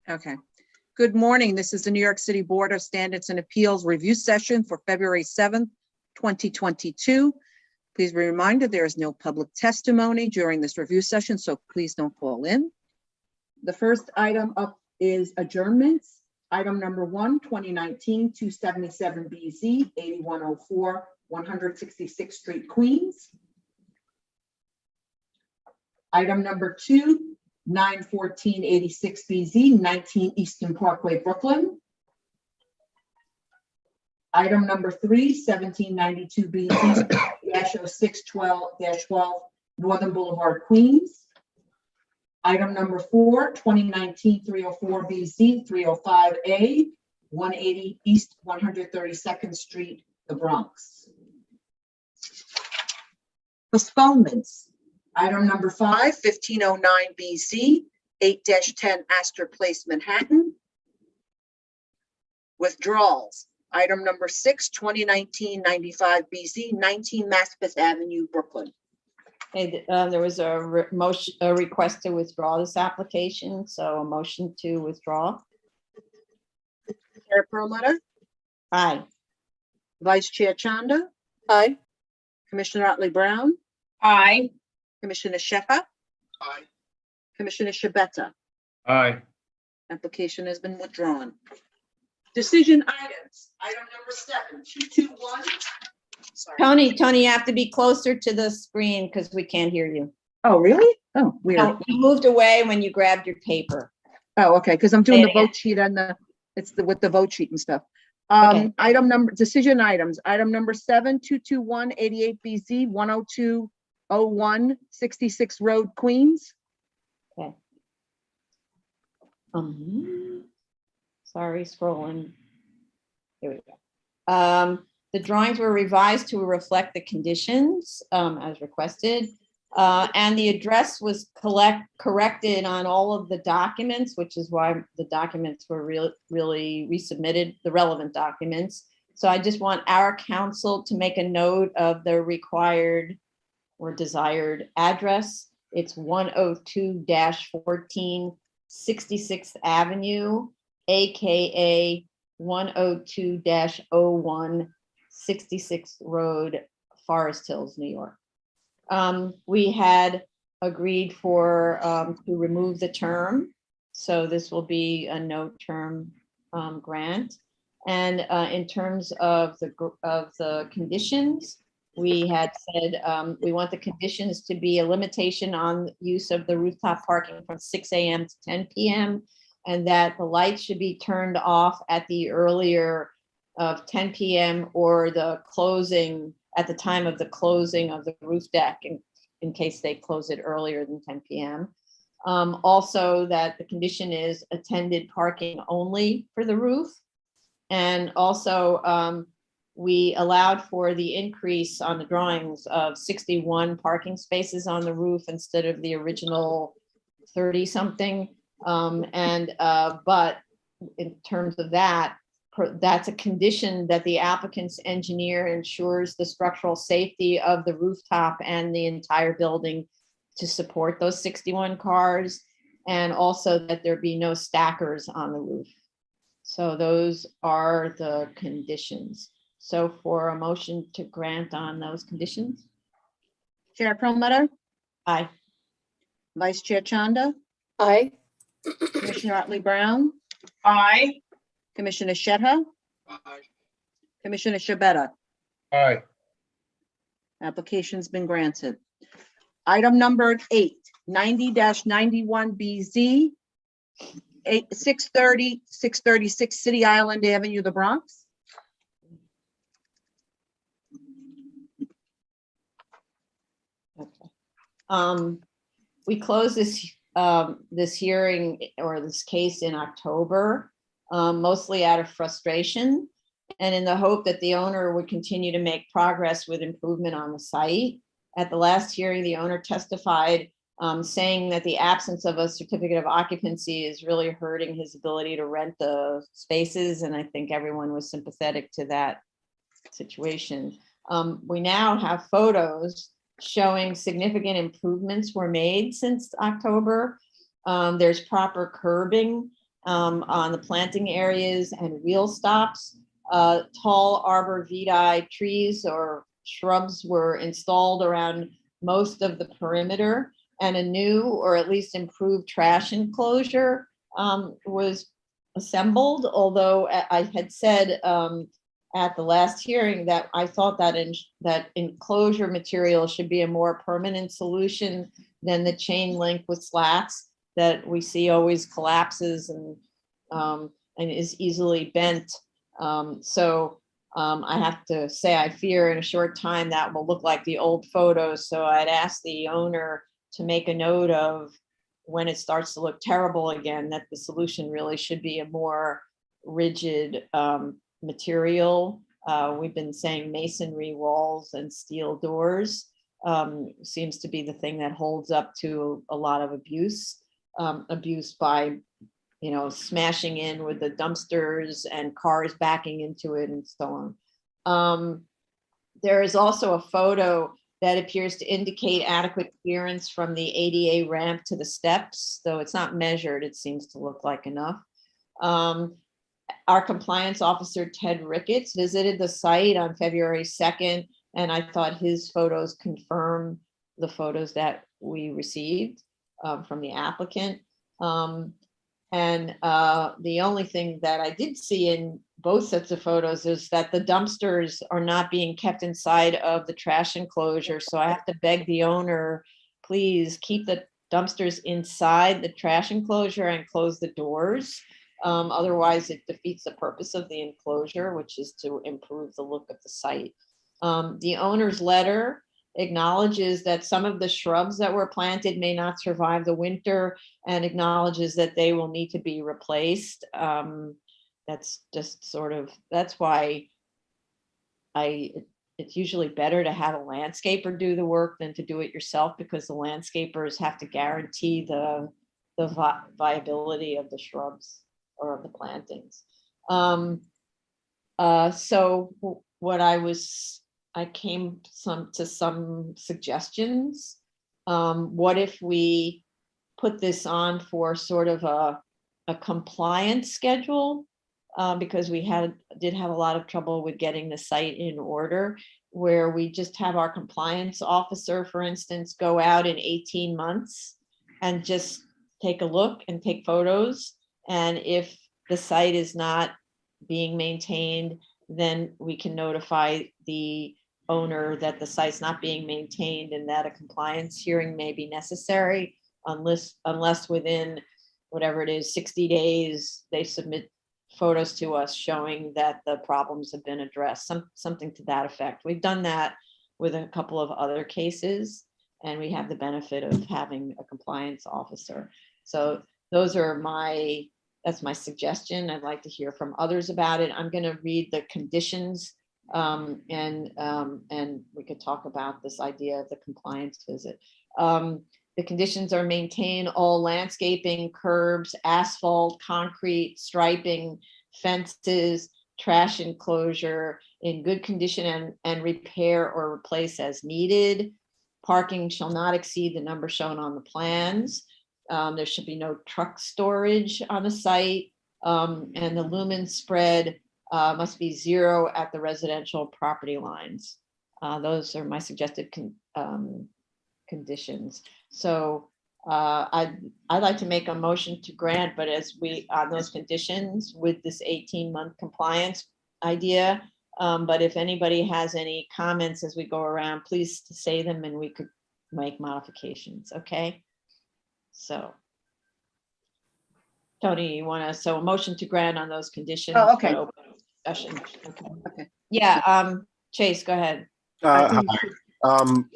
Okay. Good morning. This is the New York City Board of Standards and Appeals review session for February 7th, 2022. Please be reminded there is no public testimony during this review session, so please don't call in. The first item up is adjournments. Item number 1, 2019-277BZ, 8104, 166th Street, Queens. Item number 2, 91486BZ, 19 Eastern Parkway, Brooklyn. Item number 3, 1792BZ, 0612-12, Northern Boulevard, Queens. Item number 4, 2019-304BZ, 305A, 180 East 132nd Street, the Bronx. Postponements. Item number 5, 1509BZ, 8-10 Astor Place, Manhattan. Withdrawals. Item number 6, 2019-95BZ, 19 Maspeth Avenue, Brooklyn. Okay, there was a request to withdraw this application, so a motion to withdraw. Chair Perlmutter, Aye. Vice Chair Chanda, Aye. Commissioner Otley Brown, Aye. Commissioner Shepherd, Aye. Commissioner Shabeta. Aye. Application has been withdrawn. Decision items. Item number 7, 221. Sorry. Tony, you have to be closer to the screen because we can't hear you. Oh, really? Oh, weird. No, you moved away when you grabbed your paper. Oh, okay, because I'm doing the Say it again. vote sheet and with the vote sheet and stuff. Okay. Decision items. Item number 7, 221 88BZ, 10201 66 Road, Queens. Okay. Sorry, scrolling. Here we go. The drawings were revised to reflect the conditions as requested. And the address was corrected on all of the documents, which is why the documents were really resubmitted, the relevant documents. So I just want our council to make a note of the required or desired address. It's 102-14 66th Avenue, AKA 102-01 66th Road, Forest Hills, New York. We had agreed to remove the term, so this will be a no term grant. And in terms of the conditions, we had said we want the conditions to be a limitation on use of the rooftop parking from 6 a.m. to 10 p.m. and that the lights should be turned off at the earlier of 10 p.m. or the closing at the time of the closing of the roof deck in case they close it earlier than 10 p.m. Also that the condition is attended parking only for the roof. And also we allowed for the increase on the drawings of 61 parking spaces on the roof instead of the original 30 something. But in terms of that, that's a condition that the applicant's engineer ensures the structural safety of the rooftop and the entire building to support those 61 cars, and also that there be no stackers on the roof. So those are the conditions. So for a motion to grant on those conditions? Chair Perlmutter, Aye. Vice Chair Chanda, Aye. Commissioner Otley Brown, Aye. Commissioner Shetha, Aye. Commissioner Shabeta. Aye. Application's been granted. Item number 8, 90-91BZ, 636 City Island Avenue, the Bronx. Okay. We closed this hearing or this case in October, mostly out of frustration and in the hope that the owner would continue to make progress with improvement on the site. At the last hearing, the owner testified saying that the absence of a certificate of occupancy is really hurting his ability to rent the spaces. And I think everyone was sympathetic to that situation. We now have photos showing significant improvements were made since October. There's proper curbing on the planting areas and wheel stops. Tall arborvitae trees or shrubs were installed around most of the perimeter, and a new or at least improved trash enclosure was assembled, although I had said at the last hearing that I thought that that enclosure material should be a more permanent solution than the chain link with slats that we see always collapses and is easily bent. I have to say, I fear in a short time that will look like the old photos. So I'd ask the owner to make a note of when it starts to look terrible again, that the solution really should be a more rigid material. We've been saying masonry walls and steel doors seems to be the thing that holds up to a lot of abuse by, you know, smashing in with the dumpsters and cars backing into it and so on. There is also a photo that appears to indicate adequate clearance from the ADA ramp to the steps, though it's not measured, it seems to look like enough. Our compliance officer, Ted Ricketts, visited the site on February 2nd, and I thought his photos confirm the photos that we received from the applicant. The only thing that I did see in both sets of photos is that the dumpsters are not being kept inside of the trash enclosure. So I have to beg the owner, please keep the dumpsters inside the trash enclosure and close the doors. Otherwise, it defeats the purpose of the enclosure, which is to improve the look of the site. The owner's letter acknowledges that some of the shrubs that were planted may not survive the winter and acknowledges that they will need to be replaced. That's just sort of, that's why it's usually better to have a landscaper do the work than to do it yourself, because the landscapers have to guarantee the viability of the shrubs or of the plantings. So what I came to some suggestions. What if we put this on for sort of a compliance schedule? Because we did have a lot of trouble with getting the site in order, where we just have our compliance officer, for instance, go out in 18 months and just take a look and take photos. And if the site is not being maintained, then we can notify the owner that the site's not being maintained and that a compliance hearing may be necessary, unless within whatever it is, 60 days, they submit photos to us showing that the problems have been addressed, something to that effect. We've done that with a couple of other cases, and we have the benefit of having a compliance officer. So that's my suggestion. I'd like to hear from others about it. I'm going to read the conditions, and we could talk about this idea of the compliance visit. The conditions are maintain all landscaping, curbs, asphalt, concrete, striping, fences, trash enclosure in good condition and repair or replace as needed. Parking shall not exceed the number shown on the plans. There should be no truck storage on the site, and the lumen spread must be 0 at the residential property lines. Those are my suggested conditions. So I'd like to make a motion to grant, but as we on those conditions with this 18-month compliance idea. But if anybody has any comments as we go around, please say them and we could make modifications. Okay. So Tony, you want to, so a motion to grant on those conditions. Oh, okay. Open discussion. Okay. Yeah, Chase, go ahead. I Hi. think-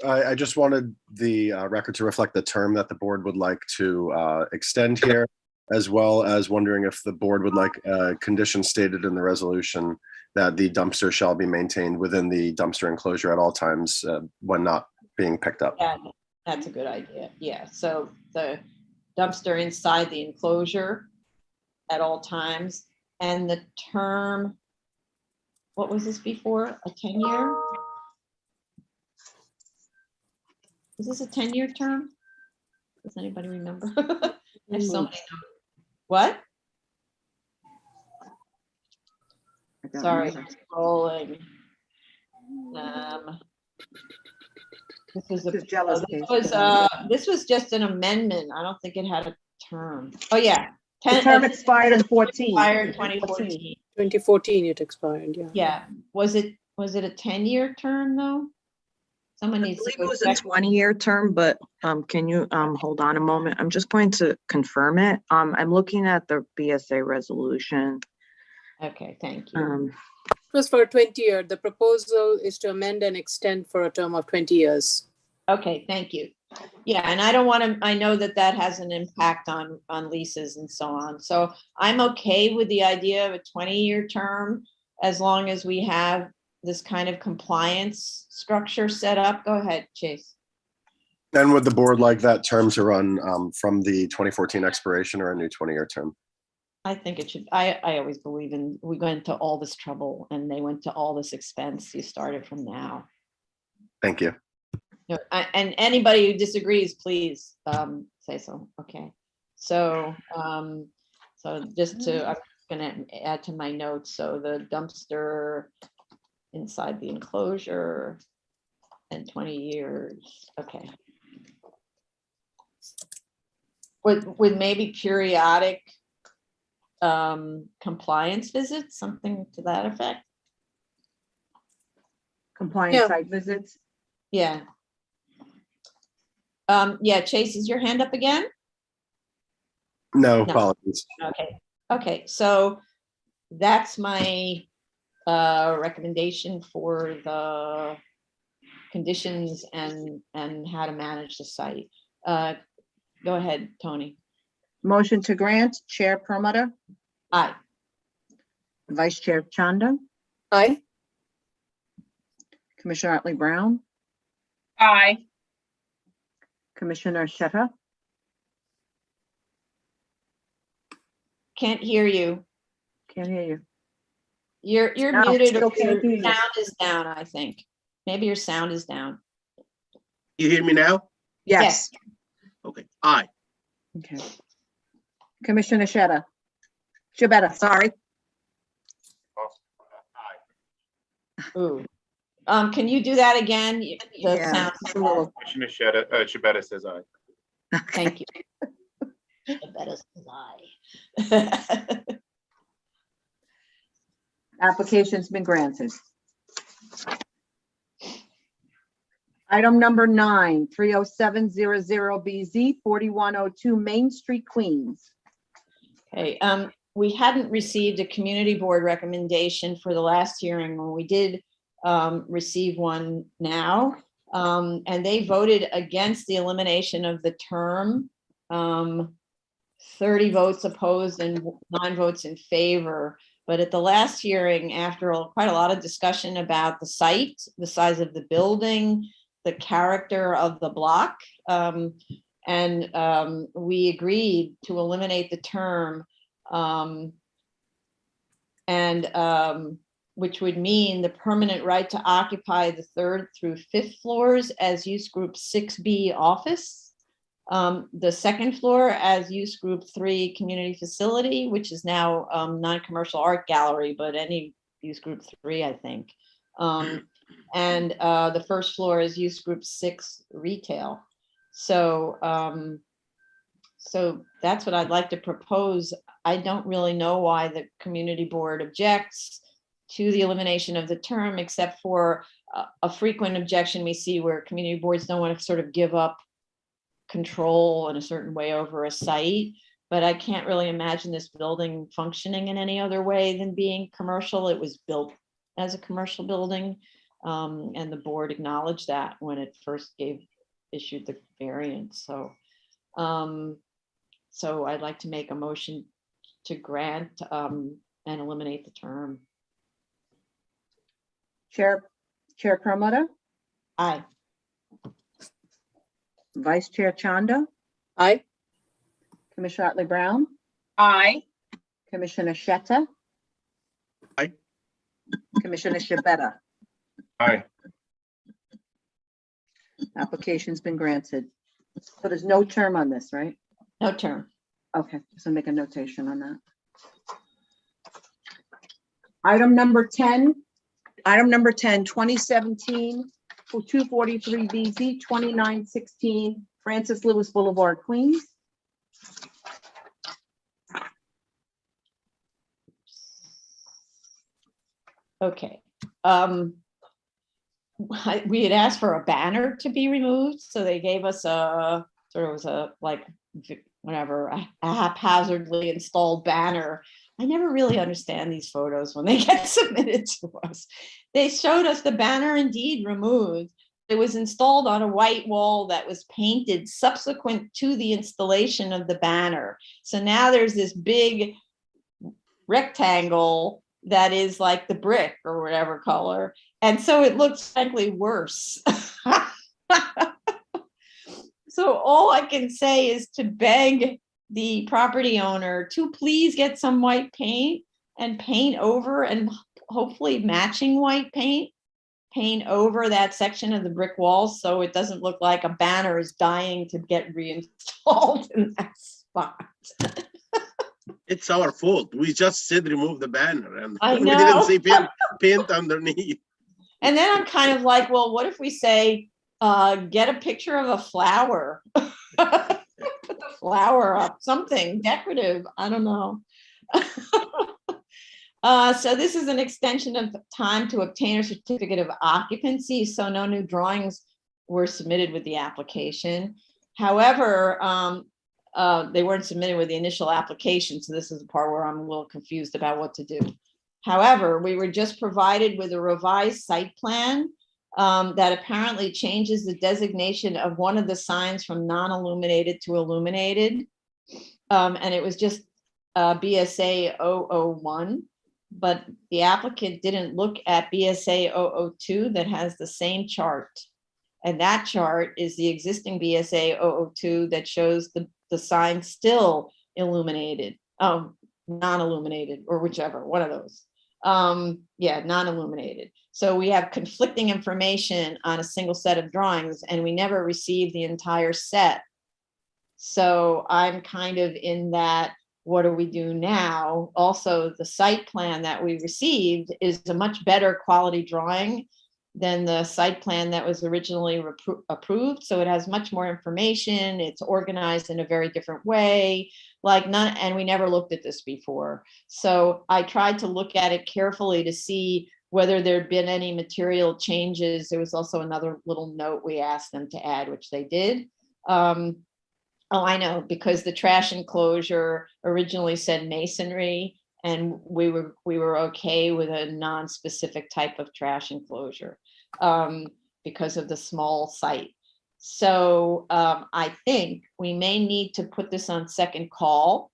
I just wanted the record to reflect the term that the board would like to extend here, as well as wondering if the board would like a condition stated in the resolution that the dumpster shall be maintained within the dumpster enclosure at all times when not being picked up. Yeah, that's a good idea. Yeah, so the dumpster inside the enclosure at all times, and the term, what was this before? A 10-year? Is this a 10-year term? Does anybody remember? There's so many. What? don't Sorry, either. scrolling. This was This is a, jealous this case. was just an amendment. I don't think it had a term. Oh, yeah. The term expired in 14. Expired 2014. 2014 it expired, yeah. Yeah. Was it a 10-year term though? Someone I needs to believe it go was a check. 20-year term, but can you hold on a moment? I'm just going to confirm it. I'm looking at the BSA resolution. Okay, thank you. It was for 20 years. The proposal is to amend and extend for a term of 20 years. Okay, thank you. Yeah, and I don't want to, I know that that has an impact on leases and so on. So I'm okay with the idea of a 20-year term as long as we have this kind of compliance structure set up. Go ahead, Chase. And would the board like that term to run from the 2014 expiration or a new 20-year term? I think it should, I always believe in, we went to all this trouble and they went to all this expense. You started from now. Thank you. No, and anybody who disagrees, please say so. Okay. So, so just to, I'm gonna add to my notes. So the dumpster inside the enclosure and 20 years. Okay. With maybe periodic compliance visits, something to that effect. Compliance Yeah. site visits. Yeah. Yeah, Chase, is your hand up again? No, No. apologies. Okay, okay, so that's my recommendation for the conditions and how to manage the site. Go ahead, Tony. Motion to grant, Chair Perlmutter, Aye. Vice Chair Chanda, Aye. Commissioner Otley Brown, Aye. Commissioner Sheta, Can't hear you. can't hear you. You're No, muted still or can't your hear you. sound is down, I think. Maybe your sound is down. You hear me now? Yes. Okay. Aye. Okay. Commissioner Shabeta, sorry. Ooh. Can you do that again? The Yeah, sound. it's a little- Commissioner Shabeta says aye. Thank you. Better says aye. Application's been granted. Item number 9, 30700BZ, 4102 Main Street, Queens. Okay, we hadn't received a community board recommendation for the last hearing when we did receive one now. And they voted against the elimination of the term. 30 votes opposed and 9 votes in favor. But at the last hearing, after quite a lot of discussion about the site, the size of the building, the character of the block, and we agreed to eliminate the term, which would mean the permanent right to occupy the 3rd through 5th floors as use group 6B office, the 2nd floor as use group 3 community facility, which is now non-commercial art gallery, but any use group 3, I think. And the 1st floor is use group 6 retail. So, so that's what I'd like to propose. I don't really know why the community board objects to the elimination of the term, except for a frequent objection we see where community boards don't want to sort of give up control in a certain way over a site. But I can't really imagine this building functioning in any other way than being commercial. It was built as a commercial building. And the board acknowledged that when it first issued the variance. So, so I'd like to make a motion to grant and eliminate the term. Chair Perlmutter, Aye. Vice Chair Chanda, Aye. Commissioner Otley Brown, Aye. Commissioner Sheta. Aye. Commissioner Shabeta. Aye. Application's been granted. So there's no term on this, right? No term. Okay, so make a notation on that. Item number 10, 2017 for 243 BZ, 2916 Francis Lewis Boulevard, Queens. Okay. We had asked for a banner to be removed, so they gave us a sort of was a like whatever a haphazardly installed banner. I never really understand these photos when they get submitted to us. They showed us the banner indeed removed. It was installed on a white wall that was painted subsequent to the installation of the banner. So now there's this big rectangle that is like the brick or whatever color. And so it looks frankly worse. So all I can say is to beg the property owner to please get some white paint and paint over, and hopefully matching white paint over that section of the brick walls so it doesn't look like a banner is dying to get reinstalled in that spot. It's our fault. We just said remove the banner and I we didn't know. say paint underneath. And then I'm kind of like, well, what if we say, get a picture of a flower? Put the flower up, something decorative. I don't know. So this is an extension of time to obtain a certificate of occupancy. So no new drawings were submitted with the application. However, they weren't submitted with the initial application. So this is the part where I'm a little confused about what to do. However, we were just provided with a revised site plan that apparently changes the designation of one of the signs from non-illuminated to illuminated. And it was just BSA 001, but the applicant didn't look at BSA 002 that has the same chart. And that chart is the existing BSA 002 that shows the sign still illuminated, non-illuminated, or whichever, one of those. Yeah, non-illuminated. So we have conflicting information on a single set of drawings, and we never received the entire set. So I'm kind of in that, what do we do now? Also, the site plan that we received is a much better quality drawing than the site plan that was originally approved. So it has much more information. It's organized in a very different way. And we never looked at this before. So I tried to look at it carefully to see whether there'd been any material changes. There was also another little note we asked them to add, which they did. Oh, I know, because the trash enclosure originally said masonry, and we were okay with a non-specific type of trash enclosure because of the small site. So I think we may need to put this on second call,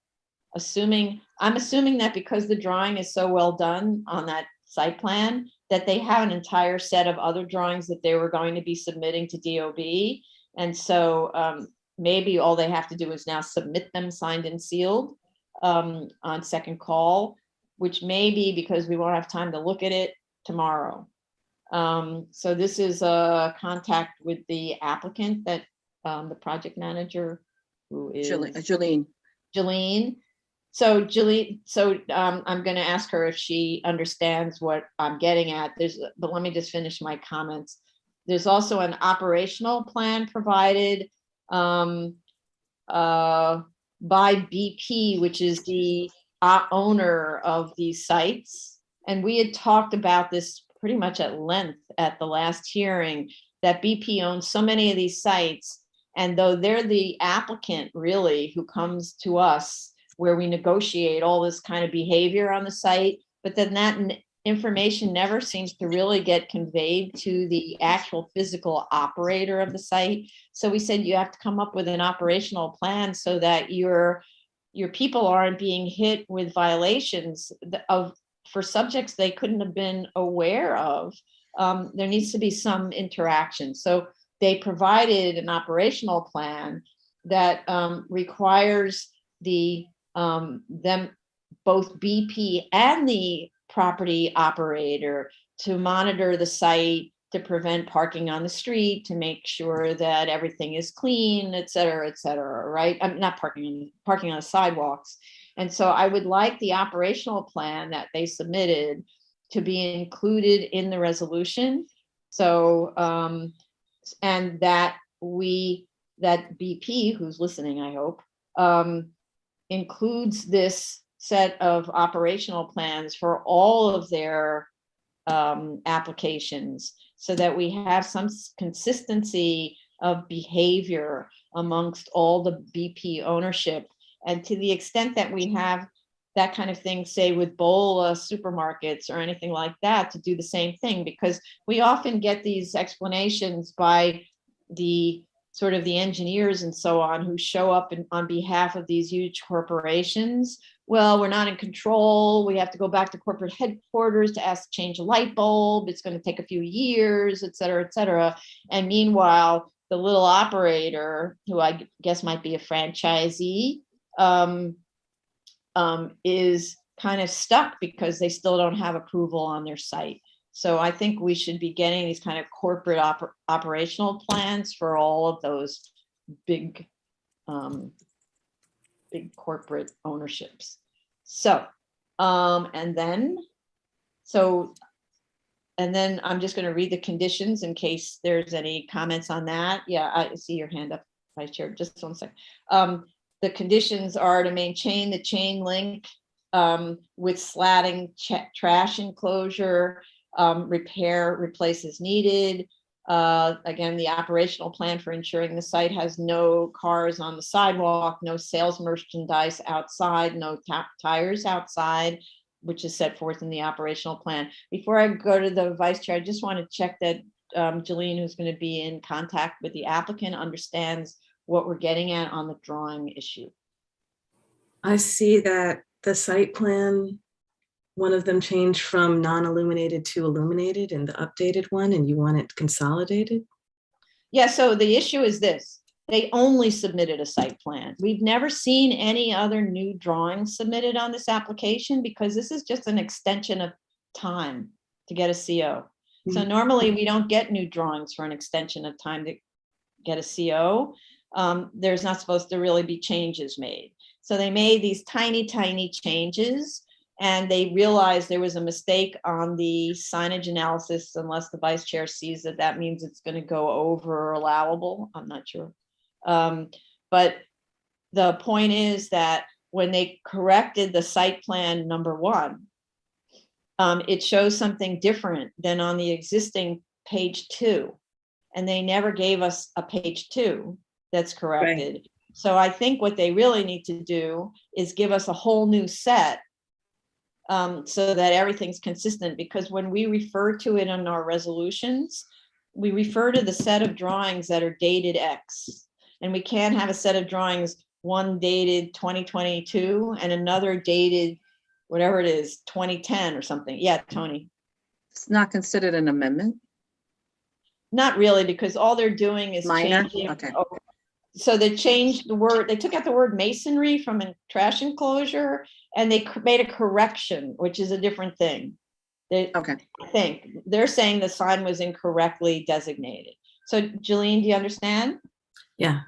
I'm assuming that because the drawing is so well done on that site plan, that they have an entire set of other drawings that they were going to be submitting to DOB. And so maybe all they have to do is now submit them signed and sealed on second call, which may be because we won't have time to look at it tomorrow. So this is a contact with the applicant, that the project manager, who is Jolene. So Jolene, I'm going to ask her if she understands what I'm getting at. But let me just finish my comments. There's also an operational plan provided by BP, which is the owner of these sites. And we had talked about this pretty much at length at the last hearing, that BP owns so many of these sites. And though they're the applicant really who comes to us, where we negotiate all this kind of behavior on the site, but then that information never seems to really get conveyed to the actual physical operator of the site. So we said you have to come up with an operational plan so that your people aren't being hit with violations for subjects they couldn't have been aware of. There needs to be some interaction. So they provided an operational plan that requires them, both BP and the property operator, to monitor the site, to prevent parking on the street, to make sure that everything is clean, et cetera, right? I'm not parking on the sidewalks. And so I would like the operational plan that they submitted to be included in the resolution. So, and that BP, who's listening, I hope, includes this set of operational plans for all of their applications, so that we have some consistency of behavior amongst all the BP ownership. And to the extent that we have that kind of thing, say with Bola supermarkets or anything like that, to do the same thing, because we often get these explanations by the sort of the engineers and so on who show up on behalf of these huge corporations. Well, we're not in control. We have to go back to corporate headquarters to ask to change a light bulb. It's going to take a few years, et cetera, et cetera. And meanwhile, the little operator, who I guess might be a franchisee, is kind of stuck because they still don't have approval on their site. So I think we should be getting these kind of corporate operational plans for all of those big corporate ownerships. So, and then I'm just going to read the conditions in case there's any comments on that. Yeah, I see your hand up, Vice Chair. Just 1 second. The conditions are to maintain the chain link with slatting trash enclosure, replace as needed. Again, the operational plan for ensuring the site has no cars on the sidewalk, no sales merchandise outside, no tires outside, which is set forth in the operational plan. Before I go to the Vice Chair, I just want to check that Jolene, who's going to be in contact with the applicant, understands what we're getting at on the drawing issue. I see that the site plan, one of them changed from non-illuminated to illuminated in the updated one, and you want it consolidated? Yeah, so the issue is this. They only submitted a site plan. We've never seen any other new drawings submitted on this application because this is just an extension of time to get a CO. So normally we don't get new drawings for an extension of time to get a CO. There's not supposed to really be changes made. So they made these tiny, tiny changes, and they realized there was a mistake on the signage analysis, unless the Vice Chair sees that that means it's going to go over allowable. I'm not sure. But the point is that when they corrected the site plan number 1, it shows something different than on the existing page 2. And they never gave us a page 2 that's corrected. Right. So I think what they really need to do is give us a whole new set so that everything's consistent, because when we refer to it in our resolutions, we refer to the set of drawings that are dated X, and we can't have a set of drawings, one dated 2022 and another dated whatever it is, 2010 or something. Yeah, Tony. It's not considered an amendment? Not really, because all they're doing is Minor? changing. Okay. So they changed the word, they took out the word masonry from a trash enclosure, and they made a correction, which is a different thing. Okay. I think they're saying the sign was incorrectly designated. So Jolene, do you understand? Yeah.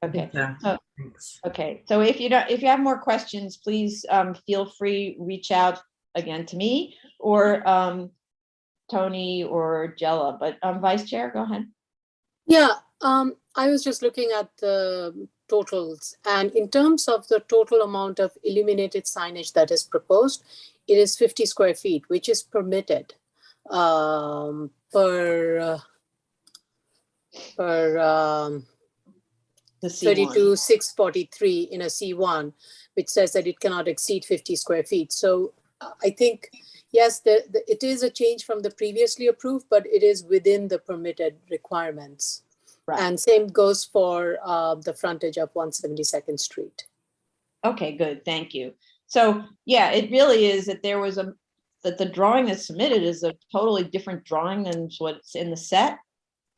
Okay. Yeah. So, Thanks. okay. So if you have more questions, please feel free, reach out again to me or Tony or Jella. But Vice Chair, go ahead. Yeah, I was just looking at the totals, and in terms of the total amount of illuminated signage that is proposed, it is 50 square feet, which is permitted per 32,643 in a C1, which says that it cannot exceed 50 square feet. So I think, yes, it is a change from the previously approved, but it is within the permitted requirements. Right. And same goes for the frontage of 172nd Street. Okay, good. Thank you. So yeah, it really is that there was that the drawing that's submitted is a totally different drawing than what's in the set.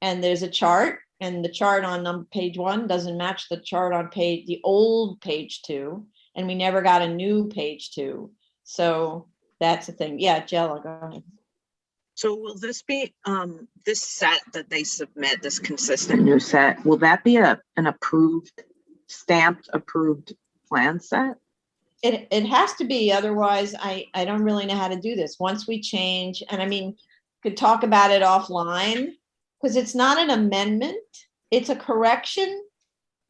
And there's a chart, and the chart on page 1 doesn't match the chart on the old page 2. And we never got a new page 2. So that's the thing. Yeah, Jella, go ahead. So will this be, this set that they submit, this consistent new set, will that be an approved, stamped approved plan set? it has to be, otherwise I don't really know how to do this. Once we change, and I mean, could talk about it offline, because it's not an amendment, it's a correction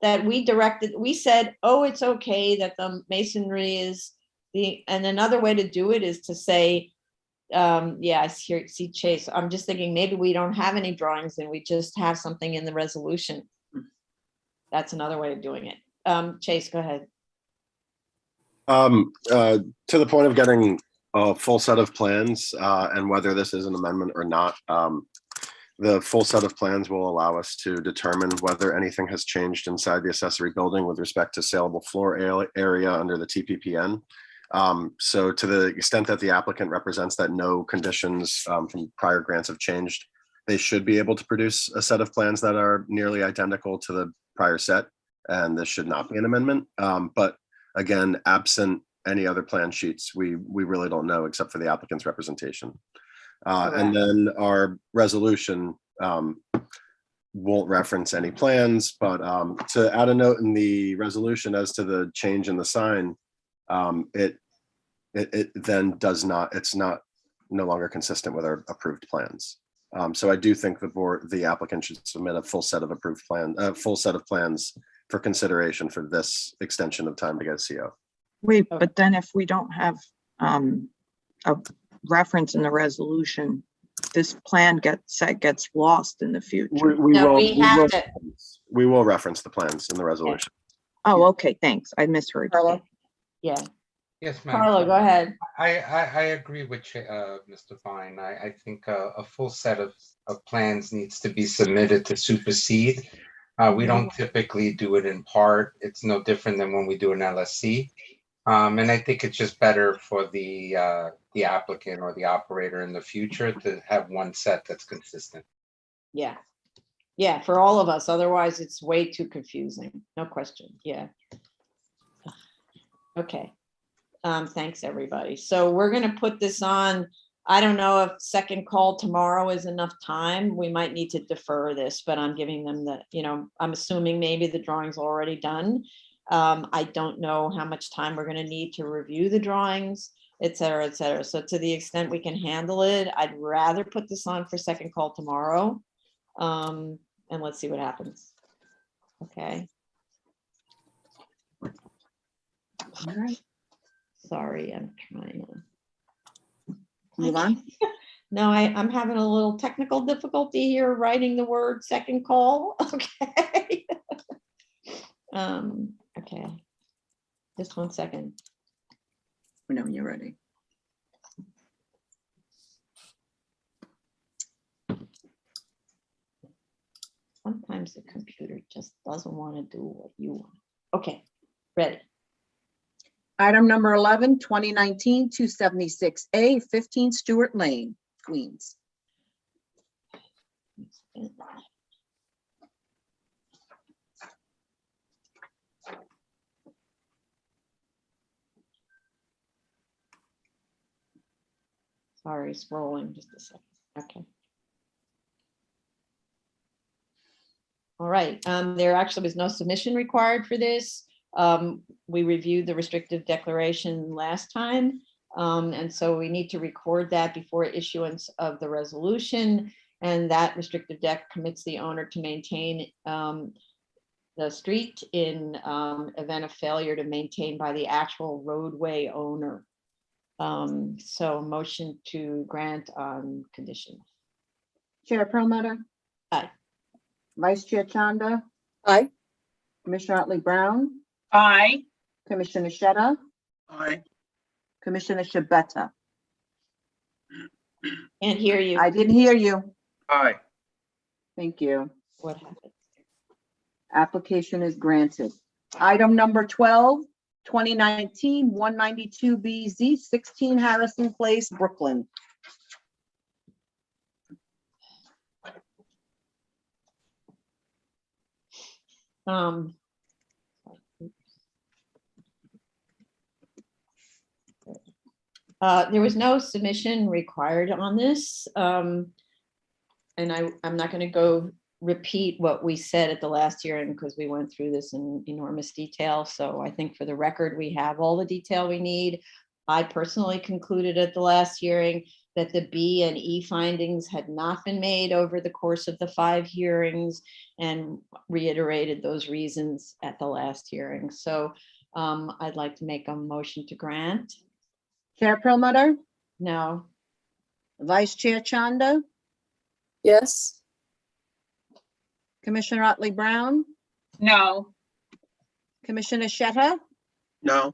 that we directed. We said, oh, it's okay that the masonry is and another way to do it is to say, yeah, I see Chase. I'm just thinking maybe we don't have any drawings and we just have something in the resolution. That's another way of doing it. Chase, go ahead. To the point of getting a full set of plans, and whether this is an amendment or not, the full set of plans will allow us to determine whether anything has changed inside the accessory building with respect to saleable floor area under the TPPN. So to the extent that the applicant represents that no conditions from prior grants have changed, they should be able to produce a set of plans that are nearly identical to the prior set, and this should not be an amendment. But again, absent any other plan sheets, we really don't know except for the applicant's representation. And then our resolution won't reference any plans, but to add a note in the resolution as to the change in the sign, it then does not, it's not no longer consistent with our approved plans. So I do think the applicant should submit a full set of approved plan, full set of plans for consideration for this extension of time to get a CO. Wait, but then if we don't have a reference in the resolution, this plan gets lost in the future. We will reference the plans in the resolution. Oh, okay, thanks. I misheard. Carla? Yeah, Yes, ma'am. Carla, go ahead. I agree with Mr. Fine. I think a full set of plans needs to be submitted to supersede. We don't typically do it in part. It's no different than when we do an LSC. And I think it's just better for the applicant or the operator in the future to have one set that's consistent. Yeah. Yeah, for all of us. Otherwise, it's way too confusing. No question. Yeah. Okay. Thanks, everybody. So we're going to put this on. I don't know if second call tomorrow is enough time. We might need to defer this, but I'm giving them the, I'm assuming maybe the drawing's already done. I don't know how much time we're going to need to review the drawings, et cetera, et cetera. So to the extent we can handle it, I'd rather put this on for second call tomorrow. And let's see what happens. Okay. All right, Sorry, I'm trying to. move on. No, I'm having a little technical difficulty here writing the word second call. Okay. Okay. Just 1 second. Whenever you're ready. Sometimes the computer just doesn't want to do what you want. Okay, ready. Item number 11, 2019-276A, 15 Stewart Lane, Queens. Sorry, scrolling just a second. Okay. All right, there actually was no submission required for this. We reviewed the restrictive declaration last time. And so we need to record that before issuance of the resolution. And that restrictive deck commits the owner to maintain the street in event of failure to maintain by the actual roadway owner. So motion to grant on condition. Chair Perlmutter? Aye. Vice Chair Chanda? Aye. Commissioner Otley Brown? Aye. Commissioner Sheta? Aye. Commissioner Shabeta? Can't hear you. I didn't hear you. Aye. Thank you. What happened? Application is granted. Item number 12, 2019-192BZ, 16 Harrison Place, Brooklyn. There was no submission required on this. And I'm not going to go repeat what we said at the last hearing because we went through this in enormous detail. So I think for the record, we have all the detail we need. I personally concluded at the last hearing that the B and E findings had not been made over the course of the 5 hearings and reiterated those reasons at the last hearing. So I'd like to make a motion to grant. Chair Perlmutter, No. Vice Chair Chanda, Yes, Commissioner Otley Brown, No. Commissioner Sheta, No,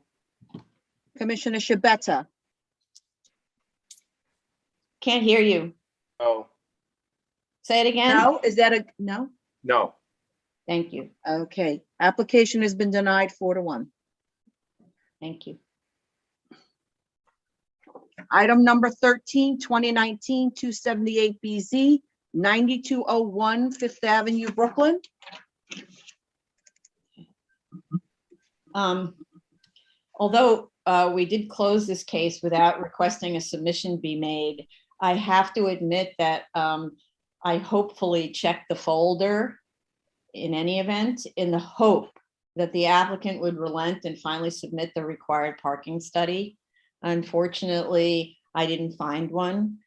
Commissioner Shabeta. Can't hear you. No. Say it again. No, is that a, no? No. Thank you. Okay, application has been denied 4-1. Thank you. Item number 13, 2019-278BZ, 9201 Fifth Avenue, Brooklyn. Although we did close this case without requesting a submission be made, I have to admit that I hopefully checked the folder in any event in the hope that the applicant would relent and finally submit the required parking study. Unfortunately, I didn't find one.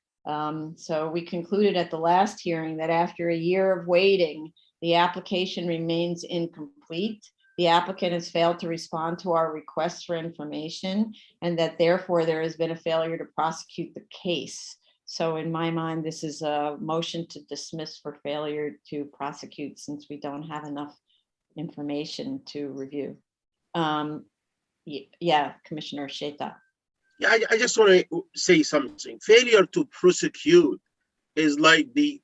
So we concluded at the last hearing that after a year of waiting, the application remains incomplete. The applicant has failed to respond to our requests for information, and that therefore there has been a failure to prosecute the case. So in my mind, this is a motion to dismiss for failure to prosecute since we don't have enough information to review. Yeah, Commissioner Sheta. yeah, I just want to say something. Failure to prosecute is like the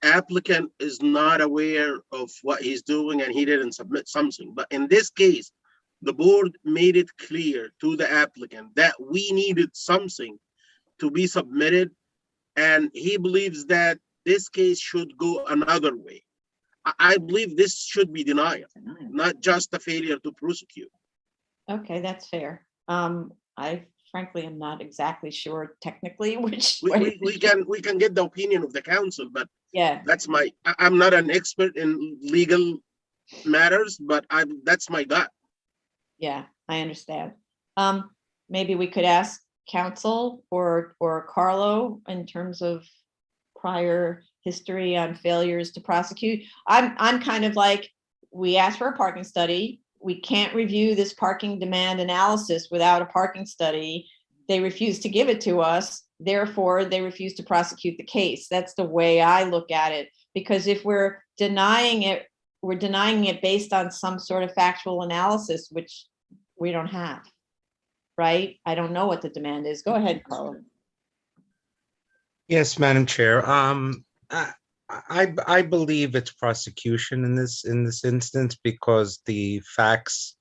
applicant is not aware of what he's doing and he didn't submit something. But in this case, the board made it clear to the applicant that we needed something to be submitted, and he believes that this case should go another way. I believe this should be denied, not just a failure to prosecute. Okay, that's fair. I frankly am not exactly sure technically which We, way. we can get the opinion of the council, but Yeah, that's I'm not an expert in legal matters, but that's my gut. yeah, I understand. Maybe we could ask counsel or Carlo in terms of prior history on failures to prosecute. I'm kind of like, we asked for a parking study. We can't review this parking demand analysis without a parking study. They refuse to give it to us. Therefore, they refuse to prosecute the case. That's the way I look at it. Because if we're denying it, we're denying it based on some sort of factual analysis, which we don't have, right? I don't know what the demand is. Go ahead, Carlo. Yes, Madam Chair. I believe it's prosecution in this instance because the facts.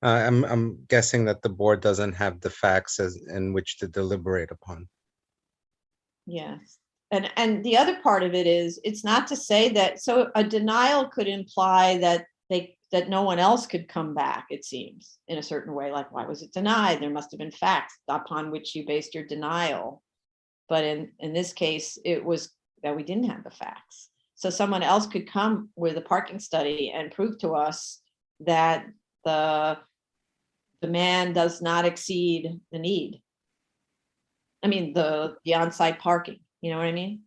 I'm guessing that the board doesn't have the facts in which to deliberate upon. Yes. And the other part of it is, it's not to say that, so a denial could imply that that no one else could come back, it seems, in a certain way, like, why was it denied? There must have been facts upon which you based your denial. But in this case, it was that we didn't have the facts. So someone else could come with a parking study and prove to us that the demand does not exceed the need. I mean, the on-site parking, you know what I mean?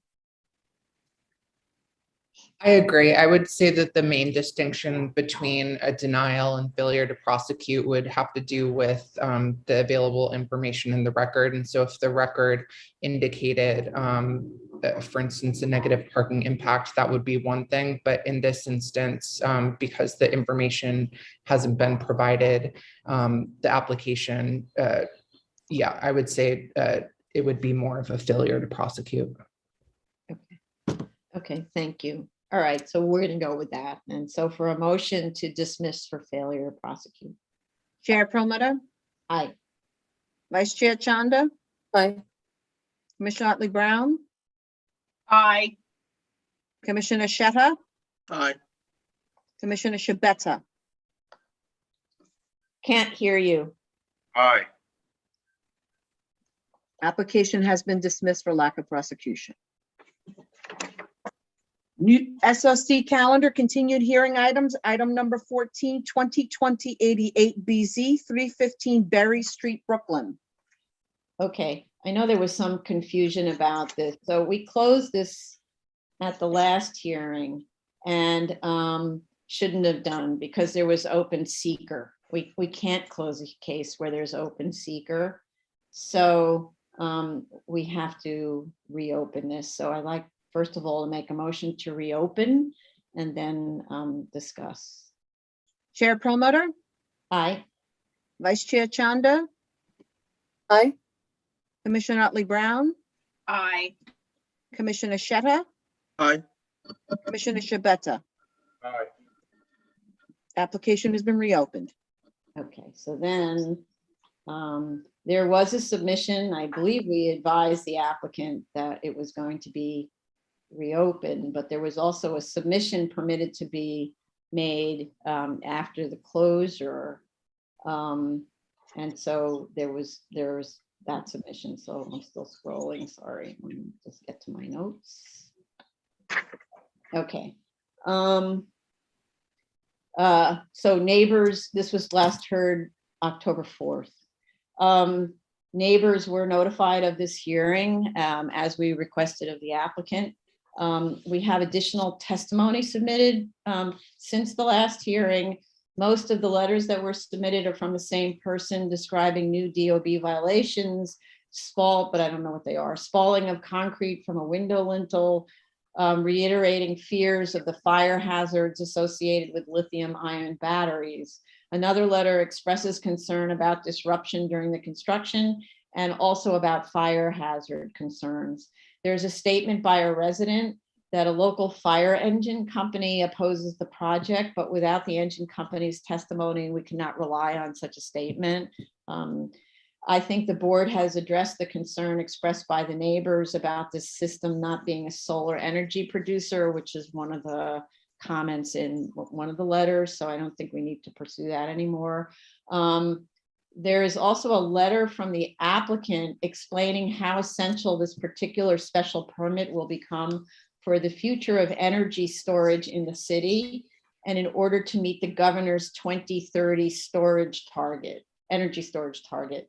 I agree. I would say that the main distinction between a denial and failure to prosecute would have to do with the available information in the record. And so if the record indicated, for instance, a negative parking impact, that would be one thing. But in this instance, because the information hasn't been provided, the application, yeah, I would say it would be more of a failure to prosecute. Okay, thank you. All right, so we're gonna go with that. And so for a motion to dismiss for failure to prosecute. Chair Perlmutter, Aye. Vice Chair Chanda, aye, Commissioner Otley Brown, Aye. Commissioner Sheta, Aye. Commissioner Shabeta. Can't hear you. Aye. Application has been dismissed for lack of prosecution. New SOC calendar, continued hearing items, item number 14, 2020-88BZ, 315 Berry Street, Brooklyn. Okay, I know there was some confusion about this. So we closed this at the last hearing and shouldn't have done because there was open seeker. We can't close a case where there's open seeker. So we have to reopen this. So I'd like, first of all, to make a motion to reopen and then discuss. Chair Promoter, Aye. Vice Chair Chanda, Aye. Commissioner Otley Brown, Aye. Commissioner Sheta, Aye. Commissioner Shabeta. Aye. Application has been reopened. Okay, so then there was a submission. I believe we advised the applicant that it was going to be reopened, but there was also a submission permitted to be made after the closure. And so there was that submission. So I'm still scrolling, sorry. Let me just get to my notes. Okay. So neighbors, this was last heard October 4th. Neighbors were notified of this hearing as we requested of the applicant. We have additional testimony submitted since the last hearing. Most of the letters that were submitted are from the same person describing new DOB violations, but I don't know what they are, spalling of concrete from a window lintel, reiterating fears of the fire hazards associated with lithium-ion batteries. Another letter expresses concern about disruption during the construction and also about fire hazard concerns. There's a statement by a resident that a local fire engine company opposes the project, but without the engine company's testimony, we cannot rely on such a statement. I think the board has addressed the concern expressed by the neighbors about this system not being a solar energy producer, which is one of the comments in one of the letters. So I don't think we need to pursue that anymore. There is also a letter from the applicant explaining how essential this particular special permit will become for the future of energy storage in the city, and in order to meet the governor's 2030 storage target, energy storage target.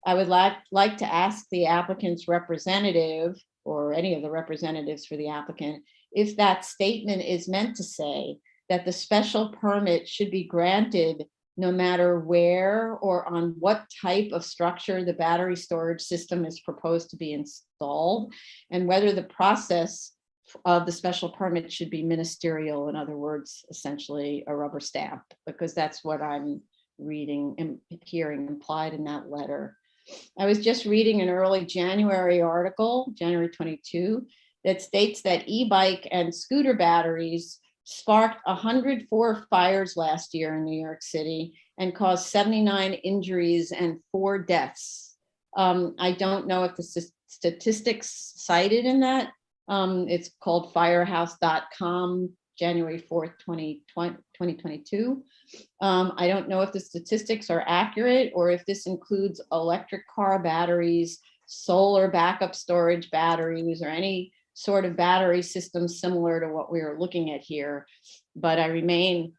I would like to ask the applicant's representative or any of the representatives for the applicant if that statement is meant to say that the special permit should be granted no matter where or on what type of structure the battery storage system is proposed to be installed, and whether the process of the special permit should be ministerial, in other words, essentially a rubber stamp, because that's what I'm reading and hearing implied in that letter. I was just reading an early January article, January 22, that states that e-bike and scooter batteries sparked 104 fires last year in New York City and caused 79 injuries and 4 deaths. I don't know if the statistics cited in that. It's called firehouse.com, January 4th, 2022. I don't know if the statistics are accurate or if this includes electric car batteries, solar backup storage batteries, or any sort of battery system similar to what we are looking at here. But I remain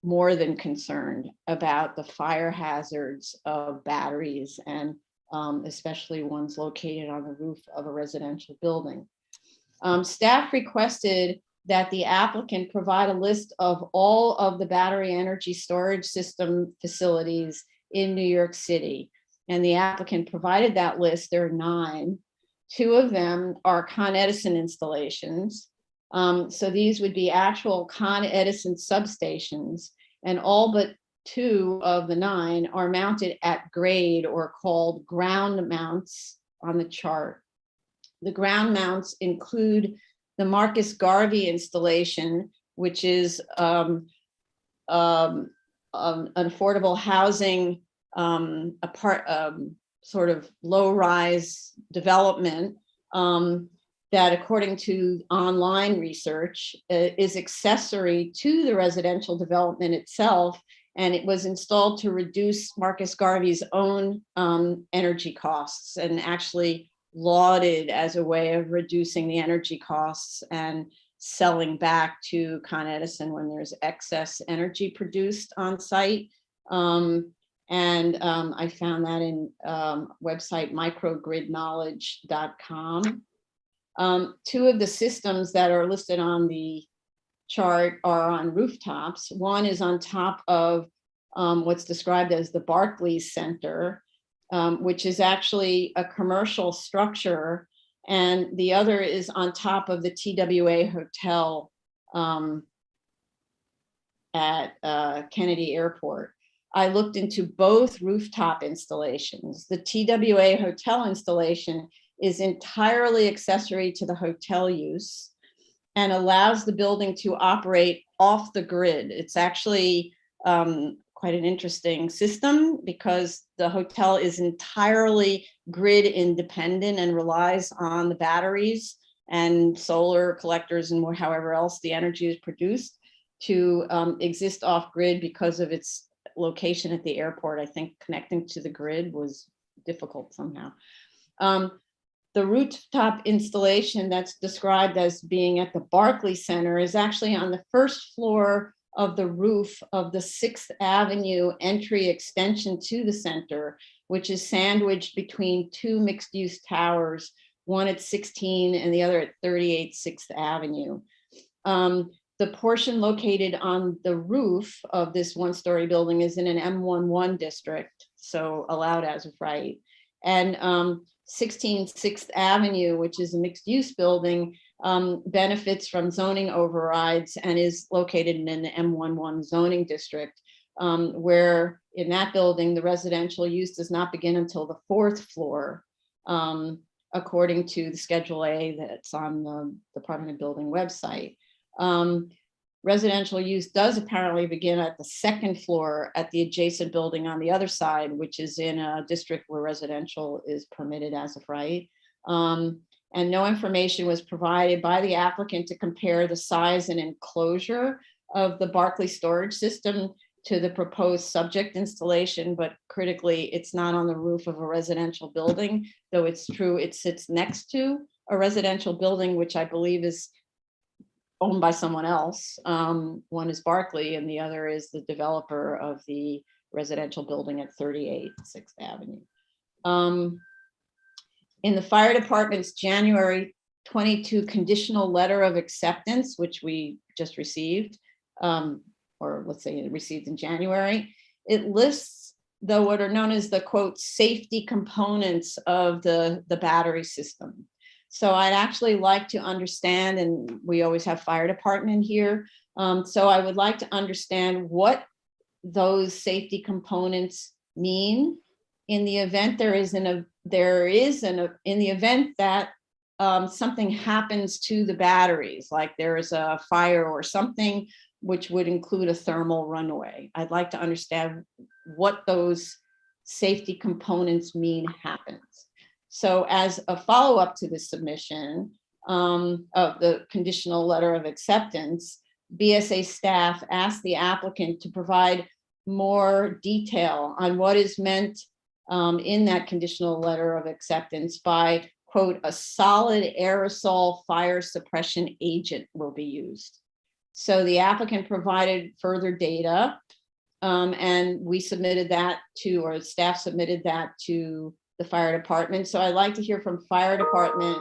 more than concerned about the fire hazards of batteries, and especially ones located on the roof of a residential building. Staff requested that the applicant provide a list of all of the battery energy storage system facilities in New York City. And the applicant provided that list. There are 9. 2 of them are Con Edison installations. So these would be actual Con Edison substations, and all but 2 of the 9 are mounted at grade or called ground mounts on the chart. The ground mounts include the Marcus Garvey installation, which is an affordable housing, sort of low-rise development that, according to online research, is accessory to the residential development itself, and it was installed to reduce Marcus Garvey's own energy costs, and actually lauded as a way of reducing the energy costs and selling back to Con Edison when there's excess energy produced on site. I found that in website microgridknowledge.com. Two of the systems that are listed on the chart are on rooftops. One is on top of what's described as the Barclays Center, which is actually a commercial structure, and the other is on top of the TWA Hotel at Kennedy Airport. I looked into both rooftop installations. The TWA Hotel installation is entirely accessory to the hotel use and allows the building to operate off the grid. It's actually quite an interesting system because the hotel is entirely grid independent and relies on the batteries and solar collectors and however else the energy is produced to exist off grid because of its location at the airport. I think connecting to the grid was difficult somehow. The rooftop installation that's described as being at the Barclays Center is actually on the first floor of the roof of the 6th Avenue entry extension to the center, which is sandwiched between two mixed-use towers, one at 16 and the other at 38 6th Avenue. The portion located on the roof of this one-story building is in an M11 district, so allowed as of right. And 16 6th Avenue, which is a mixed-use building, benefits from zoning overrides and is located in an M11 zoning district, where in that building, the residential use does not begin until the 4th floor, according to the Schedule A that's on the Department of Building website. Residential use does apparently begin at the 2nd floor at the adjacent building on the other side, which is in a district where residential is permitted as of right. And no information was provided by the applicant to compare the size and enclosure of the Barclays storage system to the proposed subject installation, but critically, it's not on the roof of a residential building, though it's true it sits next to a residential building, which I believe is owned by someone else. One is Barclay and the other is the developer of the residential building at 38 6th Avenue. In the fire department's January 22 conditional letter of acceptance, which we just received, or let's say it received in January, it lists what are known as the quote safety components of the battery system. So I'd actually like to understand, and we always have fire department here, so I would like to understand what those safety components mean in the event in the event that something happens to the batteries, like there is a fire or something, which would include a thermal runaway. I'd like to understand what those safety components mean happens. So as a follow-up to the submission of the conditional letter of acceptance, BSA staff asked the applicant to provide more detail on what is meant in that conditional letter of acceptance by, quote, a solid aerosol fire suppression agent will be used. So the applicant provided further data and we submitted that to, or staff submitted that to the fire department. So I'd like to hear from fire department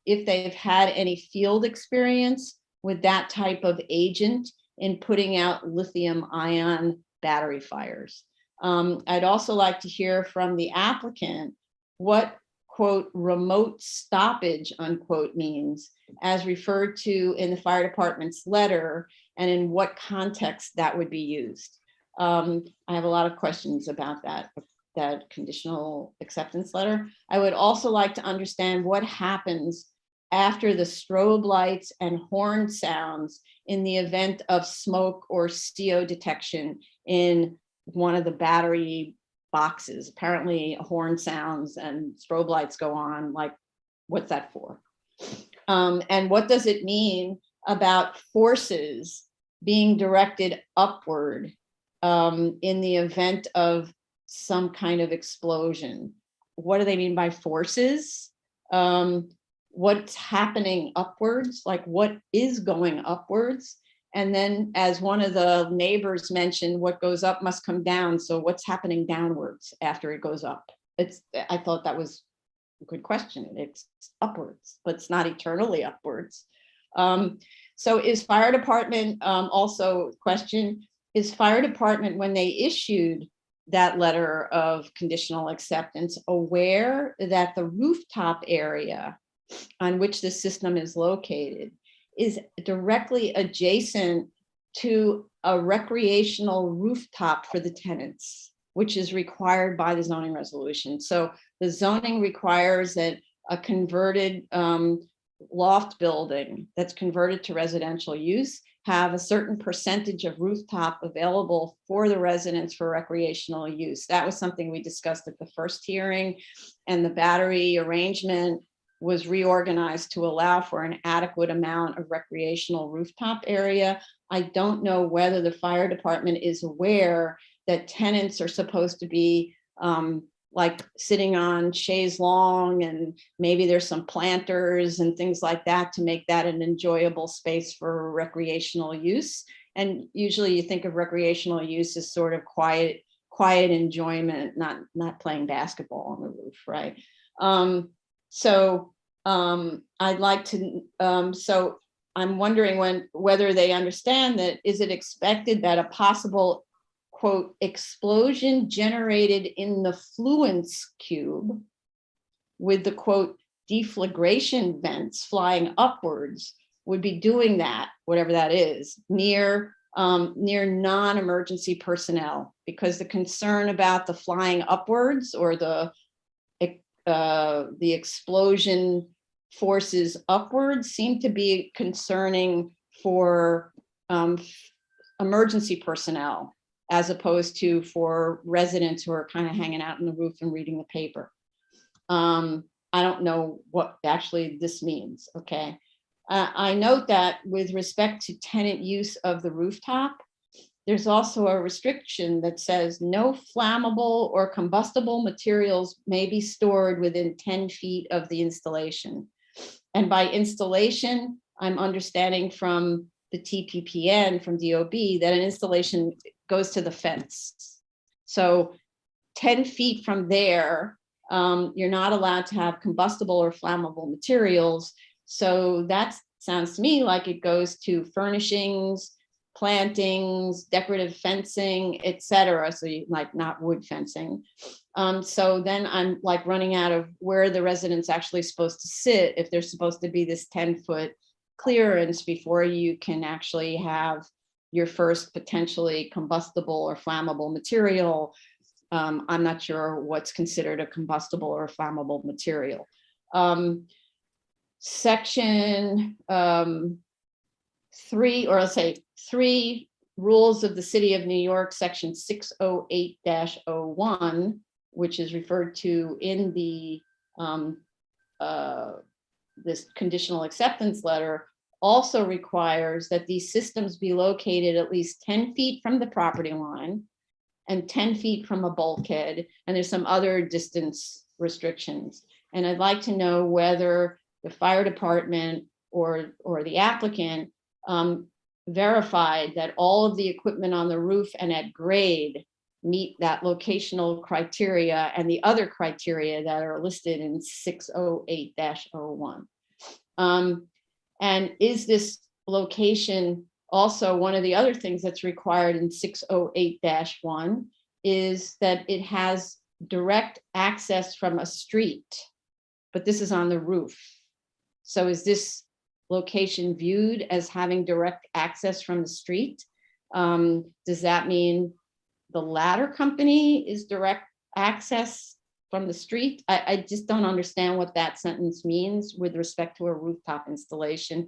if they've had any field experience with that type of agent in putting out lithium ion battery fires. I'd also like to hear from the applicant what, quote, remote stoppage, unquote, means as referred to in the fire department's letter and in what context that would be used. I have a lot of questions about that conditional acceptance letter. I would also like to understand what happens after the strobe lights and horn sounds in the event of smoke or CO detection in one of the battery boxes. Apparently horn sounds and strobe lights go on, like, what's that for? And what does it mean about forces being directed upward in the event of some kind of explosion? What do they mean by forces? what's happening upwards, like what is going upwards. And then as one of the neighbors mentioned, what goes up must come down. So what's happening downwards after it goes up? I thought that was a good question. It's upwards, but it's not eternally upwards. So is fire department, also question, is fire department, when they issued that letter of conditional acceptance, aware that the rooftop area on which the system is located is directly adjacent to a recreational rooftop for the tenants, which is required by the zoning resolution? So the zoning requires that a converted loft building that's converted to residential use have a certain percentage of rooftop available for the residents for recreational use. That was something we discussed at the first hearing, and the battery arrangement was reorganized to allow for an adequate amount of recreational rooftop area. I don't know whether the fire department is aware that tenants are supposed to be like sitting on chaise longue, and maybe there's some planters and things like that to make that an enjoyable space for recreational use. And usually you think of recreational use as sort of quiet enjoyment, not playing basketball on the roof, right? I'd like to, so I'm wondering whether they understand that, is it expected that a possible, quote, explosion generated in the fluence cube with the, quote, deflagration vents flying upwards would be doing that, whatever that is, near non-emergency personnel? Because the concern about the flying upwards or the explosion forces upwards seem to be concerning for emergency personnel, as opposed to for residents who are kind of hanging out on the roof and reading the paper. I don't know what actually this means, okay? I note that with respect to tenant use of the rooftop, there's also a restriction that says no flammable or combustible materials may be stored within 10 feet of the installation. And by installation, I'm understanding from the TPPN, from DOB, that an installation goes to the fence. So 10 feet from there, you're not allowed to have combustible or flammable materials. So that sounds to me like it goes to furnishings, plantings, decorative fencing, etc. So you like not wood fencing. So then I'm like running out of where the residents actually supposed to sit if there's supposed to be this 10-foot clearance before you can actually have your first potentially combustible or flammable material. I'm not sure what's considered a combustible or flammable material. Section 3, or I'll say 3 rules of the City of New York, section 608-01, which is referred to in the this conditional acceptance letter, also requires that these systems be located at least 10 feet from the property line and 10 feet from a bulkhead. And there's some other distance restrictions. And I'd like to know whether the fire department or the applicant verified that all of the equipment on the roof and at grade meet that locational criteria and the other criteria that are listed in 608-01. And is this location also one of the other things that's required in 608-1 is that it has direct access from a street, but this is on the roof. So is this location viewed as having direct access from the street? Does that mean the ladder company is direct access from the street? I just don't understand what that sentence means with respect to a rooftop installation,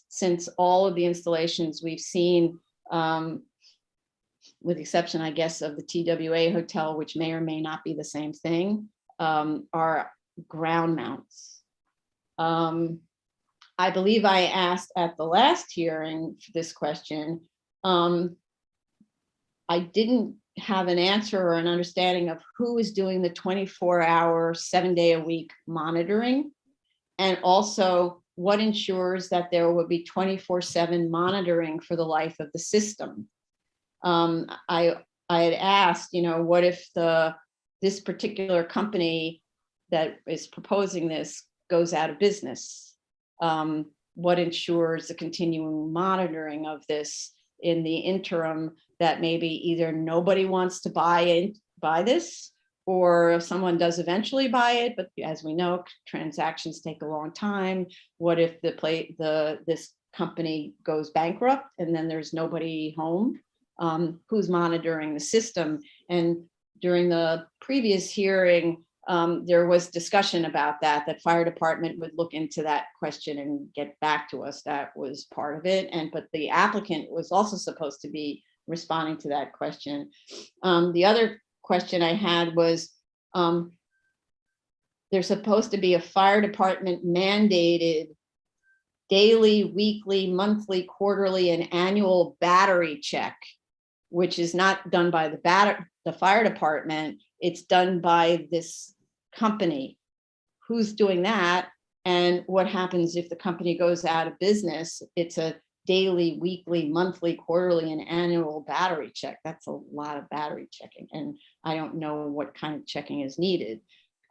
since all of the installations we've seen, with the exception, I guess, of the TWA hotel, which may or may not be the same thing, are ground mounts. I believe I asked at the last hearing this question. I didn't have an answer or an understanding of who is doing the 24-hour, 7-day-a-week monitoring. And also, what ensures that there will be 24/7 monitoring for the life of the system? I had asked, what if this particular company that is proposing this goes out of business? What ensures the continuing monitoring of this in the interim, that maybe either nobody wants to buy this, or if someone does eventually buy it, but as we know, transactions take a long time. What if this company goes bankrupt and then there's nobody home? Who's monitoring the system? And during the previous hearing, there was discussion about that fire department would look into that question and get back to us. That was part of it. But the applicant was also supposed to be responding to that question. The other question I had was, there's supposed to be a fire department mandated daily, weekly, monthly, quarterly, and annual battery check, which is not done by the fire department. It's done by this company. Who's doing that? And what happens if the company goes out of business? It's a daily, weekly, monthly, quarterly, and annual battery check. That's a lot of battery checking. And I don't know what kind of checking is needed.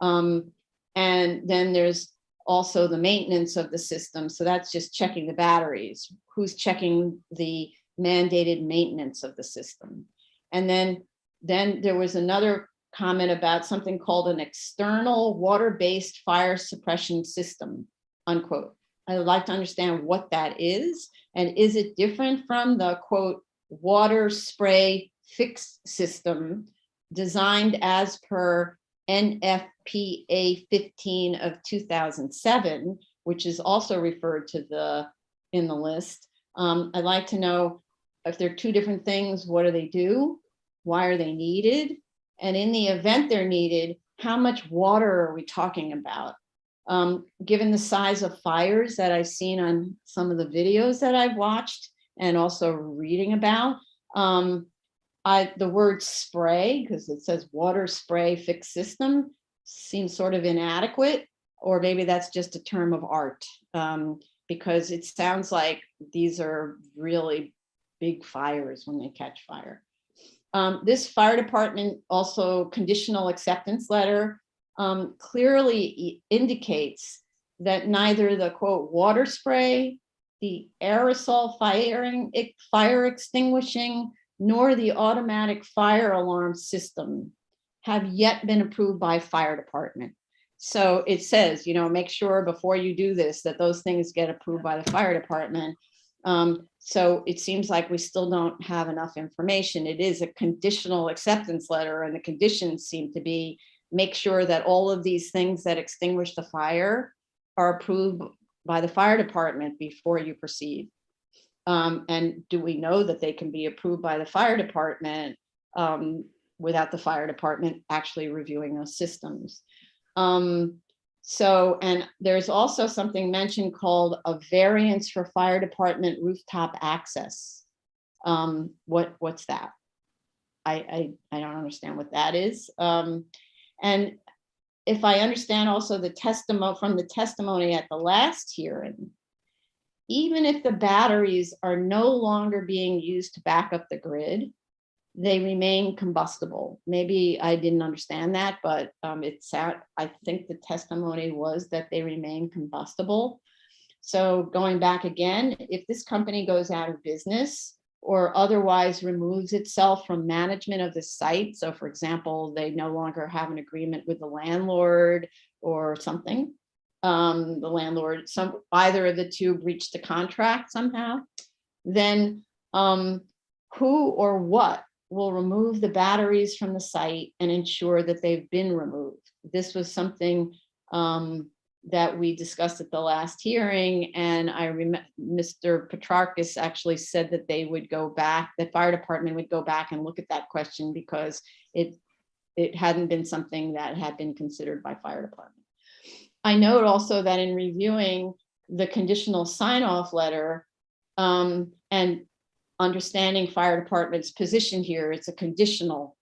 And then there's also the maintenance of the system. So that's just checking the batteries. Who's checking the mandated maintenance of the system? And then there was another comment about something called an external water-based fire suppression system, unquote. I would like to understand what that is. And is it different from the, quote, water spray fix system designed as per NFPA 15 of 2007, which is also referred to in the list? I'd like to know if they're two different things, what do they do? Why are they needed? And in the event they're needed, how much water are we talking about? Given the size of fires that I've seen on some of the videos that I've watched and also reading about, the word spray, because it says water spray fix system, seems sort of inadequate, or maybe that's just a term of art, because it sounds like these are really big fires when they catch fire. This fire department also conditional acceptance letter clearly indicates that neither the, quote, water spray, the aerosol fire extinguishing, nor the automatic fire alarm system have yet been approved by fire department. So it says, make sure before you do this that those things get approved by the fire department. So it seems like we still don't have enough information. It is a conditional acceptance letter, and the conditions seem to be make sure that all of these things that extinguish the fire are approved by the fire department before you proceed. And do we know that they can be approved by the fire department without the fire department actually reviewing those systems? And there's also something mentioned called a variance for fire department rooftop access. What's that? I don't understand what that is. And if I understand also the testimony at the last hearing, even if the batteries are no longer being used to back up the grid, they remain combustible. Maybe I didn't understand that, but I think the testimony was that they remain combustible. So going back again, if this company goes out of business or otherwise removes itself from management of the site, so for example, they no longer have an agreement with the landlord or something, either of the two breached the contract somehow, then who or what will remove the batteries from the site and ensure that they've been removed? This was something that we discussed at the last hearing, and I remember Mr. Petrarchus actually said that they would go back, the fire department would go back and look at that question because it hadn't been something that had been considered by fire department. I note also that in reviewing the conditional sign-off letter and understanding fire department's position here, it's a conditional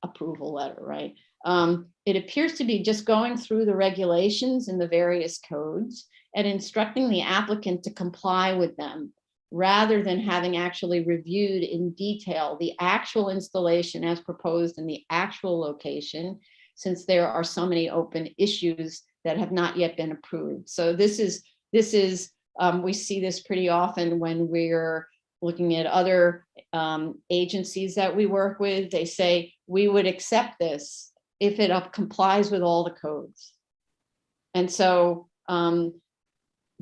approval letter, right? It appears to be just going through the regulations in the various codes and instructing the applicant to comply with them, rather than having actually reviewed in detail the actual installation as proposed in the actual location, since there are so many open issues that have not yet been approved. So this is we see this pretty often when we're looking at other agencies that we work with. They say, we would accept this if it complies with all the codes. And so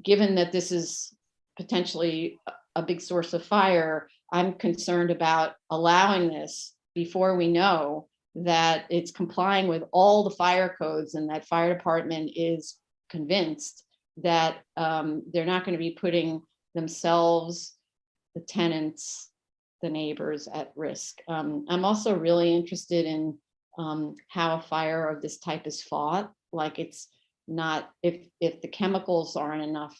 given that this is potentially a big source of fire, I'm concerned about allowing this before we know that it's complying with all the fire codes and that fire department is convinced that they're not going to be putting themselves, the tenants, the neighbors at risk. I'm also really interested in how a fire of this type is fought. Like, it's not, if the chemicals aren't enough,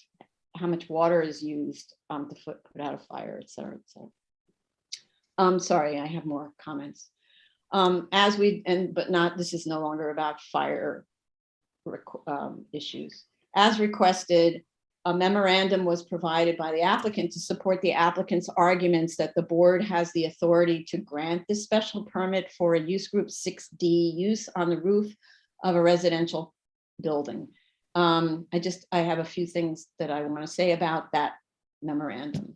how much water is used to put out a fire, et cetera, et cetera. Sorry, I have more comments. This is no longer about fire issues. As requested, a memorandum was provided by the applicant to support the applicant's arguments that the board has the authority to grant this special permit for a use group 6D use on the roof of a residential building. I have a few things that I want to say about that memorandum.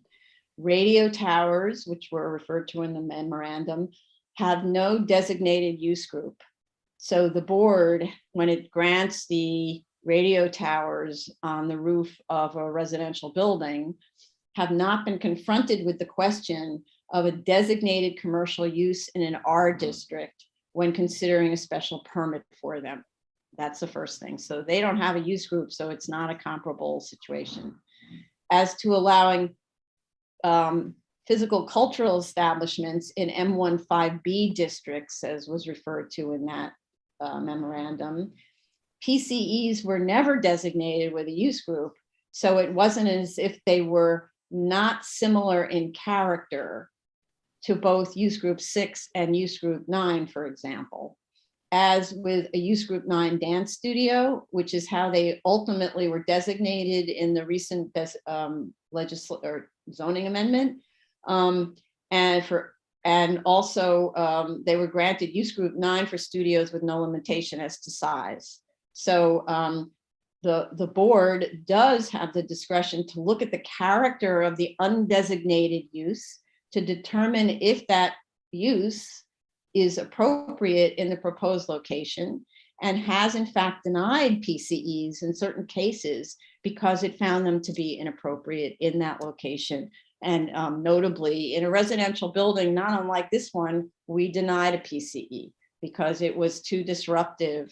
Radio towers, which were referred to in the memorandum, have no designated use group. So the board, when it grants the radio towers on the roof of a residential building, have not been confronted with the question of a designated commercial use in an R district when considering a special permit for them. That's the first thing. So they don't have a use group, so it's not a comparable situation. As to allowing physical cultural establishments in M15B districts, as was referred to in that memorandum, PCEs were never designated with a use group, so it wasn't as if they were not similar in character to both use group 6 and use group 9, for example. As with a use group 9 dance studio, which is how they ultimately were designated in the recent zoning amendment, and also they were granted use group 9 for studios with no limitation as to size. So the board does have the discretion to look at the character of the undesignated use to determine if that use is appropriate in the proposed location, and has in fact denied PCEs in certain cases because it found them to be inappropriate in that location. And notably, in a residential building, not unlike this one, we denied a PCE because it was too disruptive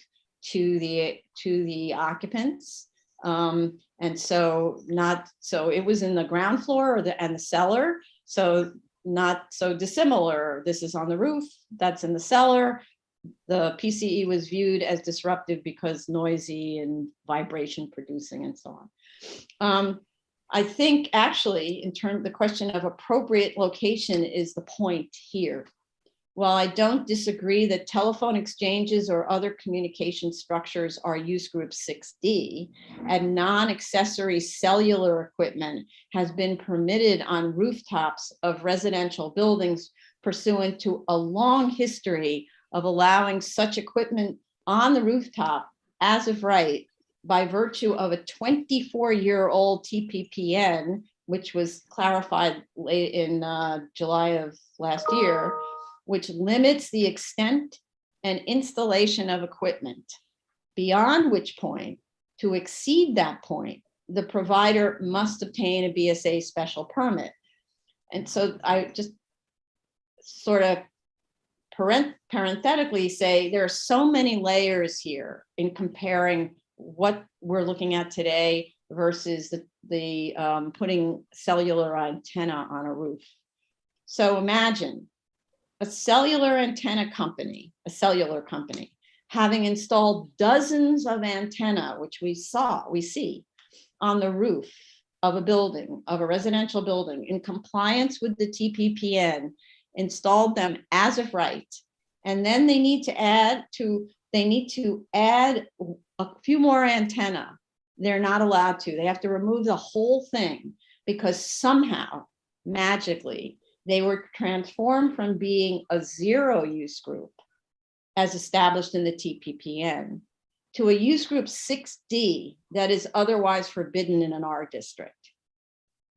to the occupants. And so it was in the ground floor and the cellar. So not so dissimilar. This is on the roof, that's in the cellar. The PCE was viewed as disruptive because noisy and vibration producing and so on. I think actually, in terms of the question of appropriate location is the point here. While I don't disagree that telephone exchanges or other communication structures are use group 6D, and non-accessory cellular equipment has been permitted on rooftops of residential buildings pursuant to a long history of allowing such equipment on the rooftop as of right by virtue of a 24-year-old TPPN, which was clarified late in July of last year, which limits the extent and installation of equipment, beyond which point, to exceed that point, the provider must obtain a BSA special permit. And so I just sort of parenthetically say there are so many layers here in comparing what we're looking at today versus the putting cellular antenna on a roof. So imagine a cellular company, having installed dozens of antenna, which we see on the roof of a building, of a residential building, in compliance with the TPPN, installed them as of right. And then they need to add to they need to add a few more antenna. They're not allowed to. They have to remove the whole thing because somehow, magically, they were transformed from being a 0 use group as established in the TPPN to a use group 6D that is otherwise forbidden in an R district.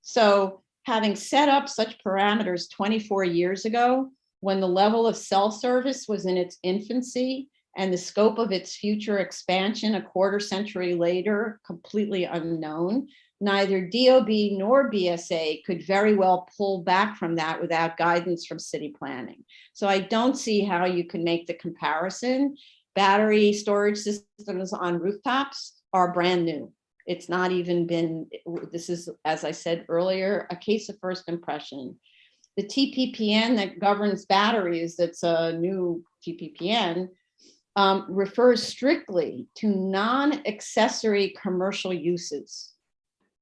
So having set up such parameters 24 years ago, when the level of cell service was in its infancy and the scope of its future expansion a quarter century later, completely unknown, neither DOB nor BSA could very well pull back from that without guidance from city planning. So I don't see how you can make the comparison. Battery storage systems on rooftops are brand new. It's not even been, this is, as I said earlier, a case of first impression. The TPPN that governs batteries, that's a new TPPN, refers strictly to non-accessory commercial uses.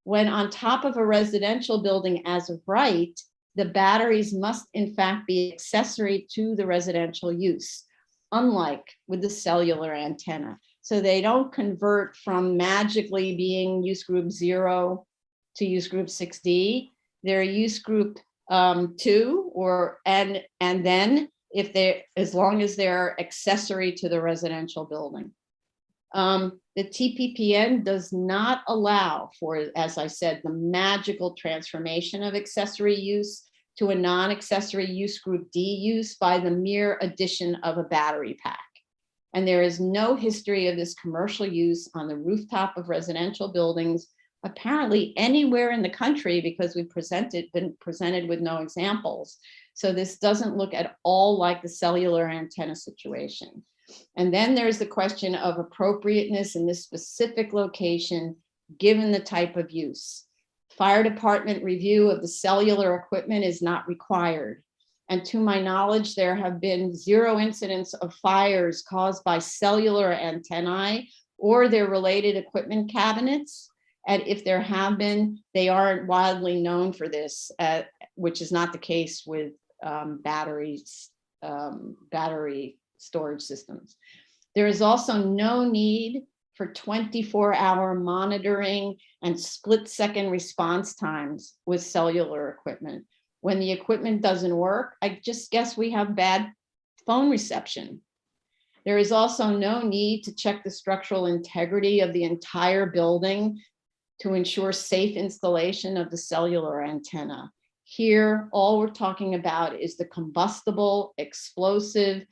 When on top of a residential building as of right, the batteries must in fact be accessory to the residential use, unlike with the cellular antenna. So they don't convert from magically being use group 0 to use group 6D. They're use group 2, or and then if they, as long as they're accessory to the residential building. The TPPN does not allow for, as I said, the magical transformation of accessory use to a non-accessory use group D use by the mere addition of a battery pack. And there is no history of this commercial use on the rooftop of residential buildings, apparently anywhere in the country, because we've been presented with no examples. So this doesn't look at all like the cellular antenna situation. And then there's the question of appropriateness in this specific location, given the type of use. Fire department review of the cellular equipment is not required. And to my knowledge, there have been 0 incidents of fires caused by cellular antennae or their related equipment cabinets. And if there have been, they aren't widely known for this, which is not the case with battery storage systems. There is also no need for 24-hour monitoring and split-second response times with cellular equipment. When the equipment doesn't work, I just guess we have bad phone reception. There is also no need to check the structural integrity of the entire building to ensure safe installation of the cellular antenna. Here, all we're talking about is the combustible, explosive,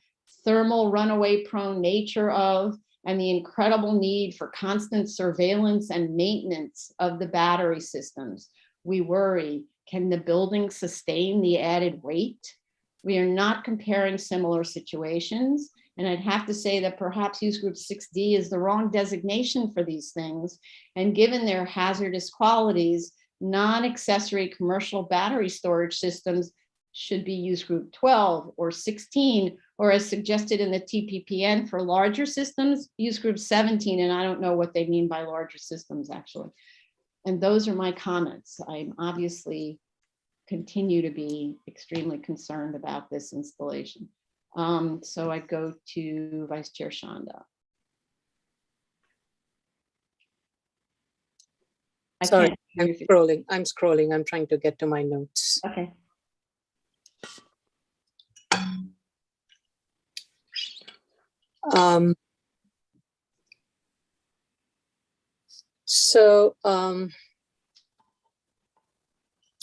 thermal runaway prone nature of, and the incredible need for constant surveillance and maintenance of the battery systems. We worry, can the building sustain the added weight? We are not comparing similar situations. And I'd have to say that perhaps use group 6D is the wrong designation for these things. And given their hazardous qualities, non-accessory commercial battery storage systems should be use group 12 or 16, or as suggested in the TPPN for larger systems, use group 17. And I don't know what they mean by larger systems actually. And those are my comments. I'm obviously continue to be extremely concerned about this installation. So I go to Vice Chair Shanda. Sorry, I'm scrolling. I'm trying to get to my notes. Okay.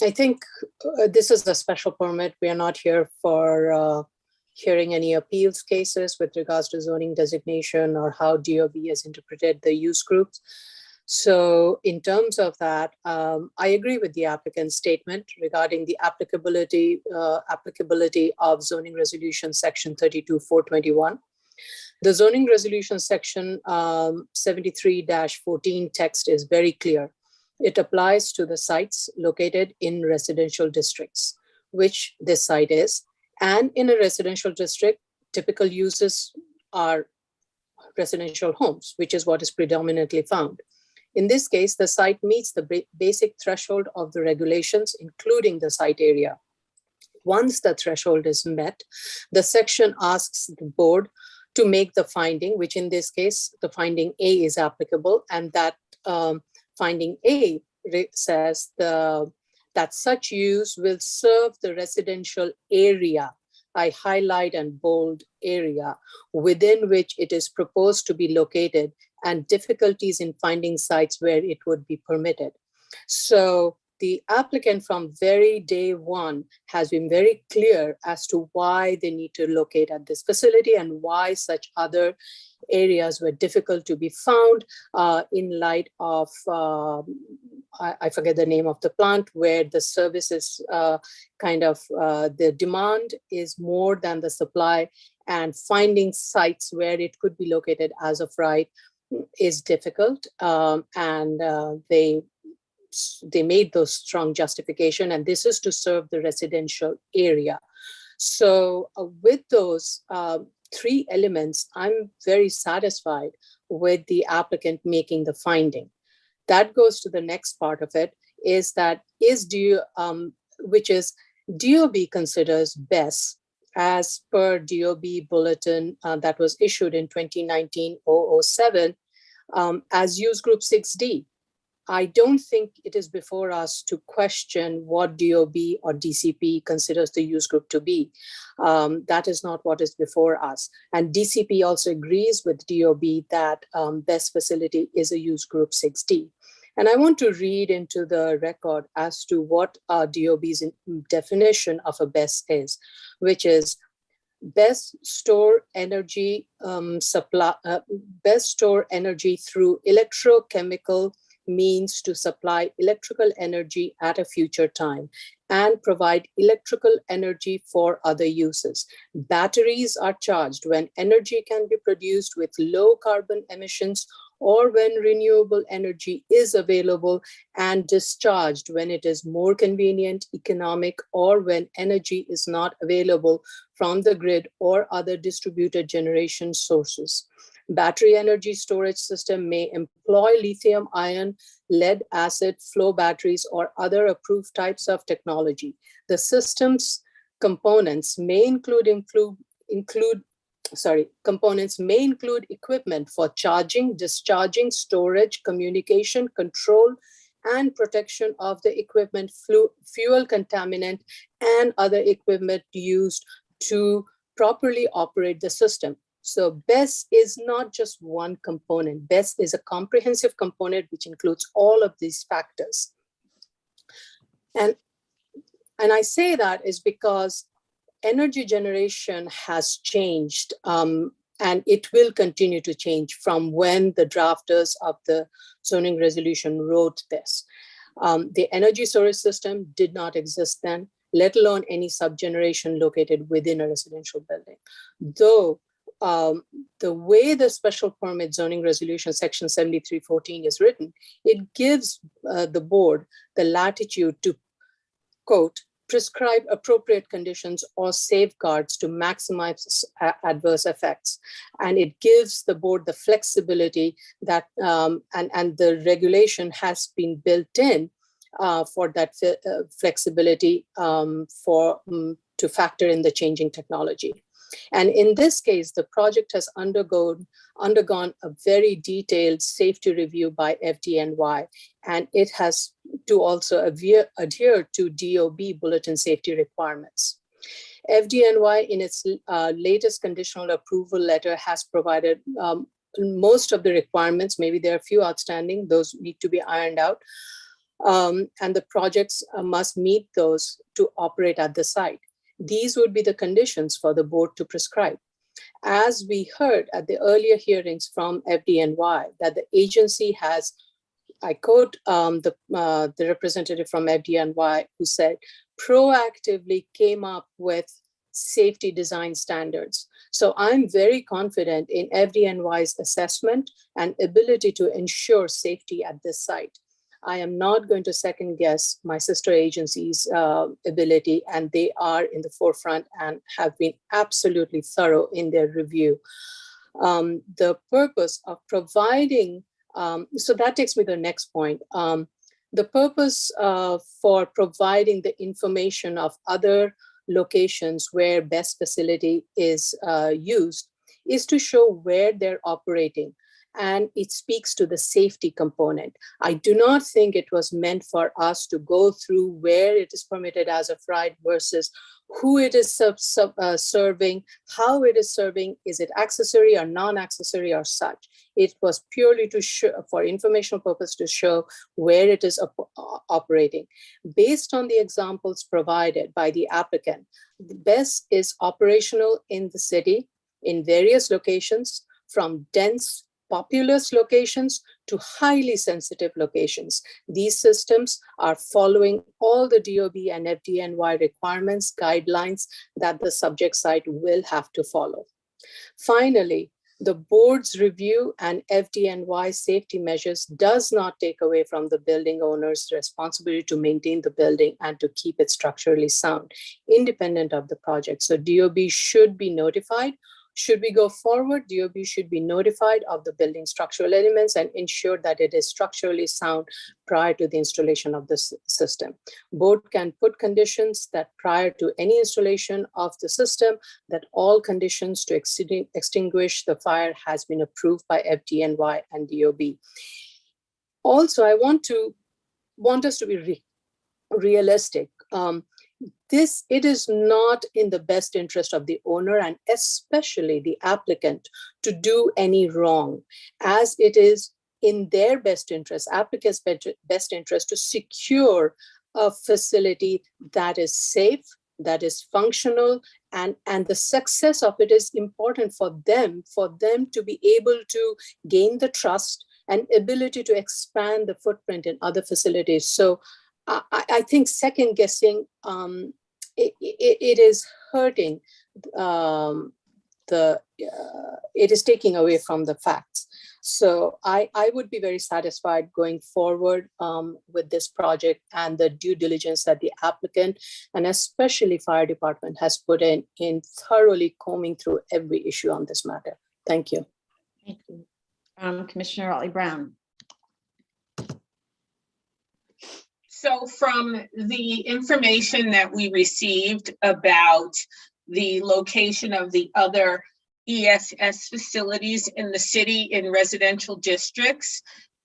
I think this is a special permit. We are not here for hearing any appeals cases with regards to zoning designation or how DOB has interpreted the use groups. So in terms of that, I agree with the applicant's statement regarding the applicability of zoning resolution section 32-421. The zoning resolution section 73-14 text is very clear. It applies to the sites located in residential districts, which this site is. And in a residential district, typical uses are residential homes, which is what is predominantly found. In this case, the site meets the basic threshold of the regulations, including the site area. Once the threshold is met, the section asks the board to make the finding, which in this case, the finding A is applicable, and that finding A says that such use will serve the residential area, I highlight and bold area, within which it is proposed to be located, and difficulties in finding sites where it would be permitted. So the applicant from very day one has been very clear as to why they need to locate at this facility and why such other areas were difficult to be found in light of, I forget the name of the plant, where the service is the demand is more than the supply, and finding sites where it could be located as of right is difficult. They made those strong justification, and this is to serve the residential area. So with those three elements, I'm very satisfied with the applicant making the finding. That goes to the next part of it, is that which is DOB considers BESS as per DOB bulletin that was issued in 2019-007 as use group 6D. I don't think it is before us to question what DOB or DCP considers the use group to be. That is not what is before us. And DCP also agrees with DOB that BESS facility is a use group 6D. And I want to read into the record as to what DOB's definition of a BESS is, which is best store energy best store energy through electrochemical means to supply electrical energy at a future time and provide electrical energy for other uses. Batteries are charged when energy can be produced with low carbon emissions, or when renewable energy is available, and discharged when it is more convenient, economic, or when energy is not available from the grid or other distributed generation sources. Battery energy storage system may employ lithium ion, lead acid flow batteries, or other approved types of technology. The system's components may include equipment for charging, discharging, storage, communication, control, and protection of the equipment, fuel contaminant, and other equipment used to properly operate the system. So BESS is not just one component. BESS is a comprehensive component which includes all of these factors. And I say that is because energy generation has changed, and it will continue to change from when the drafters of the zoning resolution wrote this. The energy storage system did not exist then, let alone any subgeneration located within a residential building. Though the way the special permit zoning resolution section 7314 is written, it gives the board the latitude to, quote, prescribe appropriate conditions or safeguards to maximize adverse effects. And it gives the board the flexibility that, and the regulation has been built in for that flexibility to factor in the changing technology. And in this case, the project has undergone a very detailed safety review by Fdny, and it has to also adhere to DOB bulletin safety requirements. Fdny, in its latest conditional approval letter, has provided most of the requirements. Maybe there are a few outstanding, those need to be ironed out. And the projects must meet those to operate at the site. These would be the conditions for the board to prescribe. As we heard at the earlier hearings from Fdny, that the agency has, I quote the representative from Fdny who said, proactively came up with safety design standards. So I'm very confident in Fdny's assessment and ability to ensure safety at this site. I am not going to second guess my sister agency's ability, and they are in the forefront and have been absolutely thorough in their review. The purpose of providing, so that takes me to the next point. The purpose for providing the information of other locations where BESS facility is used is to show where they're operating, and it speaks to the safety component. I do not think it was meant for us to go through where it is permitted as of right versus who it is serving, how it is serving, is it accessory or non-accessory or such. It was purely to show, for informational purpose, to show where it is operating. Based on the examples provided by the applicant, the BESS is operational in the city in various locations, from dense populous locations to highly sensitive locations. These systems are following all the DOB and FDNY requirements, guidelines that the subject site will have to follow. Finally, the board's review and FDNY safety measures does not take away from the building owner's responsibility to maintain the building and to keep it structurally sound, independent of the project. So DOB should be notified. Should we go forward, DOB should be notified of the building structural elements and ensure that it is structurally sound prior to the installation of the system. Board can put conditions that prior to any installation of the system, that all conditions to extinguish the fire has been approved by FDNY and DOB. Also, I want us to be realistic. It is not in the best interest of the owner and especially the applicant to do any wrong, as it is in their best interest, applicant's best interest, to secure a facility that is safe, that is functional, and the success of it is important for them to be able to gain the trust and ability to expand the footprint in other facilities. So I think second guessing, it is hurting it is taking away from the facts. So I would be very satisfied going forward with this project and the due diligence that the applicant and especially fire department has put in thoroughly combing through every issue on this matter. Thank you. Thank you. Commissioner Otley Brown. So from the information that we received about the location of the other ESS facilities in the city in residential districts,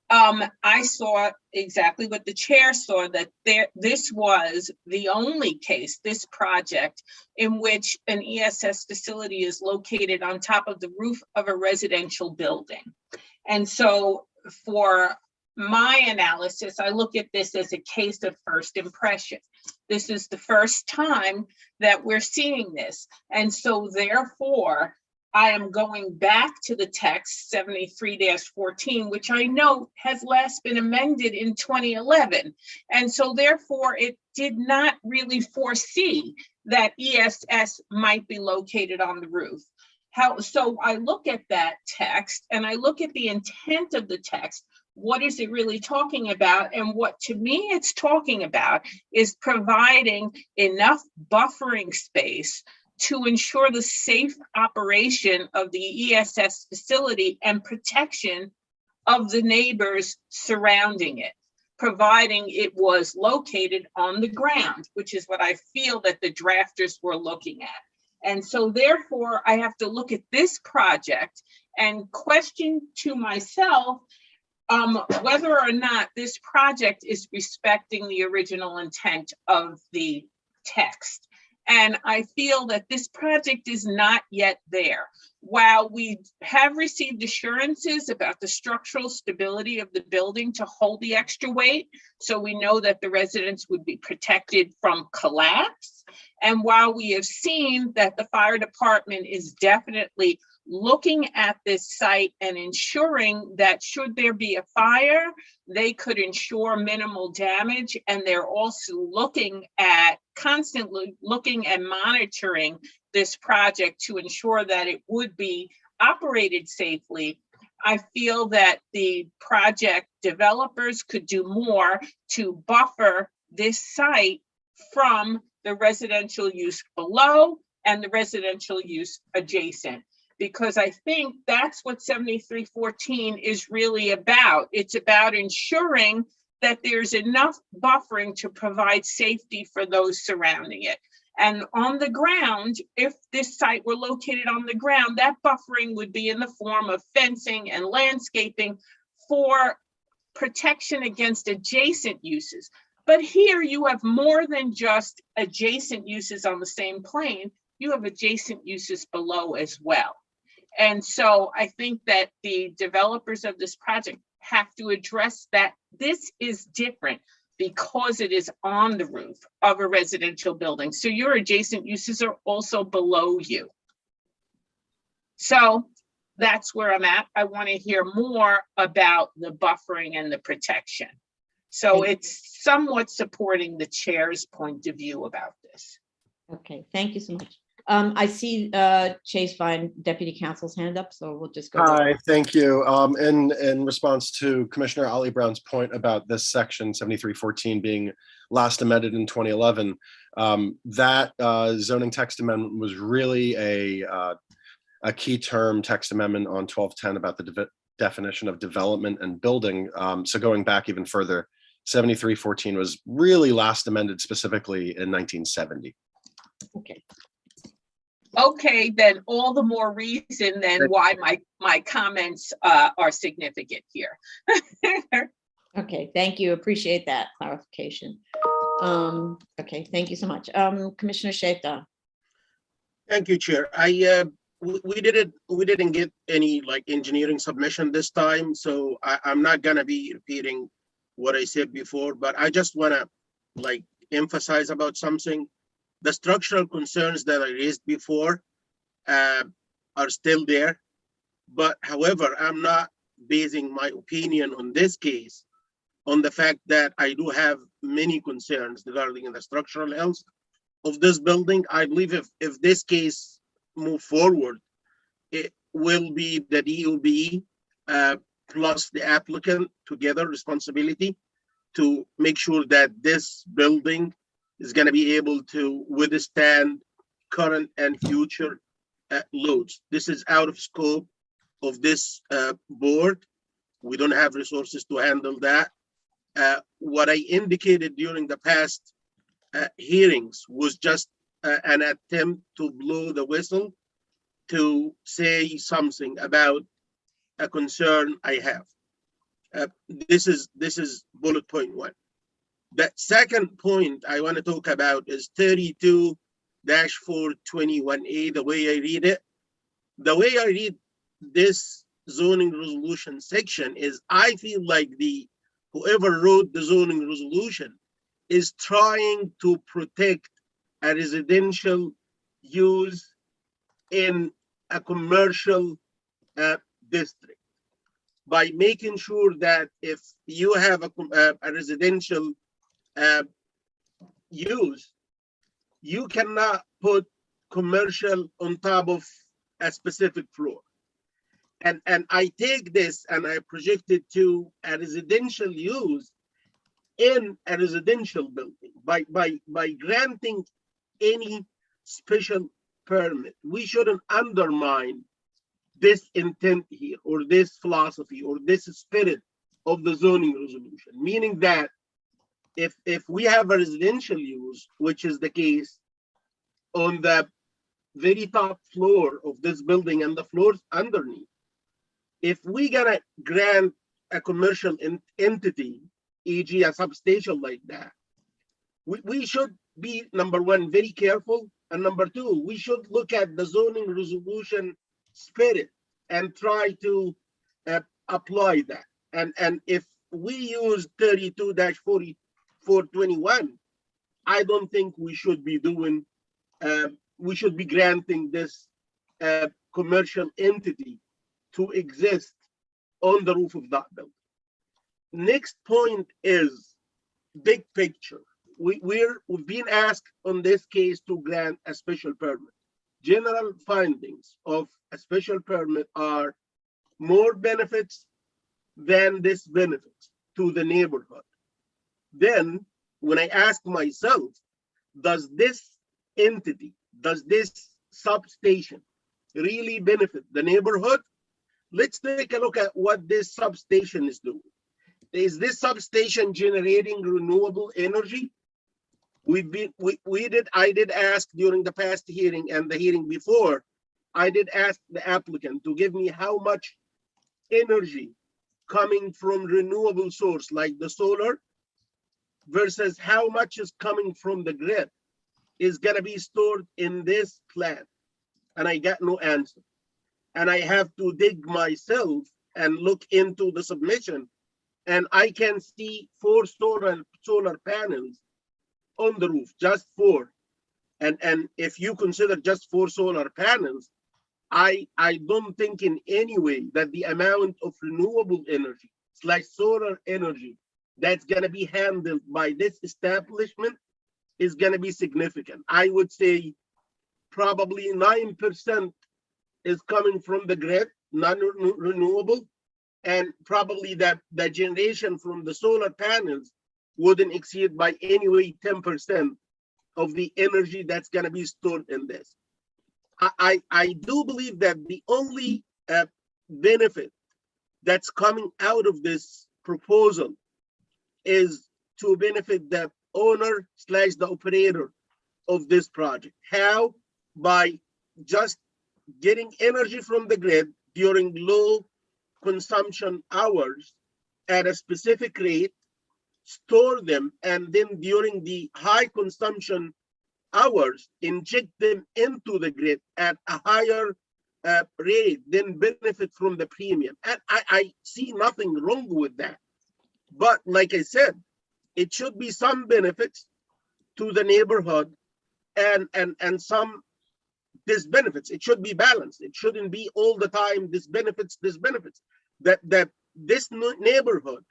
I saw exactly what the chair saw, that this was the only case, this project, in which an ESS facility is located on top of the roof of a residential building. And so for my analysis, I look at this as a case of first impression. This is the first time that we're seeing this. And so therefore, I am going back to the text 73-14, which I know has last been amended in 2011. And so therefore, it did not really foresee that ESS might be located on the roof. So I look at that text and I look at the intent of the text. What is it really talking about? And what to me it's talking about is providing enough buffering space to ensure the safe operation of the ESS facility and protection of the neighbors surrounding it, providing it was located on the ground, which is what I feel that the drafters were looking at. And so therefore, I have to look at this project and question to myself whether or not this project is respecting the original intent of the text. And I feel that this project is not yet there. While we have received assurances about the structural stability of the building to hold the extra weight, so we know that the residents would be protected from collapse. And while we have seen that the fire department is definitely looking at this site and ensuring that should there be a fire, they could ensure minimal damage. And they're also constantly looking and monitoring this project to ensure that it would be operated safely. I feel that the project developers could do more to buffer this site from the residential use below and the residential use adjacent, because I think that's what 73-14 is really about. It's about ensuring that there's enough buffering to provide safety for those surrounding it. And on the ground, if this site were located on the ground, that buffering would be in the form of fencing and landscaping for protection against adjacent uses. But here you have more than just adjacent uses on the same plane, you have adjacent uses below as well. And so I think that the developers of this project have to address that this is different because it is on the roof of a residential building. So your adjacent uses are also below you. So that's where I'm at. I want to hear more about the buffering and the protection. So it's somewhat supporting the chair's point of view about this. Okay, thank you so much. I see Chase Fine, Deputy Counsel's hand up, so we'll just go. Hi, thank you. In response to Commissioner Ali Brown's point about this section 7314 being last amended in 2011, that zoning text amendment was really a key term text amendment on 1210 about the definition of development and building. So going back even further, 7314 was really last amended specifically in 1970. Okay. Okay, then all the more reason then why my comments are significant here. Okay, thank you. Appreciate that clarification. Okay, thank you so much. Commissioner Shaita. Thank you, Chair. We didn't get any like engineering submission this time, so I'm not gonna be repeating what I said before, but I just wanna like emphasize about something. The structural concerns that I raised before are still there, but however, I'm not basing my opinion on this case on the fact that I do have many concerns regarding the structural health of this building. I believe if this case move forward, it will be the DOB plus the applicant together responsibility to make sure that this building is going to be able to withstand current and future loads. This is out of scope of this board. We don't have resources to handle that. What I indicated during the past hearings was just an attempt to blow the whistle to say something about a concern I have. This is bullet point 1. The second point I want to talk about is 32-421A, the way I read it. The way I read this zoning resolution section is I feel like whoever wrote the zoning resolution is trying to protect a residential use in a commercial district by making sure that if you have a residential use, you cannot put commercial on top of a specific floor. And I take this and I project it to a residential use in a residential building by granting any special permit. We shouldn't undermine this intent here or this philosophy or this spirit of the zoning resolution, meaning that if we have a residential use, which is the case on the very top floor of this building and the floors underneath, if we gonna grant a commercial entity, e.g. a substation like that, we should be, number one, very careful, and number two, we should look at the zoning resolution spirit and try to apply that. And if we use 32-421, I don't think we should be doing, we should be granting this commercial entity to exist on the roof of that building. Next point is big picture. We've been asked on this case to grant a special permit. General findings of a special permit are more benefits than disbenefits to the neighborhood. Then when I ask myself, does this entity, does this substation really benefit the neighborhood? Let's take a look at what this substation is doing. Is this substation generating renewable energy? I did ask during the past hearing and the hearing before, I did ask the applicant to give me how much energy coming from renewable source like the solar versus how much is coming from the grid is gonna be stored in this plant. And I got no answer. And I have to dig myself and look into the submission. And I can see 4 solar panels on the roof, just 4. And if you consider just 4 solar panels, I don't think in any way that the amount of renewable energy / solar energy that's gonna be handled by this establishment is gonna be significant. I would say probably 9% is coming from the grid, non-renewable, and probably that the generation from the solar panels wouldn't exceed by any way 10% of the energy that's gonna be stored in this. I do believe that the only benefit that's coming out of this proposal is to benefit the owner / the operator of this project. How? By just getting energy from the grid during low consumption hours at a specific rate, store them, and then during the high consumption hours, inject them into the grid at a higher rate, then benefit from the premium. And I see nothing wrong with that. But like I said, it should be some benefits to the neighborhood and some disbenefits. It should be balanced. It shouldn't be all the time disbenefits. That this neighborhood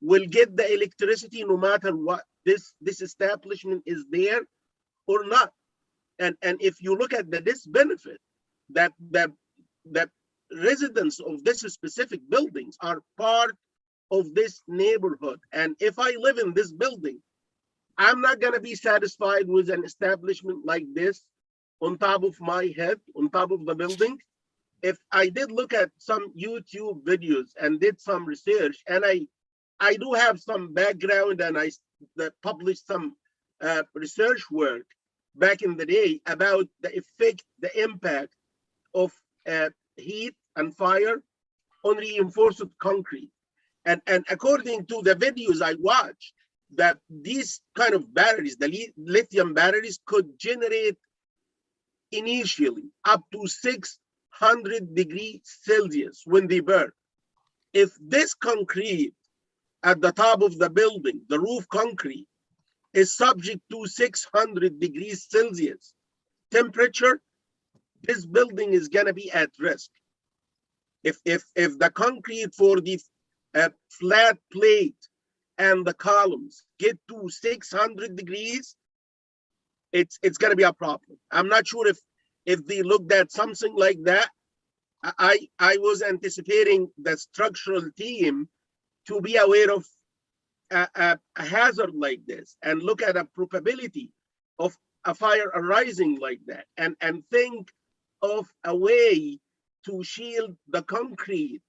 will get the electricity no matter what. This establishment is there or not. And if you look at the disbenefit, that residents of this specific buildings are part of this neighborhood. And if I live in this building, I'm not gonna be satisfied with an establishment like this on top of my head, on top of the building. If I did look at some YouTube videos and did some research, and I do have some background, and I published some research work back in the day about the effect, the impact of heat and fire on reinforced concrete. And according to the videos I watched, that these kind of batteries, the lithium batteries, could generate initially up to 600 degrees Celsius when they burn. If this concrete at the top of the building, the roof concrete, is subject to 600 degrees Celsius temperature, this building is gonna be at risk. If the concrete for the flat plate and the columns get to 600 degrees, it's gonna be a problem. I'm not sure if they looked at something like that. I was anticipating the structural team to be aware of a hazard like this and look at a probability of a fire arising like that, and think of a way to shield the concrete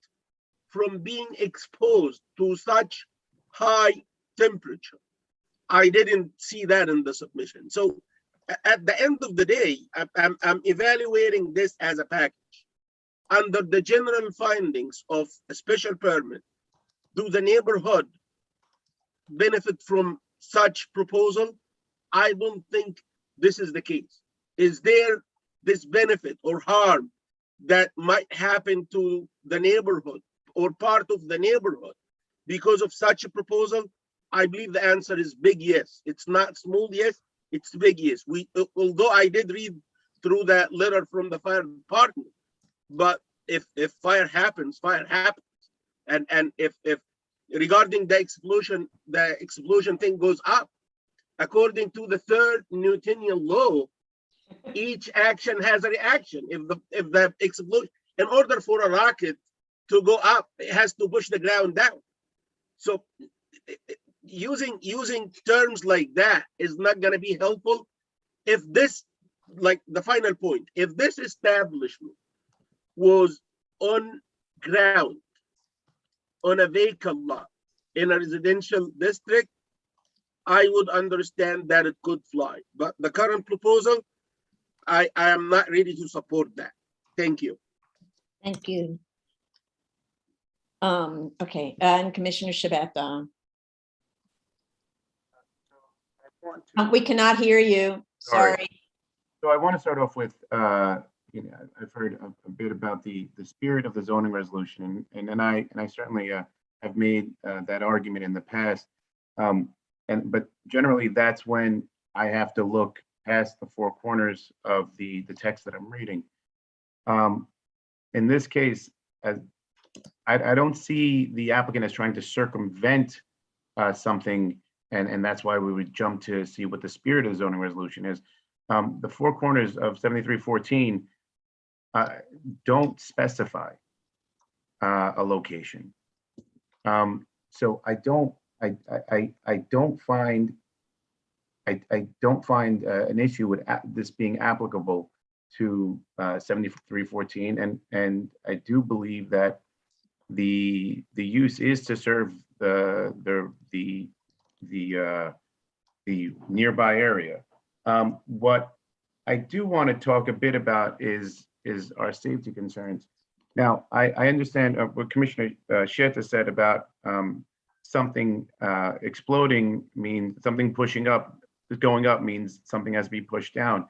from being exposed to such high temperature. I didn't see that in the submission. So at the end of the day, I'm evaluating this as a package. Under the general findings of a special permit, do the neighborhood benefit from such proposal? I don't think this is the case. Is there this benefit or harm that might happen to the neighborhood or part of the neighborhood because of such a proposal? I believe the answer is big yes. It's not small yes, it's big yes. Although I did read through that letter from the fire department, but if fire happens, fire happens. And if regarding the explosion thing goes up, according to the 3rd Newtonian law, each action has a reaction. If the explosion, in order for a rocket to go up, it has to push the ground down. So using terms like that is not going to be helpful. If this, like the final point, if this establishment was on ground, on a vacant lot in a residential district, I would understand that it could fly. But the current proposal, I am not ready to support that. Thank you. Thank you. Okay, and Commissioner Shabbat. We cannot hear you. Sorry. So I want to start off with, I've heard a bit about the spirit of the zoning resolution, and I certainly have made that argument in the past. But generally, that's when I have to look past the four corners of the text that I'm reading. In this case, I don't see the applicant as trying to circumvent something, and that's why we would jump to see what the spirit of the zoning resolution is. The four corners of 7314 don't specify a location. So I don't find an issue with this being applicable to 7314, and I do believe that the use is to serve the nearby area. What I do want to talk a bit about is our safety concerns. Now, I understand what Commissioner Sheta said about something exploding means something going up means something has to be pushed down.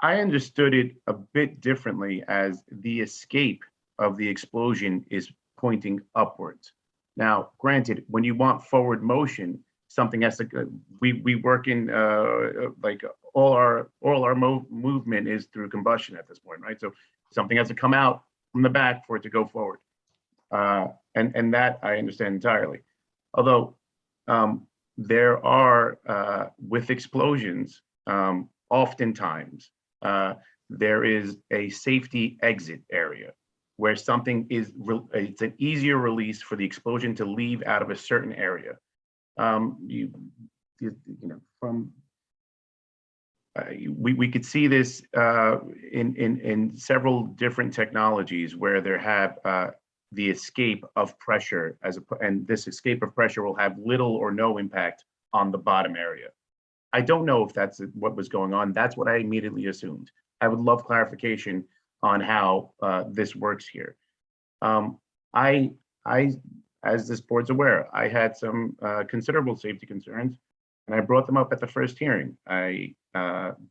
I understood it a bit differently, as the escape of the explosion is pointing upwards. Now, granted, when you want forward motion, something has to, we work in like all our movement is through combustion at this point, right? So something has to come out from the back for it to go forward. And that I understand entirely. Although there are, with explosions, oftentimes there is a safety exit area where something is, it's an easier release for the explosion to leave out of a certain area. We could see this in several different technologies where there have the escape of pressure, and this escape of pressure will have little or no impact on the bottom area. I don't know if that's what was going on. That's what I immediately assumed. I would love clarification on how this works here. As this board's aware, I had some considerable safety concerns, and I brought them up at the first hearing. I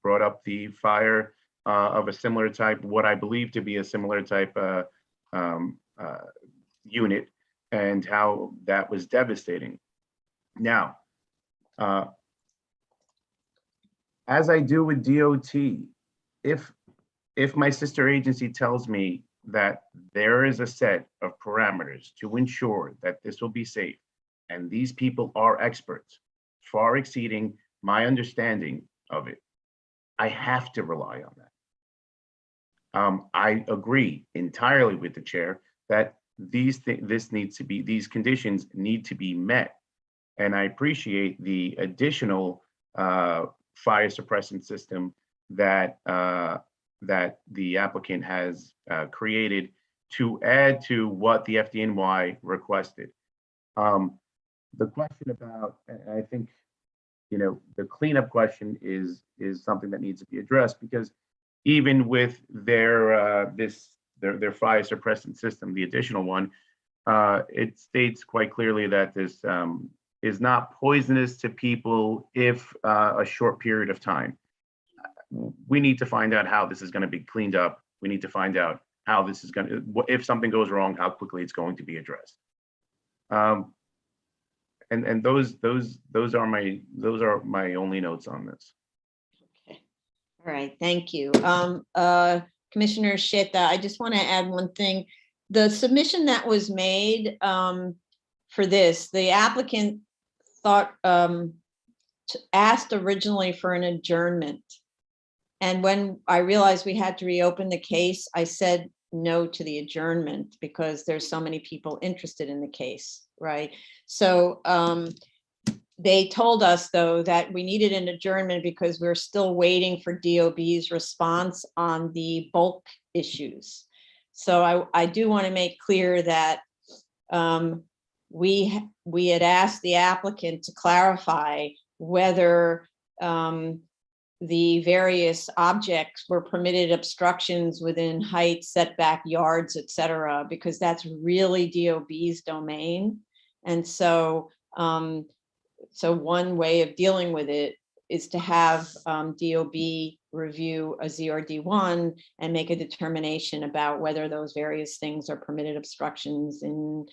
brought up the fire of a similar type, what I believe to be a similar type unit, and how that was devastating. Now, as I do with DOT, if my sister agency tells me that there is a set of parameters to ensure that this will be safe, and these people are experts, far exceeding my understanding of it, I have to rely on that. I agree entirely with the chair that these conditions need to be met, and I appreciate the additional fire suppression system that that the applicant has created to add to what the Fdny requested. The question about, I think, the cleanup question is something that needs to be addressed, because even with their their fire suppressant system, the additional one, it states quite clearly that this is not poisonous to people if a short period of time. We need to find out how this is going to be cleaned up. We need to find out how this is going to, if something goes wrong, how quickly it's going to be addressed. And those are my only notes on this. Okay. All right. Thank you. Commissioner Sheta, I just want to add one thing. The submission that was made for this, the applicant asked originally for an adjournment. And when I realized we had to reopen the case, I said no to the adjournment because there's so many people interested in the case, right? So they told us, though, that we needed an adjournment because we're still waiting for DOB's response on the bulk issues. So I do want to make clear that we had asked the applicant to clarify whether the various objects were permitted obstructions within height, setback, yards, et cetera, because that's really DOB's domain. And so, so one way of dealing with it is to have DOB review a ZRD1 and make a determination about whether those various things are permitted obstructions in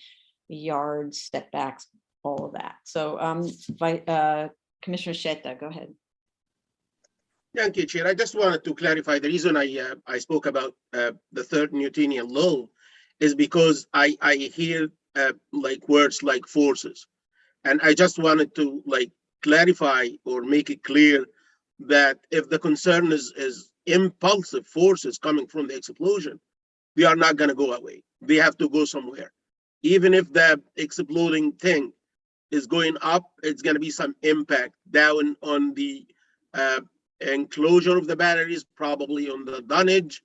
yards, setbacks, all of that. So Commissioner Sheta, go ahead. Thank you, Chair. I just wanted to clarify the reason I spoke about the third Newtonian law is because I hear like words like forces, and I just wanted to like clarify or make it clear that if the concern is impulsive forces coming from the explosion, they are not going to go away. They have to go somewhere. Even if the exploding thing is going up, it's going to be some impact down on the enclosure of the batteries, probably on the dunnage,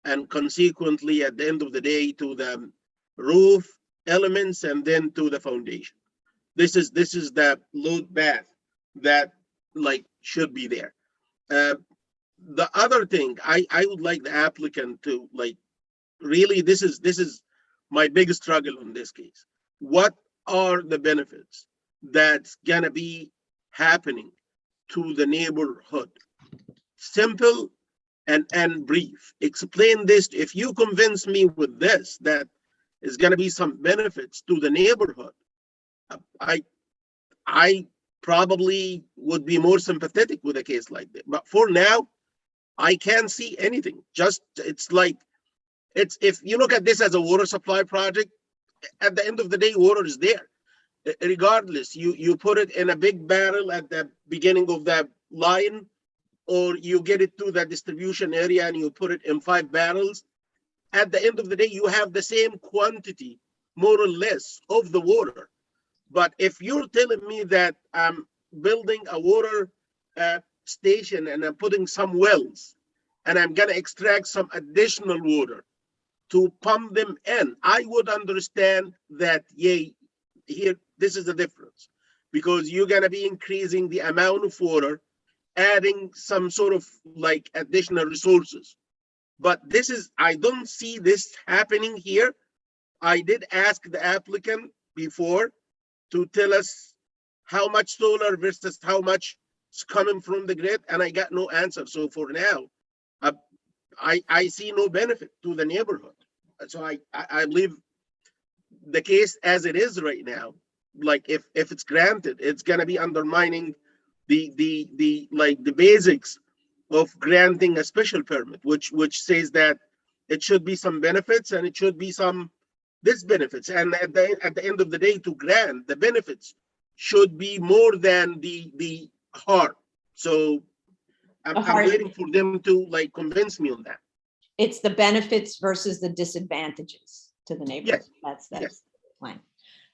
and consequently at the end of the day to the roof elements and then to the foundation. This is the load path that like should be there. The other thing I would like the applicant to like really, this is my biggest struggle in this case. What are the benefits that's gonna be happening to the neighborhood? Simple and brief. Explain this. If you convince me with this, that is gonna be some benefits to the neighborhood, I probably would be more sympathetic with a case like that. But for now, I can't see anything. Just it's like if you look at this as a water supply project, at the end of the day, water is there. Regardless, you put it in a big barrel at the beginning of the line, or you get it to the distribution area and you put it in 5 barrels. At the end of the day, you have the same quantity, more or less, of the water. But if you're telling me that I'm building a water station and I'm putting some wells and I'm gonna extract some additional water to pump them in, I would understand that, yay, here, this is the difference. Because you're gonna be increasing the amount of water, adding some sort of like additional resources. But this is, I don't see this happening here. I did ask the applicant before to tell us how much solar versus how much is coming from the grid, and I got no answer. So for now, I see no benefit to the neighborhood. So I believe the case as it is right now, like if it's granted, it's gonna be undermining the like the basics of granting a special permit, which says that it should be some benefits and it should be some disbenefits. And at the end of the day, to grant the benefits should be more than the harm. So I'm waiting for them to like convince me on that. It's the benefits versus the disadvantages to the neighborhood. Yes. That's Yes. the plan.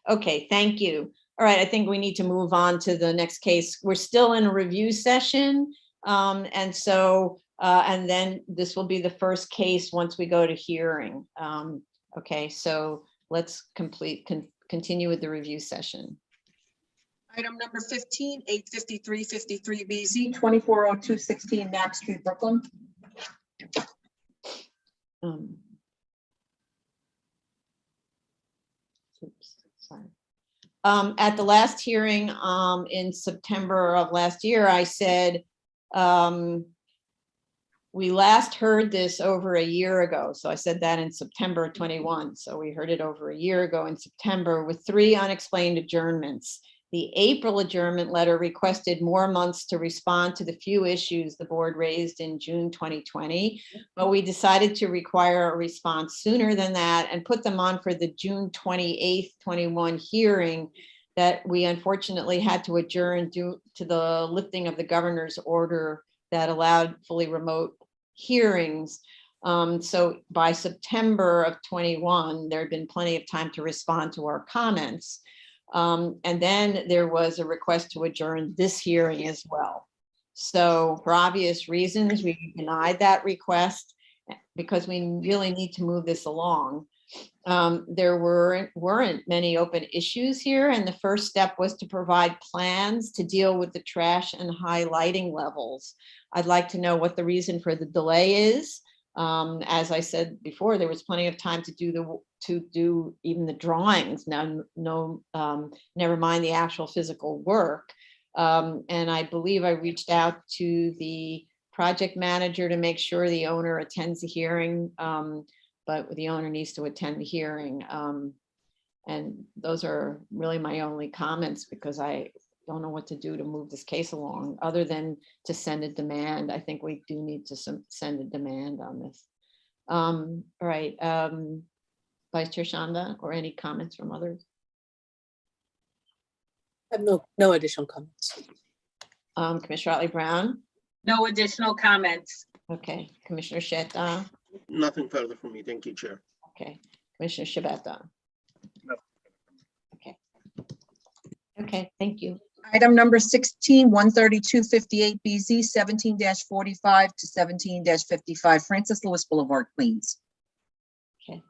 Okay, thank you. All right, I think we need to move on to the next case. We're still in a review session. And so, and then this will be the first case once we go to hearing. Okay, so let's continue with the review session. Item number 15, 85353 BZ, 240216 Knapp Street, Brooklyn. Oops, sorry. At the last hearing in September of last year, I said, we last heard this over a year ago. So I said that in September 21. So we heard it over a year ago in September with 3 unexplained adjournments. The April adjournment letter requested more months to respond to the few issues the board raised in June 2020, but we decided to require a response sooner than that and put them on for the June 28th, 21 hearing that we unfortunately had to adjourn due to the lifting of the governor's order that allowed fully remote hearings. So by September of 21, there had been plenty of time to respond to our comments. And then there was a request to adjourn this hearing as well. So for obvious reasons, we denied that request because we really need to move this along. There weren't many open issues here, and the first step was to provide plans to deal with the trash and high lighting levels. I'd like to know what the reason for the delay is. As I said before, there was plenty of time to do even the drawings. Now, never mind the actual physical work. And I believe I reached out to the project manager to make sure the owner attends the hearing. But the owner needs to attend the hearing. And those are really my only comments, because I don't know what to do to move this case along other than to send a demand. I think we do need to send a demand on this. All right, Vice Chair Shanda, or any comments from others? I have no additional comments. Commissioner Otley Brown? No additional comments. Okay, Commissioner Sheta? Nothing further from me. Thank you, Chair. Okay, Commissioner Shabeta? No. Okay. Okay, thank you. Item number 16, 13258BZ, 17-45 to 17-55 Francis Lewis Boulevard, Queens. Okay.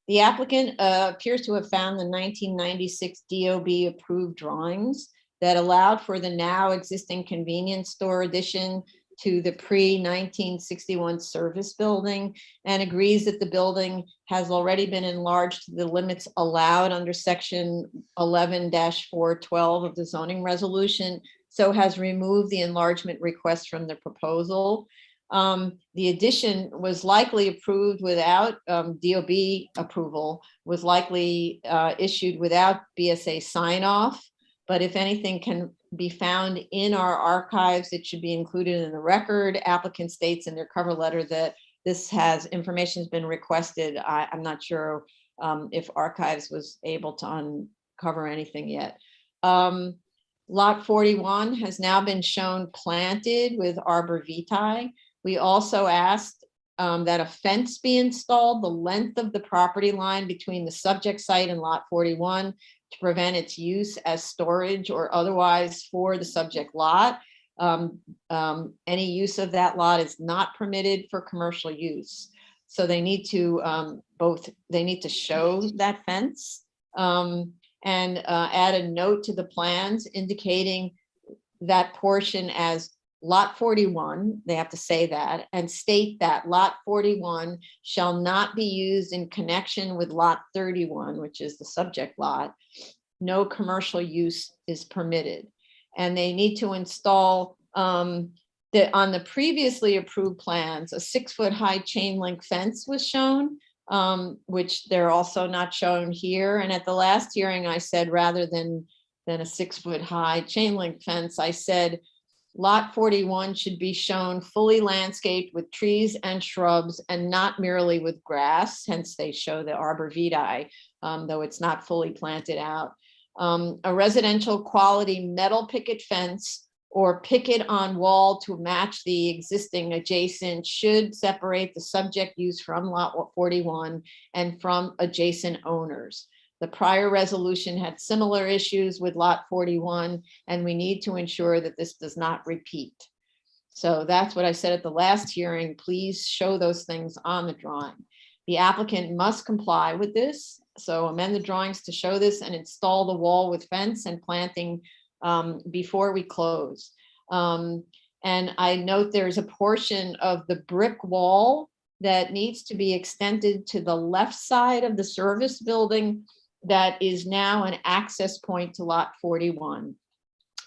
The applicant appears to have found the 1996 DOB approved drawings that allowed for the now existing convenience store addition to the pre-1961 service building, and agrees that the building has already been enlarged to the limits allowed under section 11-412 of the zoning resolution, so has removed the enlargement request from the proposal. The addition was likely approved without DOB approval, was likely issued without BSA sign off. But if anything can be found in our archives, it should be included in the record. Applicant states in their cover letter that this information has been requested. I'm not sure if archives was able to uncover anything yet. Lot 41 has now been shown planted with arbor vitae. We also asked that a fence be installed the length of the property line between the subject site and lot 41 to prevent its use as storage or otherwise for the subject lot. Any use of that lot is not permitted for commercial use. So they need to they need to show that fence and add a note to the plans indicating that portion as lot 41, they have to say that, and state that lot 41 shall not be used in connection with lot 31, which is the subject lot. No commercial use is permitted. And they need to install on the previously approved plans, a 6-foot high chain link fence was shown, which they're also not shown here. And at the last hearing, I said, rather than a 6-foot high chain link fence, I said, lot 41 should be shown fully landscaped with trees and shrubs and not merely with grass, hence they show the arbor vitae, though it's not fully planted out. A residential quality metal picket fence or picket on wall to match the existing adjacent should separate the subject use from lot 41 and from adjacent owners. The prior resolution had similar issues with lot 41, and we need to ensure that this does not repeat. So that's what I said at the last hearing. Please show those things on the drawing. The applicant must comply with this. So amend the drawings to show this and install the wall with fence and planting before we close. And I note there's a portion of the brick wall that needs to be extended to the left side of the service building that is now an access point to lot 41.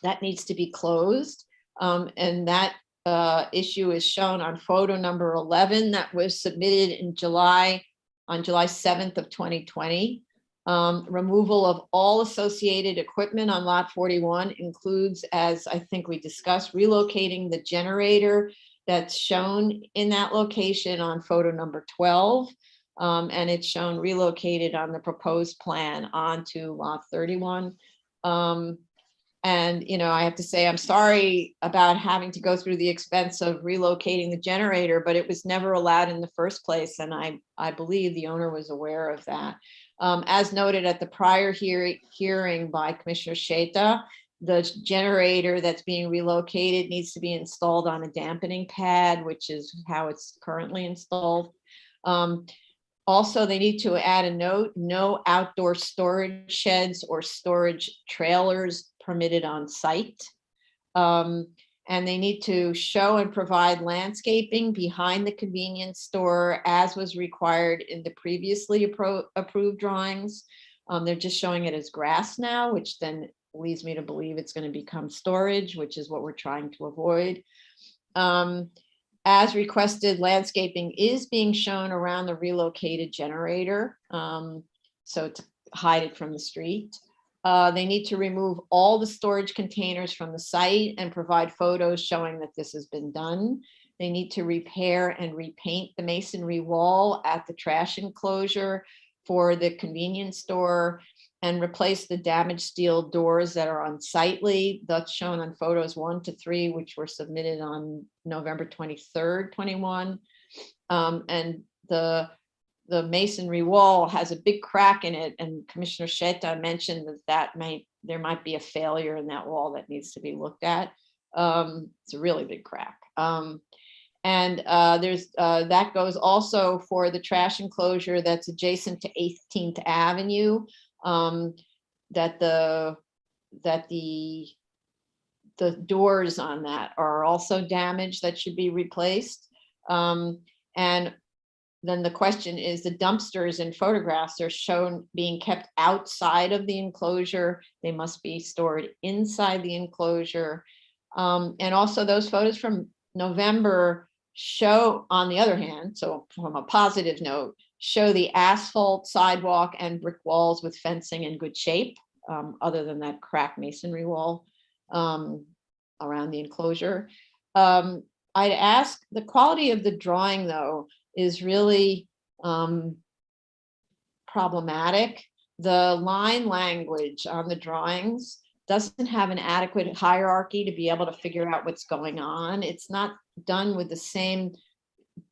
That needs to be closed. And that issue is shown on photo number 11 that was submitted in on July 7th of 2020. Removal of all associated equipment on lot 41 includes, as I think we discussed, relocating the generator that's shown in that location on photo number 12. And it's shown relocated on the proposed plan onto lot 31. And, you know, I have to say, I'm sorry about having to go through the expense of relocating the generator, but it was never allowed in the first place. And I believe the owner was aware of that. As noted at the prior hearing by Commissioner Sheta, the generator that's being relocated needs to be installed on a dampening pad, which is how it's currently installed. Also, they need to add a note, no outdoor storage sheds or storage trailers permitted on site. And they need to show and provide landscaping behind the convenience store as was required in the previously approved drawings. They're just showing it as grass now, which then leads me to believe it's going to become storage, which is what we're trying to avoid. As requested, landscaping is being shown around the relocated generator, so to hide it from the street. They need to remove all the storage containers from the site and provide photos showing that this has been done. They need to repair and repaint the masonry wall at the trash enclosure for the convenience store and replace the damaged steel doors that are unsightly. That's shown on photos 1 to 3, which were submitted on November 23rd, 21. And the masonry wall has a big crack in it, and Commissioner Sheta mentioned that there might be a failure in that wall that needs to be looked at. It's a really big crack. And there's that goes also for the trash enclosure that's adjacent to 18th Avenue. That the doors on that are also damaged, that should be replaced. And then the question is, the dumpsters in photographs are shown being kept outside of the enclosure. They must be stored inside the enclosure. And also those photos from November show, on the other hand, so from a positive note, show the asphalt sidewalk and brick walls with fencing in good shape, other than that cracked masonry wall around the enclosure. I'd ask, the quality of the drawing, though, is really problematic. The line language on the drawings doesn't have an adequate hierarchy to be able to figure out what's going on. It's not done with the same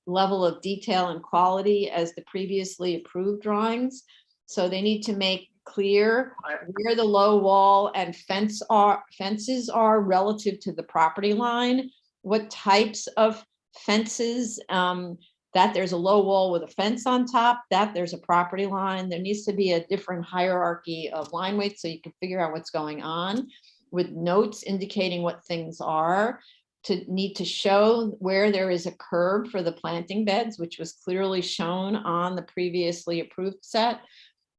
level of detail and quality as the previously approved drawings. So they need to make clear where the low wall and fences are relative to the property line, what types of fences, that there's a low wall with a fence on top, that there's a property line. There needs to be a different hierarchy of line weights so you can figure out what's going on, with notes indicating what things are. To need to show where there is a curb for the planting beds, which was clearly shown on the previously approved set.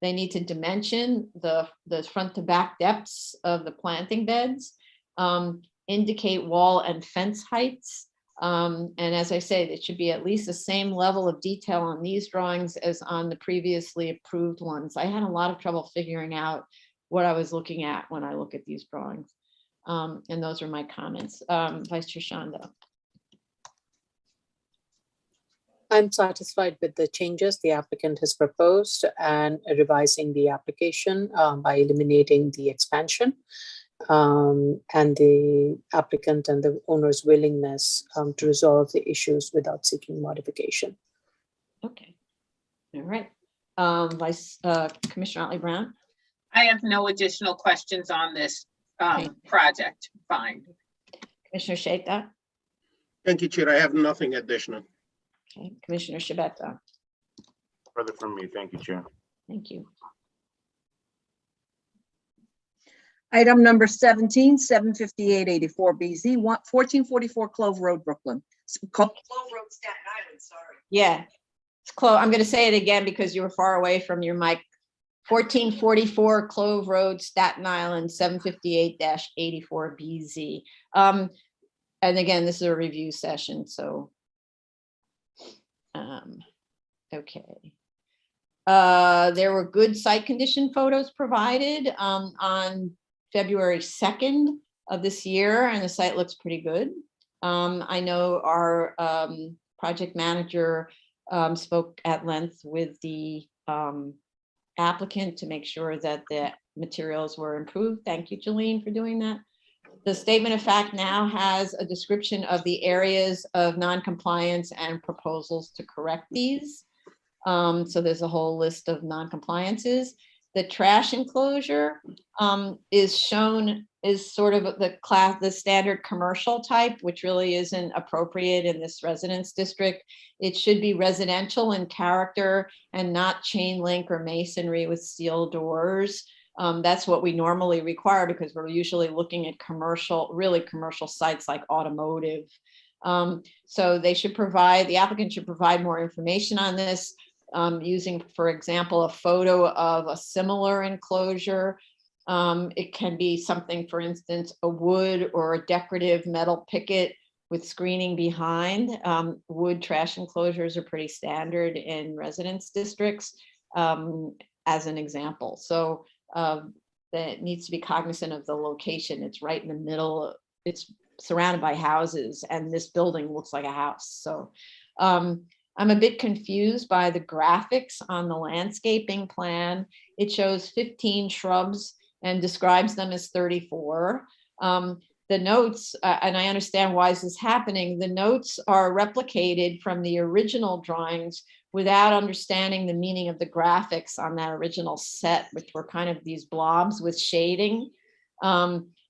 They need to dimension the front to back depths of the planting beds, indicate wall and fence heights. And as I say, it should be at least the same level of detail on these drawings as on the previously approved ones. I had a lot of trouble figuring out what I was looking at when I look at these drawings. And those are my comments. Vice Chair Shanda. I'm satisfied with the changes the applicant has proposed and revising the application by eliminating the expansion, and the applicant and the owner's willingness to resolve the issues without seeking modification. Okay. All right. Commissioner Otley Brown. I have no additional questions on this project. Fine. Commissioner Sheta. Thank you, Chair. I have nothing additional. Okay. Commissioner Shabeta. Further from me. Thank you, Chair. Thank you. Item number 17, 758-84BZ, 1444 Clove Road, Brooklyn. Clove Road, Staten Island, sorry. Yeah, it's close. I'm going to say it again because you were far away from your mic. 1444 Clove Road, Staten Island, 758-84BZ. And again, this is a review session, so. Okay. There were good site condition photos provided on February 2nd of this year, and the site looks pretty good. I know our project manager spoke at length with the applicant to make sure that the materials were improved. Thank you, Jolene, for doing that. The statement of fact now has a description of the areas of non-compliance and proposals to correct these. So there's a whole list of non-compliances. The trash enclosure is shown is sort of the standard commercial type, which really isn't appropriate in this residence district. It should be residential in character and not chain link or masonry with steel doors. That's what we normally require because we're usually looking at really commercial sites like automotive. So the applicant should provide more information on this using, for example, a photo of a similar enclosure. It can be something, for instance, a wood or a decorative metal picket with screening behind. Wood trash enclosures are pretty standard in residence districts, as an example. So that needs to be cognizant of the location. It's right in the middle. It's surrounded by houses, and this building looks like a house. So I'm a bit confused by the graphics on the landscaping plan. It shows 15 shrubs and describes them as 34. The notes, and I understand why this is happening, the notes are replicated from the original drawings without understanding the meaning of the graphics on that original set, which were kind of these blobs with shading.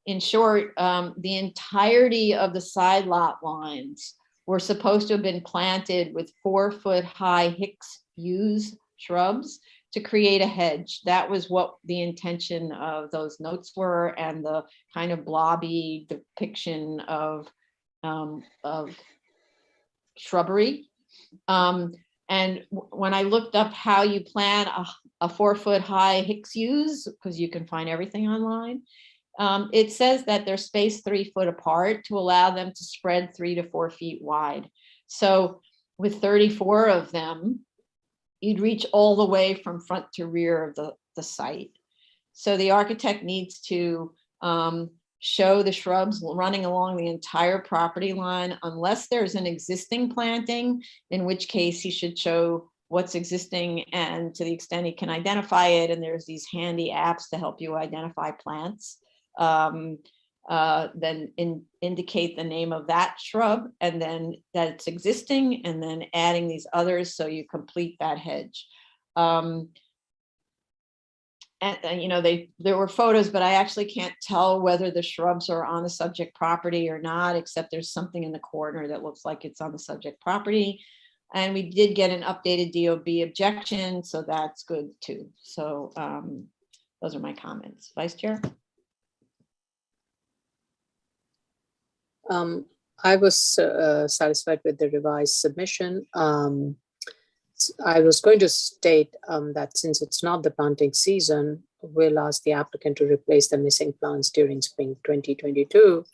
In short, the entirety of the side lot lines were supposed to have been planted with 4-foot-high Hicks yews shrubs to create a hedge. That was what the intention of those notes were, and the kind of blobby depiction of shrubbery. And when I looked up how you plant a 4-foot-high Hicks yews, because you can find everything online, it says that they're spaced 3 foot apart to allow them to spread 3 to 4 feet wide. So with 34 of them, you'd reach all the way from front to rear of the site. So the architect needs to show the shrubs running along the entire property line, unless there's an existing planting, in which case he should show what's existing, and to the extent he can identify it, and there's these handy apps to help you identify plants, then indicate the name of that shrub, and then that it's existing, and then adding these others so you complete that hedge. And you know, there were photos, but I actually can't tell whether the shrubs are on the subject property or not, except there's something in the corner that looks like it's on the subject property. And we did get an updated DOB objection, so that's good too. So those are my comments. Vice Chair? I was satisfied with the revised submission. I was going to state that since it's not the planting season, we'll ask the applicant to replace the missing plants during spring 2022.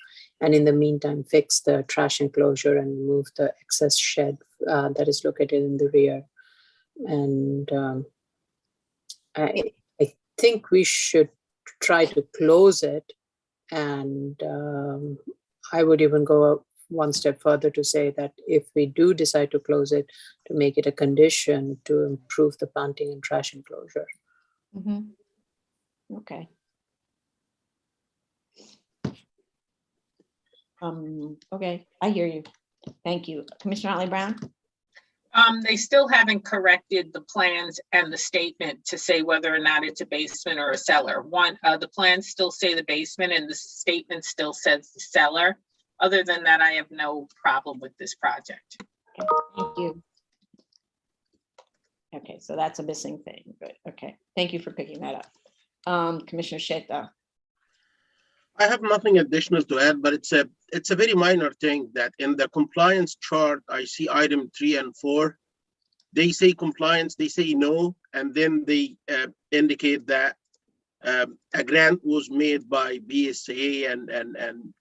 And in the meantime, fix the trash enclosure and remove the excess shed that is located in the rear. And I think we should try to close it. And I would even go one step further to say that if we do decide to close it, to make it a condition to improve the planting and trash enclosure. Mm-hmm. Okay. Okay, I hear you. Thank you. Commissioner Otley Brown? They still haven't corrected the plans and the statement to say whether or not it's a basement or a cellar. The plans still say the basement and the statement still says the cellar. Other than that, I have no problem with this project. Okay, thank you. Okay, so that's a missing thing, but okay. Thank you for picking that up. Commissioner Sheta. I have nothing additional to add, but it's a very minor thing that in the compliance chart, I see item 3 and 4. They say compliance, they say no, and then they indicate that a grant was made by BSA, and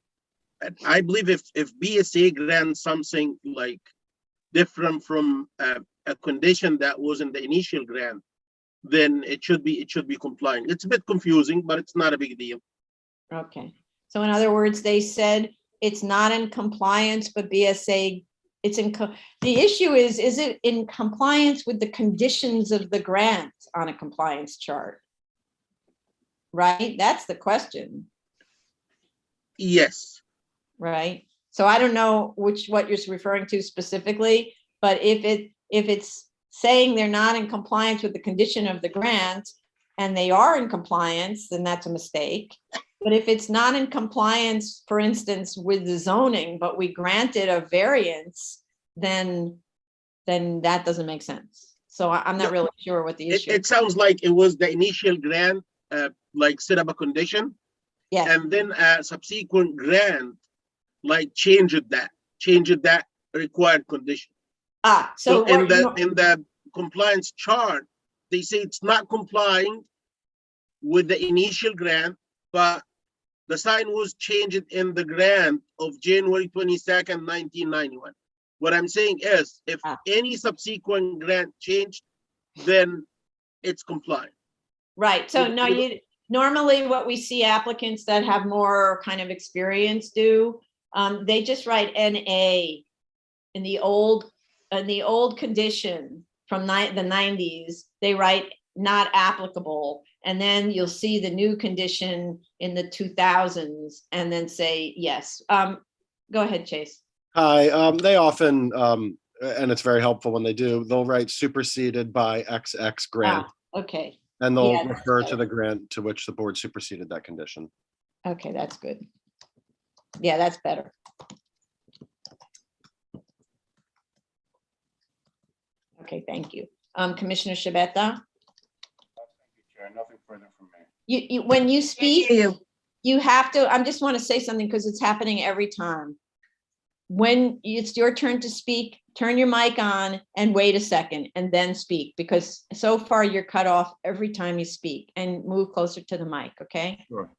I believe if BSA grants something like different from a condition that was in the initial grant, then it should be complying. It's a bit confusing, but it's not a big deal. Okay, so in other words, they said it's not in compliance, but BSA, it's in, the issue is it in compliance with the conditions of the grant on a compliance chart? Right, that's the question. Yes. Right, so I don't know what you're referring to specifically, but if it's saying they're not in compliance with the condition of the grant, and they are in compliance, then that's a mistake. But if it's not in compliance, for instance, with the zoning, but we granted a variance, then that doesn't make sense. So I'm not really sure what the issue is. It sounds like it was the initial grant, like set up a condition, Yes, and then a subsequent grant, like changed that required condition. so So in what, the compliance chart, they say it's not complying with the initial grant, but the sign was changed in the grant of January 22nd, 1991. What I'm saying is, if any subsequent grant changed, then it's compliant. right, so no, normally what we see applicants that have more kind of experience do, they just write NA in the old condition from the 90s, they write not applicable. And then you'll see the new condition in the 2000s and then say yes. Go ahead, Chase. Hi, they often, and it's very helpful when they do, they'll write superseded by XX grant, Okay, and they'll yeah, refer to the grant to which the board superseded that condition. okay, that's good. Yeah, that's better. Okay, thank you. Commissioner Shabeta? Nothing further from me. You when you speak, you. you have to, I just want to say something because it's happening every time. When it's your turn to speak, turn your mic on and wait a second and then speak, because so far you're cut off every time you speak, and move closer to the mic, okay? Sure.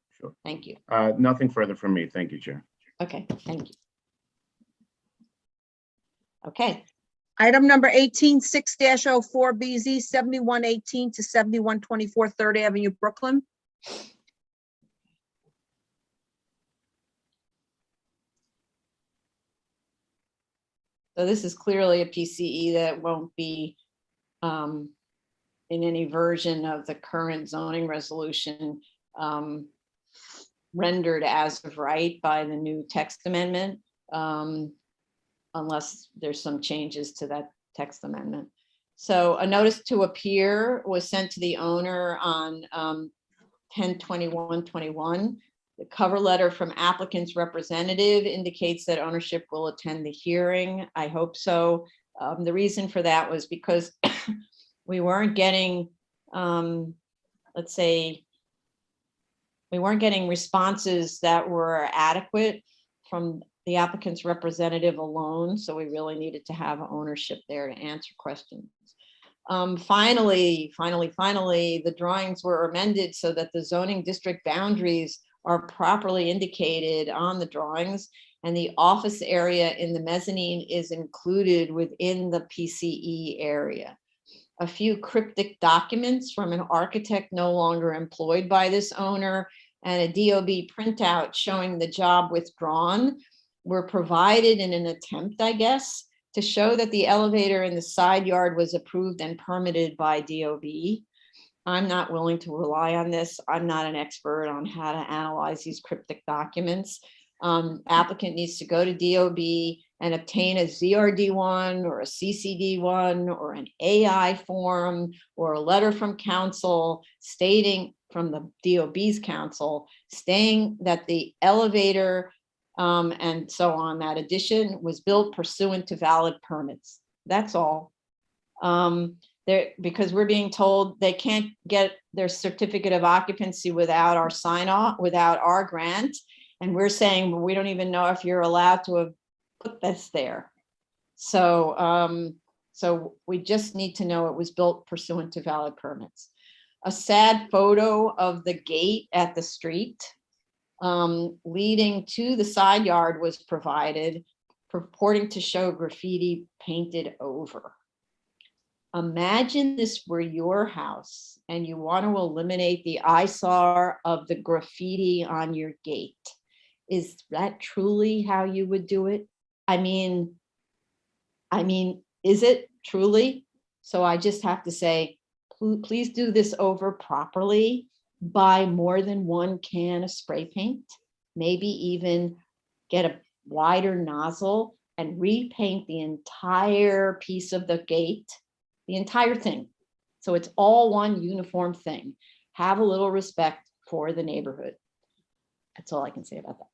Thank you. Nothing further from me. Thank you, Chair. Okay, thank you. Okay, Item number 18-6-04BZ, 7118 to 7124 Third Avenue, Brooklyn. so this is clearly a PCE that won't be in any version of the current zoning resolution rendered as of right by the new text amendment, unless there's some changes to that text amendment. So a notice to appear was sent to the owner on 10/21/21. The cover letter from applicant's representative indicates that ownership will attend the hearing. I hope so. The reason for that was because we weren't getting, let's say, we weren't getting responses that were adequate from the applicant's representative alone. So we really needed to have ownership there to answer questions. Finally, the drawings were amended so that the zoning district boundaries are properly indicated on the drawings, and the office area in the mezzanine is included within the PCE area. A few cryptic documents from an architect no longer employed by this owner and a DOB printout showing the job withdrawn were provided in an attempt, I guess, to show that the elevator in the side yard was approved and permitted by DOB. I'm not willing to rely on this. I'm not an expert on how to analyze these cryptic documents. Applicant needs to go to DOB and obtain a ZRD1 or a CCD1 or an AI form or a letter from council stating, from the DOB's council, stating that the elevator and so on, that addition was built pursuant to valid permits. That's all. Because we're being told they can't get their certificate of occupancy without our sign off, without our grant. And we're saying, well, we don't even know if you're allowed to have put this there. So, so we just need to know it was built pursuant to valid permits. A sad photo of the gate at the street leading to the side yard was provided, purporting to show graffiti painted over. Imagine this were your house and you want to eliminate the eyesore of the graffiti on your gate. Is that truly how you would do it? I mean, is it truly? So I just have to say, please do this over properly. Buy more than one can of spray paint, maybe even get a wider nozzle and repaint the entire piece of the gate, the entire thing. So it's all one uniform thing. Have a little respect for the neighborhood. That's all I can say about that.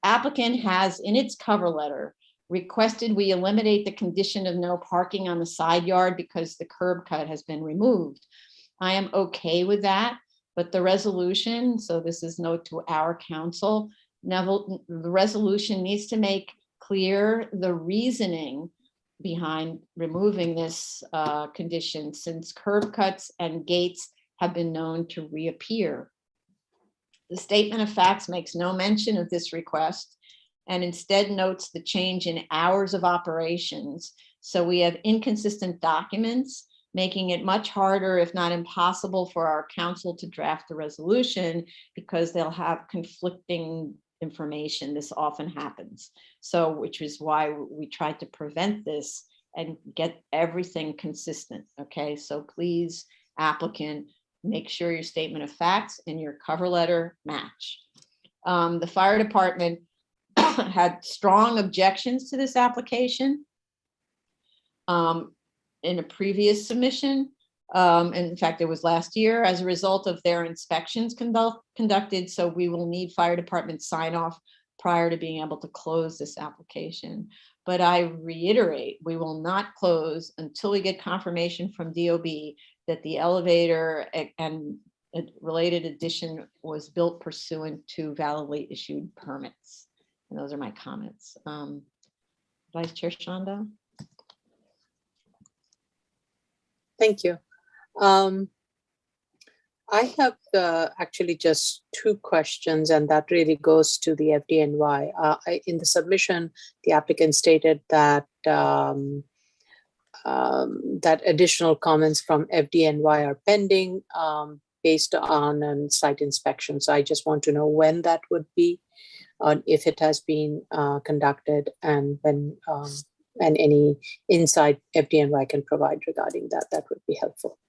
Applicant has in its cover letter requested we eliminate the condition of no parking on the side yard because the curb cut has been removed. I am okay with that, but the resolution, so this is note to our council, Neville, the resolution needs to make clear the reasoning behind removing this condition, since curb cuts and gates have been known to reappear. The statement of facts makes no mention of this request and instead notes the change in hours of operations. So we have inconsistent documents, making it much harder, if not impossible, for our council to draft the resolution because they'll have conflicting information. This often happens. So, which is why we tried to prevent this and get everything consistent. Okay, so please, applicant, make sure your statement of facts and your cover letter match. The fire department had strong objections to this application in a previous submission. In fact, it was last year as a result of their inspections conducted. So we will need fire department sign off prior to being able to close this application. But I reiterate, we will not close until we get confirmation from DOB that the elevator and a related addition was built pursuant to validly issued permits. And those are my comments. Vice Chair Shanda. Thank you. I have actually just two questions, and that really goes to the FDNY. In the submission, the applicant stated that that additional comments from FDNY are pending based on a site inspection. So I just want to know when that would be, if it has been conducted, and when and any insight FDNY can provide regarding that. That would be helpful.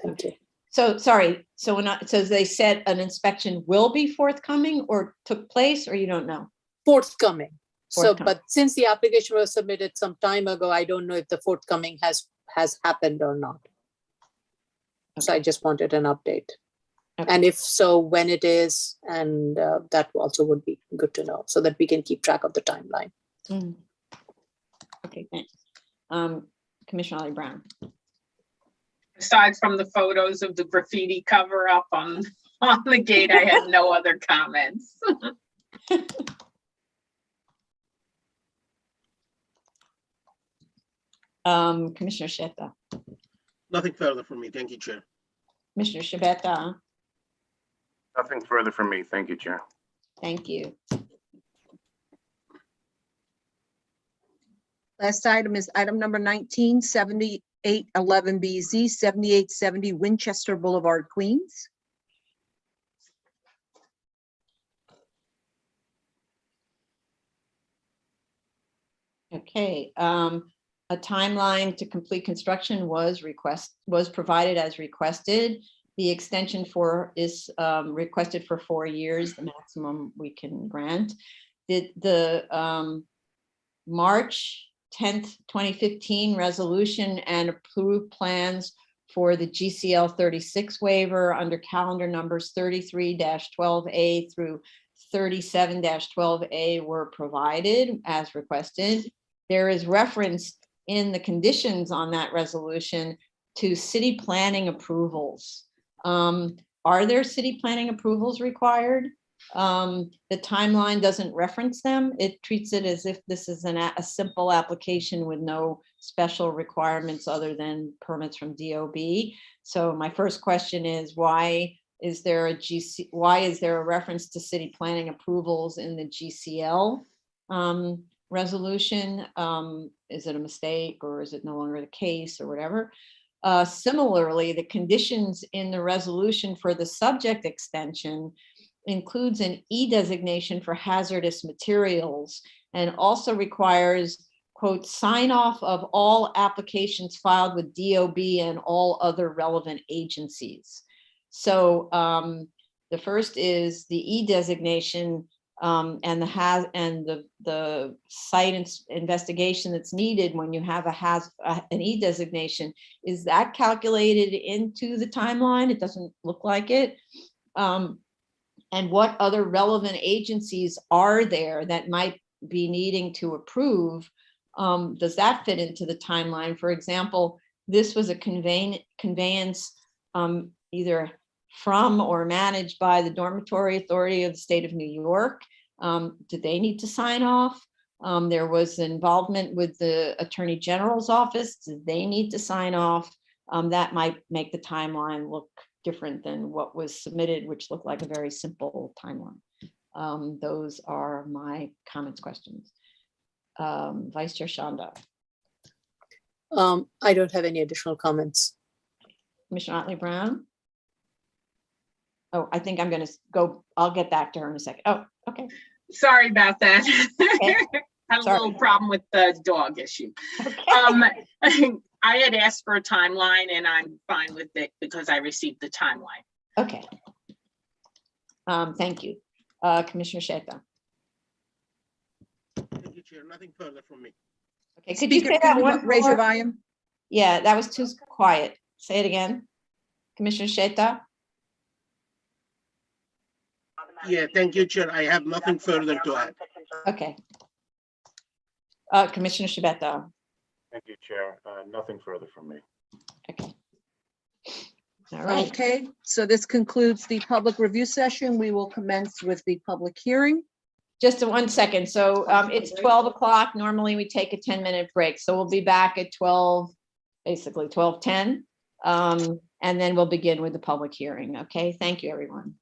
Thank you. So sorry, so when so they said an inspection will be forthcoming or took place, or you don't know? Forthcoming. So, Forthcoming. but since the application was submitted some time ago, I don't know if the forthcoming has happened or not. So I just wanted an update. Okay. And if so, when it is, and that also would be good to know so that we can keep track of the timeline. Mm. Okay, thanks. Commissioner Ali Brown. Aside from the photos of the graffiti cover up on the gate, I had no other comments. Commissioner Sheta. Nothing further from me. Thank you, Chair. Commissioner Shabeta. Nothing further from me. Thank you, Chair. Thank you. Last item is item number 19, 7811BZ, 7870 Winchester Boulevard, Queens. Okay, a timeline to complete construction was provided as requested. The extension is requested for 4 years, the maximum we can grant. The March 10th, 2015 resolution and approved plans for the GCL 36 waiver under calendar numbers 33-12A through 37-12A were provided as requested. There is reference in the conditions on that resolution to city planning approvals. Are there city planning approvals required? The timeline doesn't reference them. It treats it as if this is a simple application with no special requirements other than permits from DOB. So my first question is, why is there a reference to city planning approvals in the GCL resolution? Is it a mistake, or is it no longer the case, or whatever? Similarly, the conditions in the resolution for the subject extension includes an E designation for hazardous materials and also requires, quote, sign off of all applications filed with DOB and all other relevant agencies. So the first is the E designation and the site investigation that's needed when you have an E designation. Is that calculated into the timeline? It doesn't look like it. and what other relevant agencies are there that might be needing to approve? Does that fit into the timeline? For example, this was a conveyance either from or managed by the Dormitory Authority of the State of New York. Did they need to sign off? There was involvement with the Attorney General's office. Did they need to sign off? That might make the timeline look different than what was submitted, which looked like a very simple timeline. Those are my comments, questions. Vice Chair Shanda. I don't have any additional comments. Commissioner Otley Brown. Oh, I think I'm going to go. I'll get back to her in a second. Oh, okay. Sorry about that. Okay. Had a Sorry. little problem with the dog issue. Okay. I had asked for a timeline and I'm fine with it because I received the timeline. Okay. Thank you. Commissioner Sheta. Thank you, Chair. Nothing further from me. Okay, could you Speaker, say can that you one raise your more? volume? Yeah, that was too quiet. Say it again. Commissioner Sheta. Yeah, thank you, Chair. I have nothing further to add. Okay. Commissioner Shabeta. Thank you, Chair. Nothing further from me. Okay. All right. Okay, so this concludes the public review session. We will commence with the public hearing. Just 1 second. So it's 12 o'clock. Normally we take a 10-minute break. So we'll be back at 12, basically 12:10. And then we'll begin with the public hearing. Okay, thank you, everyone.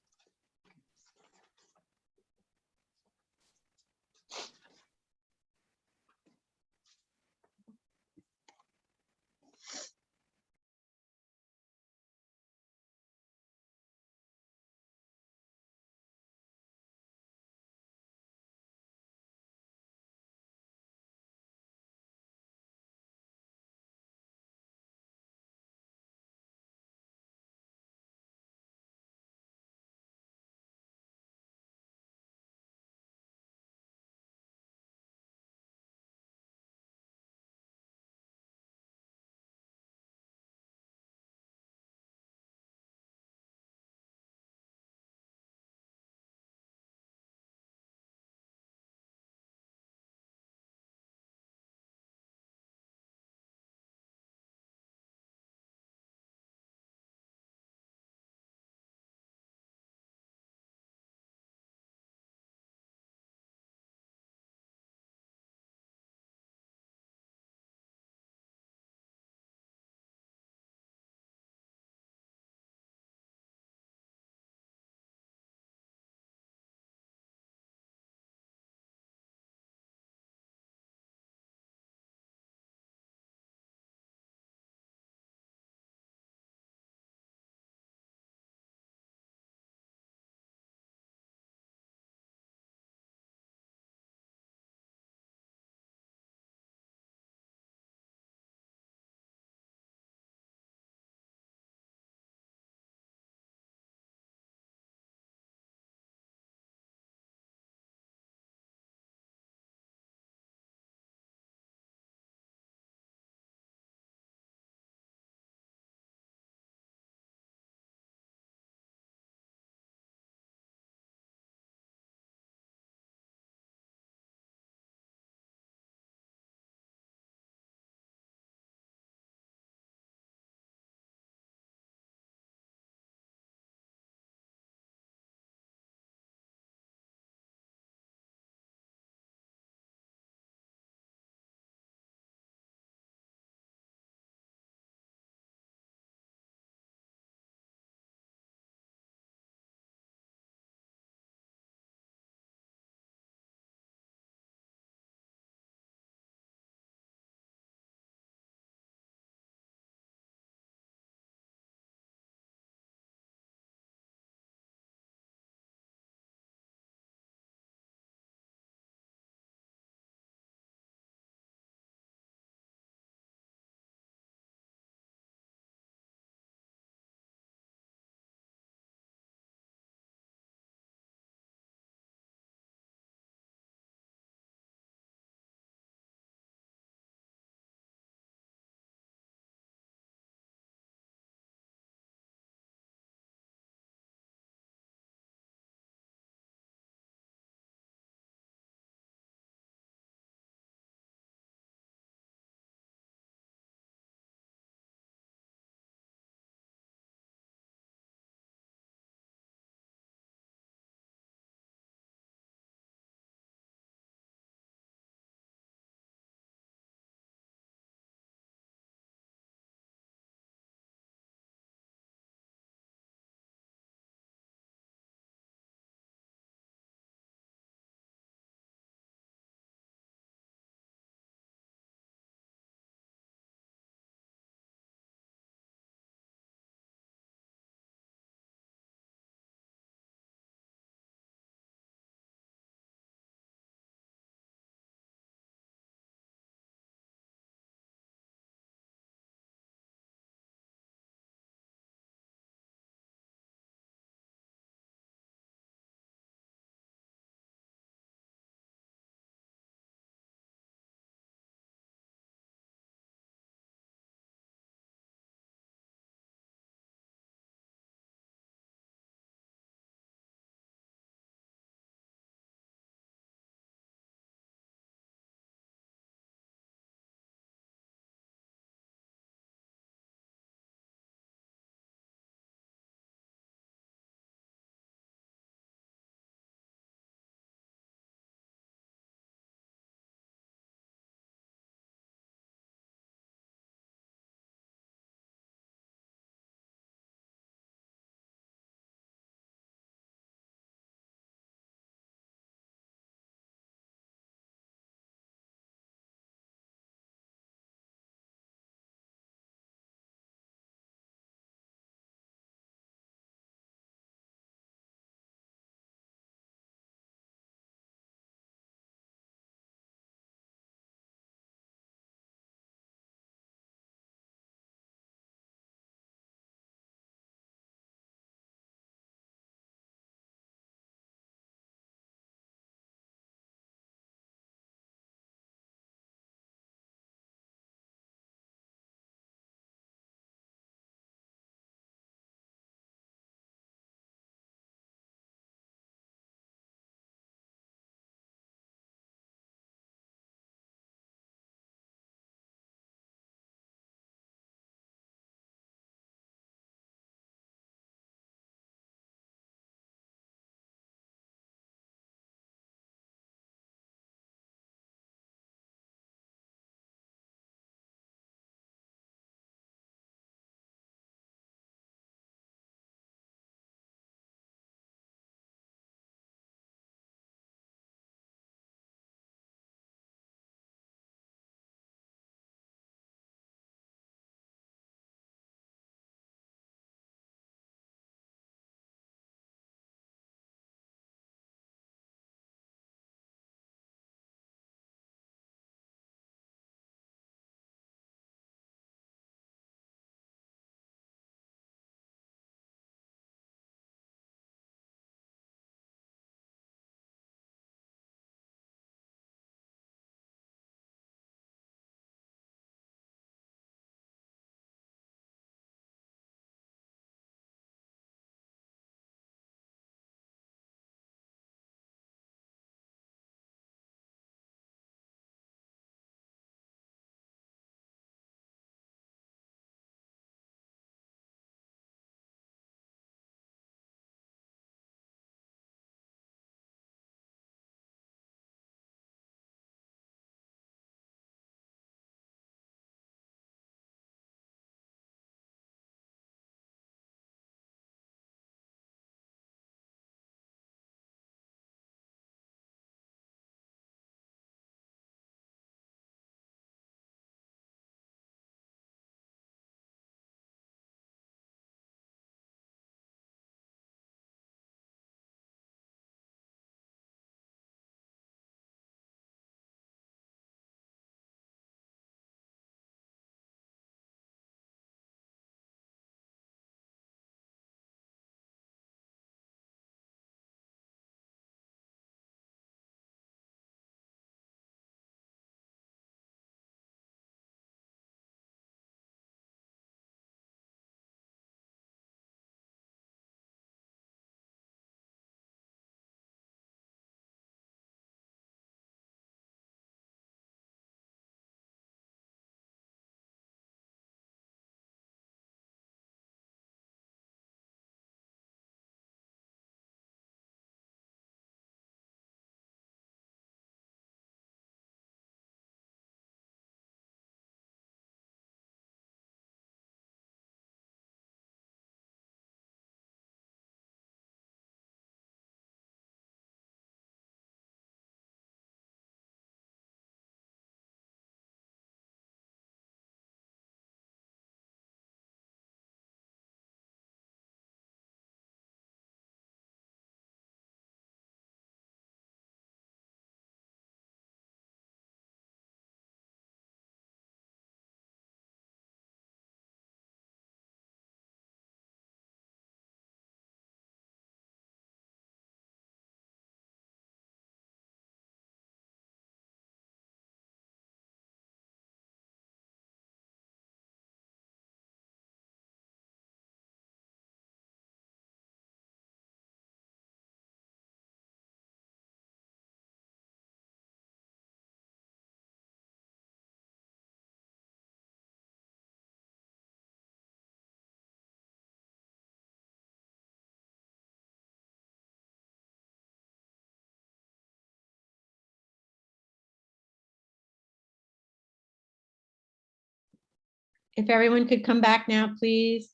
If everyone could come back now, please.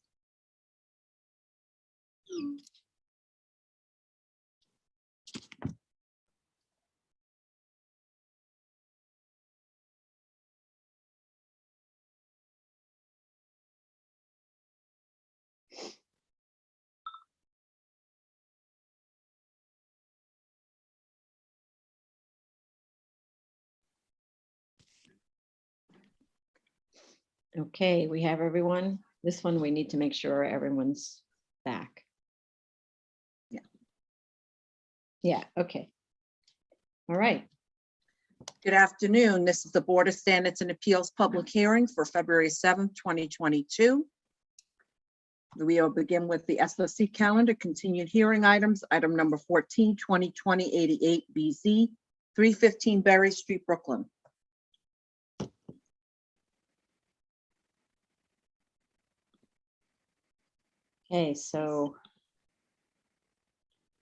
Okay, we have everyone. This one, we need to make sure everyone's back. Yeah. Yeah, okay. All right. Good afternoon. This is the Board of Standards and Appeals public hearing for February 7th, 2022. We will begin with the SOC calendar, continued hearing items. Item number 14, 2020-88 BZ, 315 Berry Street, Brooklyn. Okay, so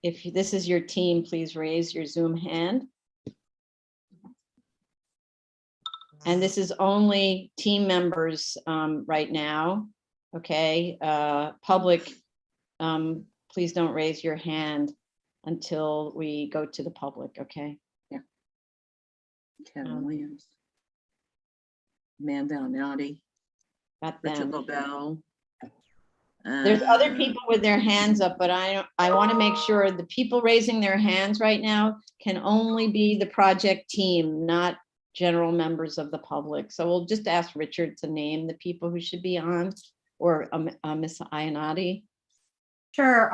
if this is your team, please raise your Zoom hand. And this is only team members right now, okay? Public, please don't raise your hand until we go to the public, okay? Kevin Williams. Amanda Anati, Got Richard them. Lobel. There's other people with their hands up, but I want to make sure the people raising their hands right now can only be the project team, not general members of the public. So we'll just ask Richard to name the people who should be on, or Ms. Iannotti. Sure.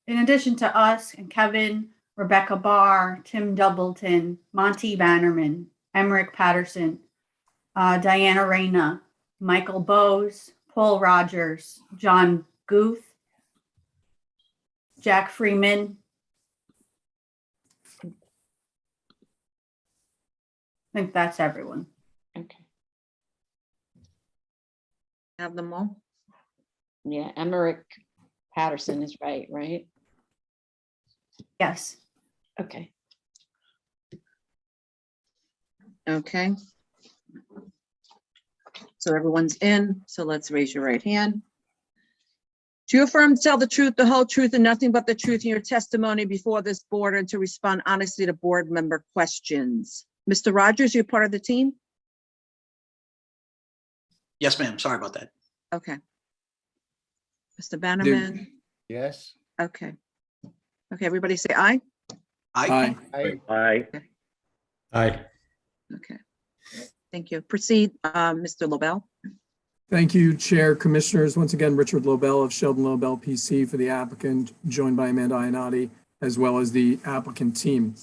In addition to us and Kevin, Rebecca Barr, Tim Doubleton, Monty Bannerman, Emmerich Patterson, Diana Reyna, Michael Bowes, Paul Rogers, John Guth, Jack Freeman. I think that's everyone. Okay. Have them all? Yeah, Emmerich Patterson is right? Yes. Okay. Okay. So everyone's in, so let's raise your right hand. Do you affirm to tell the truth, the whole truth, and nothing but the truth in your testimony before this board, and to respond honestly to board member questions? Mr. Rogers, you're part of the team? Yes, ma'am. Sorry about that. Okay. Mr. Bannerman? Yes. Okay. Okay, everybody say aye? Aye. Aye. Aye. Okay. Thank you. Proceed, Mr. Lobel. Thank you, Chair, Commissioners. Once again, Richard Lobel of Sheldon Lobel PC for the applicant, joined by Amanda Iannotti, as well as the applicant team.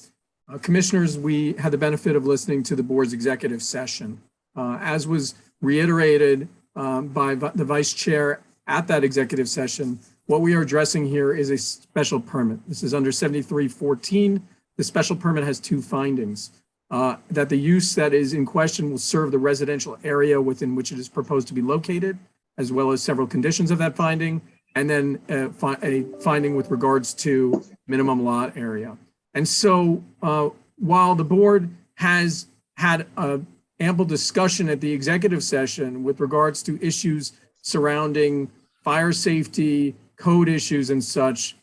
Commissioners, we had the benefit of listening to the board's executive session. As was reiterated by the Vice Chair at that executive session, what we are addressing here is a special permit. This is under 7314. The special permit has two findings. That the use that is in question will serve the residential area within which it is proposed to be located, as well as several conditions of that finding, and then a finding with regards to minimum lot area. And so while the board has had ample discussion at the executive session with regards to issues surrounding fire safety, code issues and such,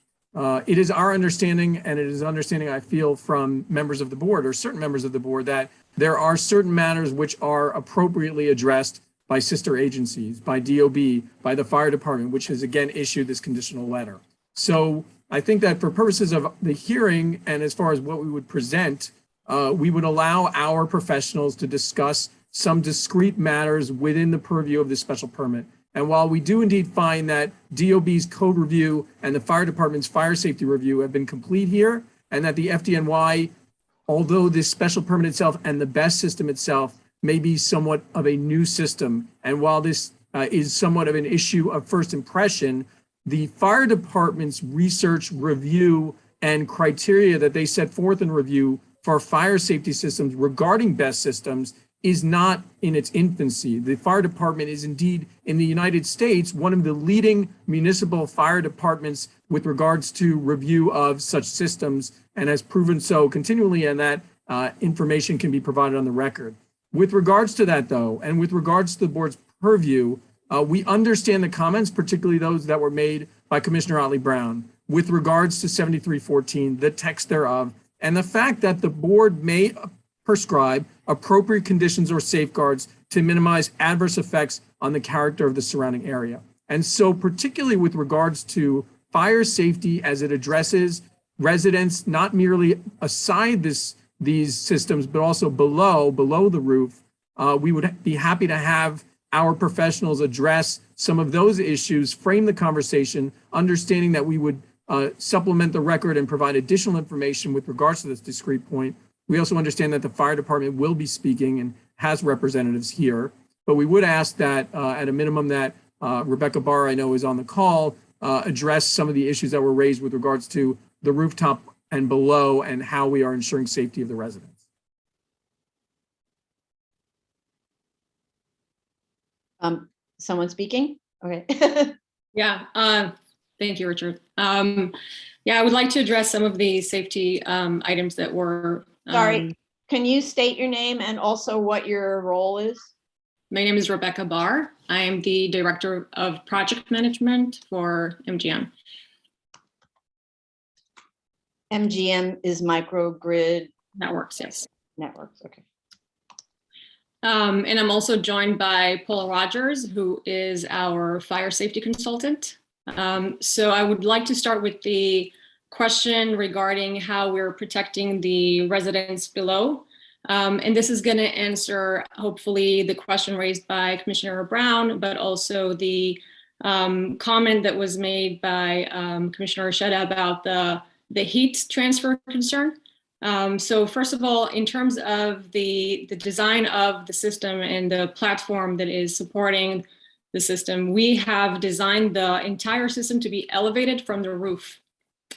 it is our understanding, and it is understanding I feel from members of the board or certain members of the board, that there are certain matters which are appropriately addressed by sister agencies, by DOB, by the fire department, which has again issued this conditional letter. So I think that for purposes of the hearing and as far as what we would present, we would allow our professionals to discuss some discrete matters within the purview of this special permit. And while we do indeed find that DOB's code review and the fire department's fire safety review have been complete here, and that the FDNY, although this special permit itself and the BESS system itself may be somewhat of a new system, and while this is somewhat of an issue of first impression, the fire department's research, review, and criteria that they set forth in review for fire safety systems regarding BESS systems is not in its infancy. The fire department is indeed in the United States one of the leading municipal fire departments with regards to review of such systems, and has proven so continually, and that information can be provided on the record. With regards to that though, and with regards to the board's purview, We understand the comments, particularly those that were made by Commissioner Otley Brown with regards to 7314, the text thereof, and the fact that the board may prescribe appropriate conditions or safeguards to minimize adverse effects on the character of the surrounding area. And so particularly with regards to fire safety as it addresses residents, not merely aside these systems, but also below the roof, we would be happy to have our professionals address some of those issues, frame the conversation, understanding that we would supplement the record and provide additional information with regards to this discrete point. We also understand that the fire department will be speaking and has representatives here, but we would ask that at a minimum that Rebecca Barr, I know, is on the call, address some of the issues that were raised with regards to the rooftop and below and how we are ensuring safety of the residents. Someone speaking? Okay. Yeah, thank you, Richard. Yeah, I would like to address some of the safety items that were. Sorry, can you state your name and also what your role is? My name is Rebecca Barr. I am the Director of Project Management for MGM. MGM is Microgrid Networks, yes. Networks, okay. And I'm also joined by Paul Rogers, who is our fire safety consultant. So I would like to start with the question regarding how we're protecting the residents below. And this is going to answer, hopefully, the question raised by Commissioner Brown, but also the comment that was made by Commissioner Sheda about the heat transfer concern. So first of all, in terms of the design of the system and the platform that is supporting the system, we have designed the entire system to be elevated from the roof.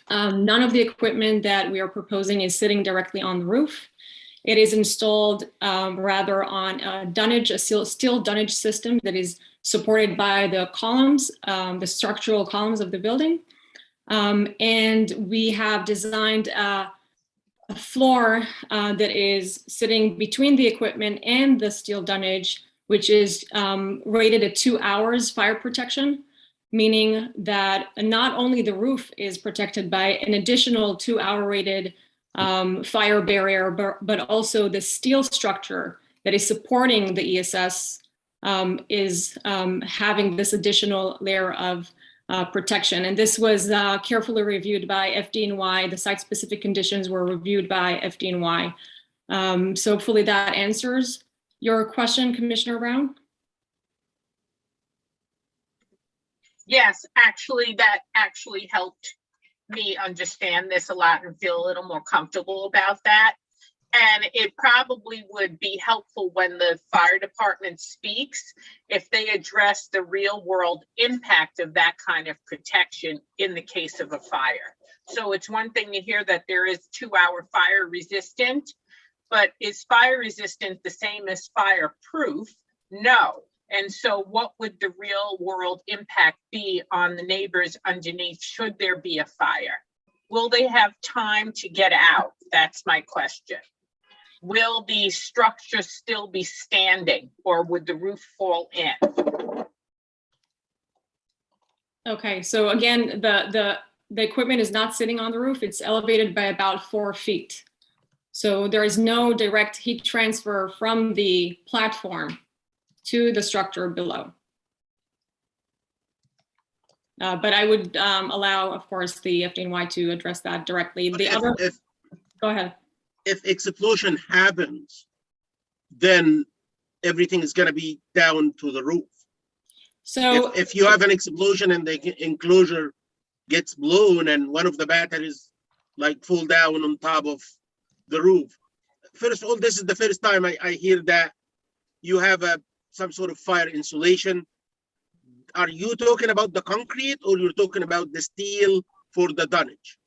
None of the equipment that we are proposing is sitting directly on the roof. It is installed rather on a steel dunnage system that is supported by the columns, the structural columns of the building. And we have designed a floor that is sitting between the equipment and the steel dunnage, which is rated at 2 hours fire protection, meaning that not only the roof is protected by an additional 2-hour rated fire barrier, but also the steel structure that is supporting the ESS is having this additional layer of protection. And this was carefully reviewed by Fdny. The site-specific conditions were reviewed by Fdny. So hopefully that answers your question, Commissioner Brown. Yes, actually, that actually helped me understand this a lot and feel a little more comfortable about that. And it probably would be helpful when the fire department speaks if they address the real world impact of that kind of protection in the case of a fire. So it's one thing to hear that there is 2-hour fire resistant, but is fire resistant the same as fireproof? No. And so what would the real world impact be on the neighbors underneath should there be a fire? Will they have time to get out? That's my question. Will the structure still be standing or would the roof fall in? Okay, so again, the equipment is not sitting on the roof. It's elevated by about 4 feet. So there is no direct heat transfer from the platform to the structure below. But I would allow, of course, the Fdny to address that directly. Go ahead. If explosion happens, then everything is going to be down to the roof. So if you have an explosion and the enclosure gets blown and one of the batteries like fall down on top of the roof. First of all, this is the first time I hear that you have some sort of fire insulation. Are you talking about the concrete or you're talking about the steel for the dunnage?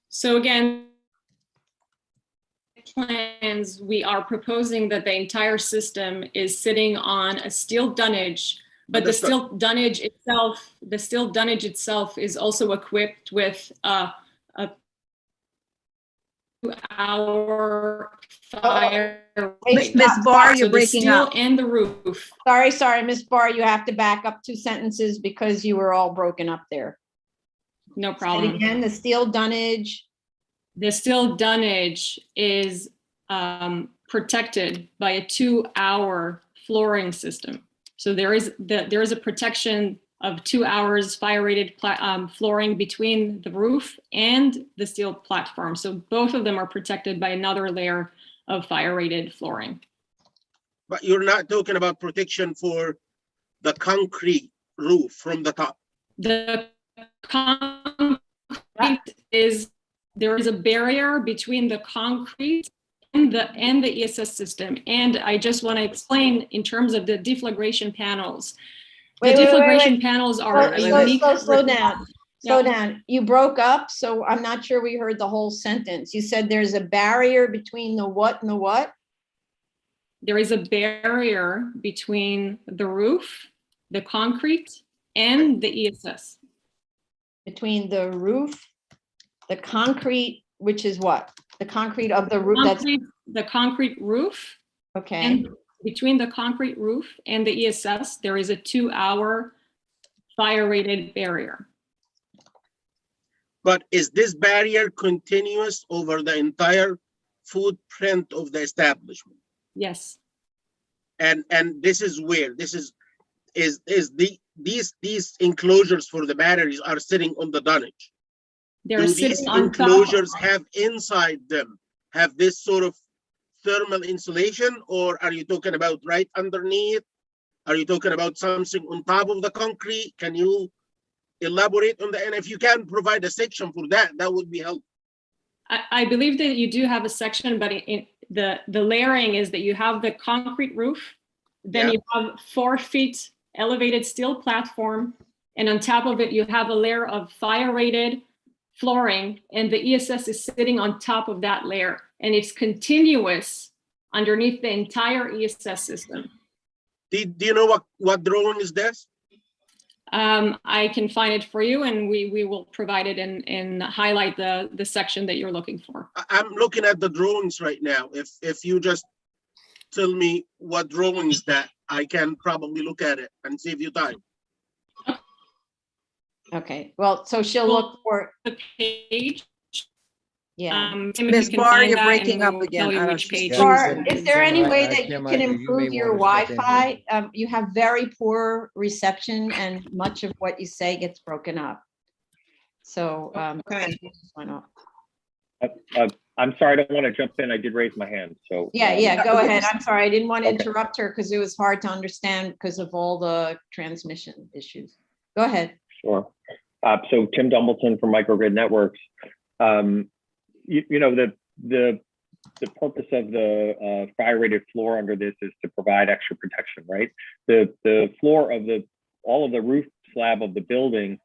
So again, plans, we are proposing that the entire system is sitting on a steel dunnage, but the steel dunnage itself is also equipped with 2-hour fire. Wait, Ms. Barr, So you're the breaking steel up. and the roof. Sorry, Ms. Barr, you have to back up 2 sentences because you were all broken up there. No And problem. again, the steel dunnage, The steel dunnage is protected by a 2-hour flooring system. So there is a protection of 2 hours fire rated flooring between the roof and the steel platform. So both of them are protected by another layer of fire rated flooring. But you're not talking about protection for the concrete roof from the top. The concrete there is a barrier between the concrete and the ESS system. And I just want to explain in terms of the deflagration panels. The deflagration panels are unique. Slow down. Slow Yeah. down. You broke up, so I'm not sure we heard the whole sentence. You said there's a barrier between the what and the what? There is a barrier between the roof, the concrete, and the ESS. Between the roof, the concrete, which is what? The concrete of the roof, that's, The concrete roof, okay. and between the concrete roof and the ESS, there is a 2-hour fire rated barrier. But is this barrier continuous over the entire footprint of the establishment? Yes. And this is where these enclosures for the batteries are sitting on the dunnage. They're Do these sitting on top. enclosures have inside them have this sort of thermal insulation, or are you talking about right underneath? Are you talking about something on top of the concrete? Can you elaborate on that? And if you can provide a section for that, that would be helpful. I believe that you do have a section, but the layering is that you have the concrete roof, then Yeah. you have 4 feet elevated steel platform, and on top of it, you have a layer of fire rated flooring, and the ESS is sitting on top of that layer, and it's continuous underneath the entire ESS system. Do you know what drawing is this? I can find it for you, and we will provide it and highlight the section that you're looking for. I'm looking at the drawings right now. If you just tell me what drawing is that, I can probably look at it and save you time. Okay, well, so she'll look for, The page. yeah. Tim, if Ms. you can Barr, find you're that, breaking and up we'll again. tell you I don't- which page. Barr, is there any way that you Tim, can you may improve your wanna step in here. Wi-Fi? You have very poor reception and much of what you say gets broken up. So, Okay. went off. I'm sorry, I don't want to jump in. I did raise my hand, so. Yeah, go ahead. I'm sorry. I didn't want to interrupt her because it was hard to understand because of all the transmission issues. Go ahead. Sure. So Tim Dumbleton from Microgrid Networks. The purpose of the fire rated floor under this is to provide extra protection, right? The floor of all of the roof slab of the building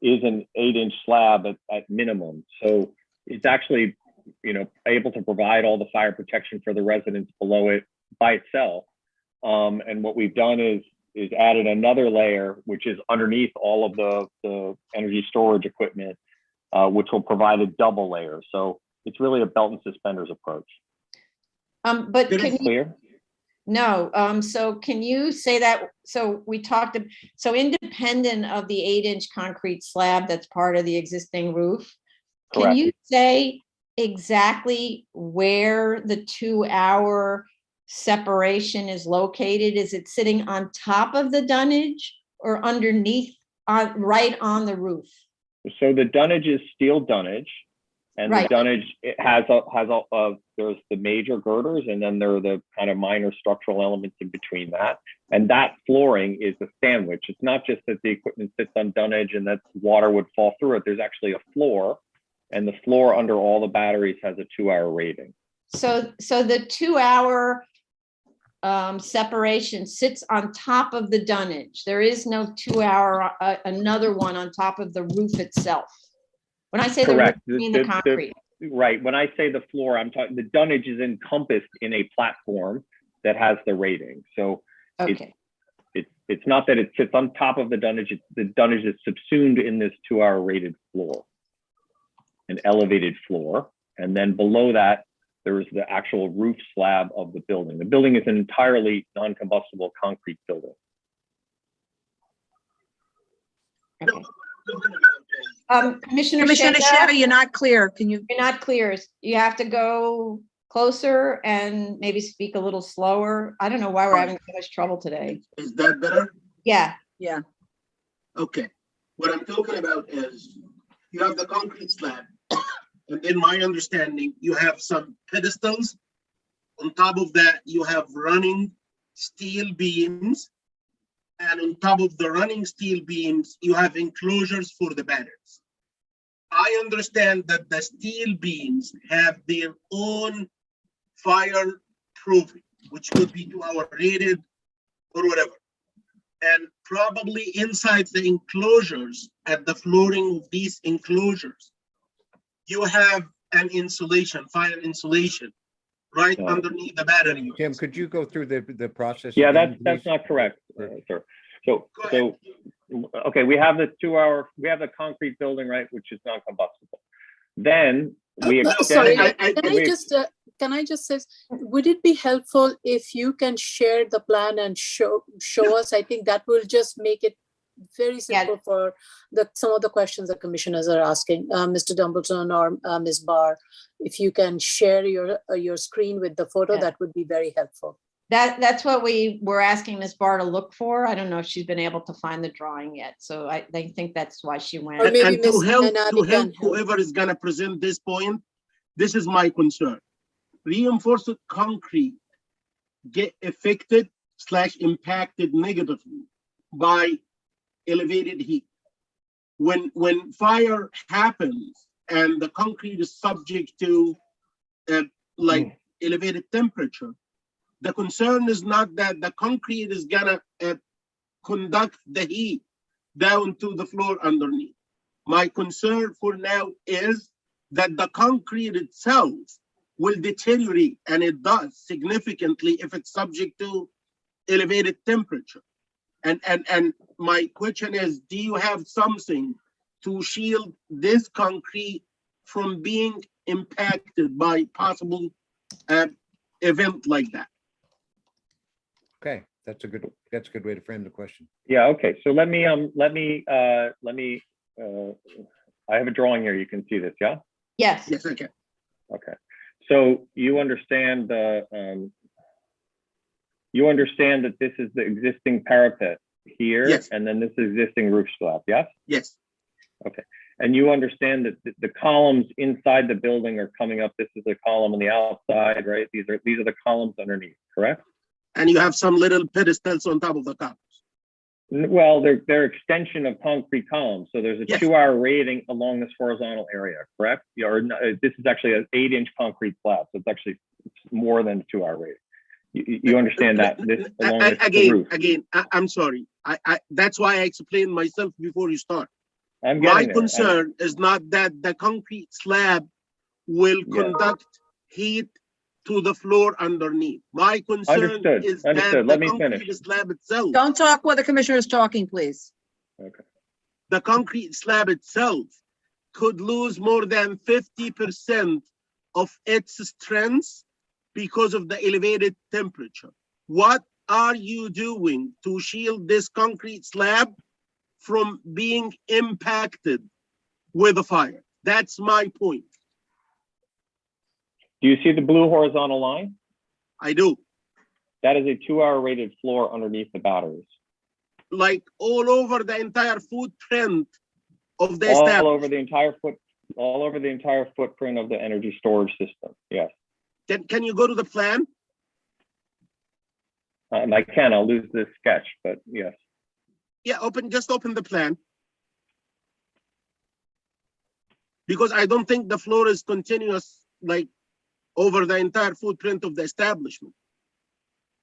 is an 8-inch slab at minimum. So it's actually, able to provide all the fire protection for the residents below it by itself. And what we've done is added another layer, which is underneath all of the energy storage equipment, which will provide a double layer. So it's really a belt and suspenders approach. But can you, Clear? no, so can you say that, so we talked, so independent of the 8-inch concrete slab that's part of the existing roof, can Correct. you say exactly where the 2-hour separation is located? Is it sitting on top of the dunnage or underneath, right on the roof? So the dunnage is steel dunnage, and Right. the dunnage it there's the major girders, and then there are the kind of minor structural elements in between that. And that flooring is a sandwich. It's not just that the equipment sits on dunnage and that water would fall through it. There's actually a floor, and the floor under all the batteries has a 2-hour rating. So the 2-hour separation sits on top of the dunnage. There is no 2-hour, another one on top of the roof itself. When I say the roof, Correct. I mean the concrete. Right. When I say the floor, I'm talking, the dunnage is encompassed in a platform that has the rating. So Okay. it's not that it sits on top of the dunnage. The dunnage is subsumed in this 2-hour rated floor, an elevated floor. And then below that, there is the actual roof slab of the building. The building is an entirely non-combustible concrete building. Okay. Commissioner Commissioner Shea, Shea, you're not clear. Can you? you're not clear. You have to go closer and maybe speak a little slower. I don't know why we're having so much trouble today. Is that better? Yeah, Yeah. Okay. What I'm talking about is you have the concrete slab. And in my understanding, you have some pedestals. On top of that, you have running steel beams. And on top of the running steel beams, you have enclosures for the batteries. I understand that the steel beams have their own fire proofing, which could be 2-hour rated or whatever. And probably inside the enclosures, at the flooring of these enclosures, you have an insulation, fire insulation, right No. underneath the battery. Tim, could you go through the process? Yeah, again, that's please? not correct, sir. So, Go ahead. okay, we have the we have the concrete building, right, which is non-combustible. Then we Sorry, extended. can I just say, would it be helpful if you can share the plan and show us? I think that will just make it very simple for some of the questions the commissioners are asking. Mr. Dumbleton or Ms. Barr, if you can share your screen with the photo, Yeah. that would be very helpful. that's what we were asking Ms. Barr to look for. I don't know if she's been able to find the drawing yet. So I think that's why she went. Or maybe And to Ms. help Anadi can help. whoever is gonna present this point, this is my concern. Reinforced concrete get affected / impacted negatively by elevated heat. When fire happens and the concrete is subject to elevated temperature, the concern is not that the concrete is gonna conduct the heat down to the floor underneath. My concern for now is that the concrete itself will deteriorate, and it does significantly if it's subject to elevated temperature. And my question is, do you have something to shield this concrete from being impacted by possible event like that? Okay, that's a good way to frame the question. Yeah, okay, so let me I have a drawing here, you can see this, yeah? Yes. Yes, I can. Okay, so you understand that this is the existing parapet here, Yes. and then this is existing roof slab, yes? Yes, Okay, and you understand that the columns inside the building are coming up. This is a column on the outside, right? These are the columns underneath, correct? and you have some little pedestals on top of the columns. Well, they're extension of concrete columns. So there's a Yes. 2-hour rating along this horizontal area, correct? This is actually an 8-inch concrete slab, so it's actually more than a 2-hour rating. You understand that this along with the roof. Again, I'm sorry. I that's why I explained myself before you start. I'm My getting there. concern is not that the concrete slab will Yeah. conduct heat to the floor underneath. My concern Understood, is understood. that Let the me concrete finish. slab itself, Don't talk while the commissioner is talking, please. Okay. the concrete slab itself could lose more than 50% of its strength because of the elevated temperature. What are you doing to shield this concrete slab from being impacted with a fire? That's my point. Do you see the blue horizontal line? I do. That is a 2-hour rated floor underneath the batteries. Like all over the entire footprint of the All establishment. over the entire footprint of the energy storage system, yes. Can you go to the plan? I can, I'll lose this sketch, but yes. Yeah, just open the plan. Because I don't think the floor is continuous, like over the entire footprint of the establishment.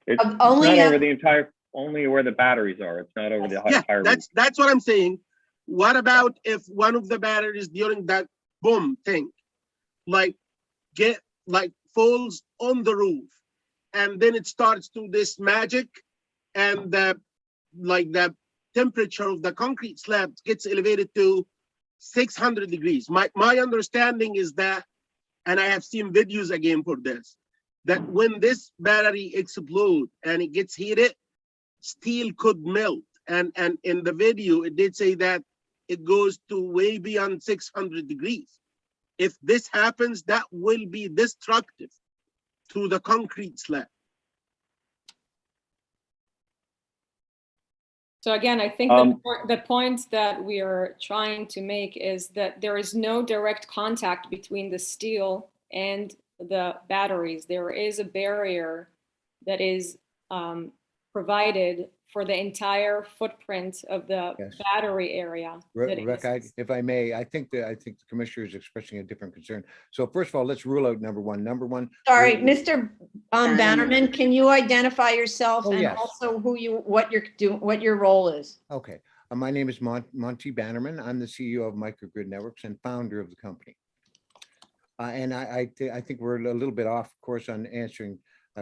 It's Only, not over the entire, only where the batteries are. It's not over the Yeah, entire roof. that's what I'm saying. What about if one of the batteries during that boom thing, falls on the roof, and then it starts to this magic, and the temperature of the concrete slab gets elevated to 600 degrees. My understanding is that and I have seen videos again for this, that when this battery explodes and it gets heated, steel could melt. And in the video, it did say that it goes to way beyond 600 degrees. If this happens, that will be destructive to the concrete slab. So again, I think the point that we are trying to make is that there is no direct contact between the steel and the batteries. There is a barrier that is provided for the entire footprint of the Yes. battery area. that Rebecca, is- if I may, I think the commissioner is expressing a different concern. So first of all, let's rule out number one. Number one. Sorry, we- Mr. Bannerman, can you identify yourself Oh, and yes. also who you, what you're doing, what your role is? Okay, my name is Monty Bannerman. I'm the CEO of Microgrid Networks and founder of the company. And I think we're a little bit off course on answering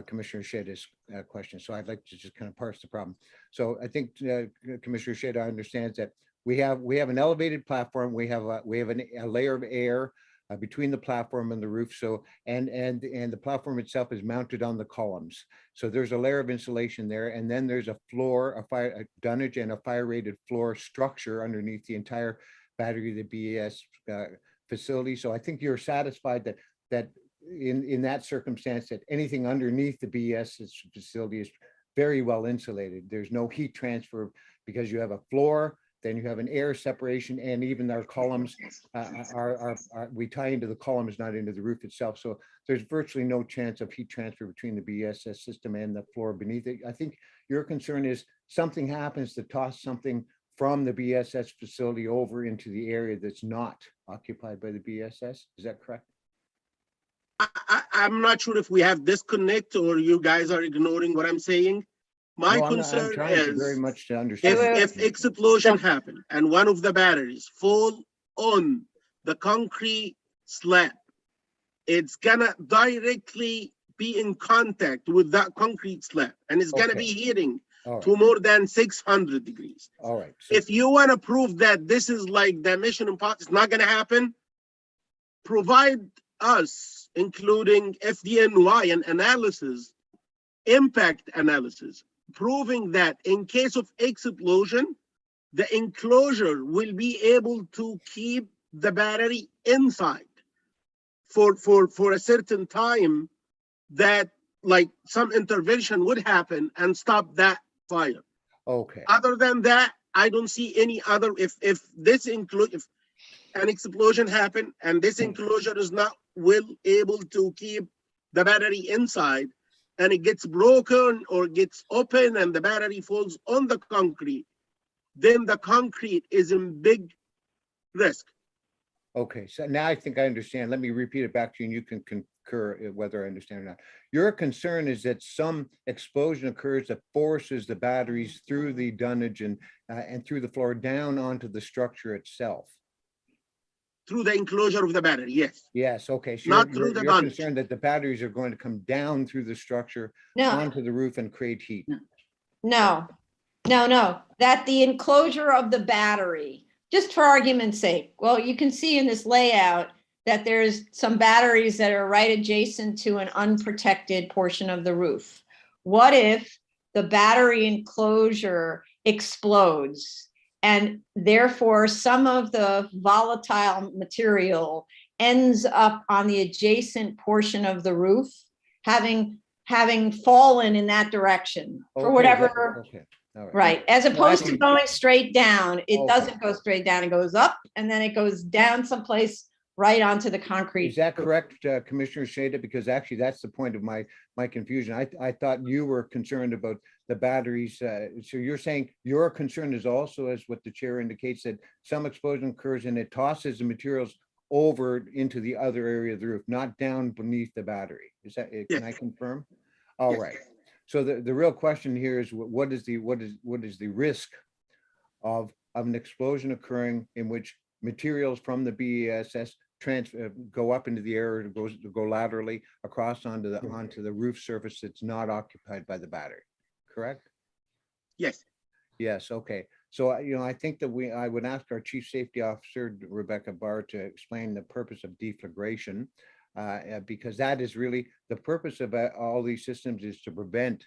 Commissioner Sheda's question. So I'd like to just kind of parse the problem. So I think Commissioner Sheda understands that we have an elevated platform. We have a layer of air between the platform and the roof. So and the platform itself is mounted on the columns. So there's a layer of insulation there, and then there's a floor, a dunnage and a fire rated floor structure underneath the entire battery, the BES facility. So I think you're satisfied that in that circumstance, that anything underneath the BES facility is very well insulated. There's no heat transfer because you have a floor, then you have an air separation, and even our columns we tie into the columns, not into the roof itself. So there's virtually no chance of heat transfer between the BSS system and the floor beneath it. I think your concern is something happens to toss something from the BSS facility over into the area that's not occupied by the BSS. Is that correct? I'm not sure if we have disconnect or you guys are ignoring what I'm saying. My No, I'm concern trying to very is much to understand. if explosion happen and one of the batteries fall on the concrete slab, it's gonna directly be in contact with that concrete slab, and it's gonna be heating to more than 600 degrees. All right. So, If you want to prove that this is like the mission impossible, it's not gonna happen, provide us, including Fdny and analysis, impact analysis, proving that in case of explosion, the enclosure will be able to keep the battery inside for a certain time, that like some intervention would happen and stop that fire. okay. Other than that, I don't see any other, if an explosion happened and this enclosure is not able to keep the battery inside, and it gets broken or gets open and the battery falls on the concrete, then the concrete is in big risk. Okay, so now I think I understand. Let me repeat it back to you and you can concur whether I understand or not. Your concern is that some explosion occurs that forces the batteries through the dunnage and through the floor down onto the structure itself. Through the enclosure of the battery, yes. Yes, okay. So Not through the you're dunnage. concerned that the batteries are going to come down through the structure No. onto the roof and create heat. No, that the enclosure of the battery, just for argument's sake, well, you can see in this layout that there's some batteries that are right adjacent to an unprotected portion of the roof. What if the battery enclosure explodes and therefore some of the volatile material ends up on the adjacent portion of the roof, having fallen in that direction for Okay, whatever, okay. All right, as opposed to think- going straight down. It Okay. doesn't go straight down, it goes up and then it goes down someplace right onto the concrete. Is that correct, Commissioner Sheda? Because actually that's the point of my confusion. I thought you were concerned about the batteries. So you're saying your concern is also, as what the chair indicates, that some explosion occurs and it tosses the materials over into the other area of the roof, not down beneath the battery. Is that, can I confirm? All Yes. right. So the real question here is what is the risk of an explosion occurring in which materials from the BESS go up into the air, go laterally across onto the roof surface that's not occupied by the battery, correct? Yes. Yes, okay. So, I think that I would ask our Chief Safety Officer, Rebecca Barr, to explain the purpose of deflagration. because that is really the purpose of all these systems, is to prevent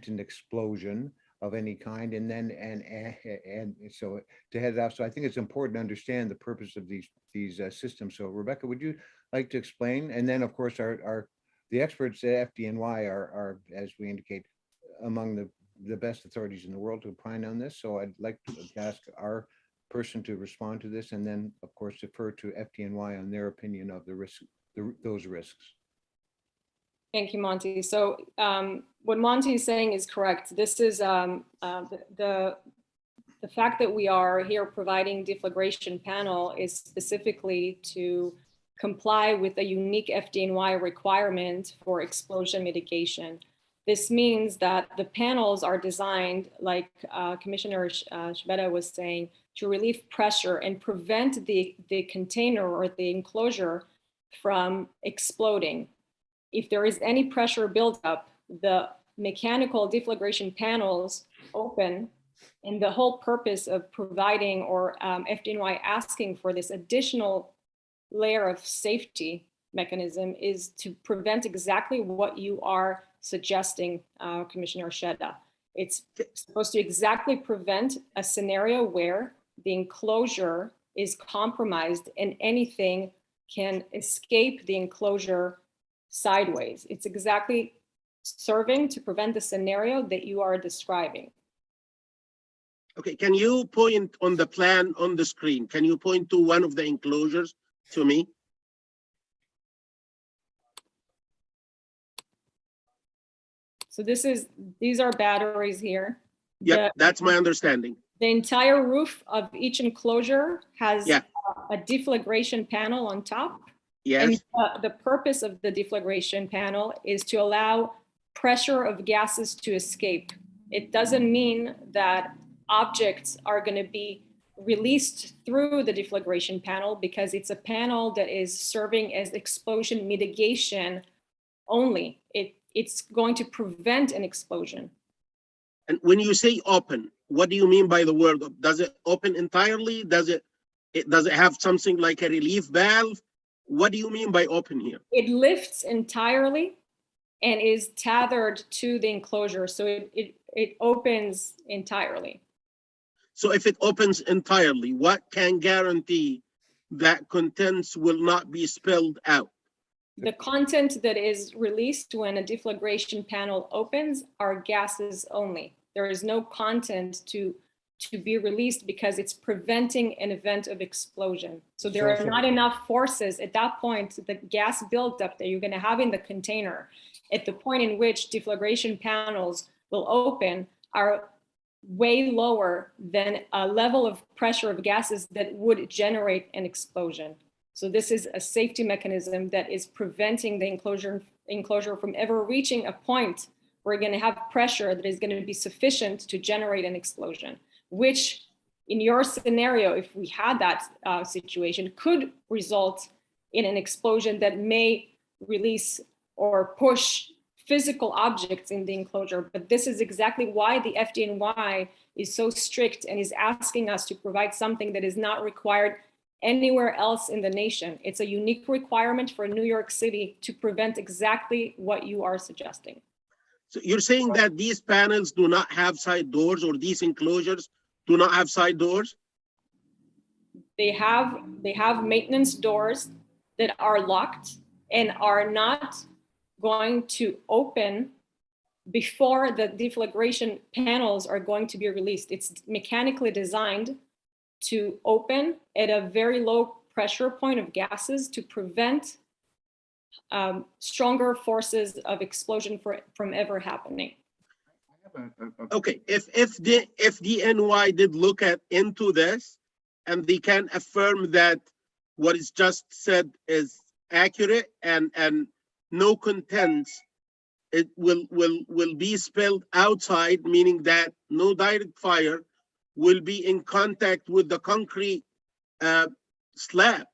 an explosion of any kind, and then and so to head it off. So I think it's important to understand the purpose of these systems. So Rebecca, would you like to explain? And then of course the experts at FDNY are, as we indicate, among the best authorities in the world to opine on this. So I'd like to ask our person to respond to this, and then of course defer to FDNY on their opinion of the risk, those risks. Thank you, Monty. So what Monty is saying is correct. This is the fact that we are here providing deflagration panel is specifically to comply with a unique FDNY requirement for explosion mitigation. This means that the panels are designed, like Commissioner Shibeta was saying, to relieve pressure and prevent the container or the enclosure from exploding. If there is any pressure buildup, the mechanical deflagration panels open, and the whole purpose of providing or FDNY asking for this additional layer of safety mechanism is to prevent exactly what you are suggesting, Commissioner Sheda. It's supposed to exactly prevent a scenario where the enclosure is compromised and anything can escape the enclosure sideways. It's exactly serving to prevent the scenario that you are describing. Okay, can you point on the plan on the screen? Can you point to one of the enclosures to me? So these are batteries here. Yep, that's my understanding. The entire roof of each enclosure has a deflagration panel on top. Yes. And the purpose of the deflagration panel is to allow pressure of gases to escape. It doesn't mean that objects are going to be released through the deflagration panel, because it's a panel that is serving as explosion mitigation only. It's going to prevent an explosion. And when you say open, what do you mean by the word? Does it open entirely? Does it have something like a relief valve? What do you mean by open here? It lifts entirely and is tethered to the enclosure. So it opens entirely. So if it opens entirely, what can guarantee that contents will not be spilled out? The content that is released when a deflagration panel opens are gases only. There is no content to be released because it's preventing an event of explosion. So there are not enough forces at that point. The gas buildup that you're going to have in the container at the point in which deflagration panels will open are way lower than a level of pressure of gases that would generate an explosion. So this is a safety mechanism that is preventing the enclosure from ever reaching a point where you're going to have pressure that is going to be sufficient to generate an explosion, which in your scenario, if we had that situation, could result in an explosion that may release or push physical objects in the enclosure. But this is exactly why the FDNY is so strict and is asking us to provide something that is not required anywhere else in the nation. It's a unique requirement for New York City to prevent exactly what you are suggesting. So you're saying that these panels do not have side doors, or these enclosures do not have side doors? They have maintenance doors that are locked and are not going to open before the deflagration panels are going to be released. It's mechanically designed to open at a very low pressure point of gases to prevent stronger forces of explosion from ever happening. Okay, if the FDNY did look into this, and they can affirm that what is just said is accurate, and no contents it will be spilled outside, meaning that no direct fire will be in contact with the concrete slab,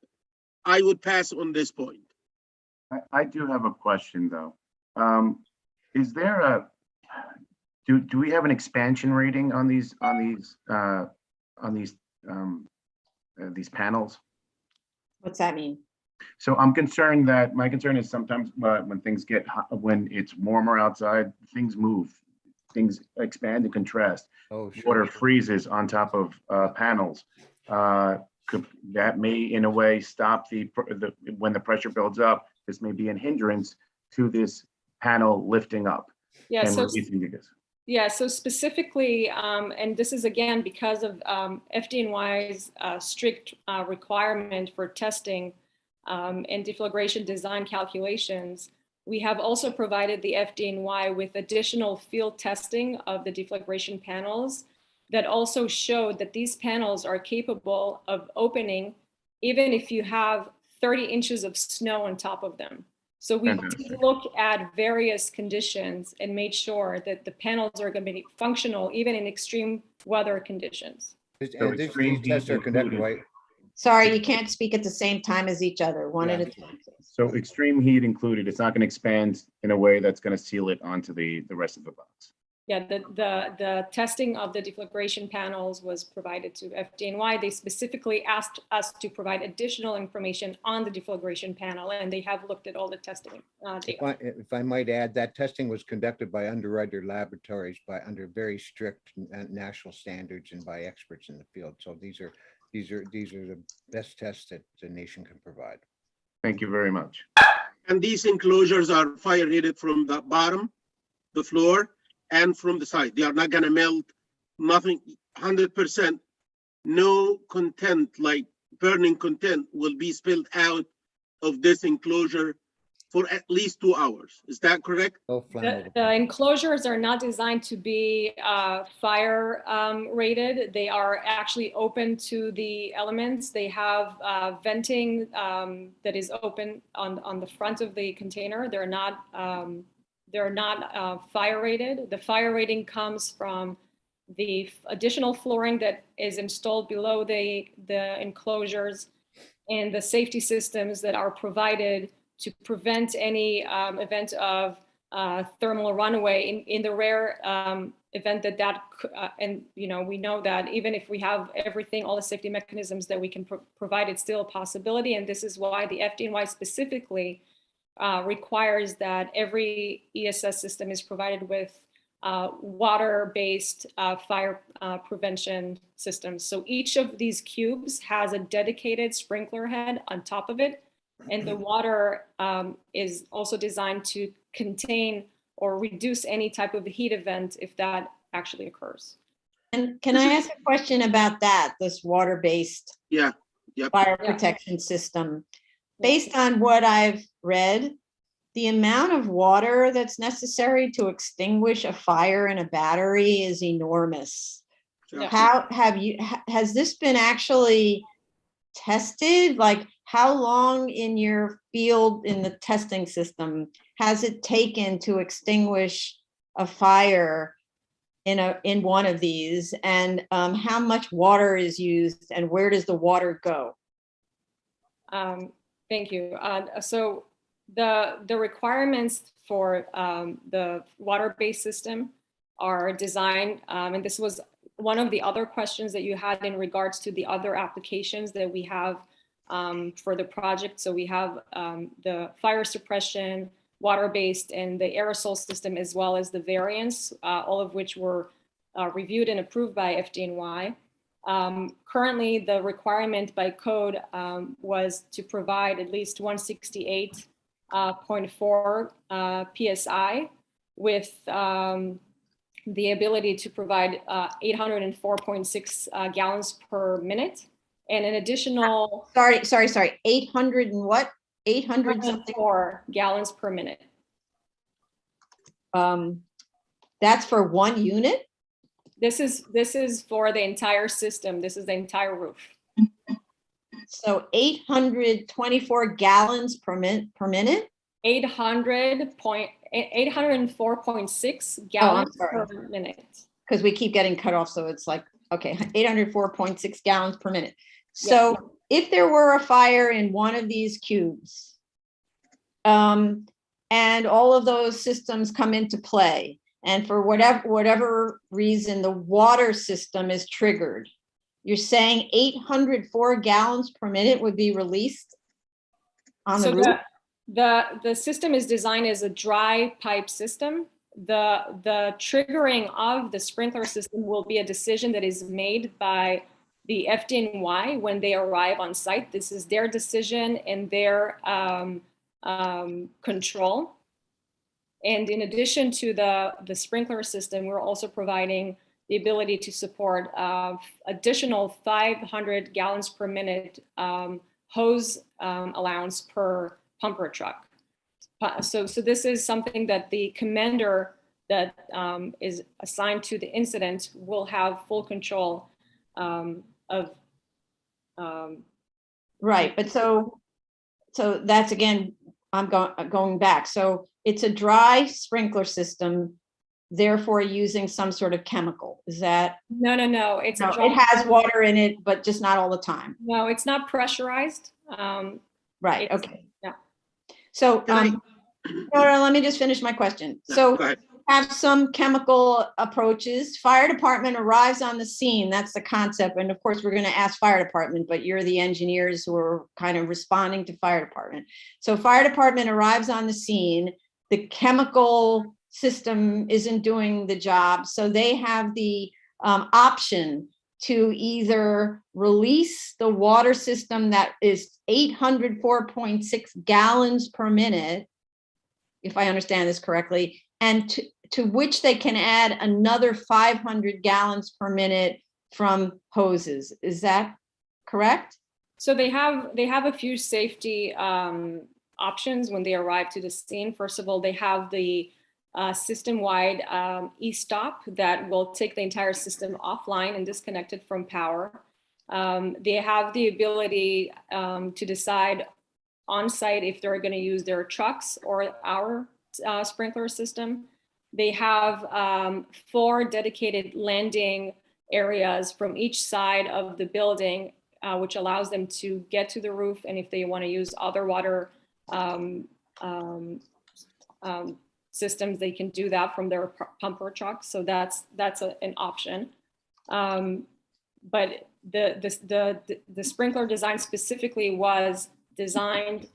I would pass on this point. I do have a question though. Is there do we have an expansion rating on these panels? What's that mean? So I'm concerned that, my concern is sometimes when things get hot, when it's warmer outside, things move. Things expand and contrast. Oh, sure. Water freezes on top of panels. That may, in a way, stop when the pressure builds up. This may be a hindrance to this panel lifting up Yeah, and so releasing the gas. yeah, so specifically, and this is again because of FDNY's strict requirement for testing and deflagration design calculations, we have also provided the FDNY with additional field testing of the deflagration panels that also showed that these panels are capable of opening even if you have 30 inches of snow on top of them. So we did look at various conditions and made sure that the panels are going to be functional even in extreme weather conditions. These tests are conducted by. Sorry, you can't speak at the same time as each other, one at a time. So extreme heat included, it's not going to expand in a way that's going to seal it onto the rest of the box. Yeah, the testing of the deflagration panels was provided to FDNY. They specifically asked us to provide additional information on the deflagration panel, and they have looked at all the testing data. If I might add, that testing was conducted by underwriter laboratories under very strict national standards and by experts in the field. So these are the best tests that the nation can provide. Thank you very much. And these enclosures are fire rated from the bottom, the floor, and from the side. They are not gonna melt, nothing, 100%. No content, like burning content, will be spilled out of this enclosure for at least 2 hours. Is that correct? The enclosures are not designed to be fire rated. They are actually open to the elements. They have venting that is open on the front of the container. They're not fire rated. The fire rating comes from the additional flooring that is installed below the enclosures and the safety systems that are provided to prevent any event of thermal runaway in the rare event that and you know, we know that even if we have everything, all the safety mechanisms that we can provide, it's still a possibility. And this is why the FDNY specifically requires that every ESS system is provided with water-based fire prevention systems. So each of these cubes has a dedicated sprinkler head on top of it. And the water is also designed to contain or reduce any type of heat event if that actually occurs. And can I ask a question about that, this water-based fire protection system? Based on what I've read, the amount of water that's necessary to extinguish a fire in a battery is enormous. Yeah. Has this been actually tested? Like, how long in your field in the testing system has it taken to extinguish a fire in one of these? And how much water is used and where does the water go? Thank you. So the requirements for the water-based system are designed, and this was one of the other questions that you had in regards to the other applications that we have for the project. So we have the fire suppression, water-based, and the aerosol system, as well as the variance, all of which were reviewed and approved by FDNY. Currently, the requirement by code was to provide at least 168.4 PSI with the ability to provide 804.6 gallons per minute. And an additional... Sorry, 800 and what? 804 gallons per minute. That's for one unit? This is for the entire system. This is the entire roof. So 824 gallons per minute? 804.6 gallons per minute. Because we keep getting cut off, so it's like, okay, 804.6 gallons per minute. So if there were a fire in one of these cubes, and all of those systems come into play, and for whatever reason, the water system is triggered, you're saying 804 gallons per minute would be released? on So the roof? the system is designed as a dry pipe system. The triggering of the sprinkler system will be a decision that is made by the Fdny when they arrive on site. This is their decision and their control. And in addition to the sprinkler system, we're also providing the ability to support additional 500 gallons per minute hose allowance per pumper truck. So this is something that the commander that is assigned to the incident will have full control of. Right, but so that's again, I'm going back. So it's a dry sprinkler system, therefore using some sort of chemical. Is that? No. It's No, a dry. it has water in it, but just not all the time. No, it's not pressurized. Right, It's- okay. Yeah. So, Can no, let me just finish my question. Yeah, So go ahead. have some chemical approaches. Fire department arrives on the scene. That's the concept. And of course, we're going to ask fire department, but you're the engineers who are kind of responding to fire department. So fire department arrives on the scene. The chemical system isn't doing the job. So they have the option to either release the water system that is 804.6 gallons per minute, if I understand this correctly, and to which they can add another 500 gallons per minute from hoses. Is that correct? So they have a few safety options when they arrive to the scene. First of all, they have the system-wide e-stop that will take the entire system offline and disconnect it from power. They have the ability to decide on site if they're going to use their trucks or our sprinkler system. They have 4 dedicated landing areas from each side of the building, which allows them to get to the roof. And if they want to use other water systems, they can do that from their pumper trucks. So that's an option. But the sprinkler design specifically was designed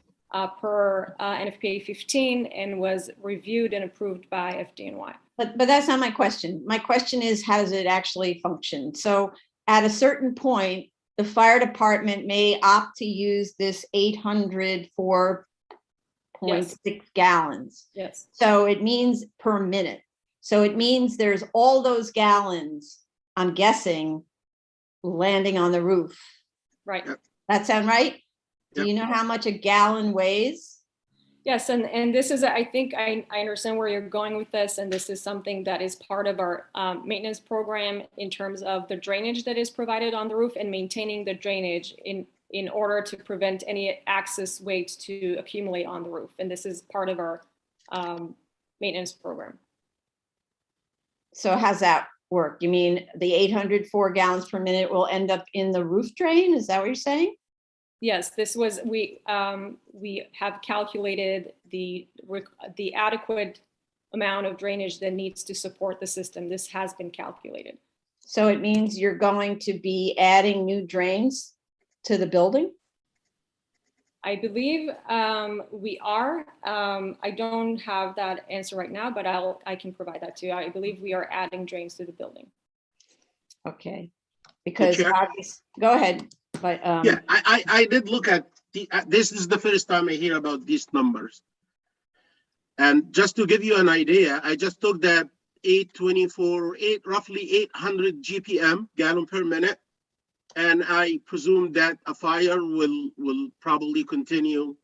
per NFPA 15 and was reviewed and approved by Fdny. But that's not my question. My question is, how does it actually function? So at a certain point, the fire department may opt to use this 804.6 gallons. Yes. So it means per minute. So it means there's all those gallons, I'm guessing, landing on the roof. Right. That sound right? Do you know how much a gallon weighs? Yes, and this is, I think I understand where you're going with this, and this is something that is part of our maintenance program in terms of the drainage that is provided on the roof and maintaining the drainage in order to prevent any excess weight to accumulate on the roof. And this is part of our maintenance program. So how's that work? You mean the 804 gallons per minute will end up in the roof drain? Is that what you're saying? Yes, this was, we have calculated the adequate amount of drainage that needs to support the system. This has been calculated. So it means you're going to be adding new drains to the building? I believe we are. I don't have that answer right now, but I can provide that to you. I believe we are adding drains to the building. Okay, because Chair? go ahead. But Yeah, I did look at this is the first time I hear about these numbers. And just to give you an idea, I just took that roughly 800 GPM, gallon per minute. And I presume that a fire will probably continue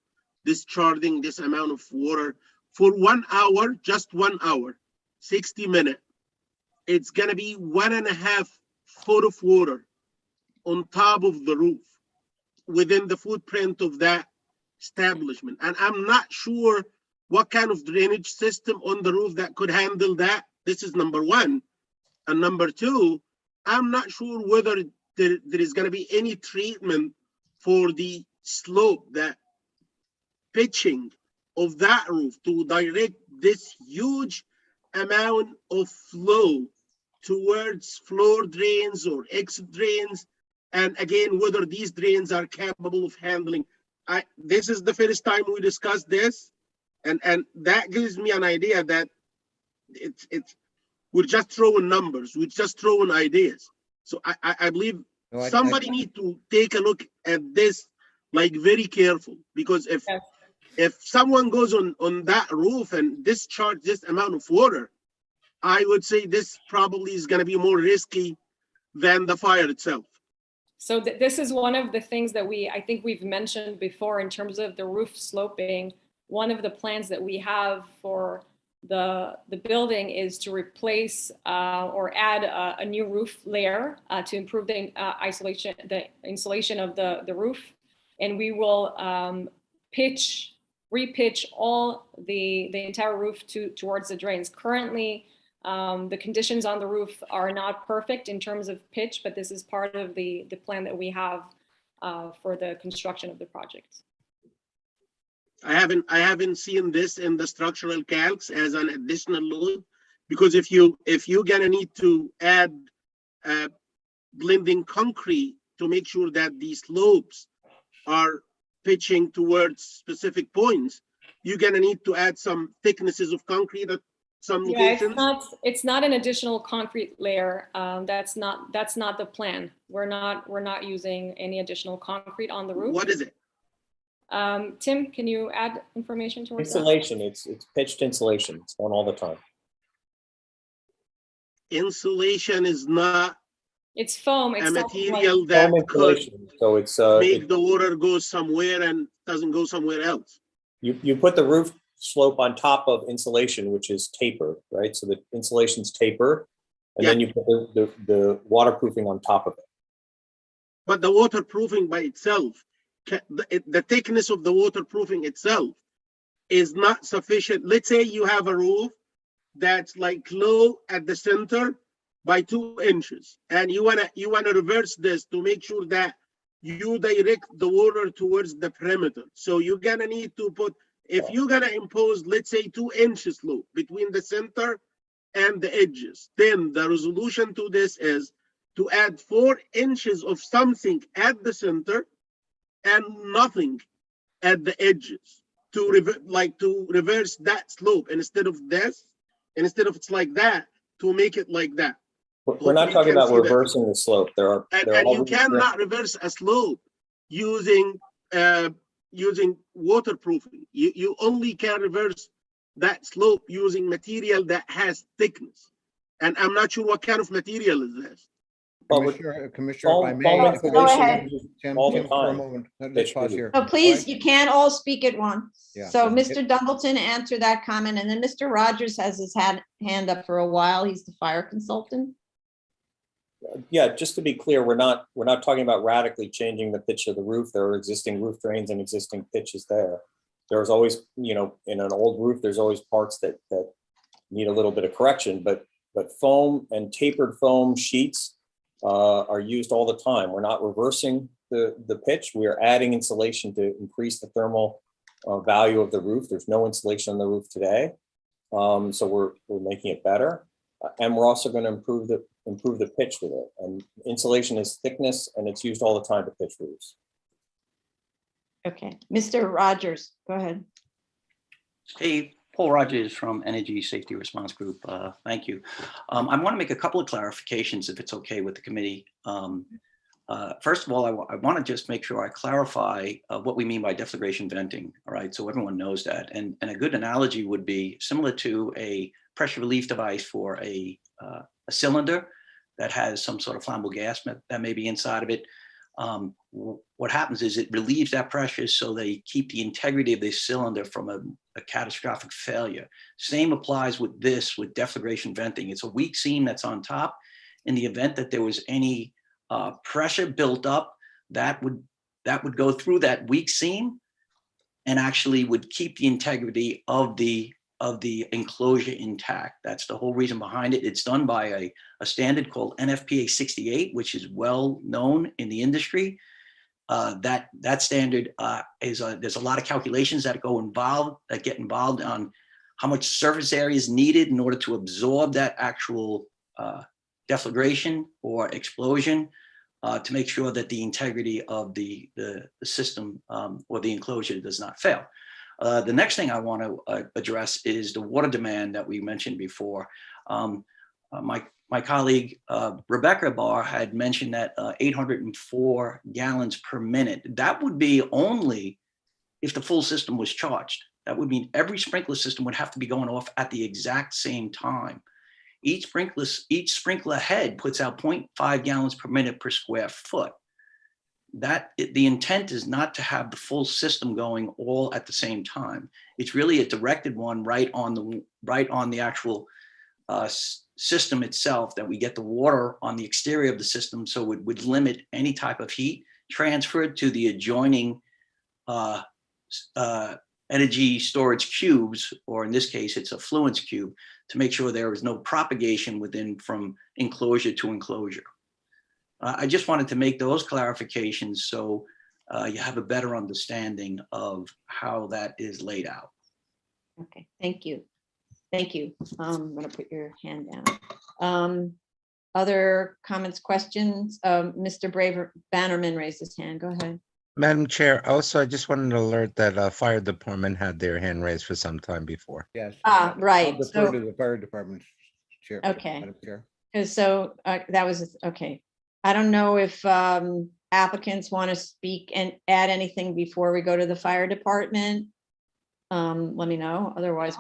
discharging this amount of water for 1 hour, just 1 hour, 60 minutes. It's gonna be 1.5 foot of water on top of the roof within the footprint of that establishment. And I'm not sure what kind of drainage system on the roof that could handle that. This is number one. And number two, I'm not sure whether there is going to be any treatment for the slope, that pitching of that roof to direct this huge amount of flow towards floor drains or exit drains. And again, whether these drains are capable of handling this is the first time we discussed this, and that gives me an idea that we're just throwing numbers, we're just throwing ideas. So I believe No, somebody need to take a look at this like very careful, because if someone goes on that roof and discharge this amount of water, I would say this probably is going to be more risky than the fire itself. So this is one of the things that I think we've mentioned before in terms of the roof sloping. One of the plans that we have for the building is to replace or add a new roof layer to improve the insulation of the roof. And we will repitch all the entire roof towards the drains. Currently, the conditions on the roof are not perfect in terms of pitch, but this is part of the plan that we have for the construction of the project. I haven't seen this in the structural calcs as an additional load, because if you're gonna need to add blending concrete to make sure that these slopes are pitching towards specific points, you're gonna need to add some thicknesses of concrete at some locations. It's not an additional concrete layer. That's not the plan. We're not using any additional concrete on the roof. What is it? Tim, can you add information towards that? Insulation, it's pitched insulation. It's on all the time. Insulation is not It's foam. It's a not material like- that Foam could insulation, so it's make the water go somewhere and doesn't go somewhere else. you put the roof slope on top of insulation, which is taper, right? So the insulation's taper, and then you put the waterproofing on top of it. But the waterproofing by itself, the thickness of the waterproofing itself is not sufficient. Let's say you have a roof that's like low at the center by 2 inches, and you wanna reverse this to make sure that you direct the water towards the perimeter. So you're gonna need to put, if you're gonna impose, let's say 2 inches slope between the center and the edges, then the resolution to this is to add 4 inches of something at the center and nothing at the edges to reverse that slope, instead of it's like that, to make it like that. We're not talking about reversing the slope. And you cannot reverse a slope using waterproofing. You only can reverse that slope using material that has thickness. And I'm not sure what kind of material is this. Commissioner, if I may. Go ahead. Tim, all the for a time. moment, let's pause here. So please, you can't all speak at once. Yeah. So Mr. Dumbleton answered that comment, and then Mr. Rogers has his hand up for a while. He's the fire consultant. Yeah, just to be clear, we're not talking about radically changing the pitch of the roof. There are existing roof drains and existing pitches there. There's always, in an old roof, there's always parts that need a little bit of correction, but foam and tapered foam sheets are used all the time. We're not reversing the pitch. We are adding insulation to increase the thermal value of the roof. There's no insulation on the roof today, so we're making it better, and we're also going to improve the pitch with it. And insulation is thickness, and it's used all the time to pitch roofs. Okay, Mr. Rogers, go ahead. Hey, Paul Rogers from Energy Safety Response Group. Thank you. I want to make a couple of clarifications, if it's okay with the committee. First of all, I want to just make sure I clarify what we mean by deflagration venting. All right, so everyone knows that. And a good analogy would be similar to a pressure relief device for a cylinder that has some sort of flammable gas that may be inside of it. What happens is it relieves that pressure so they keep the integrity of this cylinder from a catastrophic failure. Same applies with deflagration venting. It's a weak seam that's on top. In the event that there was any pressure built up, that would go through that weak seam and actually would keep the integrity of the enclosure intact. That's the whole reason behind it. It's done by a standard called NFPA 68, which is well known in the industry. That standard is there's a lot of calculations that get involved on how much surface area is needed in order to absorb that actual deflagration or explosion. to make sure that the integrity of the system or the enclosure does not fail. The next thing I want to address is the water demand that we mentioned before. My colleague Rebecca Barr had mentioned that 804 gallons per minute. That would be only if the full system was charged. That would mean every sprinkler system would have to be going off at the exact same time. Each sprinkler head puts out 0.5 gallons per minute per square foot. The intent is not to have the full system going all at the same time. It's really a directed one right on the actual system itself, that we get the water on the exterior of the system, so it would limit any type of heat transferred to the adjoining energy storage cubes, or in this case, it's a fluence cube, to make sure there is no propagation from enclosure to enclosure. I just wanted to make those clarifications so you have a better understanding of how that is laid out. Okay, thank you. Thank you. I'm going to put your hand down. Other comments, questions? Mr. Bannerman raised his hand. Go ahead. Madam Chair, also, I just wanted to alert that fire department had their hand raised for some time before. Yes. Right. I'll defer to the fire department chair. Okay. Madam Chair. Because that was, okay. I don't know if applicants want to speak and add anything before we go to the fire department. Let me know. Otherwise,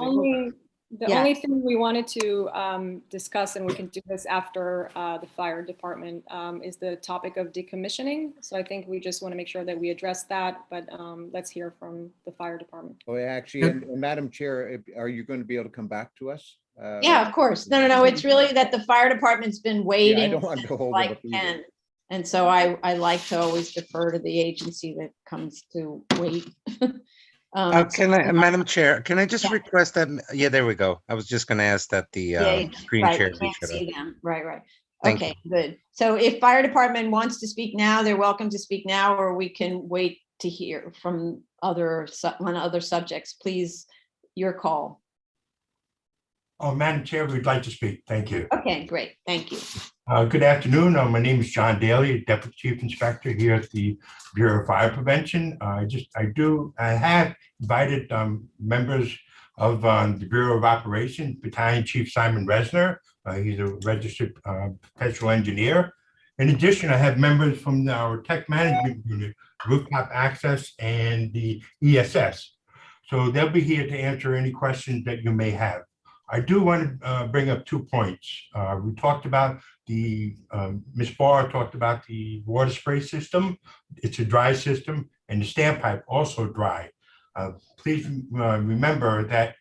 The only thing we wanted to discuss, and we can do this after the fire department, is the topic of decommissioning. So I think we just want to make sure that we address that, but let's hear from the fire department. Oh, actually, and Madam Chair, are you going to be able to come back to us? Yeah, of course. No. It's really that the fire department's been waiting. Yeah, I don't want to hold it up either. 10. And so I like to always defer to the agency that comes to wait. Madam Chair, can I just request that? Yeah, there we go. I was just going to ask that the screen right, share we be can't shut off. see them. Right. Thank Okay, good. So if fire department wants to speak now, they're welcome to speak now, or we can wait to hear from other subjects. Please, your call. Oh, Madam Chair, we'd like to speak. Thank you. Okay, great. Thank you. Good afternoon. My name is John Daly, Deputy Chief Inspector here at the Bureau of Fire Prevention. I have invited members of the Bureau of Operations, Battalion Chief Simon Resner. He's a registered professional engineer. In addition, I have members from our tech management unit, Rooftop Access, and the ESS. So they'll be here to answer any questions that you may have. I do want to bring up 2 points. We talked about Ms. Barr talked about the water spray system. It's a dry system, and the standpipe also dry. Please remember that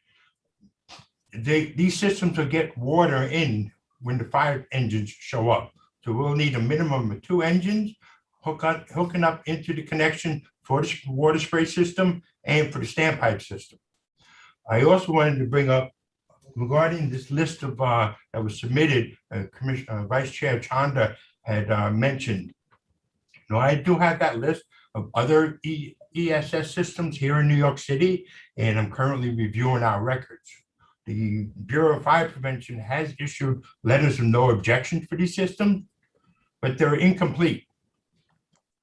these systems will get water in when the fire engines show up. So we'll need a minimum of 2 engines hooking up into the connection for the water spray system and for the standpipe system. I also wanted to bring up, regarding this list of that was submitted, Vice Chair Chanda had mentioned. Now, I do have that list of other ESS systems here in New York City, and I'm currently reviewing our records. The Bureau of Fire Prevention has issued letters of no objection for these systems, but they're incomplete.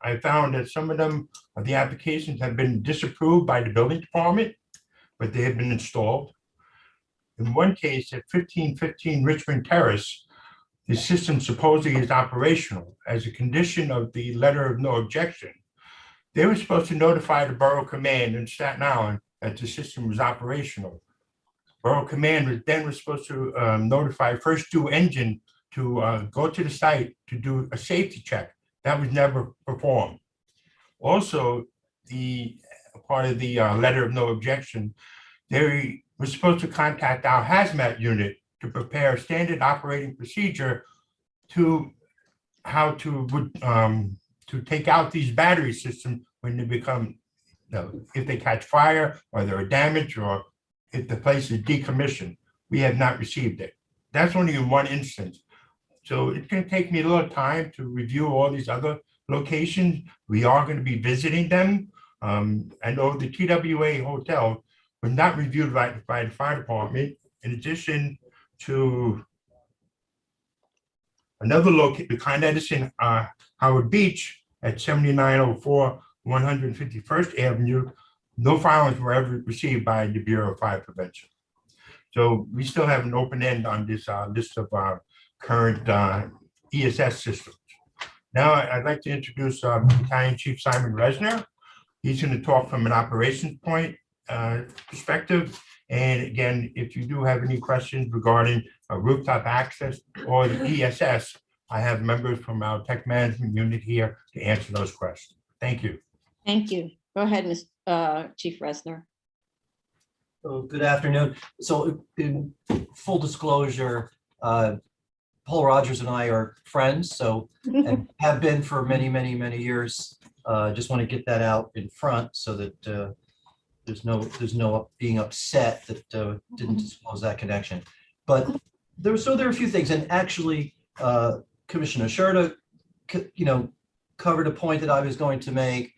I found that some of them, the applications have been disapproved by the building department, but they have been installed. In one case, at 1515 Richmond Terrace, the system supposedly is operational. As a condition of the letter of no objection, they were supposed to notify the Borough Command in Staten Island that the system was operational. Borough Command was supposed to notify First Due Engine to go to the site to do a safety check. That was never performed. Also, the part of the letter of no objection, they were supposed to contact our hazmat unit to prepare a standard operating procedure to how to take out these battery systems when they become, if they catch fire or they're damaged or if the place is decommissioned. We have not received it. That's only in one instance. So it's going to take me a little time to review all these other locations. We are going to be visiting them. I know the TWA hotel was not reviewed by the fire department. In addition to, Another location, the kind that is in Howard Beach at 7904 151st Avenue, no filings were ever received by the Bureau of Fire Prevention. So we still have an open end on this list of current ESS systems. Now I'd like to introduce Battalion Chief Simon Resner. He's going to talk from an operations point perspective. And again, if you do have any questions regarding rooftop access or the ESS, I have members from our tech management unit here to answer those questions. Thank you. Thank you. Go ahead, Chief Resner. So good afternoon. So in full disclosure, Paul Rogers and I are friends, so and have been for many, many, many years. Just want to get that out in front so that there's no being upset that didn't disclose that connection. But there are a few things, and actually, Commissioner Sherda, covered a point that I was going to make.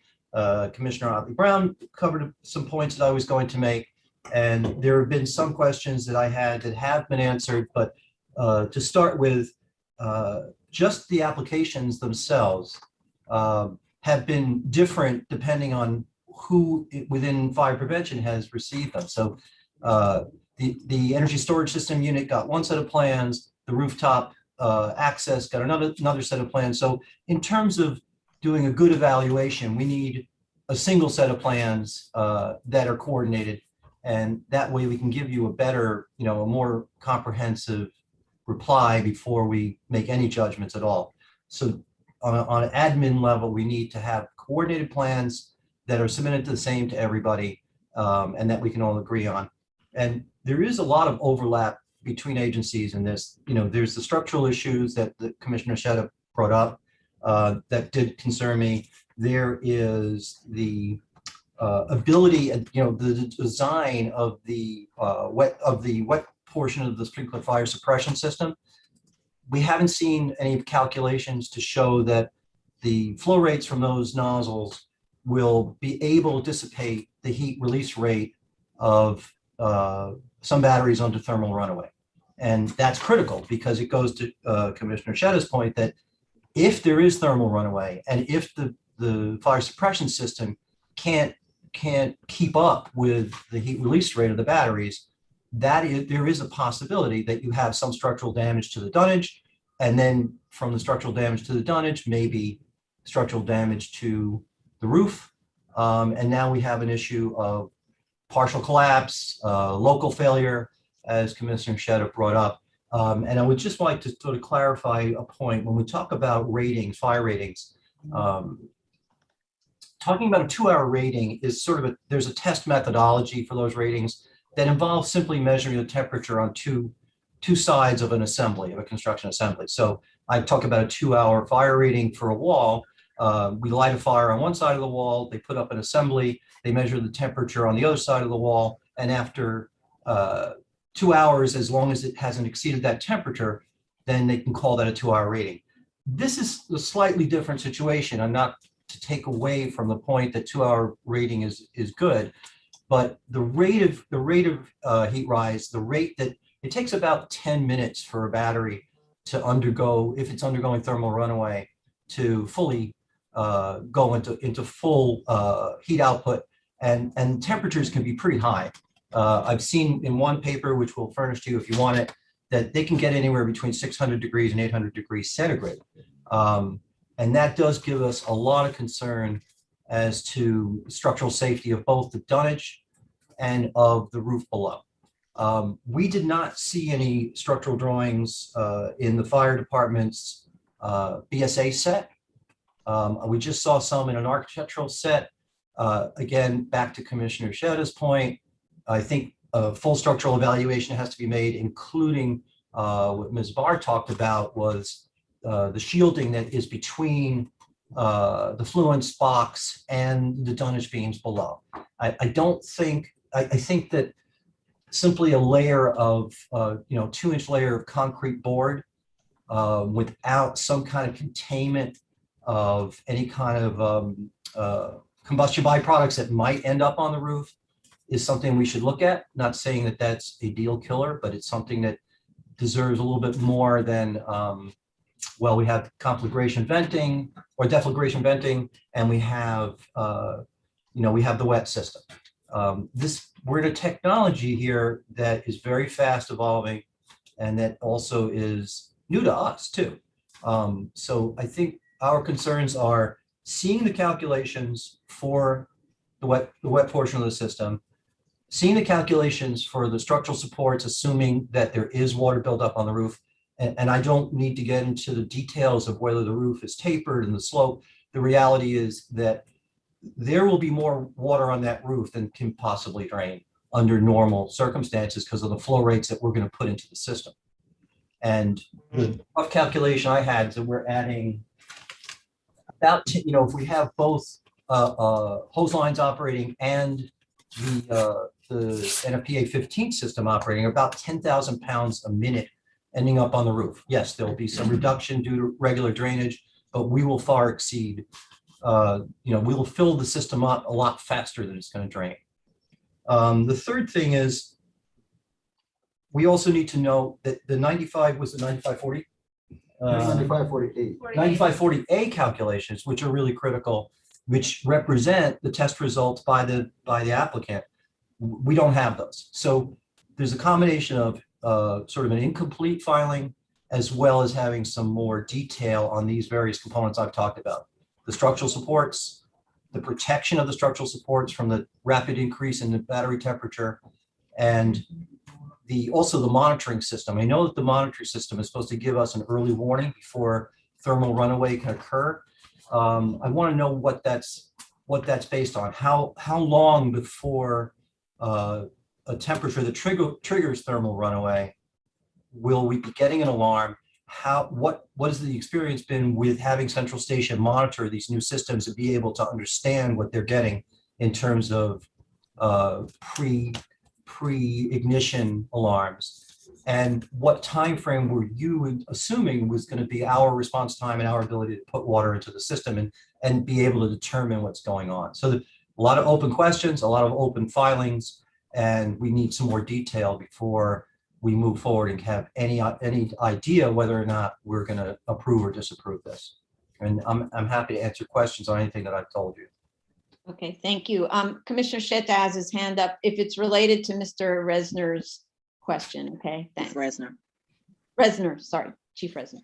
Commissioner Otley Brown covered some points that I was going to make, and there have been some questions that I had that have been answered. But to start with, just the applications themselves have been different depending on who within fire prevention has received them. So the energy storage system unit got one set of plans, the rooftop access got another set of plans. So in terms of doing a good evaluation, we need a single set of plans that are coordinated, and that way we can give you a better, a more comprehensive reply before we make any judgments at all. So on an admin level, we need to have coordinated plans that are submitted the same to everybody, and that we can all agree on. And there is a lot of overlap between agencies in this. There's the structural issues that the Commissioner Shetta brought up that did concern me. There is the ability, the design of the wet portion of the sprinkler fire suppression system. We haven't seen any calculations to show that the flow rates from those nozzles will be able to dissipate the heat release rate of some batteries onto thermal runaway. And that's critical because it goes to Commissioner Shetta's point that if there is thermal runaway and if the fire suppression system can't keep up with the heat release rate of the batteries, there is a possibility that you have some structural damage to the dunnage, and then from the structural damage to the dunnage, maybe structural damage to the roof. And now we have an issue of partial collapse, local failure, as Commissioner Shetta brought up. And I would just like to sort of clarify a point. When we talk about ratings, fire ratings, talking about a 2-hour rating is sort of there's a test methodology for those ratings that involves simply measuring the temperature on two sides of an assembly, of a construction assembly. So I talk about a 2-hour fire rating for a wall. We light a fire on one side of the wall, they put up an assembly, they measure the temperature on the other side of the wall, and after 2 hours, as long as it hasn't exceeded that temperature, then they can call that a 2-hour rating. This is a slightly different situation. I'm not to take away from the point that 2-hour rating is good, but the rate of heat rise, the rate that it takes about 10 minutes for a battery to undergo, if it's undergoing thermal runaway, to fully go into full heat output, and temperatures can be pretty high. I've seen in one paper, which we'll furnish to you if you want it, that they can get anywhere between 600 degrees and 800 degrees centigrade. And that does give us a lot of concern as to structural safety of both the dunnage and of the roof below. We did not see any structural drawings in the fire department's BSA set. We just saw some in an architectural set. Again, back to Commissioner Shetta's point, I think a full structural evaluation has to be made, including what Ms. Barr talked about was the shielding that is between the fluence box and the dunnage beams below. I think that simply a layer of, 2-inch layer of concrete board without some kind of containment of any kind of combustion byproducts that might end up on the roof is something we should look at. Not saying that that's a deal killer, but it's something that deserves a little bit more than well, we have conflagration venting or deflagration venting, and we have, we have the wet system. We're in a technology here that is very fast evolving and that also is new to us too. So I think our concerns are seeing the calculations for the wet portion of the system, seeing the calculations for the structural supports, assuming that there is water buildup on the roof. And I don't need to get into the details of whether the roof is tapered and the slope. The reality is that there will be more water on that roof than can possibly drain under normal circumstances because of the flow rates that we're going to put into the system. And the rough calculation I had is that we're adding about, if we have both hose lines operating and the NFPA 15 system operating, about 10,000 pounds a minute ending up on the roof. Yes, there'll be some reduction due to regular drainage, but we will far exceed, we will fill the system up a lot faster than it's going to drain. The third thing is we also need to know that the 9540? 9548. 9540A calculations, which are really critical, which represent the test results by the applicant. We don't have those. So there's a combination of sort of an incomplete filing, as well as having some more detail on these various components I've talked about. The structural supports, the protection of the structural supports from the rapid increase in the battery temperature, and also the monitoring system. I know that the monitoring system is supposed to give us an early warning before thermal runaway can occur. I want to know what that's based on. How long before a temperature that triggers thermal runaway will we be getting an alarm? What has the experience been with having Central Station monitor these new systems and be able to understand what they're getting in terms of pre-ignition alarms? And what time frame were you assuming was going to be our response time and our ability to put water into the system and be able to determine what's going on? So a lot of open questions, a lot of open filings, and we need some more detail before we move forward and have any idea whether or not we're going to approve or disapprove this. And I'm happy to answer questions on anything that I've told you. Okay, thank you. Commissioner Sheta has his hand up if it's related to Mr. Resner's question. Okay, thanks. Resner, sorry, Chief Resner.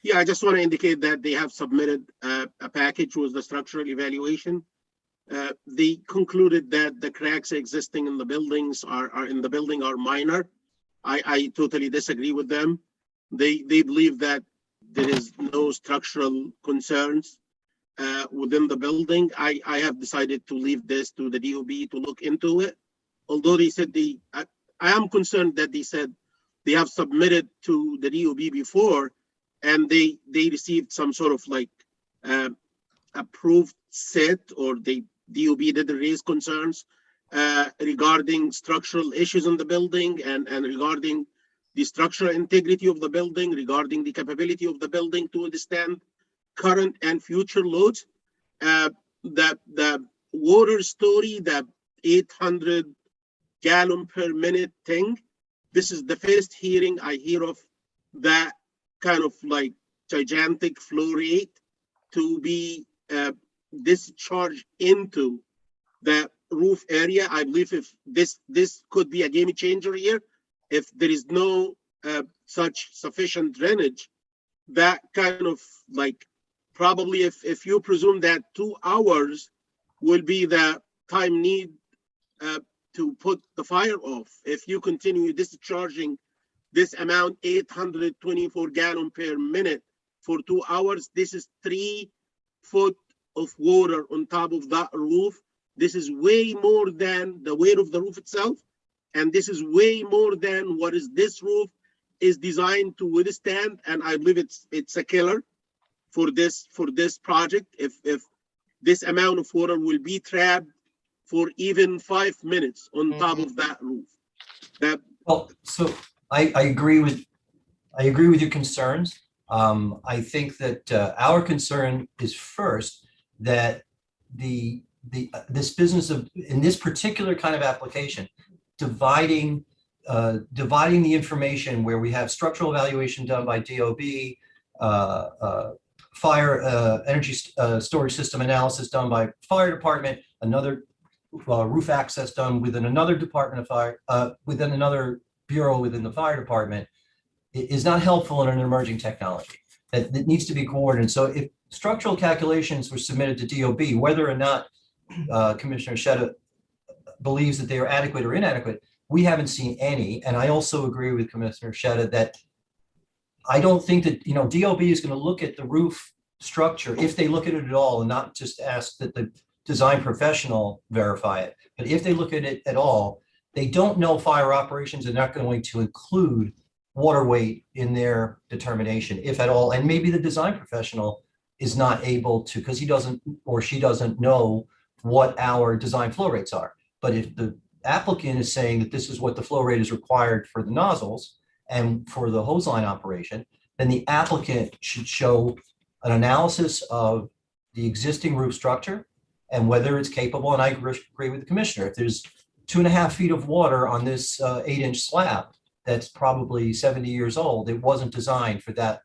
Yeah, I just want to indicate that they have submitted a package with the structural evaluation. They concluded that the cracks existing in the buildings are minor. I totally disagree with them. They believe that there is no structural concerns within the building. I have decided to leave this to the DOB to look into it. Although they said I am concerned that they said they have submitted to the DOB before and they received some sort of like approved set, or the DOB didn't raise concerns regarding structural issues in the building and regarding the structural integrity of the building, regarding the capability of the building to withstand current and future loads. The water story, the 800 gallon per minute thing, this is the first hearing I hear of that kind of like gigantic flow rate to be discharged into the roof area. I believe if this could be a game changer here, if there is no such sufficient drainage, that kind of like probably if you presume that 2 hours will be the time need to put the fire off, if you continue discharging this amount, 824 gallon per minute for 2 hours, this is 3 foot of water on top of that roof. This is way more than the weight of the roof itself. And this is way more than what is this roof is designed to withstand. And I believe it's a killer for this project. If this amount of water will be trapped for even 5 minutes on top of that roof. Well, so I agree with your concerns. I think that our concern is first that this business of, in this particular kind of application, dividing the information where we have structural evaluation done by DOB fire energy storage system analysis done by fire department, another roof access done within another department of fire, within another bureau within the fire department, is not helpful in an emerging technology. That needs to be coordinated. So if structural calculations were submitted to DOB, whether or not Commissioner Sheta believes that they are adequate or inadequate, we haven't seen any. And I also agree with Commissioner Sheta that I don't think that, DOB is going to look at the roof structure, if they look at it at all, and not just ask that the design professional verify it. But if they look at it at all, they don't know fire operations are not going to include water weight in their determination, if at all. And maybe the design professional is not able to, because he doesn't or she doesn't know what our design flow rates are. But if the applicant is saying that this is what the flow rate is required for the nozzles and for the hose line operation, then the applicant should show an analysis of the existing roof structure and whether it's capable. And I agree with the commissioner. If there's 2.5 feet of water on this 8-inch slab that's probably 70 years old, it wasn't designed for that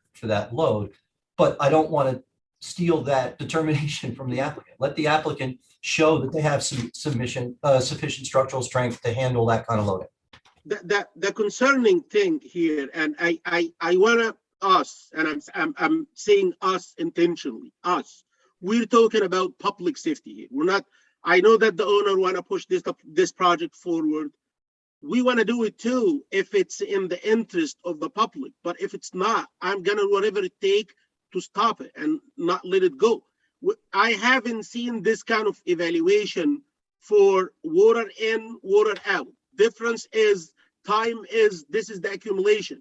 load. But I don't want to steal that determination from the applicant. Let the applicant show that they have some sufficient structural strength to handle that kind of loading. The concerning thing here, and I want to us, and I'm saying us intentionally, us. We're talking about public safety here. We're not. I know that the owner want to push this project forward. We want to do it too if it's in the interest of the public. But if it's not, I'm gonna whatever it take to stop it and not let it go. I haven't seen this kind of evaluation for water in, water out. Difference is time is, this is the accumulation.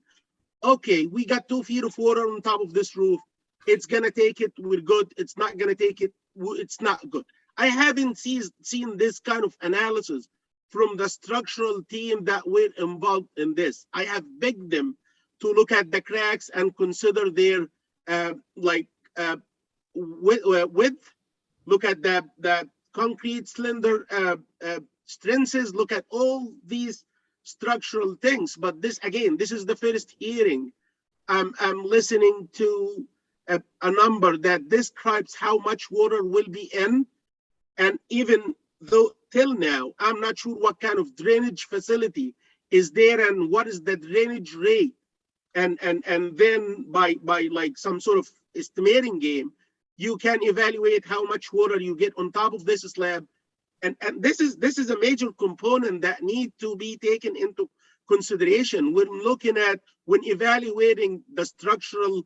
Okay, we got 2 feet of water on top of this roof. It's gonna take it, we're good. It's not gonna take it, it's not good. I haven't seen this kind of analysis from the structural team that were involved in this. I have begged them to look at the cracks and consider their width, look at the concrete slender strengths, look at all these structural things. But this, again, this is the first hearing. I'm listening to a number that describes how much water will be in. And even though till now, I'm not sure what kind of drainage facility is there and what is the drainage rate. And then by like some sort of estimating game, you can evaluate how much water you get on top of this slab. And this is a major component that need to be taken into consideration when looking at, when evaluating the structural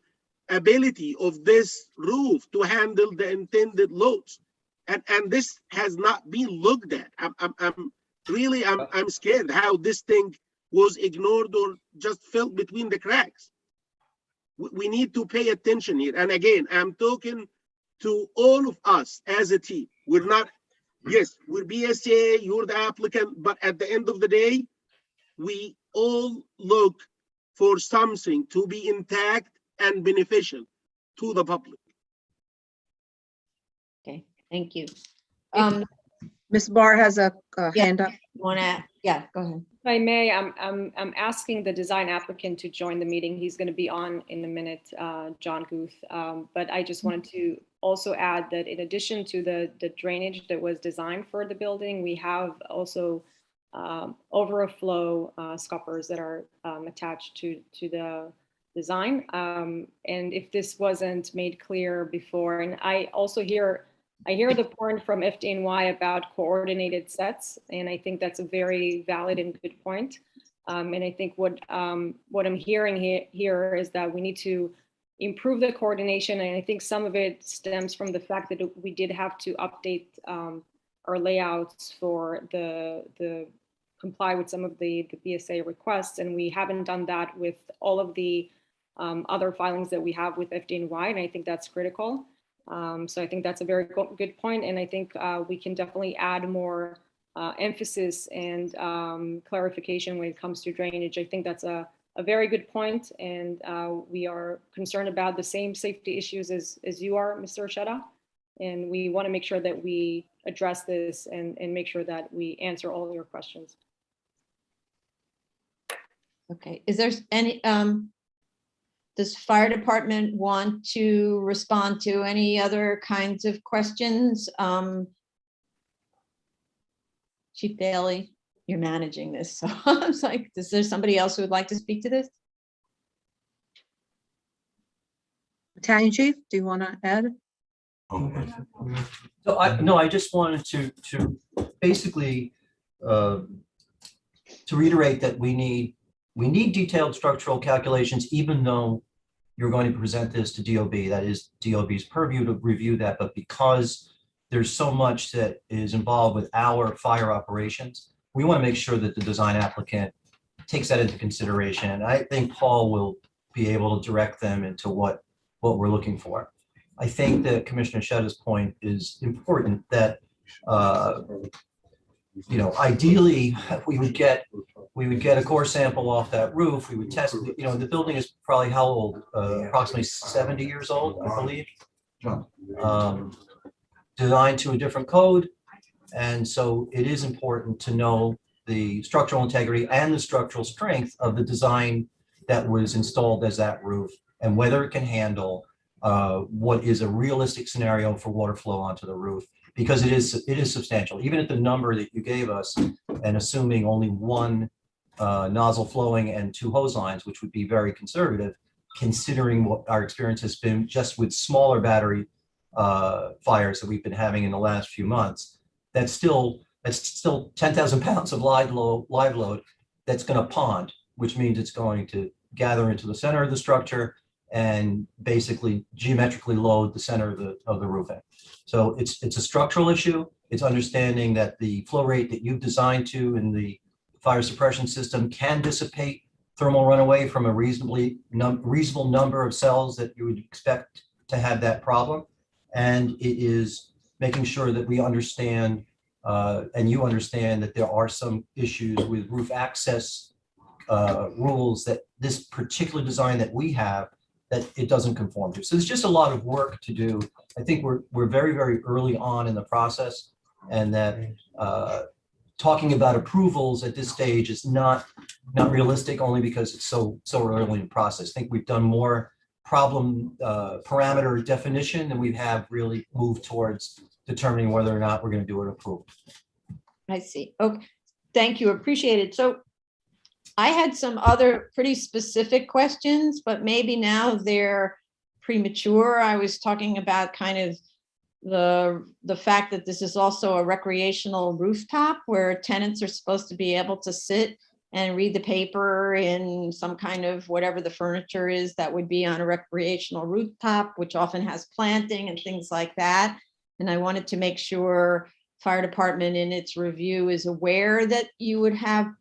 ability of this roof to handle the intended loads. And this has not been looked at. I'm scared how this thing was ignored or just fell between the cracks. We need to pay attention here. And again, I'm talking to all of us as a team. We're not, yes, we're BSA, you're the applicant, but at the end of the day, we all look for something to be intact and beneficial to the public. Okay, thank you. Ms. Barr has a hand up. Go ahead. If I may, I'm asking the design applicant to join the meeting. He's going to be on in a minute, John Guth. But I just wanted to also add that in addition to the drainage that was designed for the building, we have also overflow scuppers that are attached to the design. And if this wasn't made clear before, and I hear the point from Fdny about coordinated sets, and I think that's a very valid and good point. And I think what I'm hearing here is that we need to improve the coordination, and I think some of it stems from the fact that we did have to update our layouts for the comply with some of the BSA requests, and we haven't done that with all of the other filings that we have with Fdny, and I think that's critical. So I think that's a very good point, and I think we can definitely add more emphasis and clarification when it comes to drainage. I think that's a very good point, and we are concerned about the same safety issues as you are, Mr. Sheta, and we want to make sure that we address this and make sure that we answer all of your questions. Okay, is there any, Does fire department want to respond to any other kinds of questions? Chief Daly, you're managing this, so I was like, is there somebody else who would like to speak to this? Battalion Chief, do you want to add? So I just wanted to basically to reiterate that we need detailed structural calculations, even though you're going to present this to DOB. That is DOB's purview to review that, but because there's so much that is involved with our fire operations, we want to make sure that the design applicant takes that into consideration. And I think Paul will be able to direct them into what we're looking for. I think that Commissioner Shetta's point is important, that ideally we would get a core sample off that roof. We would test, the building is probably how old? Approximately 70 years old, I believe. Designed to a different code. And so it is important to know the structural integrity and the structural strength of the design that was installed as that roof, and whether it can handle what is a realistic scenario for water flow onto the roof, because it is substantial. Even at the number that you gave us, and assuming only one nozzle flowing and 2 hose lines, which would be very conservative, considering what our experience has been just with smaller battery fires that we've been having in the last few months. That's still 10,000 pounds of live load that's going to pond, which means it's going to gather into the center of the structure and basically geometrically load the center of the roofing. So it's a structural issue. It's understanding that the flow rate that you've designed to in the fire suppression system can dissipate thermal runaway from a reasonable number of cells that you would expect to have that problem. And it is making sure that we understand and you understand that there are some issues with roof access rules that this particular design that we have, that it doesn't conform to. So there's just a lot of work to do. I think we're very, very early on in the process, and that talking about approvals at this stage is not realistic, only because it's so early in the process. I think we've done more problem parameter definition than we have really moved towards determining whether or not we're going to do an approval. I see. Okay, thank you. Appreciate it. So I had some other pretty specific questions, but maybe now they're premature. I was talking about kind of the fact that this is also a recreational rooftop where tenants are supposed to be able to sit and read the paper in some kind of whatever the furniture is that would be on a recreational rooftop, which often has planting and things like that. And I wanted to make sure fire department in its review is aware that you would have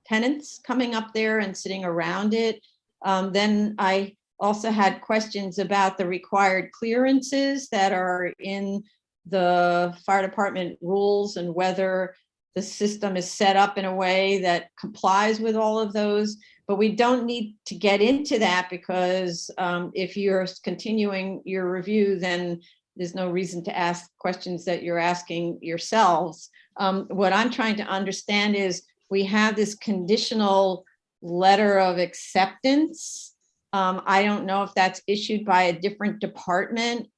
tenants coming up there and sitting around it. Then I also had questions about the required clearances that are in the fire department rules and whether the system is set up in a way that complies with all of those. But we don't need to get into that, because if you're continuing your review, then there's no reason to ask questions that you're asking yourselves. What I'm trying to understand is we have this conditional letter of acceptance. I don't know if that's issued by a different department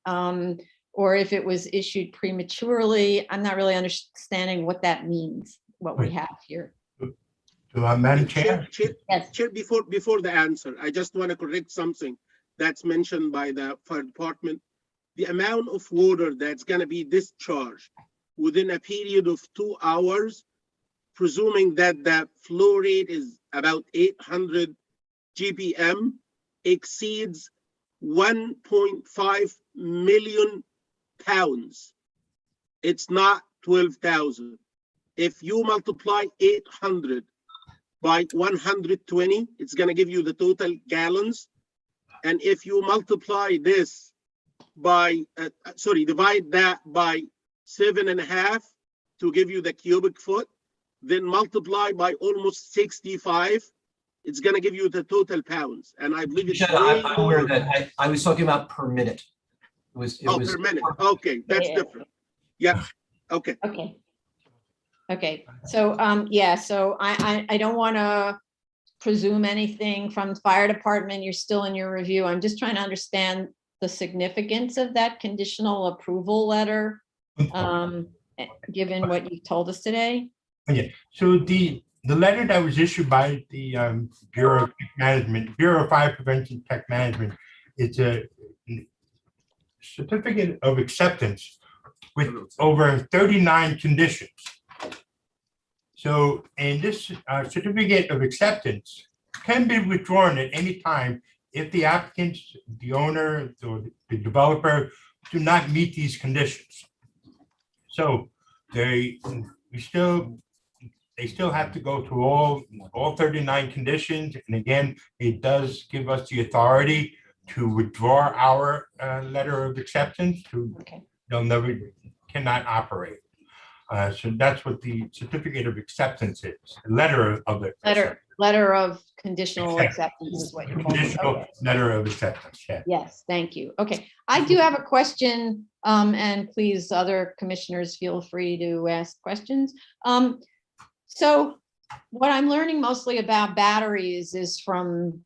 or if it was issued prematurely. I'm not really understanding what that means, what we have here. Madam Chair? Yes. Chair, before the answer, I just want to correct something that's mentioned by the fire department. The amount of water that's going to be discharged within a period of 2 hours, presuming that the flow rate is about 800 GPM, exceeds 1.5 million pounds. It's not 12,000. If you multiply 800 by 120, it's going to give you the total gallons. And if you multiply this by, divide that by 7.5 to give you the cubic foot, then multiply by almost 65, it's going to give you the total pounds. And I believe it's I'm aware that I was talking about per minute. It was per minute. Okay, that's different. Yeah. Okay. Okay. So yeah, so I don't want to presume anything from the fire department. You're still in your review. I'm just trying to understand the significance of that conditional approval letter, given what you told us today. Yeah, so the letter that was issued by the Bureau of Tech Management, Bureau of Fire Prevention Tech Management, it's a certificate of acceptance with over 39 conditions. So, and this certificate of acceptance can be withdrawn at any time if the applicants, the owner, or the developer do not meet these conditions. So they still have to go through all 39 conditions. And again, it does give us the authority to withdraw our letter of acceptance. They'll cannot operate. So that's what the certificate of acceptance is. A letter of the Letter of conditional acceptance is what you're calling it. conditional Okay. letter of acceptance. Yeah. Yes, thank you. Okay, I do have a question, and please, other commissioners, feel free to ask questions. So what I'm learning mostly about batteries is from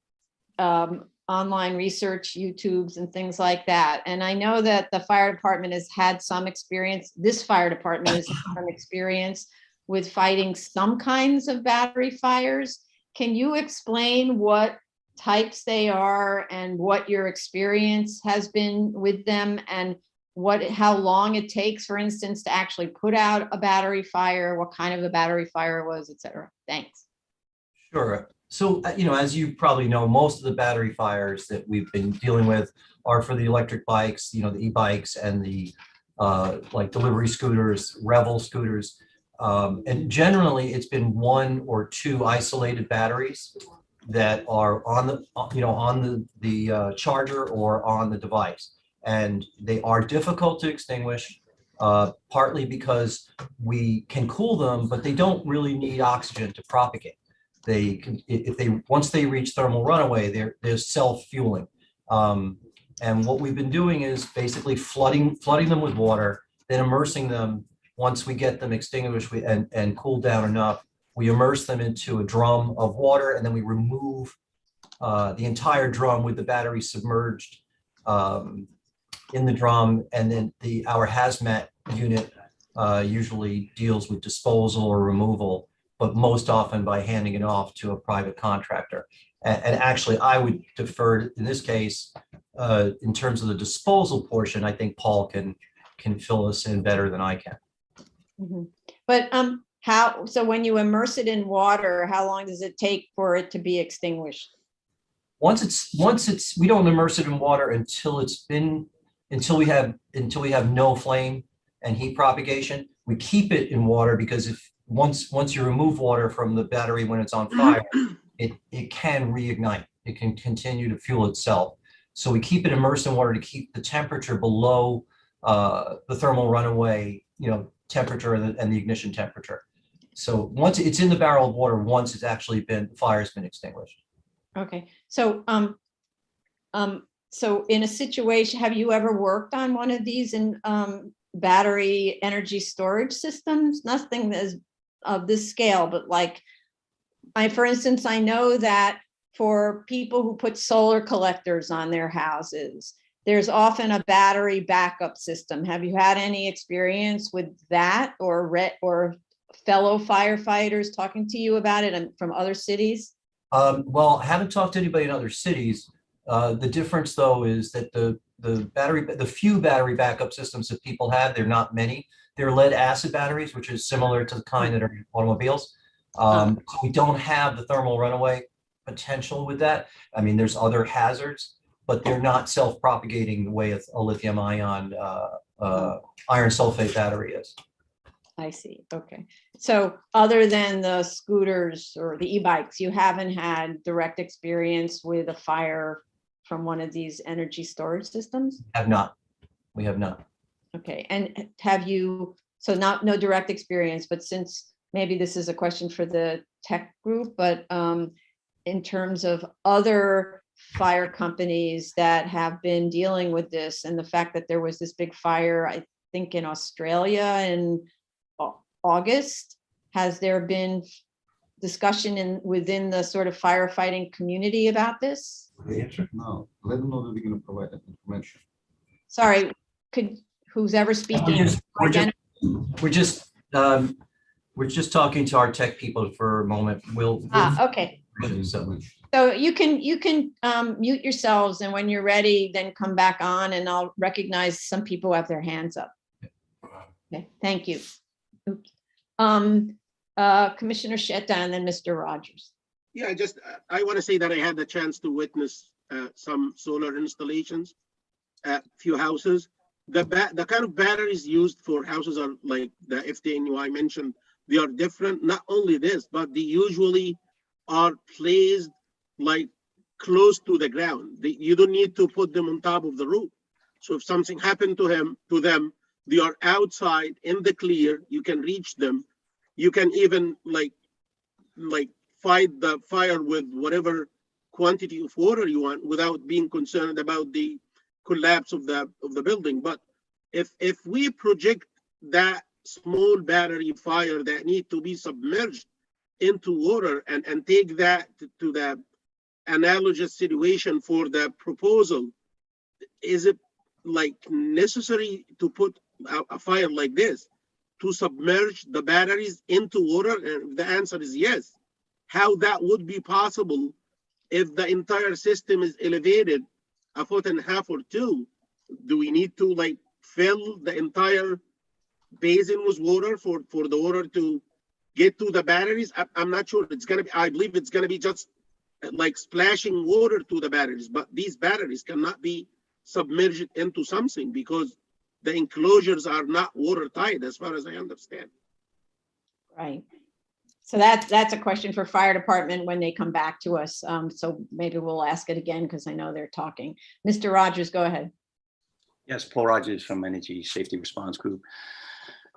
online research, YouTubes and things like that. And I know that the fire department has had some experience, this fire department has had some experience with fighting some kinds of battery fires. Can you explain what types they are and what your experience has been with them, and how long it takes, for instance, to actually put out a battery fire, what kind of a battery fire it was, et cetera? Thanks. Sure. So, as you probably know, most of the battery fires that we've been dealing with are for the electric bikes, the e-bikes and the like delivery scooters, Revel scooters. And generally it's been one or two isolated batteries that are on the charger or on the device. And they are difficult to extinguish, partly because we can cool them, but they don't really need oxygen to propagate. They can, once they reach thermal runaway, they're self-fueling. And what we've been doing is basically flooding them with water, then immersing them. Once we get them extinguished and cooled down enough, we immerse them into a drum of water, and then we remove the entire drum with the battery submerged in the drum. And then our hazmat unit usually deals with disposal or removal, but most often by handing it off to a private contractor. And actually, I would defer in this case, in terms of the disposal portion. I think Paul can fill us in better than I can. Mm-hmm. But so when you immerse it in water, how long does it take for it to be extinguished? Once it's we don't immerse it in water until we have no flame and heat propagation. We keep it in water because once you remove water from the battery when it's on fire, it can reignite. It can continue to fuel itself. So we keep it immersed in water to keep the temperature below the thermal runaway, temperature and the ignition temperature. So once it's in the barrel of water, once it's actually the fire's been extinguished. Okay, so so in a situation, have you ever worked on one of these in battery energy storage systems? Nothing that is of this scale, but like, for instance, I know that for people who put solar collectors on their houses, there's often a battery backup system. Have you had any experience with that, or fellow firefighters talking to you about it from other cities? Well, I haven't talked to anybody in other cities. The difference, though, is that the few battery backup systems that people have, they're not many. They're lead acid batteries, which is similar to the kind that are in automobiles. We don't have the thermal runaway potential with that. I mean, there's other hazards, but they're not self-propagating the way a lithium-ion iron sulfate battery is. I see. Okay. So other than the scooters or the e-bikes, you haven't had direct experience with a fire from one of these energy storage systems? We have not. Okay. And have you, so no direct experience, but since maybe this is a question for the tech group, but in terms of other fire companies that have been dealing with this, and the fact that there was this big fire, I think in Australia in August, has there been discussion within the sort of firefighting community about this? The answer, no. Let them know that we're gonna provide that information. Sorry, who's ever speaking? We're just talking to our tech people for a moment. Okay. So you can mute yourselves, and when you're ready, then come back on, and I'll recognize some people who have their hands up. Okay, thank you. Commissioner Shetta and then Mr. Rogers. Yeah, I want to say that I had the chance to witness some solar installations at few houses. The kind of batteries used for houses are like the Fdny I mentioned. They are different. Not only this, but they usually are placed like close to the ground. You don't need to put them on top of the roof. So if something happened to them, they are outside in the clear. You can reach them. You can even like fight the fire with whatever quantity of water you want without being concerned about the collapse of the building. But if we project that small battery fire that need to be submerged into water and take that to the analogous situation for the proposal, is it like necessary to put a fire like this to submerge the batteries into water? And the answer is yes. How that would be possible if the entire system is elevated 1.5 feet or 2? Do we need to like fill the entire basin with water for the water to get to the batteries? I'm not sure. It's gonna be, I believe it's gonna be just like splashing water to the batteries, but these batteries cannot be submerged into something because the enclosures are not watertight as far as I understand. Right. So that's a question for fire department when they come back to us. So maybe we'll ask it again because I know they're talking. Mr. Rogers, go ahead. Yes, Paul Rogers from Energy Safety Response Group.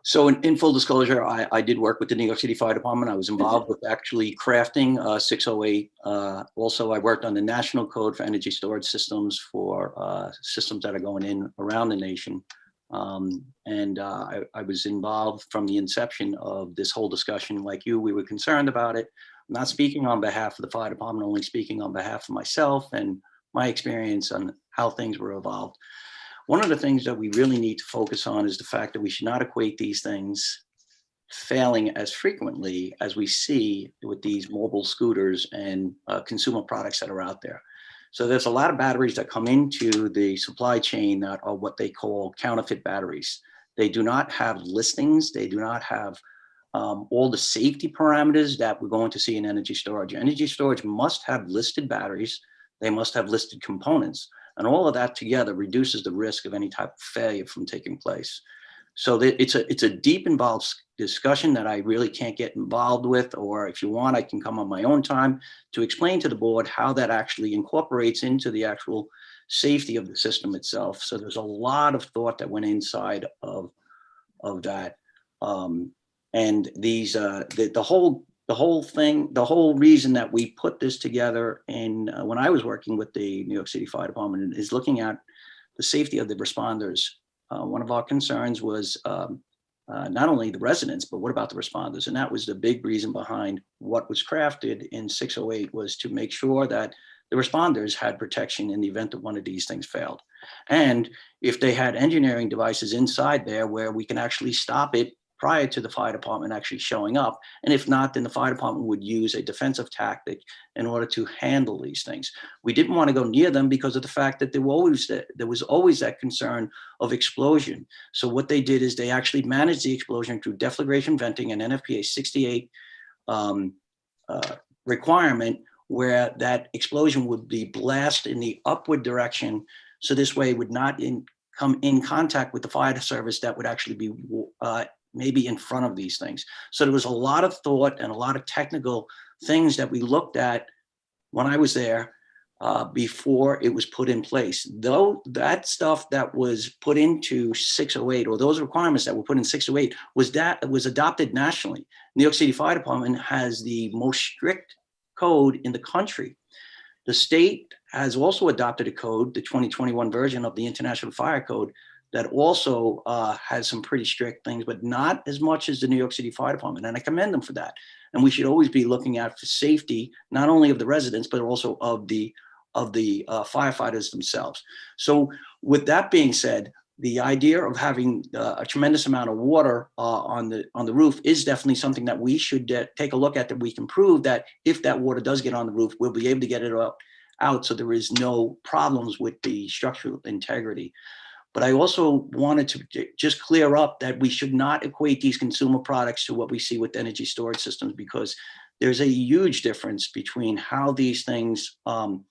So in full disclosure, I did work with the New York City Fire Department. I was involved with actually crafting 608. Also, I worked on the National Code for Energy Storage Systems for systems that are going in around the nation. I was involved from the inception of this whole discussion. Like you, we were concerned about it. I'm not speaking on behalf of the fire department, only speaking on behalf of myself and my experience on how things were evolved. One of the things that we really need to focus on is the fact that we should not equate these things failing as frequently as we see with these mobile scooters and consumer products that are out there. So there's a lot of batteries that come into the supply chain that are what they call counterfeit batteries. They do not have listings. They do not have all the safety parameters that we're going to see in energy storage. Energy storage must have listed batteries. They must have listed components. And all of that together reduces the risk of any type of failure from taking place. So it's a deep involved discussion that I really can't get involved with, or if you want, I can come on my own time to explain to the board how that actually incorporates into the actual safety of the system itself. So there's a lot of thought that went inside of that. And these the whole thing, the whole reason that we put this together in when I was working with the New York City Fire Department is looking at the safety of the responders. One of our concerns was not only the residents, but what about the responders? And that was the big reason behind what was crafted in 608 was to make sure that the responders had protection in the event that one of these things failed. And if they had engineering devices inside there where we can actually stop it prior to the fire department actually showing up. And if not, then the fire department would use a defensive tactic in order to handle these things. We didn't want to go near them because of the fact that there was always that concern of explosion. So what they did is they actually managed the explosion through deflagration venting and NFPA 68 requirement, where that explosion would be blasted in the upward direction. So this way it would not come in contact with the fire service that would actually be maybe in front of these things. So there was a lot of thought and a lot of technical things that we looked at when I was there before it was put in place. Though that stuff that was put into 608, or those requirements that were put in 608, was adopted nationally. New York City Fire Department has the most strict code in the country. The state has also adopted a code, the 2021 version of the International Fire Code, that also has some pretty strict things, but not as much as the New York City Fire Department. And I commend them for that. And we should always be looking out for safety, not only of the residents, but also of the firefighters themselves. So with that being said, the idea of having a tremendous amount of water on the roof is definitely something that we should take a look at, that we can prove that if that water does get on the roof, we'll be able to get it out so there is no problems with the structural integrity. But I also wanted to just clear up that we should not equate these consumer products to what we see with energy storage systems, because there's a huge difference between how these things, well,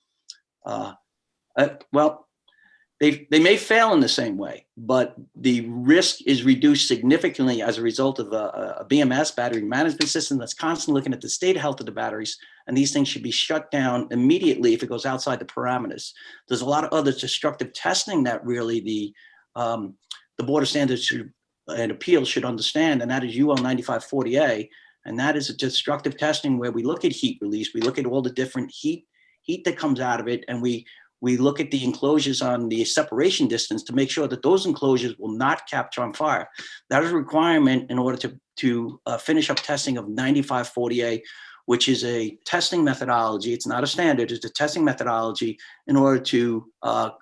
they may fail in the same way, but the risk is reduced significantly as a result of a BMS, battery management system, that's constantly looking at the state of health of the batteries. And these things should be shut down immediately if it goes outside the parameters. There's a lot of other destructive testing that really the Board of Standards and Appeals should understand, and that is UL 9540A. And that is a destructive testing where we look at heat release, we look at all the different heat that comes out of it, and we look at the enclosures on the separation distance to make sure that those enclosures will not capture on fire. That is a requirement in order to finish up testing of 9540A, which is a testing methodology. It's not a standard, it's a testing methodology in order to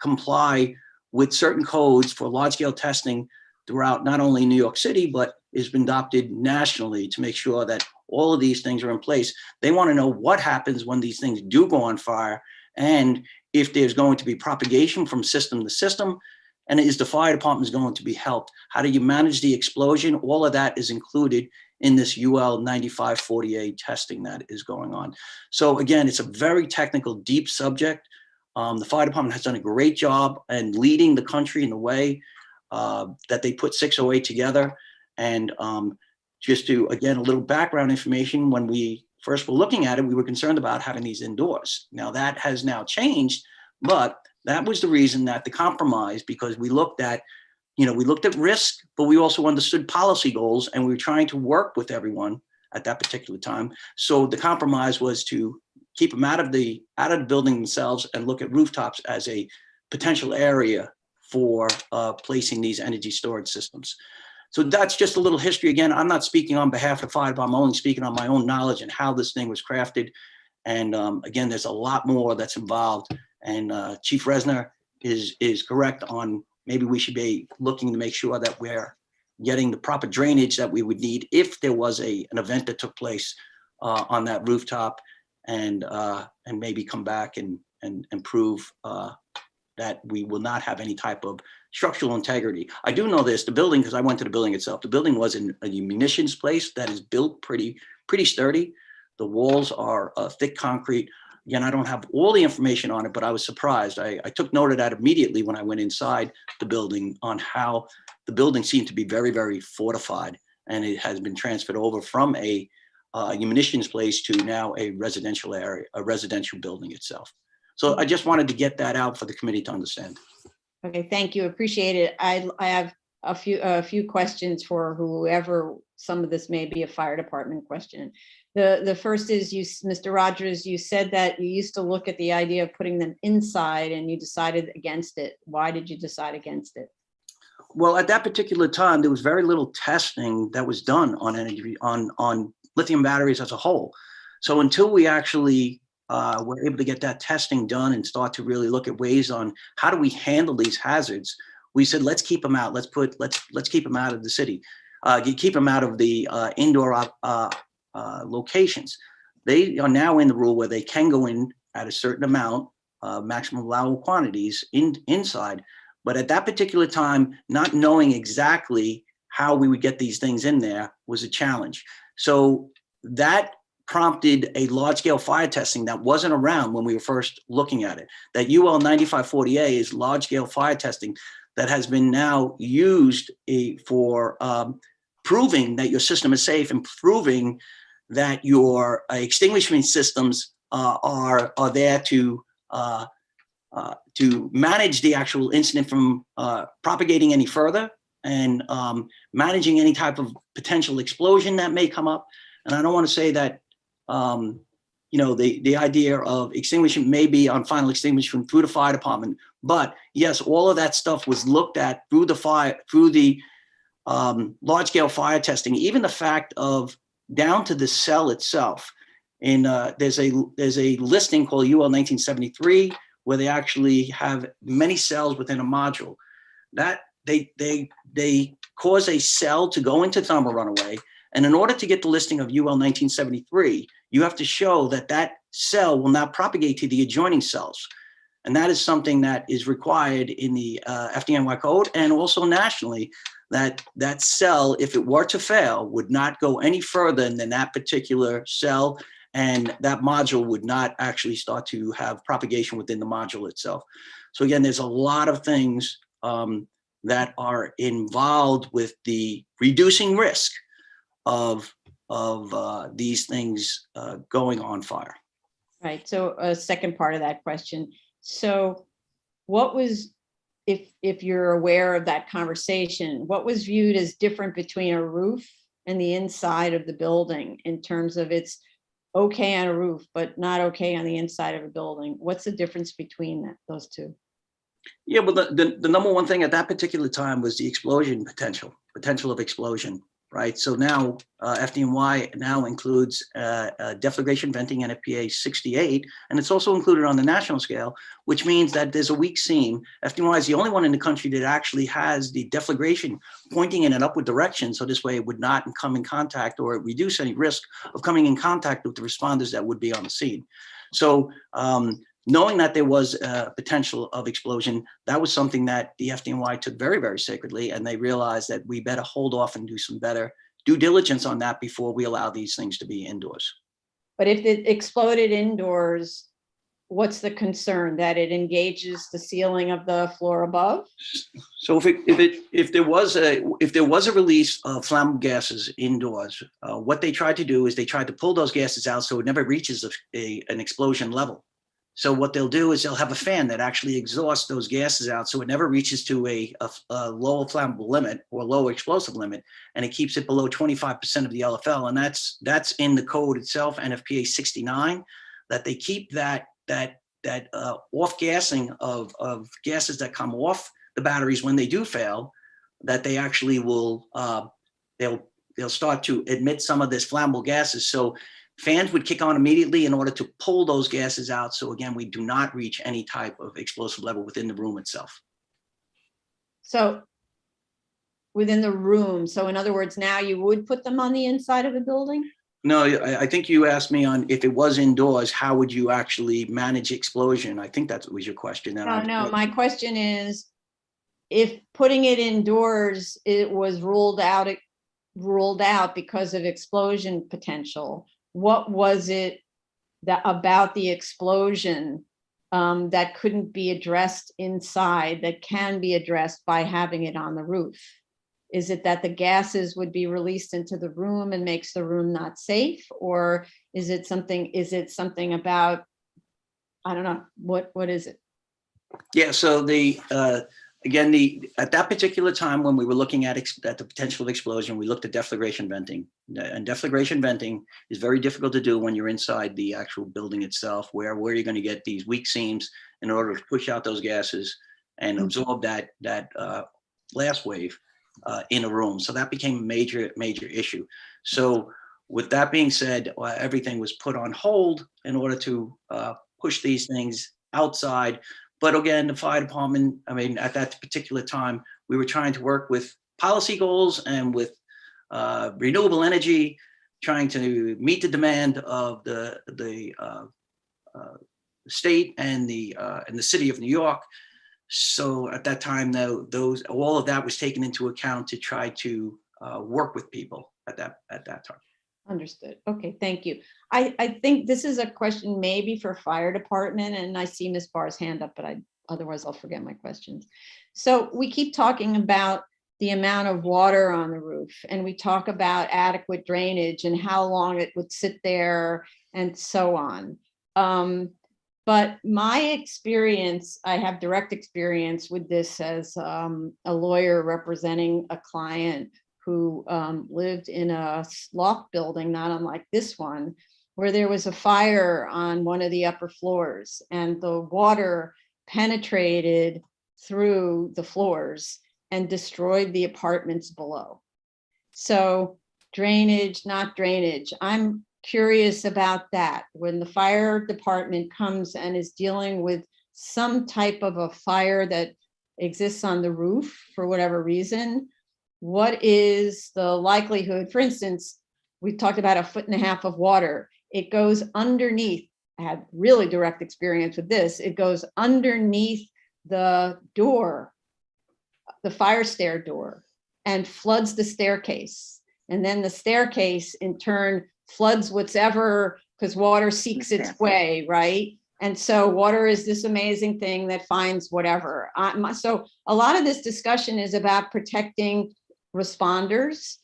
comply with certain codes for large-scale testing throughout not only New York City, but has been adopted nationally to make sure that all of these things are in place. They want to know what happens when these things do go on fire, and if there's going to be propagation from system to system, and is the fire department going to be helped? How do you manage the explosion? All of that is included in this UL 9540A testing that is going on. So again, it's a very technical, deep subject. The fire department has done a great job in leading the country in the way that they put 608 together. And just to, again, a little background information, when we first were looking at it, we were concerned about having these indoors. Now that has now changed, but that was the reason that the compromise, because we looked at, we looked at risk, but we also understood policy goals, and we were trying to work with everyone at that particular time. So the compromise was to keep them out of the building themselves and look at rooftops as a potential area for placing these energy storage systems. So that's just a little history. Again, I'm not speaking on behalf of the fire department, I'm only speaking on my own knowledge and how this thing was crafted. And again, there's a lot more that's involved. And Chief Resner is correct on, maybe we should be looking to make sure that we're getting the proper drainage that we would need if there was an event that took place on that rooftop, and maybe come back and prove that we will not have any type of structural integrity. I do know this, the building, because I went to the building itself, the building was in a munitions place that is built pretty sturdy. The walls are thick concrete. Again, I don't have all the information on it, but I was surprised. I took note of that immediately when I went inside the building, on how the building seemed to be very, very fortified, and it has been transferred over from a munitions place to now a residential area, a residential building itself. So I just wanted to get that out for the committee to understand. Okay, thank you. Appreciate it. I have a few questions for whoever. Some of this may be a fire department question. The first is, Mr. Rogers, you said that you used to look at the idea of putting them inside and you decided against it. Why did you decide against it? Well, at that particular time, there was very little testing that was done on energy, on lithium batteries as a whole. So until we actually were able to get that testing done and start to really look at ways on how do we handle these hazards, we said, let's keep them out. Let's keep them out of the city. Keep them out of the indoor locations. They are now in the rule where they can go in at a certain amount, maximum allowable quantities inside. But at that particular time, not knowing exactly how we would get these things in there was a challenge. So that prompted a large-scale fire testing that wasn't around when we were first looking at it. That UL 9540A is large-scale fire testing that has been now used for proving that your system is safe and proving that your extinguishment systems are there to manage the actual incident from propagating any further, and managing any type of potential explosion that may come up. And I don't want to say that the idea of extinguishing may be on final extinguishment through the fire department. But yes, all of that stuff was looked at through the large scale fire testing, even the fact of down to the cell itself. And there's a listing called UL 1973 where they actually have many cells within a module that they cause a cell to go into thermal runaway. And in order to get the listing of UL 1973, you have to show that that cell will not propagate to the adjoining cells. And that is something that is required in the FDNY code and also nationally, that that cell, if it were to fail, would not go any further than that particular cell, and that module would not actually start to have propagation within the module itself. So again, there's a lot of things that are involved with the reducing risk of these things going on fire. Right. So a second part of that question. So what was, if you're aware of that conversation, what was viewed as different between a roof and the inside of the building in terms of it's okay on a roof, but not okay on the inside of a building? What's the difference between those two? Yeah, well, the number one thing at that particular time was the explosion potential of explosion, right? So now FDNY now includes deflagration venting NFPA 68, and it's also included on the national scale, which means that there's a weak seam. FDNY is the only one in the country that actually has the deflagration pointing in an upward direction, so this way it would not come in contact or reduce any risk of coming in contact with the responders that would be on the scene. So knowing that there was a potential of explosion, that was something that the FDNY took very, very sacredly, and they realized that we better hold off and do some better due diligence on that before we allow these things to be indoors. But if it exploded indoors, what's the concern? That it engages the ceiling of the floor above? So if there was a release of flammable gases indoors, what they tried to do is they tried to pull those gases out so it never reaches an explosion level. So what they'll do is they'll have a fan that actually exhausts those gases out so it never reaches to a low flammable limit or low explosive limit, and it keeps it below 25% of the LFL. And that's in the code itself, NFPA 69, that they keep that off gassing of gases that come off the batteries when they do fail, that they actually will, they'll start to emit some of this flammable gases. So fans would kick on immediately in order to pull those gases out. So again, we do not reach any type of explosive level within the room itself. So within the room, so in other words, now you would put them on the inside of the building? No, I think you asked me on if it was indoors, how would you actually manage explosion? I think that was your question. No, my question is, if putting it indoors, it was ruled out because of explosion potential, what was it that about the explosion that couldn't be addressed inside that can be addressed by having it on the roof? Is it that the gases would be released into the room and makes the room not safe? Or is it something about, I don't know, what is it? Yeah, so again, at that particular time when we were looking at the potential of explosion, we looked at deflagration venting. And deflagration venting is very difficult to do when you're inside the actual building itself, where you're going to get these weak seams in order to push out those gases and absorb that blast wave in a room. So that became a major issue. So with that being said, everything was put on hold in order to push these things outside. But again, the fire department, I mean, at that particular time, we were trying to work with policy goals and with renewable energy, trying to meet the demand of the state and the city of New York. So at that time, though, all of that was taken into account to try to work with people at that time. Understood. Okay, thank you. I think this is a question maybe for fire department, and I see Ms. Barr's hand up, but otherwise I'll forget my questions. So we keep talking about the amount of water on the roof, and we talk about adequate drainage and how long it would sit there and so on. But my experience, I have direct experience with this as a lawyer representing a client who lived in a loft building, not unlike this one, where there was a fire on one of the upper floors and the water penetrated through the floors and destroyed the apartments below. So drainage, not drainage. I'm curious about that. When the fire department comes and is dealing with some type of a fire that exists on the roof for whatever reason, what is the likelihood? For instance, we talked about 1.5 feet of water. It goes underneath. I had really direct experience with this. It goes underneath the door, the fire stair door, and floods the staircase. And then the staircase in turn floods whatever, because water seeks its way, right? And so water is this amazing thing that finds whatever. So a lot of this discussion is about protecting responders,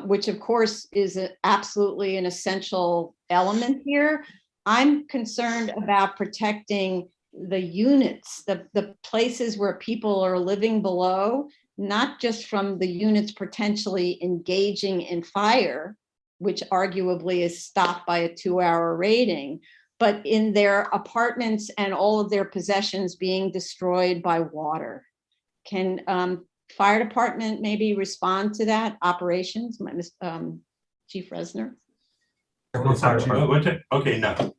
which of course is absolutely an essential element here. I'm concerned about protecting the units, the places where people are living below, not just from the units potentially engaging in fire, which arguably is stopped by a 2-hour rating, but in their apartments and all of their possessions being destroyed by water. Can fire department maybe respond to that? Operations, Chief Resner? Okay, no.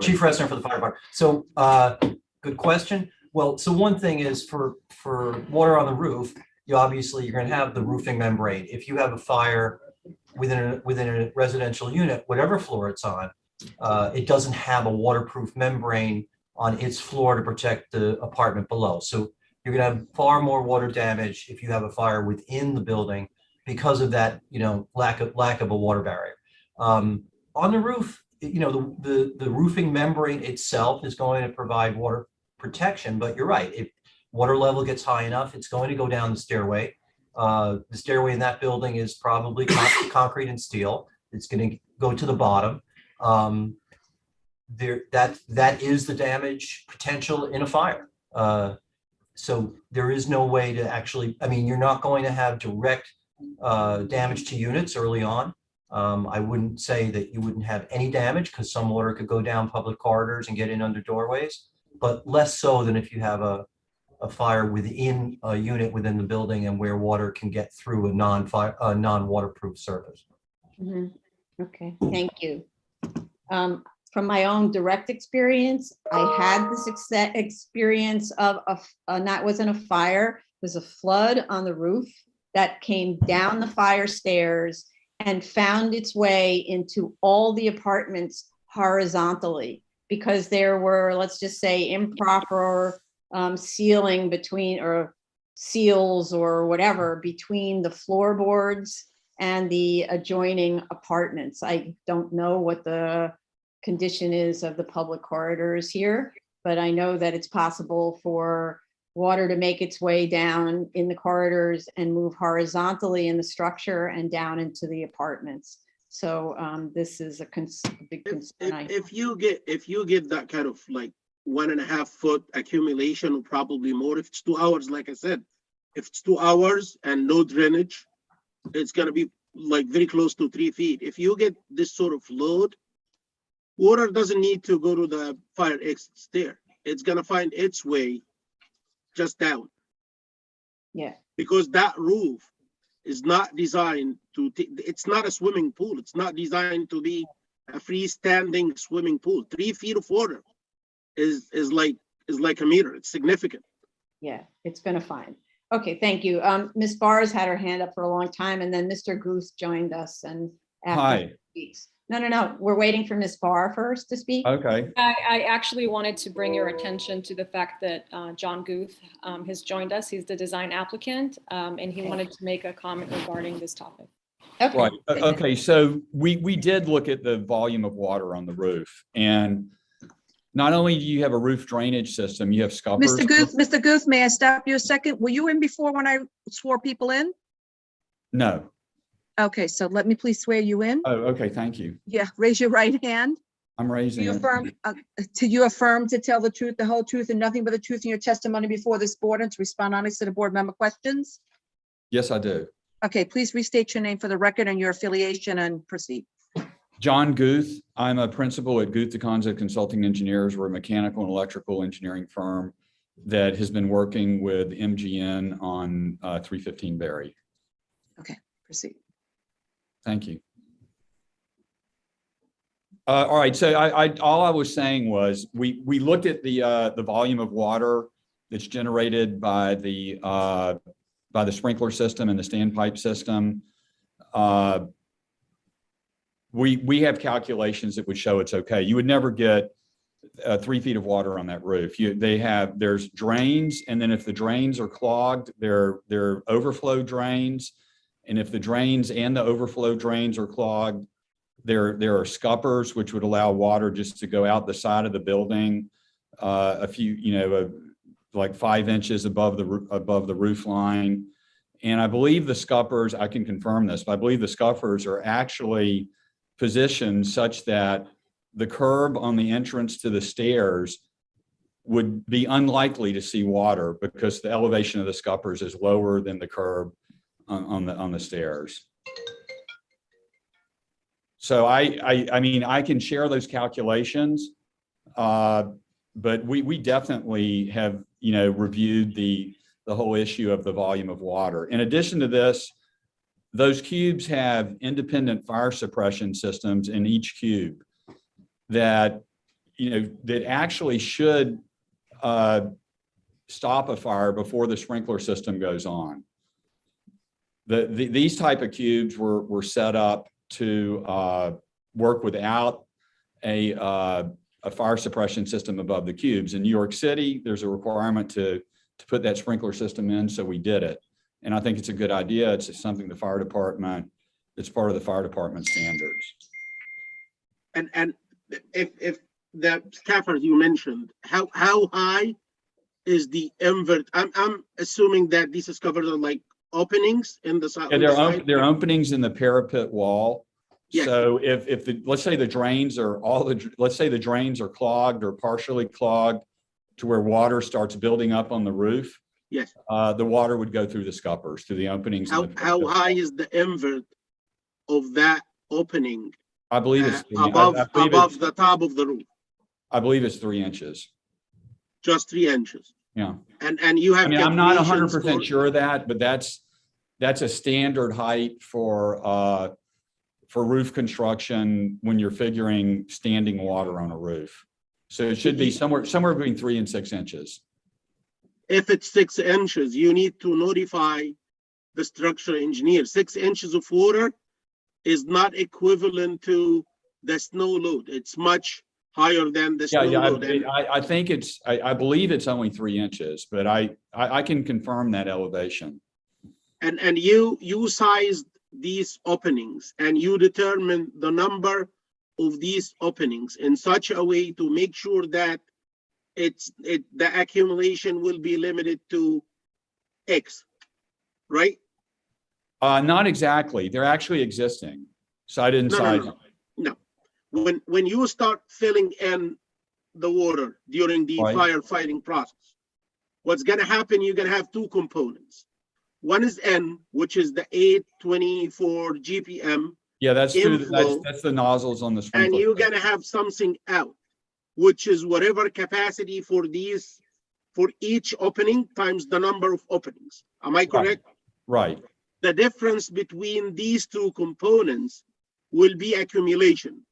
Chief Resner for the fire department. So, good question. Well, so one thing is for water on the roof, you're going to have the roofing membrane. If you have a fire within a residential unit, whatever floor it's on, it doesn't have a waterproof membrane on its floor to protect the apartment below. So you're going to have far more water damage if you have a fire within the building because of that, lack of a water barrier. On the roof, the roofing membrane itself is going to provide water protection, but you're right. If water level gets high enough, it's going to go down the stairway. The stairway in that building is probably concrete and steel. It's going to go to the bottom. That is the damage potential in a fire. So there is no way to actually, you're not going to have direct damage to units early on. I wouldn't say that you wouldn't have any damage because some water could go down public corridors and get in under doorways, but less so than if you have a fire within a unit within the building and where water can get through a non-waterproof surface. Mm-hmm. Okay, thank you. From my own direct experience, I had this experience of that wasn't a fire, it was a flood on the roof that came down the fire stairs and found its way into all the apartments horizontally because there were, let's just say, improper sealing between or seals or whatever between the floorboards and the adjoining apartments. I don't know what the condition is of the public corridors here, but I know that it's possible for water to make its way down in the corridors and move horizontally in the structure and down into the apartments. So this is a big concern. If you get that kind of like 1.5 foot accumulation, or probably more, if it's 2 hours, like I said, if it's 2 hours and no drainage, it's gonna be like very close to 3 feet. If you get this sort of load, water doesn't need to go to the fire exit stair. It's gonna find its way just down. Yeah. Because that roof is not designed to, it's not a swimming pool. It's not designed to be a freestanding swimming pool. 3 feet of water is like a meter. It's significant. Yeah, it's gonna find. Okay, thank you. Ms. Barr's had her hand up for a long time, and then Mr. Goose joined us and after he speaks. No, we're waiting for Ms. Barr first to speak. Okay. I actually wanted to bring your attention to the fact that John Guth has joined us. He's the design applicant, and he wanted to make a comment regarding this topic. Okay. Right. Okay. So we did look at the volume of water on the roof, and not only do you have a roof drainage system, you have scuppers. Mr. Guth, may I stop you a second? Were you in before when I swore people in? No. Okay, so let me please swear you in. Oh, okay. Thank you. Yeah, raise your right hand. I'm raising You it. affirm to tell the truth, the whole truth, and nothing but the truth in your testimony before this board and to respond honestly to the board member questions? Yes, I do. Okay, please restate your name for the record and your affiliation and proceed. John Guth. I'm a principal at Guth DeConza Consulting Engineers. We're a mechanical and electrical engineering firm that has been working with MGN on 315 Berry. Okay, proceed. Thank you. All right, so all I was saying was we looked at the volume of water that's generated by the sprinkler system and the standpipe system. We have calculations that would show it's okay. You would never get 3 feet of water on that roof. There's drains, and then if the drains are clogged, they're overflow drains, and if the drains and the overflow drains are clogged, there are scuppers which would allow water just to go out the side of the building, a few, like 5 inches above the roof line. And I believe the scuppers, I can confirm this, but I believe the scuppers are actually positioned such that the curb on the entrance to the stairs would be unlikely to see water because the elevation of the scuppers is lower than the curb on the stairs. So I mean, I can share those calculations, but we definitely have, reviewed the whole issue of the volume of water. In addition to this, those cubes have independent fire suppression systems in each cube that, that actually should stop a fire before the sprinkler system goes on. These type of cubes were set up to work without a fire suppression system above the cubes. In New York City, there's a requirement to put that sprinkler system in, so we did it. And I think it's a good idea. It's something it's part of the fire department standards. And if the staffers you mentioned, how high is the invert? I'm assuming that these is covered on like openings in the side. Yeah, there are openings in the parapet wall. Yes. So if let's say the drains are clogged or partially clogged to where water starts building up on the roof. Yes. The water would go through the scuppers, through the openings. How high is the invert of that opening? I believe it's above the top of the roof. I believe it's 3 inches. Just 3 inches. Yeah. And you have. I mean, I'm not calculations 100% sure of that, but that's a standard height for roof construction when you're figuring standing water on a roof. So it should be somewhere between 3 and 6 inches. If it's 6 inches, you need to notify the structural engineer. 6 inches of water is not equivalent to the snow load. It's much higher than the snow load. I think I believe it's only 3 inches, but I can confirm that elevation. And you sized these openings and you determine the number of these openings in such a way to make sure that the accumulation will be limited to X, right? Not exactly. They're actually existing. Side inside. No. When you start filling in the water during the firefighting process, what's going to happen? You're going to have 2 components. One is N, which is the 824 GPM. Yeah, that's true. That's the nozzles on the sprinkler. And you're going to have something out, which is whatever capacity for each opening times the number of openings. Am I correct? Right. The difference between these 2 components will be accumulation.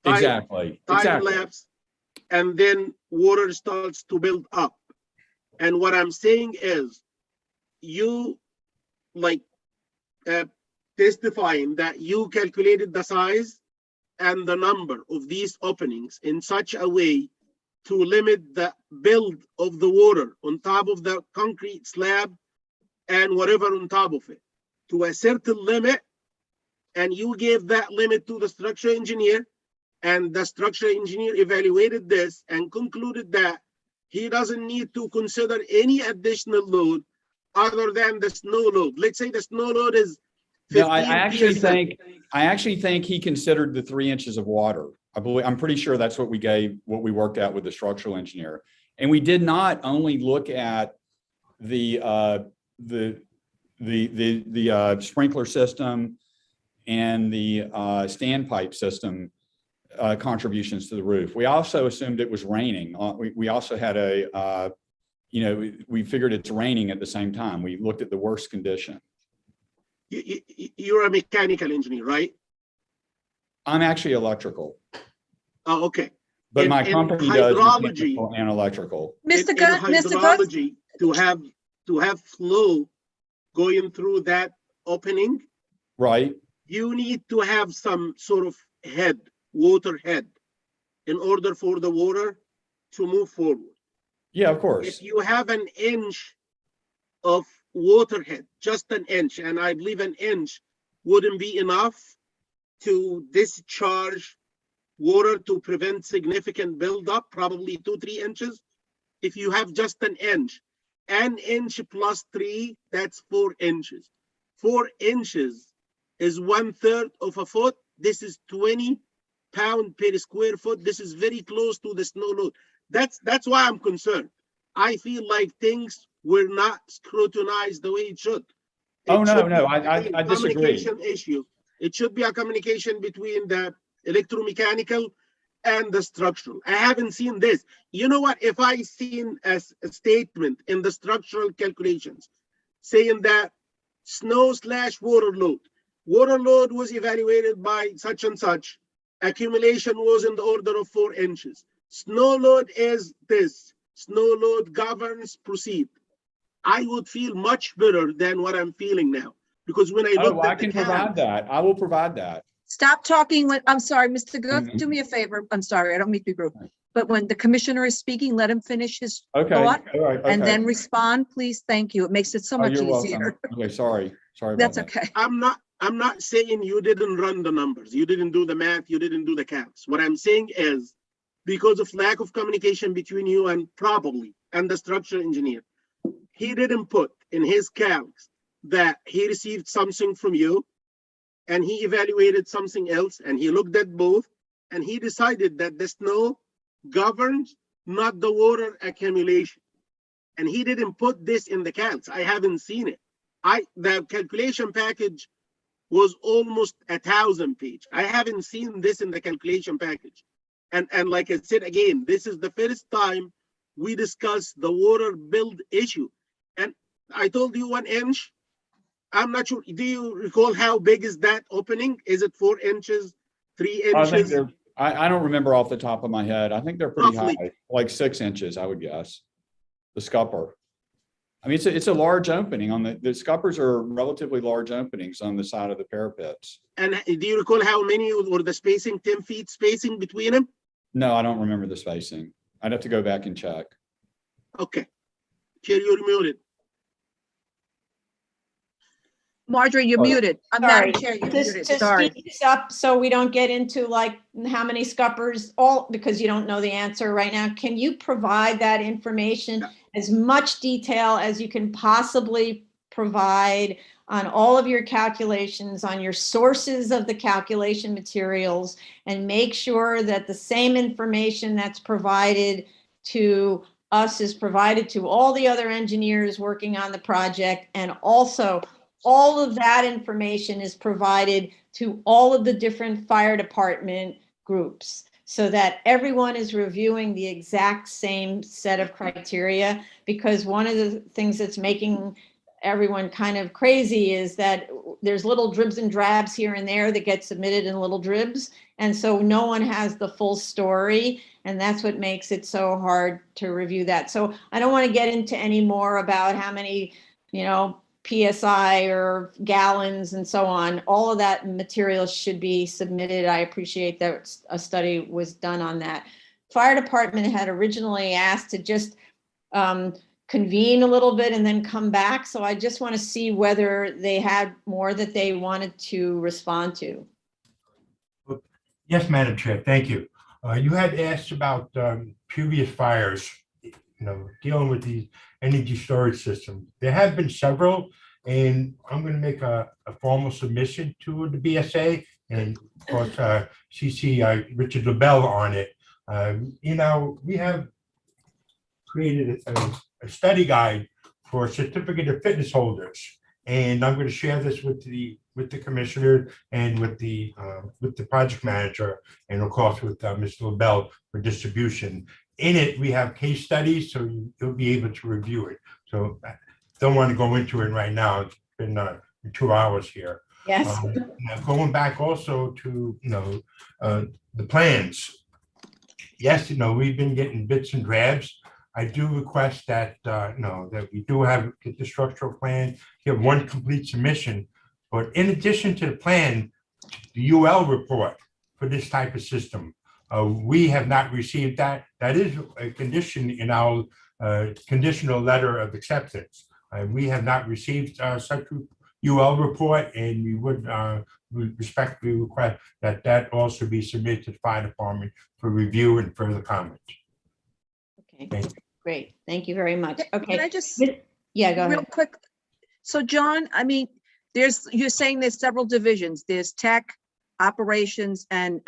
Time lapse, and then water starts to build up. And what I'm saying is, you testifying that you calculated the size and the number of these openings in such a way to limit the build of the water on top of the concrete slab and whatever on top of it to a certain limit, and you gave that limit to the structural engineer, and the structural engineer evaluated this and concluded that he doesn't need to consider any additional load other than the snow load. Let's say the snow load is 15 I actually think he considered the 3 inches of water. I'm pretty sure that's what we worked out with the structural engineer. And we did not only look at the sprinkler system and the standpipe system contributions to the roof. We also assumed it was raining. We also had we figured it's raining at the same time. We looked at the worst condition. You're a mechanical engineer, right? I'm actually electrical, Oh, okay. but my In company does hydrology, mechanical and electrical. Mr. in Gut, Mr. Gut, hydrology, to have flow going through that opening, Right. you need to have some sort of water head, in order for the water to move forward. Yeah, of course. If you have an inch of water head, just an inch, and I believe an inch wouldn't be enough to discharge water to prevent significant buildup, probably 2-3 inches. If you have just an inch plus 3, that's 4 inches. 4 inches is 1/3 of a foot. This is 20 pounds per square foot. This is very close to the snow load. That's why I'm concerned. I feel like things were not scrutinized the way it should. Oh, It no, should no, be I a disagree. communication issue. It should be a communication between the electromechanical and the structural. I haven't seen this. You know what? If I seen a statement in the structural calculations saying that snow/water load was evaluated by such and such, accumulation was in the order of 4 inches. Snow load is this. Snow load governs, proceed. I would feel much better than what I'm feeling now, because when I looked I at the can provide that. I will provide that. stop talking when, I'm sorry, Mr. Gut, do me a favor. I'm sorry, I don't mean to be rude. But when the commissioner is speaking, let him finish his Okay. thought All right. and Okay. then respond, please. Thank you. It makes it so Oh, much you're easier. welcome. Okay. Sorry. Sorry about That's that. okay. I'm not saying you didn't run the numbers, you didn't do the math, you didn't do the counts. What I'm saying is, because of lack of communication between you and the structural engineer, he didn't put in his calcs that he received something from you and he evaluated something else, and he looked at both and he decided that the snow governs, not the water accumulation. And he didn't put this in the calcs. I haven't seen it. The calculation package was almost 1,000 pages. I haven't seen this in the calculation package. And like I said again, this is the first time we discuss the water build issue. And I told you 1 inch. I'm not sure. Do you recall how big is that opening? Is it 4 inches, 3 I think inches? they're, I don't remember off the top of my head. I think they're pretty Roughly. high, like 6 inches, I would guess. The scupper. I mean, it's a large opening on the scuppers are relatively large openings on the side of the parapets. And do you recall how many were the spacing, 10 feet spacing between them? No, I don't remember the spacing. I'd have to go back and check. Okay. Chair, you're muted. Marjorie, you're Oh. muted. Sorry, Madam Chair, you're just muted. to Sorry. speed this up so we don't get into like how many scuppers, because you don't know the answer right now. Can you provide that information, as much detail as you can possibly provide on all of your calculations, on your sources of the calculation materials, and make sure that the same information that's provided to us is provided to all the other engineers working on the project, and also all of that information is provided to all of the different fire department groups, so that everyone is reviewing the exact same set of criteria. Because one of the things that's making everyone kind of crazy is that there's little dribs and drabs here and there that get submitted in little dribs. And so no one has the full story. And that's what makes it so hard to review that. So I don't want to get into any more about how many, PSI or gallons and so on. All of that material should be submitted. I appreciate that a study was done on that. Fire department had originally asked to just convene a little bit and then come back. So I just want to see whether they had more that they wanted to respond to. Yes, Madam Chair, thank you. You had asked about previous fires, dealing with the energy storage system. There have been several, and I'm going to make a formal submission to the BSA, and of course, CC Richard LaBelle on it. We have created a study guide for certificate of fitness holders, and I'm going to share this with the with the commissioner and with the project manager, and of course with Mr. LaBelle for distribution. In it, we have case studies, so you'll be able to review it. So I don't want to go into it right now. It's been 2 hours here. Yes. Now going back also to, the plans. Yes, we've been getting bits and drabs. I do request that, that we do get the structural plan, get one complete submission. But in addition to the plan, the UL report for this type of system, we have not received that. That is a condition in our conditional letter of acceptance. We have not received such UL report, and we would respectfully request that that also be submitted to the fire department for review and further comment. Okay, Thank you. great. Thank you very much. Okay. Can I just, Yeah, go real ahead. quick? So John, I mean, you're saying there's several divisions. There's tech, operations, and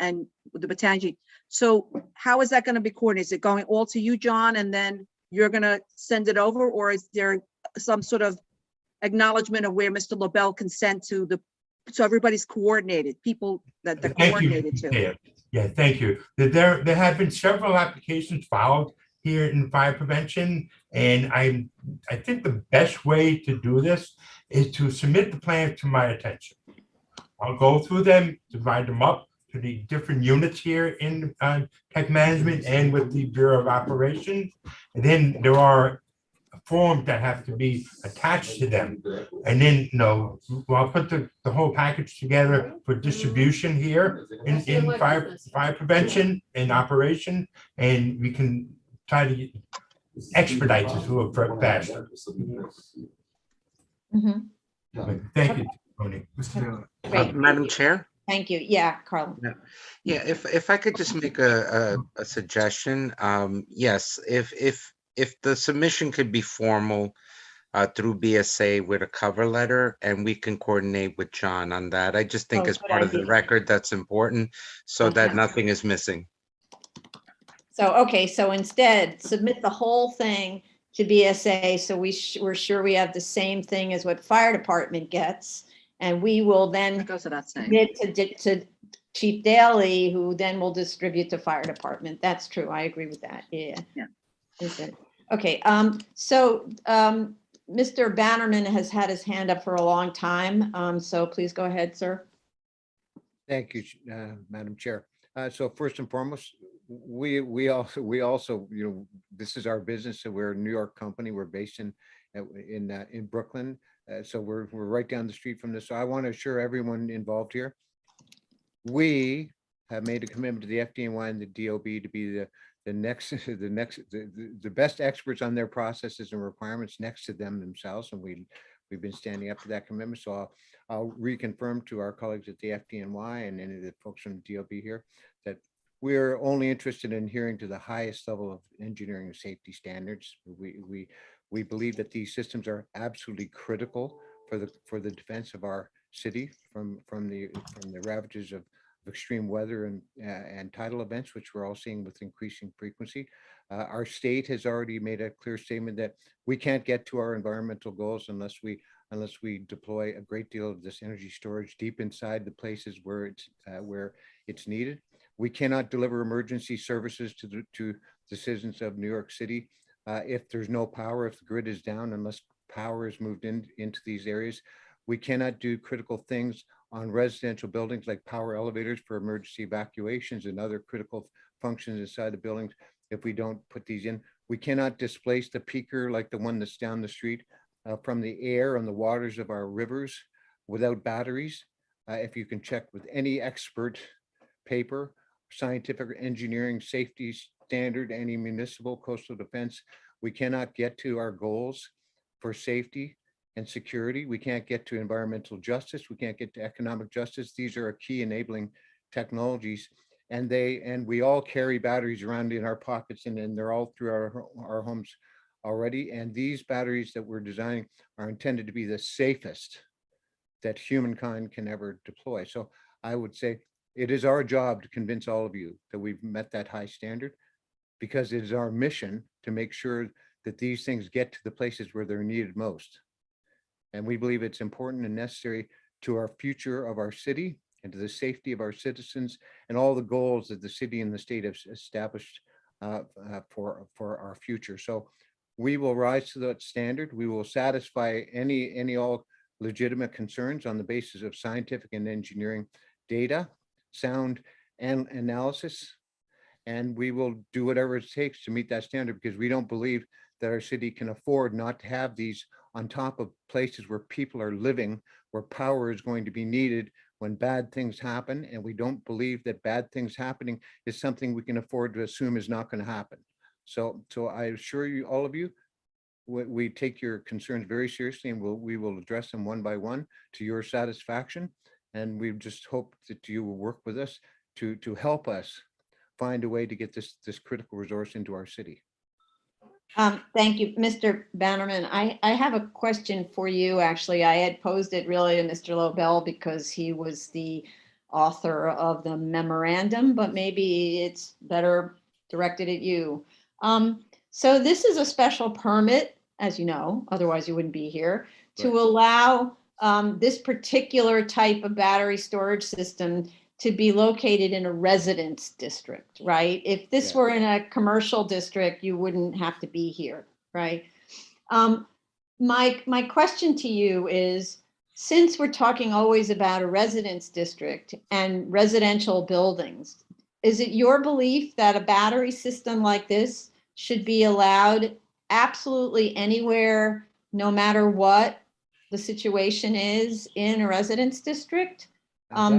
the botanic. So how is that going to be coordinated? Is it going all to you, John, and then you're going to send it over, or is there some sort of acknowledgement of where Mr. LaBelle can send to so everybody's coordinated, people that they're Thank you. coordinated to? Yeah, thank you. There have been several applications filed here in fire prevention, and I think the best way to do this is to submit the plans to my attention. I'll go through them, divide them up to the different units here in tech management and with the Bureau of Operations. And then there are forms that have to be attached to them. And then, I'll put the whole package together for distribution here in fire prevention and operation, and we can try to expedite this a little faster. Mhm. Thank you, Tony. Great. Madam Chair? Thank you. Yeah, Carl. Yeah, if I could just make a suggestion, yes, if the submission could be formal through BSA with a cover letter, and we can coordinate with John on that. I just think Oh, as good part of the idea. record, that's important, so that Okay. nothing is missing. So, okay, so instead, submit the whole thing to BSA, so we're sure we have the same thing as what fire department gets, and we will then That goes without saying. submit to Chief Daly, who then will distribute to fire department. That's true. I agree with that. Yeah. Yeah. Is it? Okay, so Mr. Bannerman has had his hand up for a long time, so please go ahead, sir. Thank you, Madam Chair. So first and foremost, we also, this is our business. So we're a New York company. We're based in Brooklyn. So we're right down the street from this. So I want to assure everyone involved here, we have made a commitment to the FDNY and the DOB to be the best experts on their processes and requirements next to them themselves. And we've been standing up to that commitment. So I'll reconfirm to our colleagues at the FDNY and any of the folks from the DOB here that we're only interested in adhering to the highest level of engineering and safety standards. We believe that these systems are absolutely critical for the defense of our city from the ravages of extreme weather and tidal events, which we're all seeing with increasing frequency. Our state has already made a clear statement that we can't get to our environmental goals unless we deploy a great deal of this energy storage deep inside the places where it's needed. We cannot deliver emergency services to the citizens of New York City if there's no power, if the grid is down, unless power is moved into these areas. We cannot do critical things on residential buildings like power elevators for emergency evacuations and other critical functions inside the buildings if we don't put these in. We cannot displace the peaker like the one that's down the street from the air and the waters of our rivers without batteries. If you can check with any expert paper, scientific or engineering safety standard, any municipal coastal defense, we cannot get to our goals for safety and security. We can't get to environmental justice. We can't get to economic justice. These are key enabling technologies, and we all carry batteries around in our pockets, and they're all through our homes already. And these batteries that we're designing are intended to be the safest that humankind can ever deploy. So I would say it is our job to convince all of you that we've met that high standard, because it is our mission to make sure that these things get to the places where they're needed most. And we believe it's important and necessary to our future of our city and to the safety of our citizens and all the goals that the city and the state have established for our future. So we will rise to that standard. We will satisfy any all legitimate concerns on the basis of scientific and engineering data, sound and analysis. And we will do whatever it takes to meet that standard, because we don't believe that our city can afford not to have these on top of places where people are living, where power is going to be needed when bad things happen. And we don't believe that bad things happening is something we can afford to assume is not going to happen. So I assure you, all of you, we take your concerns very seriously, and we will address them one by one to your satisfaction. And we just hope that you will work with us to help us find a way to get this critical resource into our city. Thank you, Mr. Bannerman. I have a question for you, actually. I had posed it really to Mr. Lobel because he was the author of the memorandum, but maybe it's better directed at you. So this is a special permit, as you know, otherwise you wouldn't be here, to allow this particular type of battery storage system to be located in a residence district, right? If this were in a commercial district, you wouldn't have to be here, right? My question to you is, since we're talking always about a residence district and residential buildings, is it your belief that a battery system like this should be allowed absolutely anywhere, no matter what the situation is in a residence district?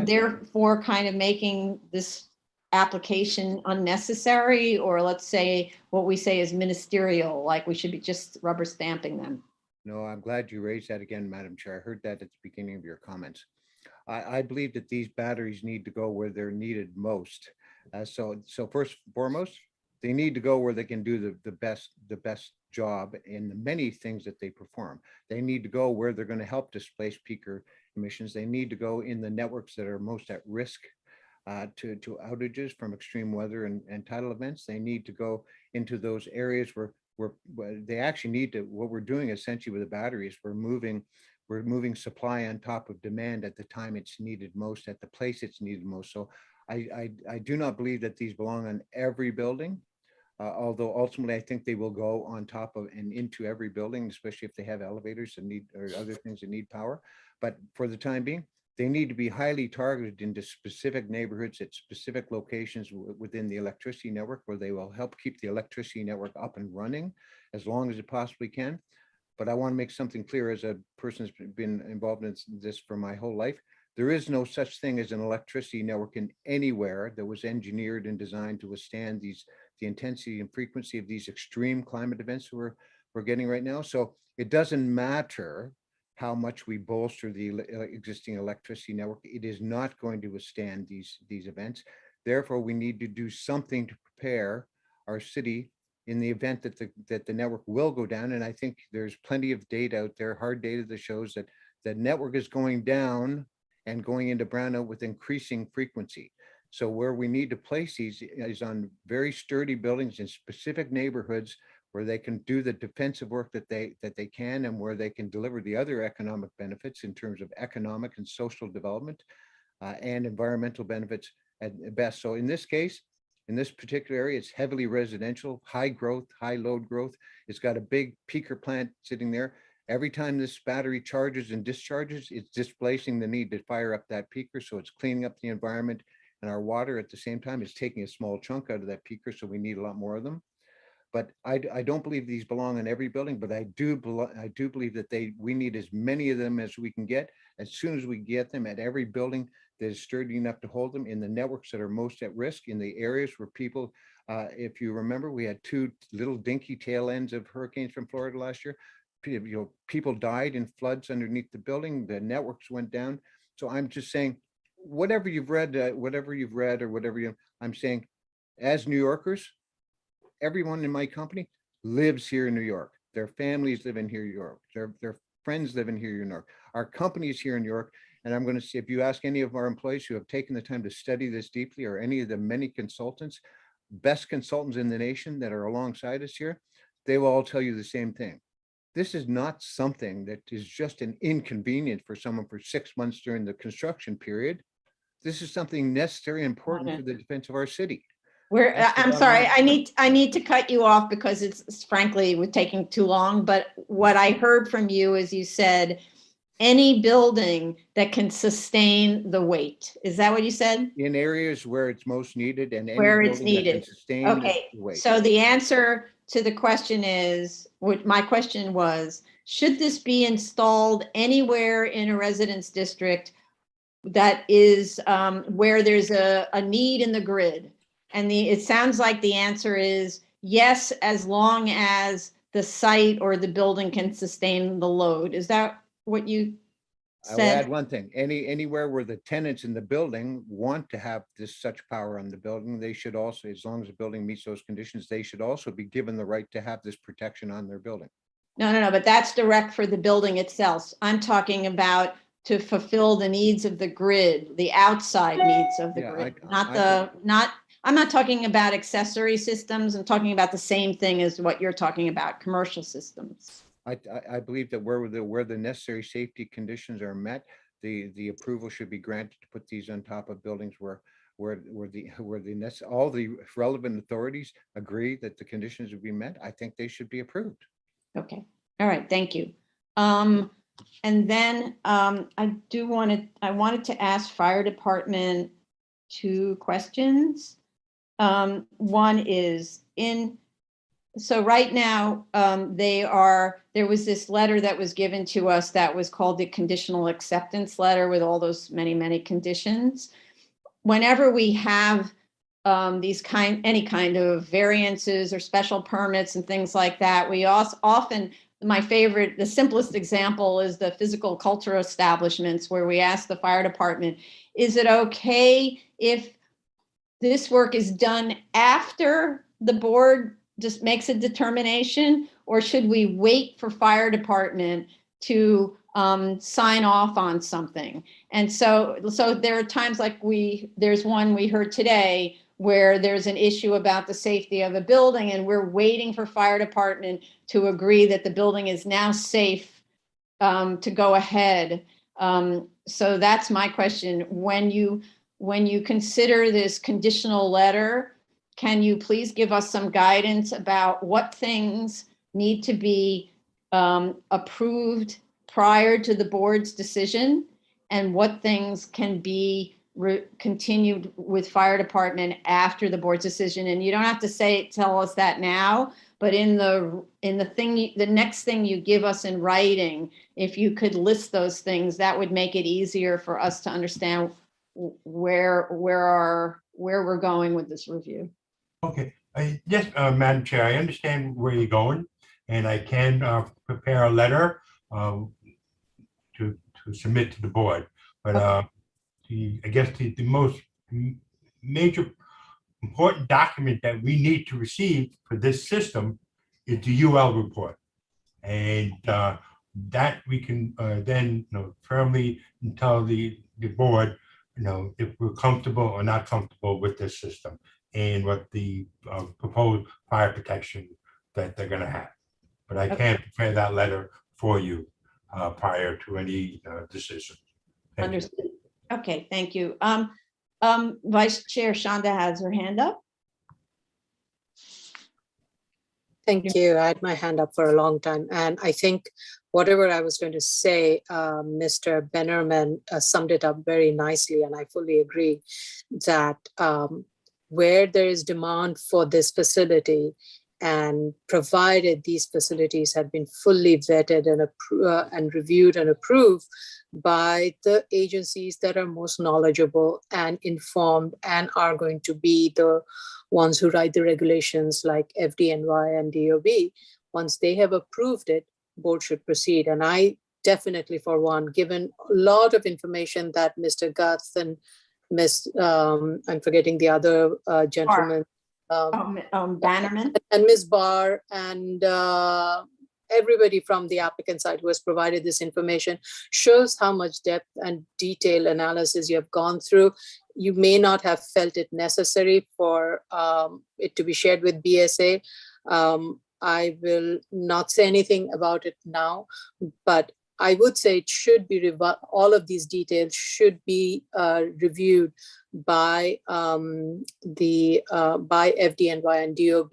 Therefore kind of making this application unnecessary, or let's say what we say is ministerial, like we should be just rubber stamping them. No, I'm glad you raised that again, Madam Chair. I heard that at the beginning of your comments. I believe that these batteries need to go where they're needed most. So first and foremost, they need to go where they can do the best job in the many things that they perform. They need to go where they're going to help displace peaker emissions. They need to go in the networks that are most at risk to outages from extreme weather and tidal events. They need to go into those areas where they actually need to. What we're doing essentially with the batteries, we're moving supply on top of demand at the time it's needed most, at the place it's needed most. So I do not believe that these belong on every building. Although ultimately I think they will go on top of and into every building, especially if they have elevators that need, or other things that need power. But for the time being, they need to be highly targeted into specific neighborhoods at specific locations within the electricity network, where they will help keep the electricity network up and running as long as it possibly can. But I want to make something clear, as a person who's been involved in this for my whole life. There is no such thing as an electricity network in anywhere that was engineered and designed to withstand the intensity and frequency of these extreme climate events we're getting right now. So it doesn't matter how much we bolster the existing electricity network. It is not going to withstand these events. Therefore, we need to do something to prepare our city in the event that the network will go down. And I think there's plenty of data out there, hard data, that shows that the network is going down and going into brownout with increasing frequency. So where we need to place these is on very sturdy buildings in specific neighborhoods where they can do the defensive work that they can, and where they can deliver the other economic benefits in terms of economic and social development and environmental benefits at best. So in this case, in this particular area, it's heavily residential, high growth, high load growth. It's got a big peaker plant sitting there. Every time this battery charges and discharges, it's displacing the need to fire up that peaker. So it's cleaning up the environment and our water at the same time. It's taking a small chunk out of that peaker, so we need a lot more of them. But I don't believe these belong in every building, but I do believe that we need as many of them as we can get. As soon as we get them at every building that is sturdy enough to hold them, in the networks that are most at risk, in the areas where people, if you remember, we had 2 little dinky tail ends of hurricanes from Florida last year. People died in floods underneath the building. The networks went down. So I'm just saying, whatever you've read, I'm saying, as New Yorkers, everyone in my company lives here in New York. Their families live in here in New York. Their friends live in here in New York. Our company is here in New York. And I'm going to say, if you ask any of our employees who have taken the time to study this deeply, or any of the many consultants, best consultants in the nation that are alongside us here, they will all tell you the same thing. This is not something that is just an inconvenience for someone for 6 months during the construction period. This is something necessary and important for the defense of our city. That's the I'm bottom sorry, line. I need to cut you off because it's frankly, we're taking too long, but what I heard from you is you said any building that can sustain the weight. Is that what you said? In areas where it's most needed and any Where it's building that can needed. sustain Okay, the weight. so the answer to the question is, what my question was, should this be installed anywhere in a residence district that is where there's a need in the grid? And it sounds like the answer is yes, as long as the site or the building can sustain the load. Is that what you I will add said? one thing, anywhere where the tenants in the building want to have such power on the building, they should also, as long as the building meets those conditions, they should also be given the right to have this protection on their building. No, but that's direct for the building itself. I'm talking about to fulfill the needs of the grid, the outside needs of the Yeah, grid, I I'm not talking about accessory systems. I'm talking about the same thing as what you're talking about, commercial systems. I believe that where the necessary safety conditions are met, the approval should be granted to put these on top of buildings where all the relevant authorities agree that the conditions will be met. I think they should be approved. Okay, all right, thank you. And then I wanted to ask fire department 2 questions. One is so right now, there was this letter that was given to us that was called the conditional acceptance letter with all those many conditions. Whenever we have any kind of variances or special permits and things like that, we also often, the simplest example is the physical culture establishments where we ask the fire department, is it okay if this work is done after the board just makes a determination, or should we wait for fire department to sign off on something? And so there are times like there's one we heard today where there's an issue about the safety of a building and we're waiting for fire department to agree that the building is now safe to go ahead. So that's my question. When you consider this conditional letter, can you please give us some guidance about what things need to be approved prior to the board's decision and what things can be continued with fire department after the board's decision? And you don't have to tell us that now, but in the next thing you give us in writing, if you could list those things, that would make it easier for us to understand where we're going with this review. Okay, yes, Madam Chair, I understand where you're going, and I can prepare a letter to submit to the board. But I guess the most major important document that we need to receive for this system is the UL report, and that we can then firmly tell the board if we're comfortable or not comfortable with this system and what the proposed fire protection that they're going to have. But I can't prepare that letter for you prior to any decision. Understood. Okay, thank you. Vice Chair Shonda has her hand up. Thank you. I had my hand up for a long time. And I think whatever I was going to say, Mr. Bennerman summed it up very nicely. And I fully agree that where there is demand for this facility, and provided these facilities have been fully vetted and reviewed and approved by the agencies that are most knowledgeable and informed and are going to be the ones who write the regulations like Fdny and DOB, once they have approved it, board should proceed. And I definitely, for one, given a lot of information that Mr. Gatz and I'm forgetting the other gentleman, Bannerman and Ms. Barr and everybody from the applicant side who has provided this information, shows how much depth and detailed analysis you have gone through. You may not have felt it necessary for it to be shared with BSA. I will not say anything about it now, but I would say it should be, all of these details should be reviewed by by FDNY and DOB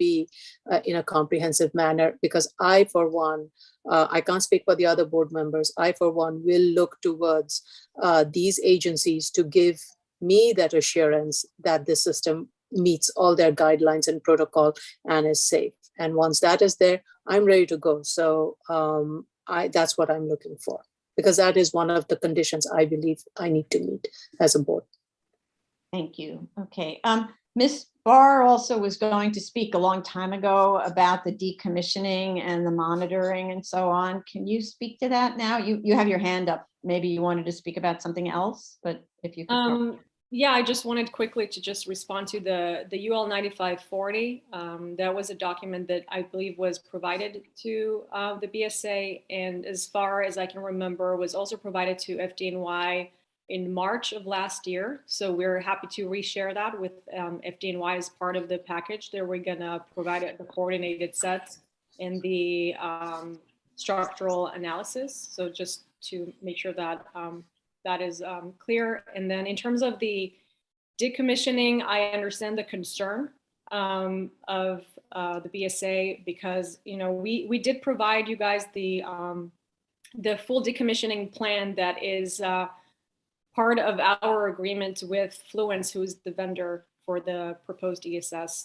in a comprehensive manner, because I, for one, I can't speak for the other board members, I, for one, will look towards these agencies to give me that assurance that the system meets all their guidelines and protocol and is safe. And once that is there, I'm ready to go. So that's what I'm looking for, because that is one of the conditions I believe I need to meet as a board. Thank you. Okay. Ms. Barr also was going to speak a long time ago about the decommissioning and the monitoring and so on. Can you speak to that now? You have your hand up. Maybe you wanted to speak about something else, but if you could. Yeah, I just wanted quickly to just respond to the UL 9540. That was a document that I believe was provided to the BSA, and as far as I can remember, was also provided to FDNY in March of last year. So we're happy to reshare that with FDNY as part of the package that we're gonna provide the coordinated sets and the structural analysis. So just to make sure that that is clear. And then in terms of the decommissioning, I understand the concern of the BSA, because we did provide you guys the full decommissioning plan that is part of our agreement with Fluence, who's the vendor for the proposed ESS.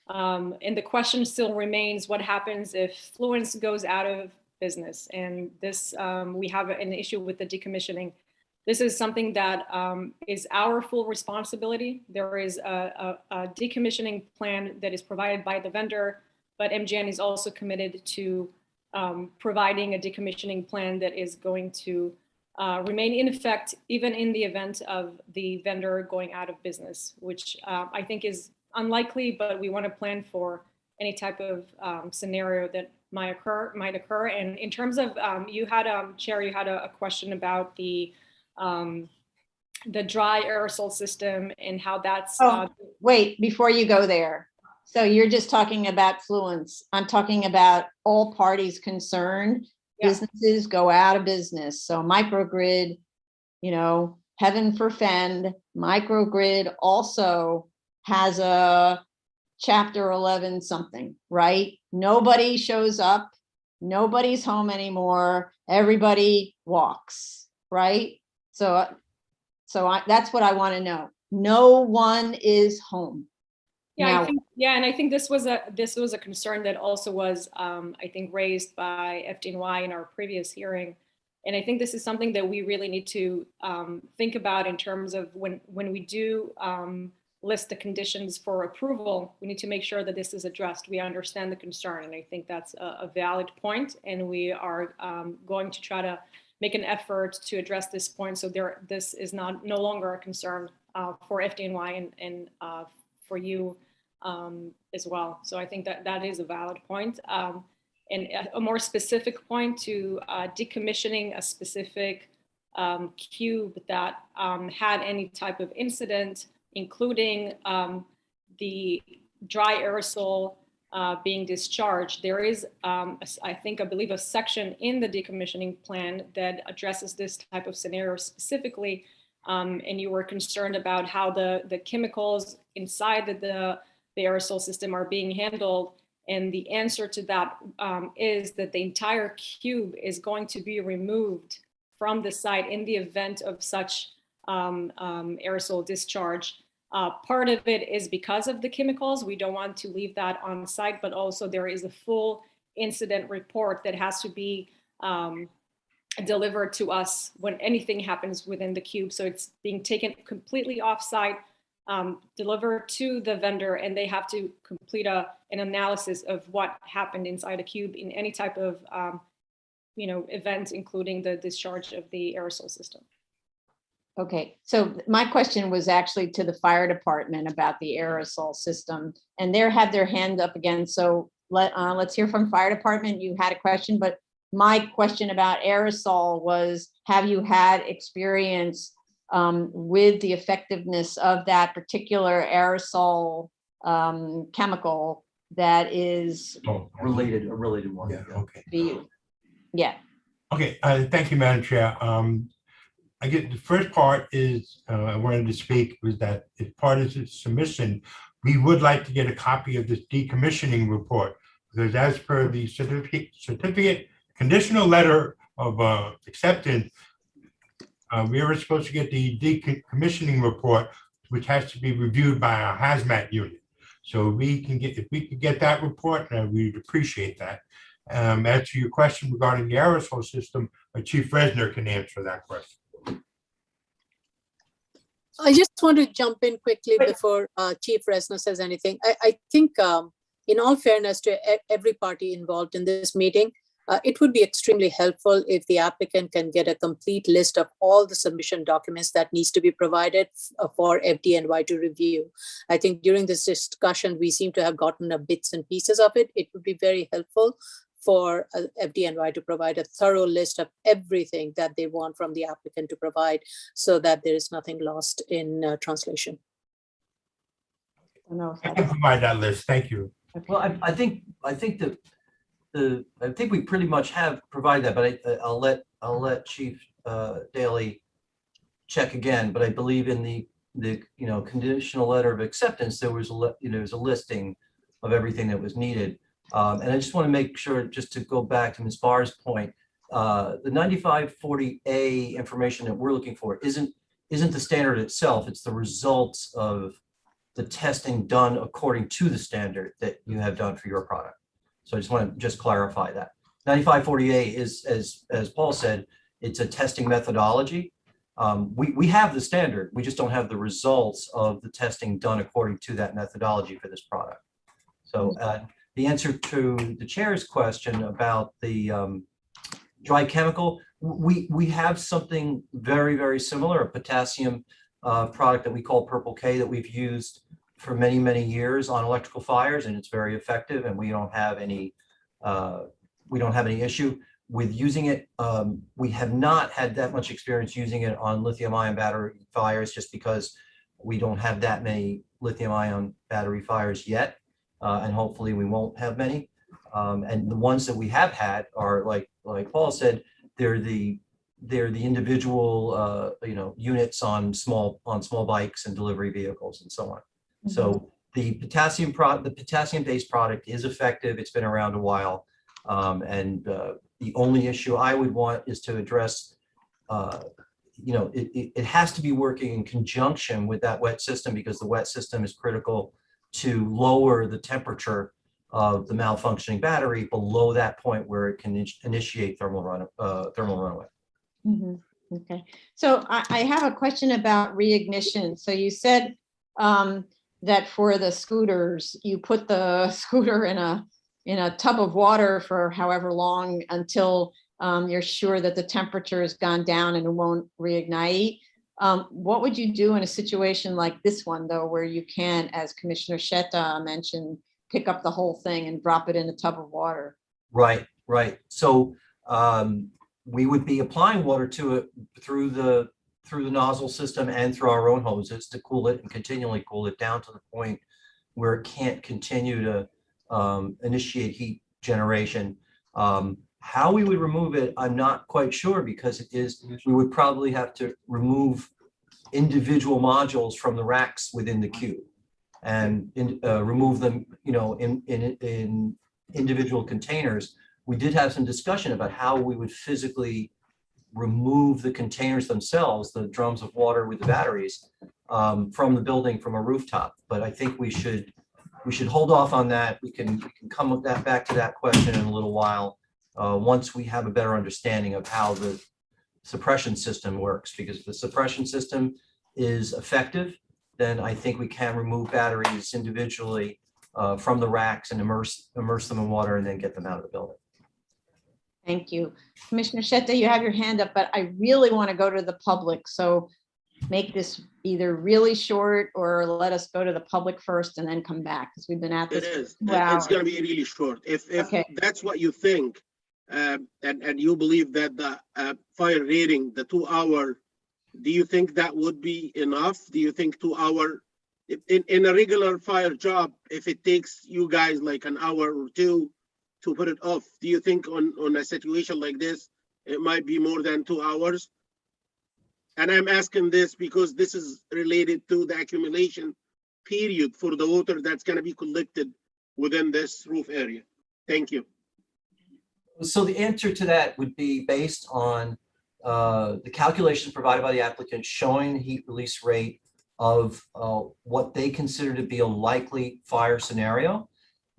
And the question still remains, what happens if Fluence goes out of business? And this, we have an issue with the decommissioning. This is something that is our full responsibility. There is a decommissioning plan that is provided by the vendor, but MGN is also committed to providing a decommissioning plan that is going to remain in effect, even in the event of the vendor going out of business, which I think is unlikely, but we want to plan for any type of scenario that might occur. And in terms of, you had, Chair, you had a question about the dry aerosol system and how that's. Wait, before you go there. So you're just talking about Fluence. I'm talking about all parties concerned. Yeah. Businesses go out of business. So microgrid, heaven forfend, microgrid also has a Chapter 11 something, right? Nobody shows up. Nobody's home anymore. Everybody walks, right? So that's what I want to know. No one is home. Yeah, now, and I think this was a concern that also was I think raised by FDNY in our previous hearing, and I think this is something that we really need to think about in terms of when we do list the conditions for approval. We need to make sure that this is addressed. We understand the concern, and I think that's a valid point, and we are going to try to make an effort to address this point, so this is no longer a concern for FDNY and for you as well. So I think that is a valid point. And a more specific point to decommissioning a specific cube that had any type of incident, including the dry aerosol being discharged. There is, I believe, a section in the decommissioning plan that addresses this type of scenario specifically. And you were concerned about how the chemicals inside the aerosol system are being handled. And the answer to that is that the entire cube is going to be removed from the site in the event of such aerosol discharge. Part of it is because of the chemicals. We don't want to leave that on site, but also there is a full incident report that has to be delivered to us when anything happens within the cube. So it's being taken completely off site, delivered to the vendor, and they have to complete an analysis of what happened inside a cube in any type of event, including the discharge of the aerosol system. Okay, so my question was actually to the fire department about the aerosol system, and they had their hand up again. So let's hear from fire department. You had a question, but my question about aerosol was, have you had experience with the effectiveness of that particular aerosol chemical that is Oh, Related, a related one. yeah, okay. for you. Yeah, Okay, thank you, Madam Chair. I get the first part is I wanted to speak was that as part of the submission, we would like to get a copy of this decommissioning report because as per the certificate conditional letter of acceptance, we were supposed to get the decommissioning report, which has to be reviewed by our hazmat unit. So we can get, if we could get that report, we'd appreciate that. As to your question regarding the aerosol system, Chief Resner can answer that question. I just want to jump in quickly before Chief Resner says anything. I think in all fairness to every party involved in this meeting, it would be extremely helpful if the applicant can get a complete list of all the submission documents that needs to be provided for FDNY to review. I think during this discussion, we seem to have gotten bits and pieces of it. It would be very helpful for FDNY to provide a thorough list of everything that they want from the applicant to provide so that there is nothing lost in translation. I can provide that list. Thank you. Well, I think that I think we pretty much have provided that, but I'll let Chief Daly check again. But I believe in the conditional letter of acceptance, there was a listing of everything that was needed. And I just want to make sure, just to go back to Ms. Barr's point, the 9540A information that we're looking for isn't the standard itself. It's the results of the testing done according to the standard that you have done for your product. So I just want to clarify that. 9540A is, as Paul said, it's a testing methodology. We have the standard. We just don't have the results of the testing done according to that methodology for this product. So the answer to the chair's question about the dry chemical, we have something very, very similar, a potassium product that we call Purple K that we've used for many, many years on electrical fires, and it's very effective, and we don't have any issue with using it. We have not had that much experience using it on lithium-ion battery fires just because we don't have that many lithium-ion battery fires yet, and hopefully we won't have many. And the ones that we have had are like Paul said, they're the individual units on small bikes and delivery vehicles and so on. Mm-hmm. So the potassium-based product is effective. It's been around a while, and the only issue I would want is to address. It has to be working in conjunction with that wet system because the wet system is critical to lower the temperature of the malfunctioning battery below that point where it can initiate thermal runaway. Mm-hmm. Okay, so I have a question about reignition. So you said that for the scooters, you put the scooter in a tub of water for however long until you're sure that the temperature has gone down and it won't reignite. What would you do in a situation like this one, though, where you can, as Commissioner Shetta mentioned, pick up the whole thing and drop it in a tub of water? Right. So we would be applying water to it through the nozzle system and through our own hoses to cool it and continually cool it down to the point where it can't continue to initiate heat generation. How we would remove it, I'm not quite sure because we would probably have to remove individual modules from the racks within the cube and remove them, in individual containers. We did have some discussion about how we would physically remove the containers themselves, the drums of water with the batteries, from the building from a rooftop. But I think we should hold off on that. We can come back to that question in a little while once we have a better understanding of how the suppression system works. Because if the suppression system is effective, then I think we can remove batteries individually from the racks and immerse them in water and then get them out of the building. Thank you. Commissioner Shetta, you have your hand up, but I really want to go to the public. So make this either really short or let us go to the public first and then come back because we've been at this. It is. For 2 hours. It's going to be really short. If Okay. that's what you think, and you believe that the fire rating, the 2 hour, do you think that would be enough? Do you think 2 hour in a regular fire job, if it takes you guys like an hour or two to put it off, do you think on a situation like this, it might be more than 2 hours? And I'm asking this because this is related to the accumulation period for the water that's going to be collected within this roof area. Thank you. So the answer to that would be based on the calculations provided by the applicant showing heat release rate of what they consider to be a likely fire scenario.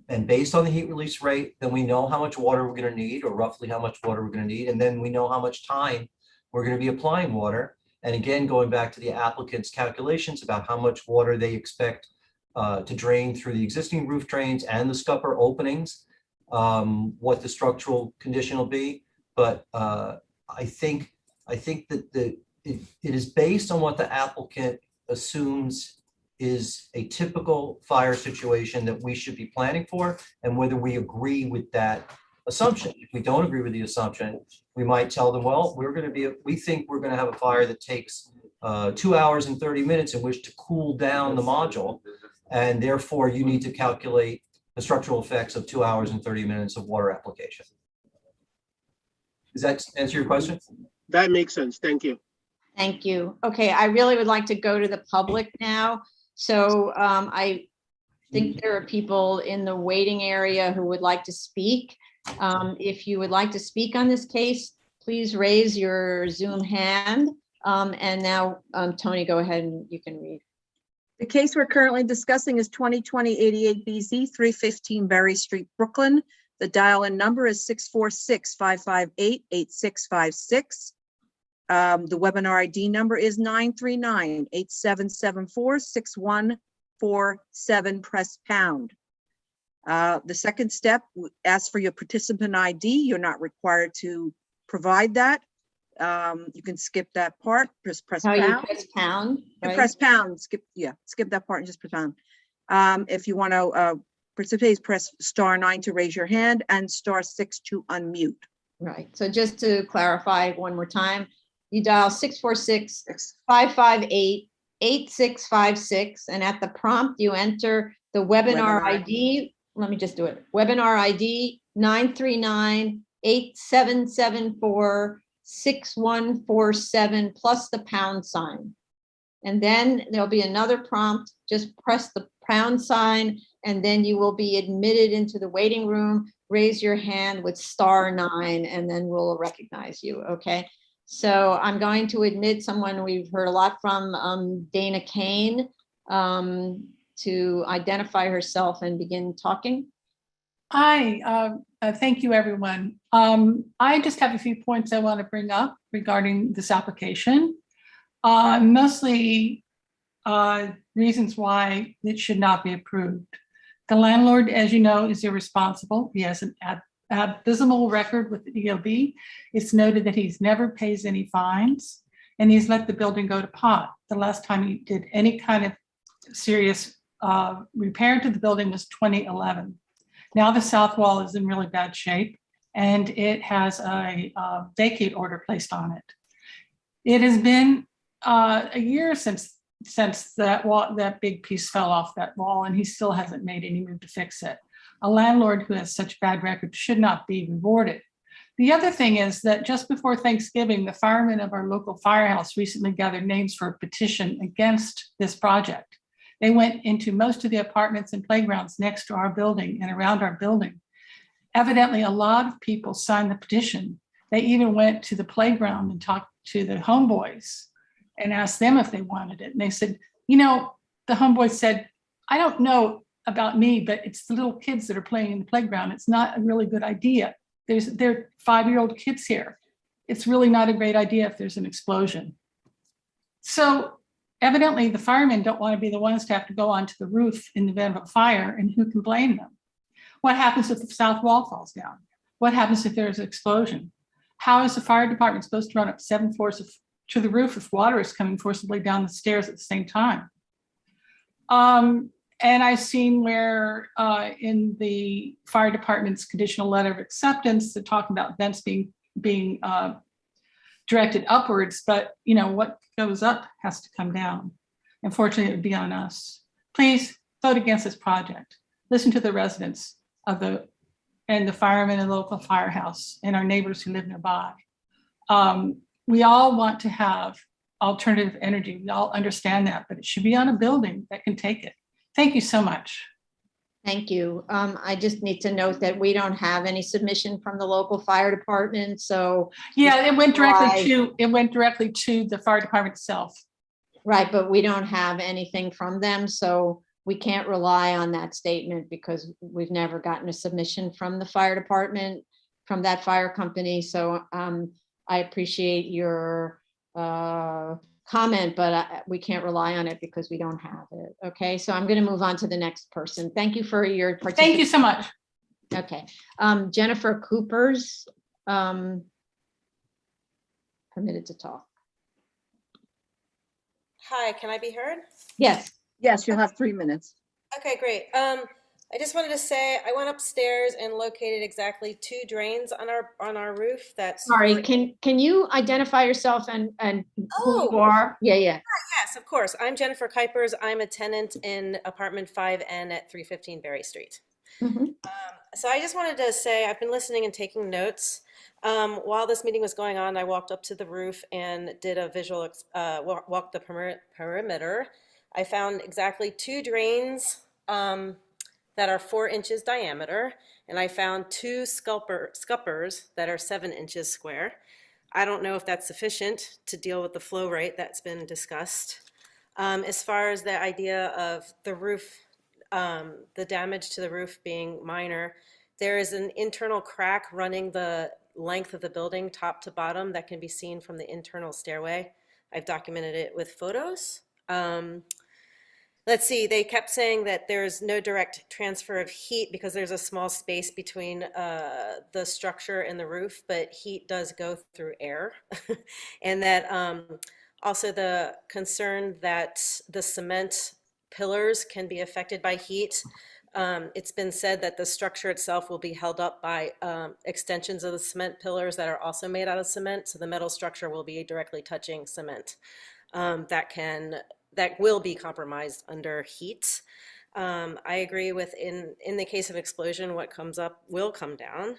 And based on the heat release rate, then we know how much water we're going to need, or roughly how much water we're going to need. And then we know how much time we're going to be applying water. And again, going back to the applicant's calculations about how much water they expect to drain through the existing roof drains and the scupper openings, what the structural condition will be. But I think that it is based on what the applicant assumes is a typical fire situation that we should be planning for, and whether we agree with that assumption. If we don't agree with the assumption, we might tell them, well, we think we're going to have a fire that takes 2 hours and 30 minutes in which to cool down the module, and therefore you need to calculate the structural effects of 2 hours and 30 minutes of water application. Does that answer your question? That makes sense. Thank you. Thank you. Okay, I really would like to go to the public now. So I think there are people in the waiting area who would like to speak. If you would like to speak on this case, please raise your Zoom hand. And now, Tony, go ahead and you can read. The case we're currently discussing is 2020-88 BZ, 315 Berry Street, Brooklyn. The dial-in number is 646-558-8656. The webinar ID number is 939-8774-6147. Press pound. The second step, ask for your participant ID. You're not required to provide that. You can skip that part. Just press pound. You press pound. You Right? press pound. Skip that part and just press pound. If you want to participate, press *9 to raise your hand and *6 to unmute. Right. So just to clarify one more time, you dial 646-558-8656, and at the prompt you enter the webinar ID. Let me just do it. Webinar ID 939-8774-6147 plus the pound sign. And then there'll be another prompt. Just press the pound sign, and then you will be admitted into the waiting room. Raise your hand with *9, and then we'll recognize you. Okay. So I'm going to admit someone we've heard a lot from, Dana Kane, to identify herself and begin talking. Hi, thank you, everyone. I just have a few points I want to bring up regarding this application. Mostly reasons why it should not be approved. The landlord, as you know, is irresponsible. He has an abysmal record with the EOB. It's noted that he's never pays any fines, and he's let the building go to pot. The last time he did any kind of serious repair to the building was 2011. Now the south wall is in really bad shape, and it has a vacate order placed on it. It has been a year since that big piece fell off that wall, and he still hasn't made any move to fix it. A landlord who has such bad record should not be rewarded. The other thing is that just before Thanksgiving, the firemen of our local firehouse recently gathered names for a petition against this project. They went into most of the apartments and playgrounds next to our building and around our building. Evidently, a lot of people signed the petition. They even went to the playground and talked to the homeboys and asked them if they wanted it. And they said, you know, the homeboys said, I don't know about me, but it's the little kids that are playing in the playground. It's not a really good idea. They're 5-year-old kids here. It's really not a great idea if there's an explosion. So evidently the firemen don't want to be the ones to have to go onto the roof in the event of a fire, and who can blame them? What happens if the south wall falls down? What happens if there's an explosion? How is the fire department supposed to run up 7 floors to the roof if water is coming forcibly down the stairs at the same time? And I've seen where in the fire department's conditional letter of acceptance, they're talking about vents being directed upwards, but you know, what goes up has to come down. Unfortunately, it would be on us. please vote against this project. Listen to the residents and the firemen and local firehouse and our neighbors who live nearby. We all want to have alternative energy. We all understand that, but it should be on a building that can take it. Thank you so much. Thank you. I just need to note that we don't have any submission from the local fire department, so. Yeah, it went directly to the fire department itself. Right, but we don't have anything from them, so we can't rely on that statement because we've never gotten a submission from the fire department, from that fire company. So I appreciate your comment, but we can't rely on it because we don't have it. Okay, so I'm going to move on to the next person. Thank you for your participation. Thank you so much. Okay, Jennifer Cooper's permitted to talk. Hi, can I be heard? Yes. Yes, you'll have 3 minutes. Okay, great. I just wanted to say I went upstairs and located exactly 2 drains on our roof. Sorry, can you identify yourself and who you are? Yeah. Yes, of course. I'm Jennifer Kuipers. I'm a tenant in apartment 5N at 315 Berry Street. So I just wanted to say I've been listening and taking notes. While this meeting was going on, I walked up to the roof and did a visual walk the perimeter. I found exactly 2 drains that are 4 inches diameter, and I found 2 scuppers that are 7 inches square. I don't know if that's sufficient to deal with the flow rate that's been discussed. As far as the idea of the roof, the damage to the roof being minor, there is an internal crack running the length of the building top to bottom that can be seen from the internal stairway. I've documented it with photos. Let's see, they kept saying that there's no direct transfer of heat because there's a small space between the structure and the roof, but heat does go through air. And that also the concern that the cement pillars can be affected by heat. It's been said that the structure itself will be held up by extensions of the cement pillars that are also made out of cement. So the metal structure will be directly touching cement. That will be compromised under heat. I agree with in the case of explosion, what comes up will come down.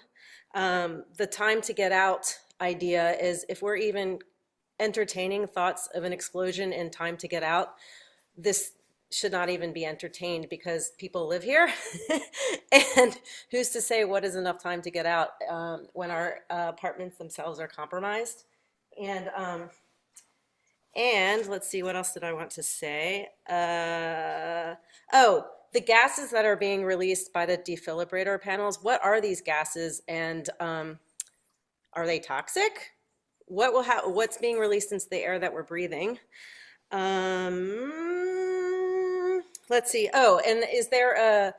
The time to get out idea is if we're even entertaining thoughts of an explosion and time to get out, this should not even be entertained because people live here. And who's to say what is enough time to get out when our apartments themselves are compromised? And let's see, what else did I want to say? Oh, the gases that are being released by the defibrillator panels, what are these gases and are they toxic? What's being released into the air that we're breathing? Let's see, oh, and is there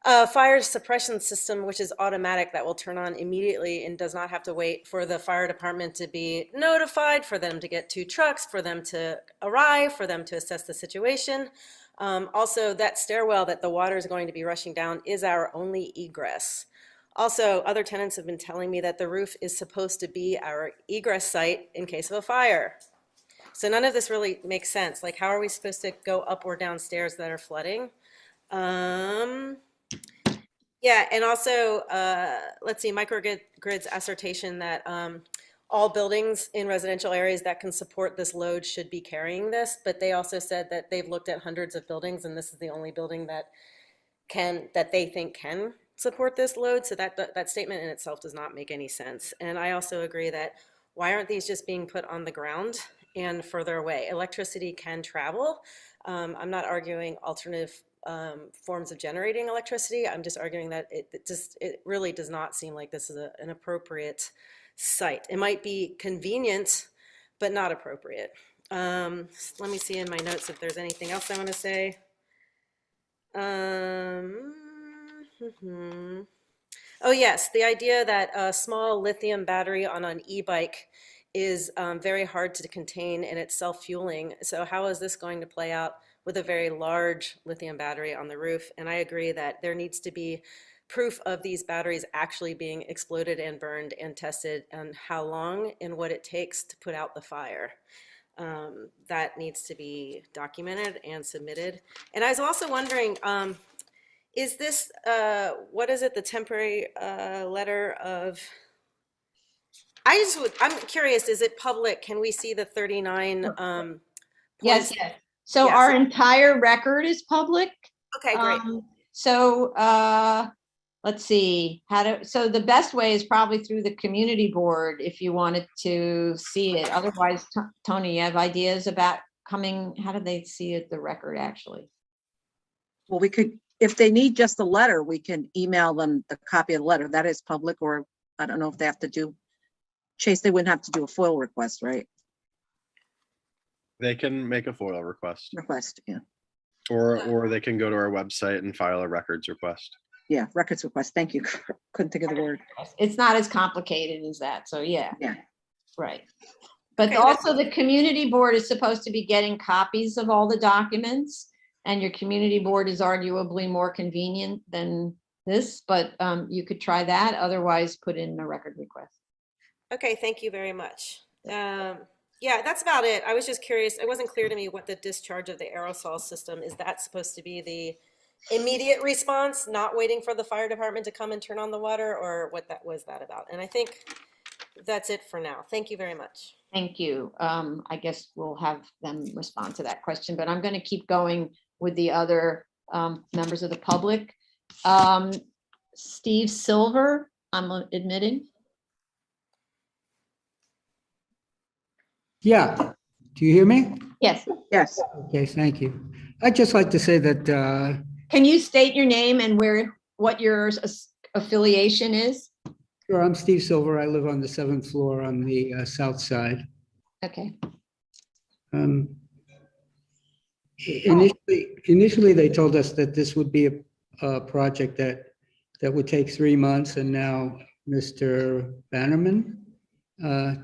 a fire suppression system which is automatic that will turn on immediately and does not have to wait for the fire department to be notified, for them to get 2 trucks, for them to arrive, for them to assess the situation. Also, that stairwell that the water is going to be rushing down is our only egress. Also, other tenants have been telling me that the roof is supposed to be our egress site in case of a fire. So none of this really makes sense. Like, how are we supposed to go up or down stairs that are flooding? Yeah, and also, let's see, Microgrid's assertion that all buildings in residential areas that can support this load should be carrying this, but they also said that they've looked at hundreds of buildings and this is the only building that they think can support this load. So that statement in itself does not make any sense. And I also agree that why aren't these just being put on the ground and further away? Electricity can travel. I'm not arguing alternative forms of generating electricity. I'm just arguing that it really does not seem like this is an appropriate site. It might be convenient, but not appropriate. Let me see in my notes if there's anything else I want to say. Oh yes, the idea that a small lithium battery on an e-bike is very hard to contain and it's self-fueling. So how is this going to play out with a very large lithium battery on the roof? And I agree that there needs to be proof of these batteries actually being exploded and burned and tested and how long and what it takes to put out the fire. that needs to be documented and submitted. And I was also wondering, is this, what is it, the temporary letter of, I'm curious, is it public? Can we see the 39? Yes, points? yes. So Yes. our entire record is public. Okay, great. So let's see, so the best way is probably through the community board if you wanted to see it. Otherwise, Tony, you have ideas about how do they see it, the record actually? Well, we could, if they need just a letter, we can email them the copy of the letter. That is public, or I don't know if they have to do, Chase, they wouldn't have to do a FOIL request, right? They can make a FOIL request, Yeah. or they can go to our website and file a records request. Yeah, records request. Thank you. Couldn't think of the word. It's not as complicated as that, so yeah. Yeah. Right. But Okay, also the community board is supposed to be getting copies of all the documents, and your community board is arguably more convenient than this, but you could try that. Otherwise, put in a record request. Okay, thank you very much. Yeah, that's about it. I was just curious. It wasn't clear to me what the discharge of the aerosol system, is that supposed to be the immediate response, not waiting for the fire department to come and turn on the water, or what that was that about? And I think that's it for now. Thank you very much. Thank you. I guess we'll have them respond to that question, but I'm going to keep going with the other members of the public. Steve Silver, I'm admitting. Yeah, do you hear me? Yes. Yes. Okay, thank you. I'd just like to say that, Can you state your name and what your affiliation is? sure, I'm Steve Silver. I live on the 7th floor on the south side. Okay. Initially, they told us that this would be a project that would take 3 months, and now Mr. Bannerman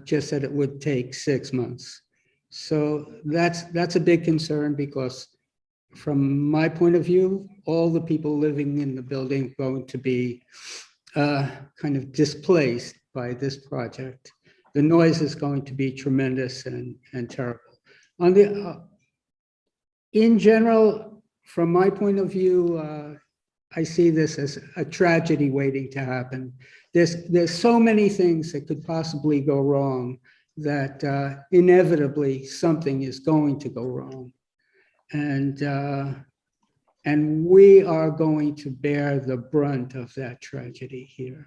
just said it would take 6 months. So that's a big concern, because from my point of view, all the people living in the building are going to be kind of displaced by this project. The noise is going to be tremendous and terrible. In general, from my point of view, I see this as a tragedy waiting to happen. There's so many things that could possibly go wrong that inevitably something is going to go wrong. And we are going to bear the brunt of that tragedy here.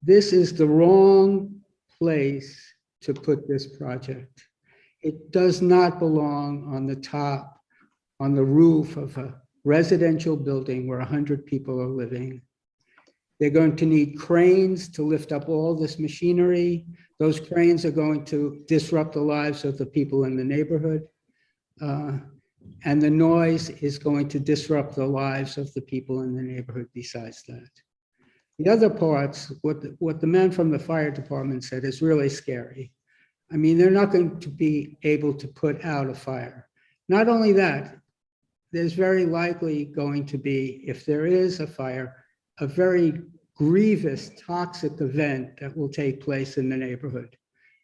This is the wrong place to put this project. It does not belong on the top, on the roof of a residential building where 100 people are living. They're going to need cranes to lift up all this machinery. Those cranes are going to disrupt the lives of the people in the neighborhood. And the noise is going to disrupt the lives of the people in the neighborhood besides that. The other parts, what the man from the fire department said is really scary. I mean, they're not going to be able to put out a fire. Not only that, there's very likely going to be, if there is a fire, a very grievous toxic event that will take place in the neighborhood.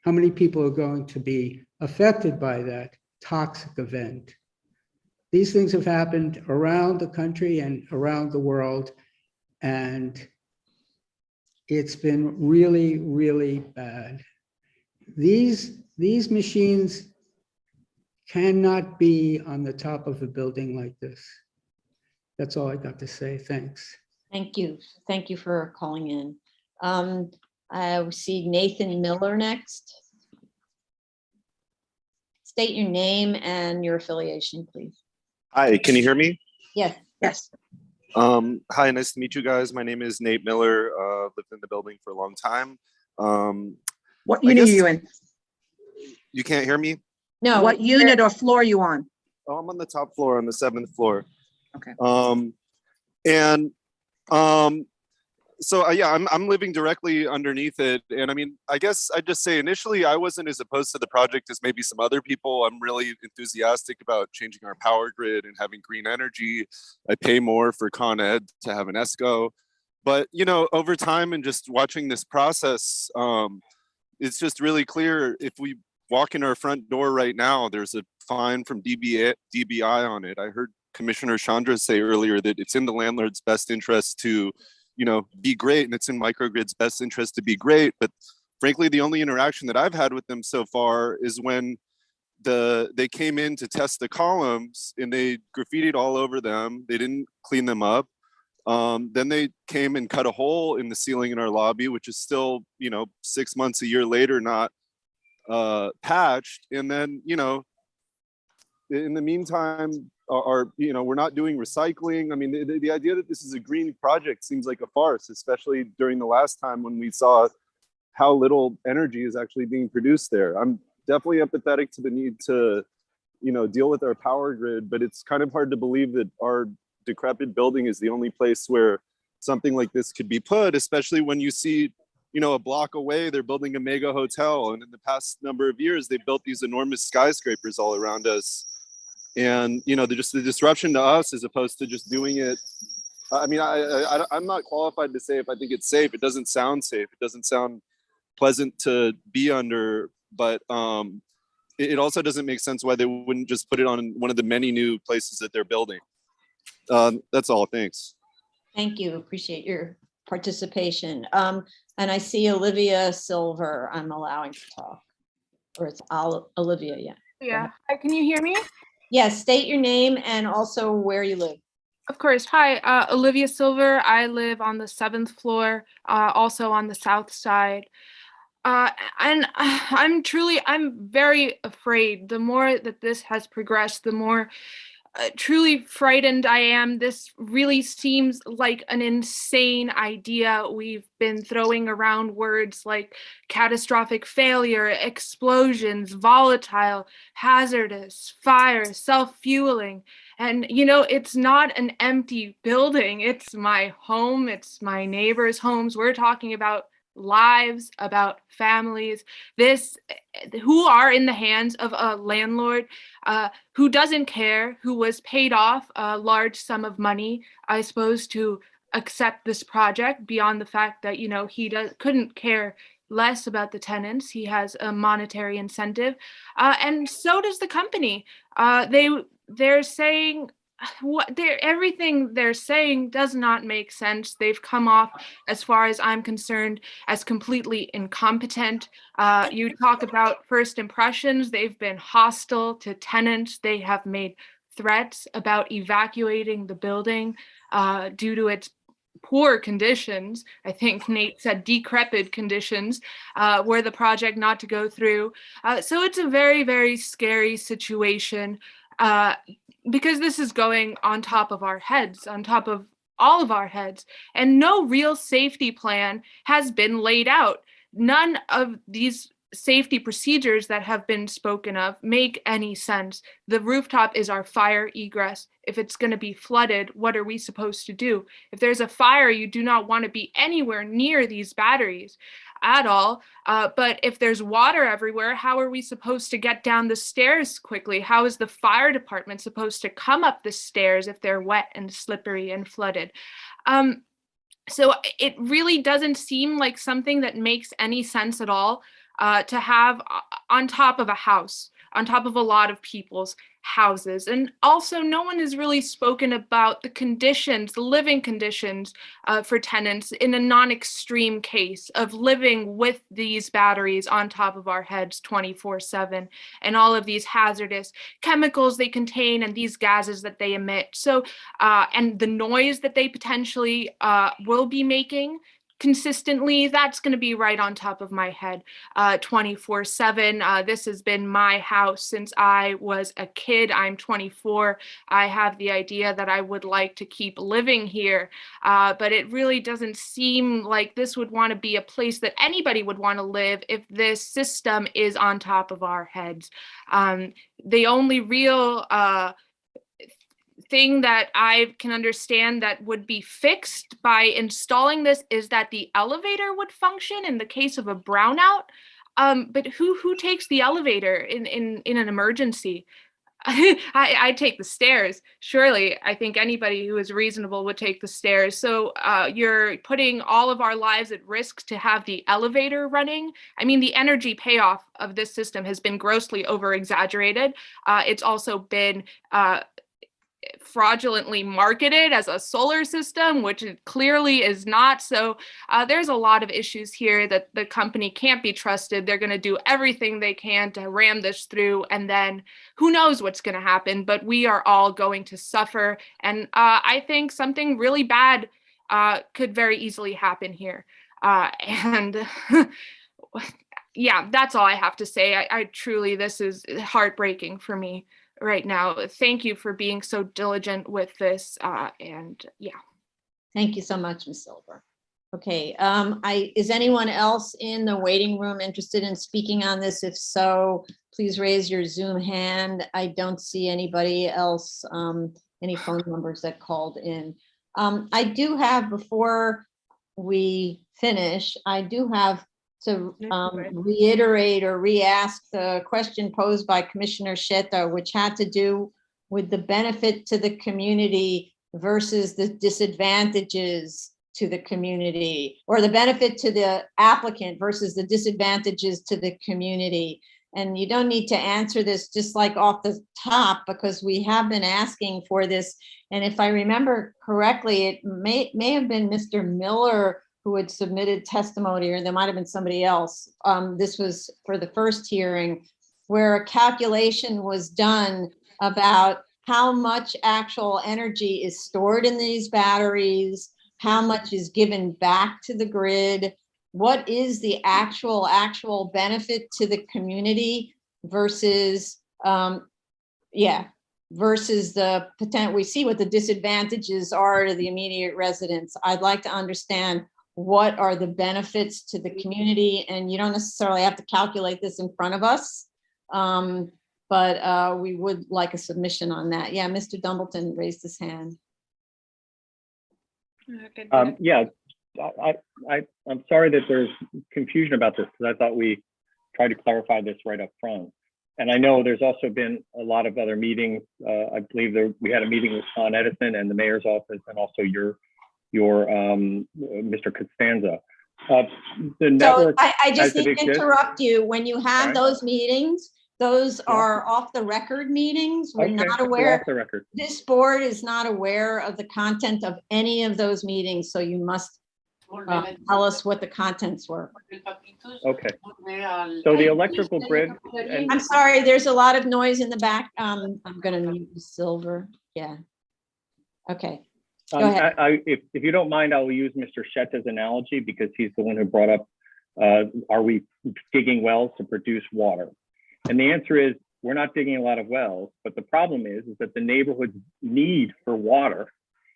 How many people are going to be affected by that toxic event? These things have happened around the country and around the world, and it's been really, really bad. These machines cannot be on the top of a building like this. That's all I got to say. Thanks. Thank you. Thank you for calling in. I see Nathan Miller next. State your name and your affiliation, please. Hi, can you hear me? Yes. Yes. Hi, nice to meet you guys. My name is Nate Miller. Lived in the building for a long time. What unit are you in? You can't hear me? No. What unit or floor are you on? Oh, I'm on the top floor, on the 7th floor. Okay. So yeah, I'm living directly underneath it. And I mean, I guess I'd just say initially I wasn't as opposed to the project as maybe some other people. I'm really enthusiastic about changing our power grid and having green energy. I pay more for Con Ed to have an ESCO. But, you know, over time and just watching this process, it's just really clear if we walk in our front door right now, there's a fine from DBI on it. I heard Commissioner Chandra say earlier that it's in the landlord's best interest to, be great, and it's in microgrid's best interest to be great. But frankly, the only interaction that I've had with them so far is when they came in to test the columns and they graffitied all over them. They didn't clean them up. Then they came and cut a hole in the ceiling in our lobby, which is still, 6 months, a year later, not patched. And then, in the meantime, we're not doing recycling. I mean, the idea that this is a green project seems like a farce, especially during the last time when we saw how little energy is actually being produced there. I'm definitely empathetic to the need to, deal with our power grid, but it's kind of hard to believe that our decrepit building is the only place where something like this could be put, especially when you see, a block away, they're building a mega hotel. And in the past number of years, they built these enormous skyscrapers all around us. And, just the disruption to us as opposed to just doing it. I mean, I'm not qualified to say if I think it's safe. It doesn't sound safe. It doesn't sound pleasant to be under, but it also doesn't make sense why they wouldn't just put it on one of the many new places that they're building. That's all. Thanks. Thank you. Appreciate your participation. And I see Olivia Silver I'm allowing to talk. Or it's Olivia, yeah. Yeah. Hi, can you hear me? Yes, state your name and also where you live. Of course. Hi, Olivia Silver. I live on the 7th floor, also on the south side. And I'm very afraid. The more that this has progressed, the more truly frightened I am. This really seems like an insane idea. We've been throwing around words like catastrophic failure, explosions, volatile, hazardous, fire, self-fueling. And, it's not an empty building. It's my home. It's my neighbors' homes. We're talking about lives, about families, who are in the hands of a landlord who doesn't care, who was paid off a large sum of money, I suppose, to accept this project beyond the fact that, he couldn't care less about the tenants. He has a monetary incentive. And so does the company. They're saying everything they're saying does not make sense. They've come off, as far as I'm concerned, as completely incompetent. You talk about first impressions. They've been hostile to tenants. They have made threats about evacuating the building due to its poor conditions. I think Nate said decrepit conditions, were the project not to go through. So it's a very, very scary situation. Because this is going on top of our heads, on top of all of our heads, and no real safety plan has been laid out. None of these safety procedures that have been spoken of make any sense. The rooftop is our fire egress. If it's going to be flooded, what are we supposed to do? If there's a fire, you do not want to be anywhere near these batteries at all. But if there's water everywhere, how are we supposed to get down the stairs quickly? How is the fire department supposed to come up the stairs if they're wet and slippery and flooded? So it really doesn't seem like something that makes any sense at all to have on top of a house, on top of a lot of people's houses. And also, no one has really spoken about the conditions, the living conditions for tenants in a non-extreme case of living with these batteries on top of our heads 24/7 and all of these hazardous chemicals they contain and these gases that they emit. So, and the noise that they potentially will be making consistently, that's going to be right on top of my head 24/7. This has been my house since I was a kid. I'm 24. I have the idea that I would like to keep living here, but it really doesn't seem like this would want to be a place that anybody would want to live if this system is on top of our heads. The only real thing that I can understand that would be fixed by installing this is that the elevator would function in the case of a brownout. But who takes the elevator in an emergency? I take the stairs. Surely, I think anybody who is reasonable would take the stairs. So you're putting all of our lives at risk to have the elevator running. I mean, the energy payoff of this system has been grossly over exaggerated. It's also been fraudulently marketed as a solar system, which it clearly is not. So there's a lot of issues here that the company can't be trusted. They're going to do everything they can to ram this through, and then who knows what's going to happen, but we are all going to suffer. And I think something really bad could very easily happen here. And yeah, that's all I have to say. I truly, this is heartbreaking for me right now. Thank you for being so diligent with this. And yeah. Thank you so much, Ms. Silver. Okay, is anyone else in the waiting room interested in speaking on this? If so, please raise your Zoom hand. I don't see anybody else, any phone numbers that called in. I do have, before we finish, I do have to reiterate or re-ask the question posed by Commissioner Sheta, which had to do with the benefit to the community versus the disadvantages to the community, or the benefit to the applicant versus the disadvantages to the community. And you don't need to answer this just like off the top, because we have been asking for this. And if I remember correctly, it may have been Mr. Miller who had submitted testimony, or there might have been somebody else. This was for the first hearing, where a calculation was done about how much actual energy is stored in these batteries, how much is given back to the grid, what is the actual benefit to the community versus, versus the potential. We see what the disadvantages are to the immediate residents. I'd like to understand what are the benefits to the community, and you don't necessarily have to calculate this in front of us, but we would like a submission on that. Yeah, Mr. Dumbleton raised his hand. Yeah, I'm sorry that there's confusion about this, because I thought we tried to clarify this right up front. And I know there's also been a lot of other meetings. I believe we had a meeting with Con Edison and the mayor's office, and also your Mr. Costanza. The network. So I just need to interrupt you. When you have those meetings, those are off the record meetings. We're not aware. Off the record. This board is not aware of the content of any of those meetings, so you must tell us what the contents were. Okay. So the electrical grid. I'm sorry, there's a lot of noise in the back. I'm going to mute Silver. Yeah. Okay. Go ahead. If you don't mind, I'll use Mr. Sheta's analogy, because he's the one who brought up, are we digging wells to produce water? And the answer is, we're not digging a lot of wells, but the problem is that the neighborhood's need for water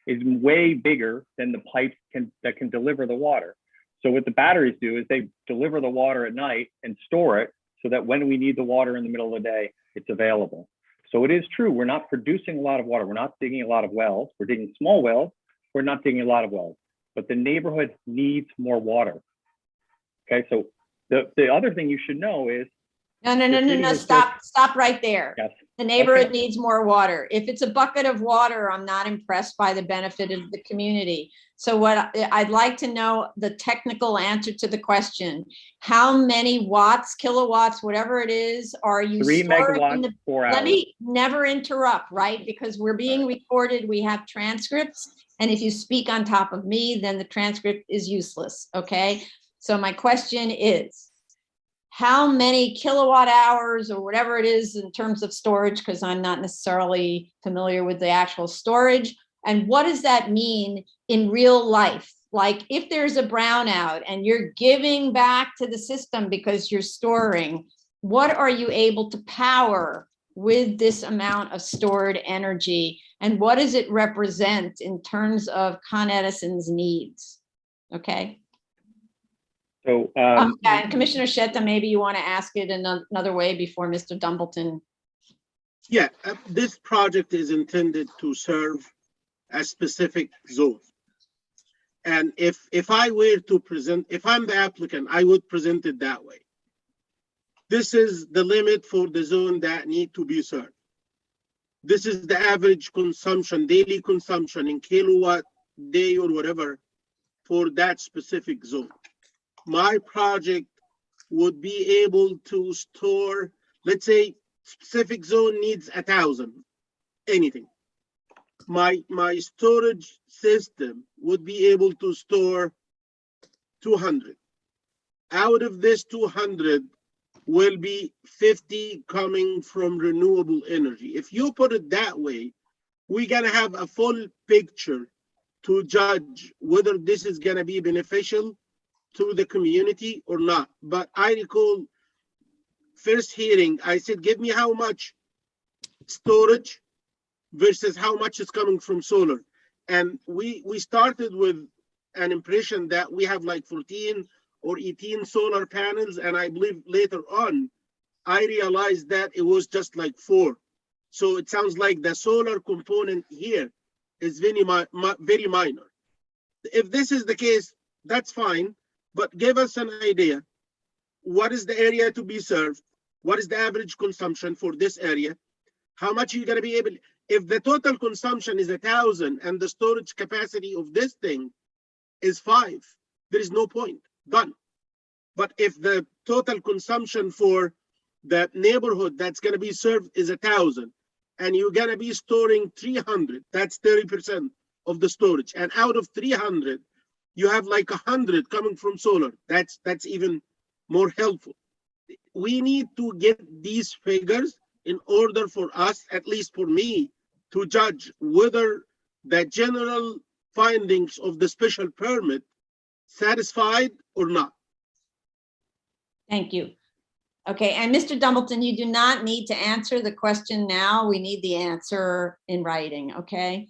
is way bigger than the pipes that can deliver the water. So what the batteries do is they deliver the water at night and store it so that when we need the water in the middle of the day, it's available. So it is true, we're not producing a lot of water. We're not digging a lot of wells. We're digging small wells. We're not digging a lot of wells, but the neighborhood needs more water. Okay, so the other thing you should know is, No, stop right there. Yes. The neighborhood needs more water. If it's a bucket of water, I'm not impressed by the benefit of the community. So what I'd like to know, the technical answer to the question, how many watts, kilowatts, whatever it is, are you 3 storing megawatts, in the, 4 hours. let me never interrupt, right? Because we're being recorded, we have transcripts. And if you speak on top of me, then the transcript is useless, okay? So my question is, how many kilowatt hours or whatever it is in terms of storage, because I'm not necessarily familiar with the actual storage, and what does that mean in real life? Like if there's a brownout and you're giving back to the system because you're storing, what are you able to power with this amount of stored energy? And what does it represent in terms of Con Edison's needs? Okay. So, and Commissioner Sheta, maybe you want to ask it in another way before Mr. Dumbleton. Yeah, this project is intended to serve a specific zone. And if I were to present, if I'm the applicant, I would present it that way. This is the limit for the zone that need to be served. this is the average consumption, daily consumption in kilowatt day or whatever for that specific zone. My project would be able to store, let's say specific zone needs 1,000, anything. My storage system would be able to store 200. Out of this 200 will be 50 coming from renewable energy. If you put it that way, we're gonna have a full picture to judge whether this is gonna be beneficial to the community or not. But I recall first hearing, I said, give me how much storage versus how much is coming from solar. And we started with an impression that we have like 14 or 18 solar panels. And I believe later on, I realized that it was just like 4. So it sounds like the solar component here is very minor. If this is the case, that's fine, but give us an idea. What is the area to be served? What is the average consumption for this area? How much are you gonna be able, if the total consumption is 1,000 and the storage capacity of this thing is 5, there is no point, done. But if the total consumption for the neighborhood that's gonna be served is 1,000, and you're gonna be storing 300, that's 30% of the storage. And out of 300, you have like 100 coming from solar. That's even more helpful. We need to get these figures in order for us, at least for me, to judge whether the general findings of the special permit satisfied or not. Thank you. Okay, and Mr. Dumbleton, you do not need to answer the question now. We need the answer in writing, okay?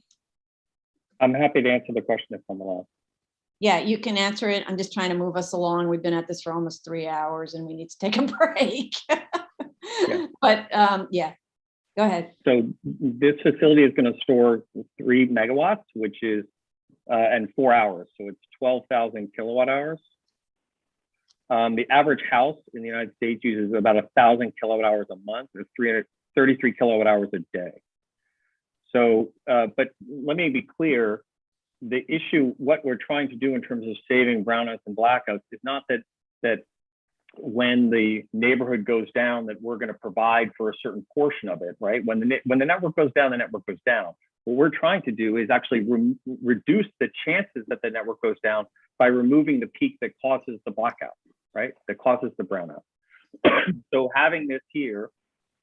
I'm happy to answer the question if I'm allowed. Yeah, you can answer it. I'm just trying to move us along. We've been at this for almost 3 hours and we need to take a break. Yeah. But yeah, go ahead. So this facility is going to store 3 megawatts, which is, and 4 hours. So it's 12,000 kilowatt hours. The average house in the United States uses about 1,000 kilowatt hours a month. It's 333 kilowatt hours a day. So, but let me be clear, the issue, what we're trying to do in terms of saving brownouts and blackouts is not that when the neighborhood goes down, that we're going to provide for a certain portion of it, right? When the network goes down, the network goes down. What we're trying to do is actually reduce the chances that the network goes down by removing the peak that causes the blackout, right? That causes the brownout. So having this here,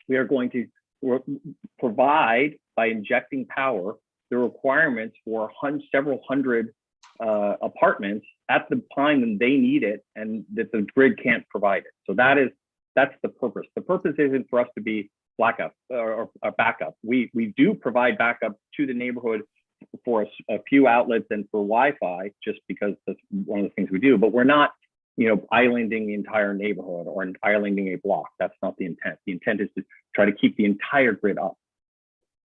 we are going to provide, by injecting power, the requirements for several hundred apartments at the time when they need it and that the grid can't provide it. So that's the purpose. The purpose isn't for us to be blackout or backup. We do provide backup to the neighborhood for a few outlets and for Wi-Fi, just because that's one of the things we do, but we're not, islanding the entire neighborhood or islanding a block. That's not the intent. The intent is to try to keep the entire grid up.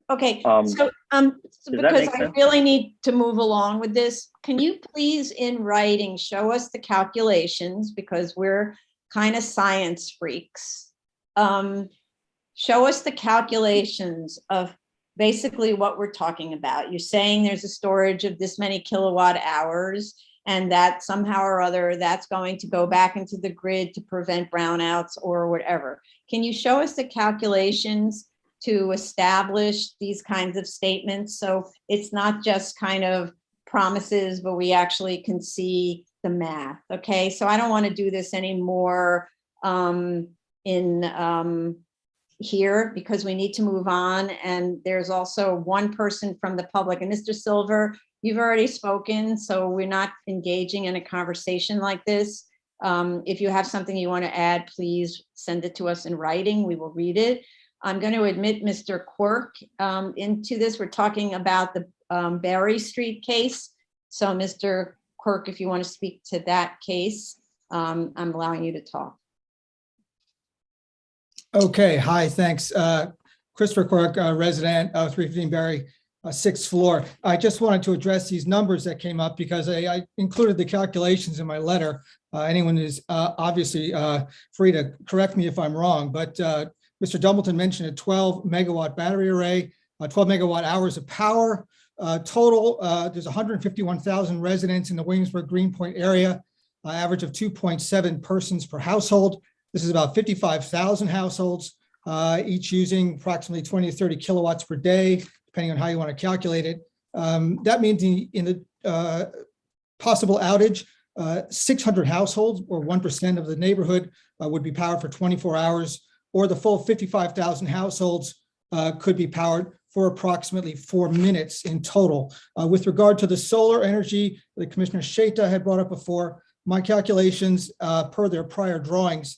Okay, Does so that because make I sense? really need to move along with this, can you please in writing show us the calculations, because we're kind of science freaks. Show us the calculations of basically what we're talking about. You're saying there's a storage of this many kilowatt hours, and that somehow or other that's going to go back into the grid to prevent brownouts or whatever. Can you show us the calculations to establish these kinds of statements? So it's not just kind of promises, but we actually can see the math, okay? So I don't want to do this anymore here, because we need to move on. And there's also one person from the public, and Mr. Silver, you've already spoken, so we're not engaging in a conversation like this. If you have something you want to add, please send it to us in writing. We will read it. I'm going to admit Mr. Quirk into this. We're talking about the Berry Street case. So Mr. Quirk, if you want to speak to that case, I'm allowing you to talk. Okay, hi, thanks. Christopher Quirk, resident of 315 Berry, 6th floor. I just wanted to address these numbers that came up because I included the calculations in my letter. Anyone is obviously free to correct me if I'm wrong, but Mr. Dumbleton mentioned a 12 megawatt battery array. 12 megawatt hours of power. Total, there's 151,000 residents in the Williamsburg Greenpoint area, average of 2.7 persons per household. This is about 55,000 households, each using approximately 20 to 30 kilowatts per day, depending on how you want to calculate it. That means in the possible outage, 600 households or 1% of the neighborhood would be powered for 24 hours, or the full 55,000 households could be powered for approximately 4 minutes in total. With regard to the solar energy that Commissioner Sheta had brought up before, my calculations per their prior drawings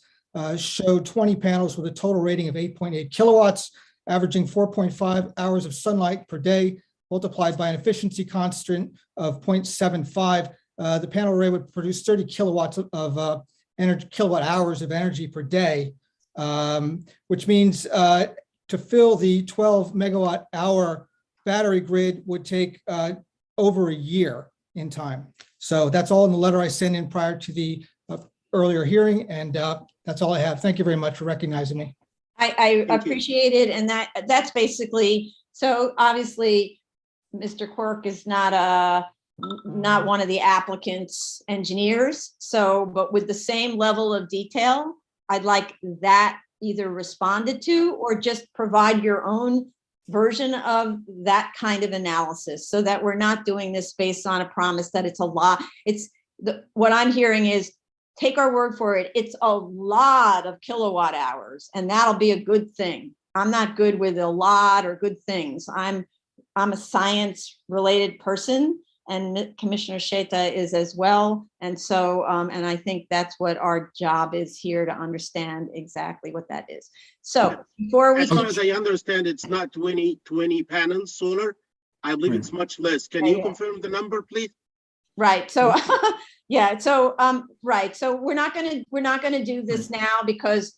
showed 20 panels with a total rating of 8.8 kilowatts, averaging 4.5 hours of sunlight per day, multiplied by an efficiency constant of 0.75. The panel array would produce 30 kilowatts of energy, kilowatt hours of energy per day, which means to fill the 12 megawatt hour battery grid would take over a year in time. So that's all in the letter I sent in prior to the earlier hearing, and that's all I have. Thank you very much for recognizing me. I appreciate it, and that's basically, so obviously, Mr. Quirk is not one of the applicant's engineers. So, but with the same level of detail, I'd like that either responded to or just provide your own version of that kind of analysis, so that we're not doing this based on a promise that it's a lot. What I'm hearing is, take our word for it, it's a lot of kilowatt hours, and that'll be a good thing. I'm not good with a lot or good things. I'm a science related person, and Commissioner Sheta is as well. And so, and I think that's what our job is here, to understand exactly what that is. So before we— As far as I understand, it's not 20 panels solar. I believe it's much less. Can you confirm the number, please? Right. So, yeah. So, right. So we're not gonna do this now, because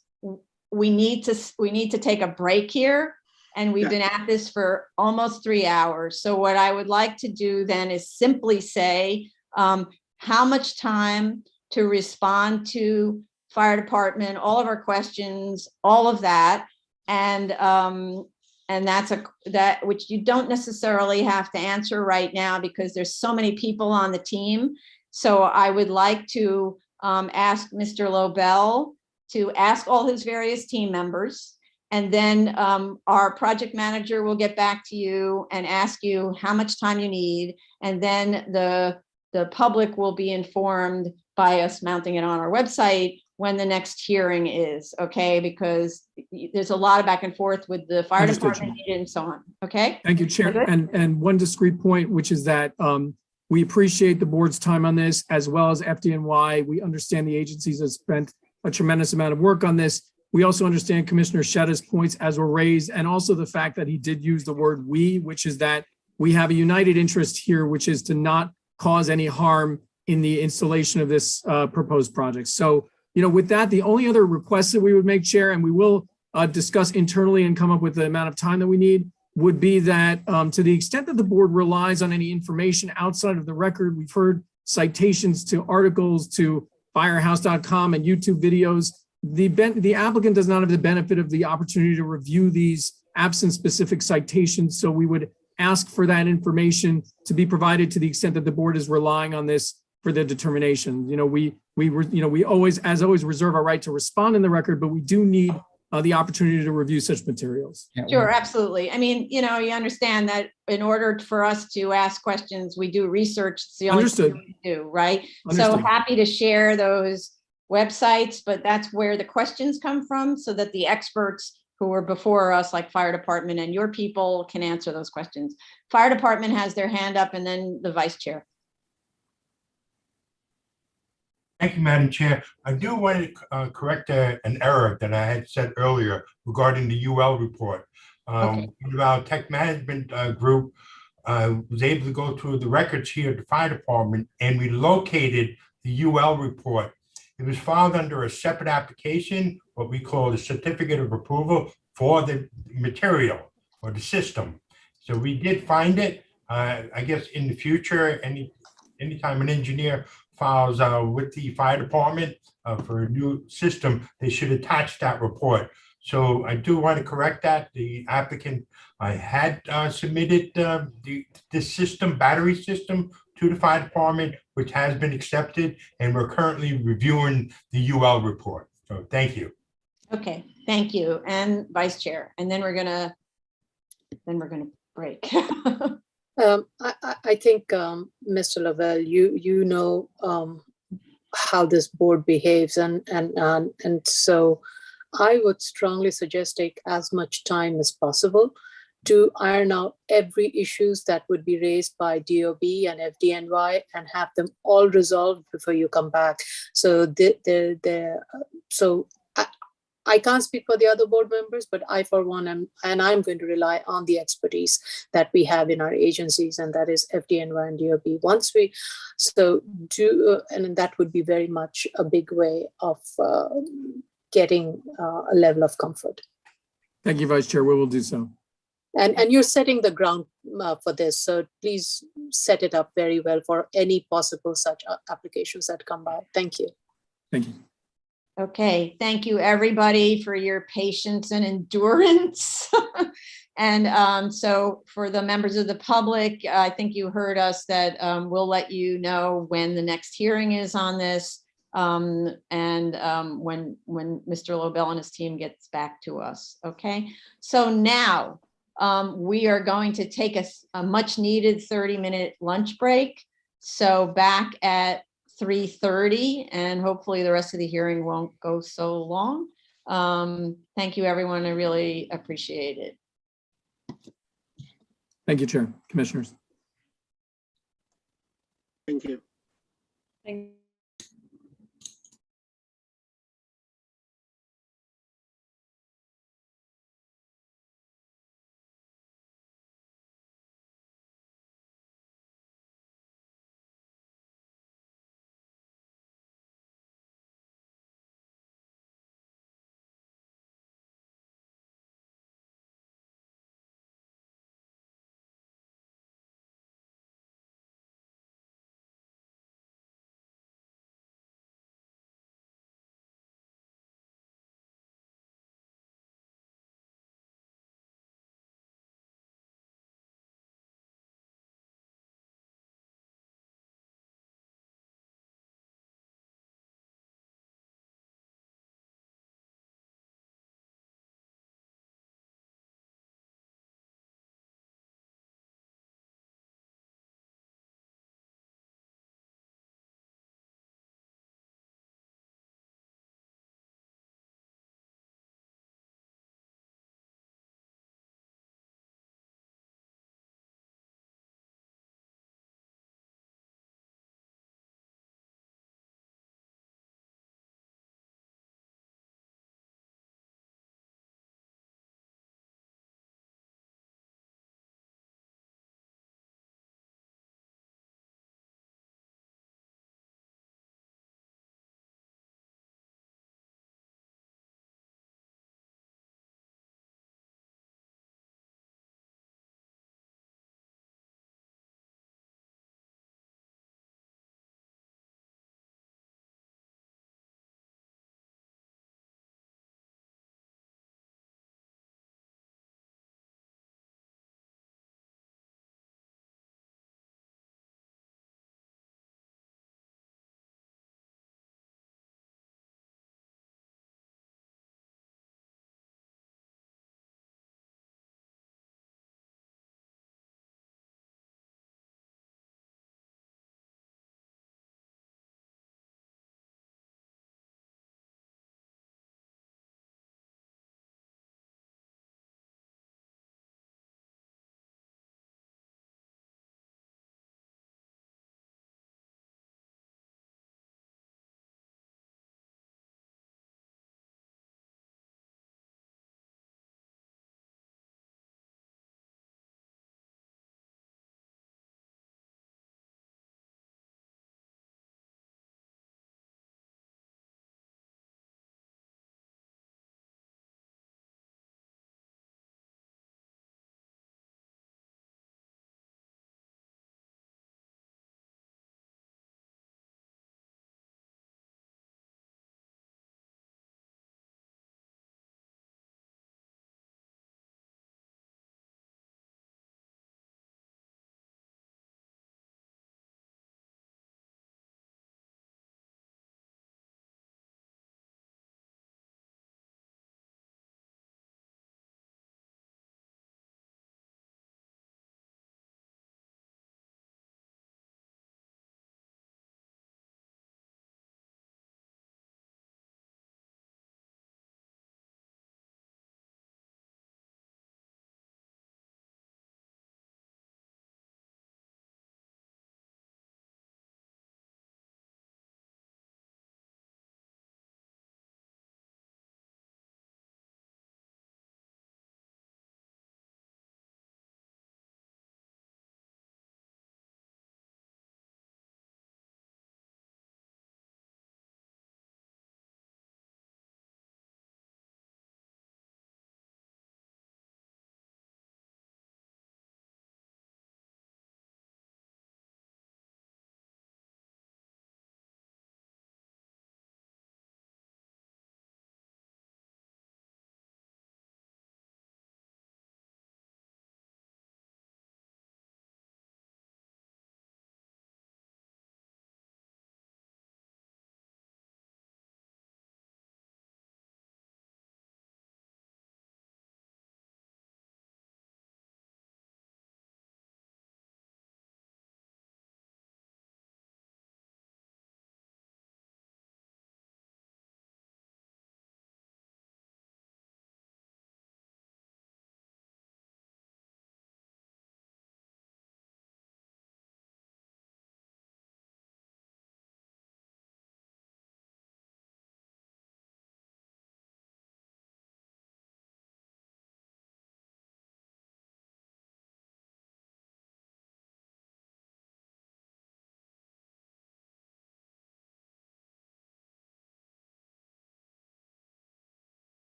we need to take a break here. And we've been at this for almost 3 hours. So what I would like to do then is simply say how much time to respond to fire department, all of our questions, all of that. And that's that which you don't necessarily have to answer right now, because there's so many people on the team. So I would like to ask Mr. Lobel to ask all his various team members. And then our project manager will get back to you and ask you how much time you need. And then the public will be informed by us mounting it on our website when the next hearing is, okay? Because there's a lot of back and forth with the fire department and so on, okay? Thank you, Chair. And one discrete point, which is that we appreciate the board's time on this, as well as FDNY. We understand the agencies have spent a tremendous amount of work on this. We also understand Commissioner Sheta's points as were raised, and also the fact that he did use the word "we," which is that we have a united interest here, which is to not cause any harm in the installation of this proposed project. So, with that, the only other request that we would make, Chair, and we will discuss internally and come up with the amount of time that we need, would be that to the extent that the board relies on any information outside of the record, we've heard citations to articles, to firehouse.com and YouTube videos. The applicant does not have the benefit of the opportunity to review these absent specific citations. So we would ask for that information to be provided to the extent that the board is relying on this for the determination. We always, as always, reserve our right to respond in the record, but we do need the opportunity to review such materials. Sure, absolutely. I mean, you understand that in order for us to ask questions, we do research. It's the only thing we do, right? So happy to share those websites, but that's where the questions come from, so that the experts who were before us, like fire department and your people, can answer those questions. Fire department has their hand up, and then the vice chair. Thank you, Madam Chair. I do want to correct an error that I had said earlier regarding the UL report. Our tech management group was able to go through the records here at the fire department, and we located the UL report. It was filed under a separate application, what we call the certificate of approval for the material or the system. So we did find it. I guess in the future, anytime an engineer files with the fire department for a new system, they should attach that report. So I do want to correct that. The applicant, I had submitted this system, battery system to the fire department, which has been accepted, and we're currently reviewing the UL report. So thank you. Okay, thank you. And Vice Chair, and then we're gonna break. I think, Mr. Lavelle, you know how this board behaves, and so I would strongly suggest take as much time as possible to iron out every issues that would be raised by DOB and FDNY and have them all resolved before you come back. So I can't speak for the other board members, but I, for one, I'm going to rely on the expertise that we have in our agencies, and that is FDNY and DOB. Once we and that would be very much a big way of getting a level of comfort. Thank you, Vice Chair. We will do so. And you're setting the ground for this, so please set it up very well for any possible such applications that come by. Thank you. Thank you. Okay, thank you, everybody, for your patience and endurance. And so for the members of the public, I think you heard us that we'll let you know when the next hearing is on this, and when Mr. Lobel and his team gets back to us. Okay, so now we are going to take a much needed 30-minute lunch break. So back at 3:30, and hopefully the rest of the hearing won't go so long. Thank you, everyone. I really appreciate it. Thank you, Chair, Commissioners. Thank you. Thank you.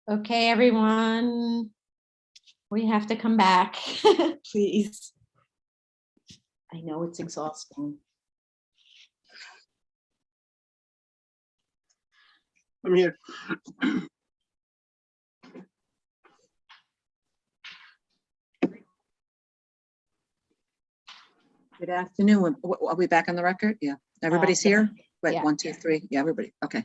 Okay, everyone. We have to come back, please. I know it's exhausting. I'm here. Good afternoon. Are we back on the record? Yeah, everybody's here? Wait, yeah. 1, 2, 3. Yeah, everybody. Okay.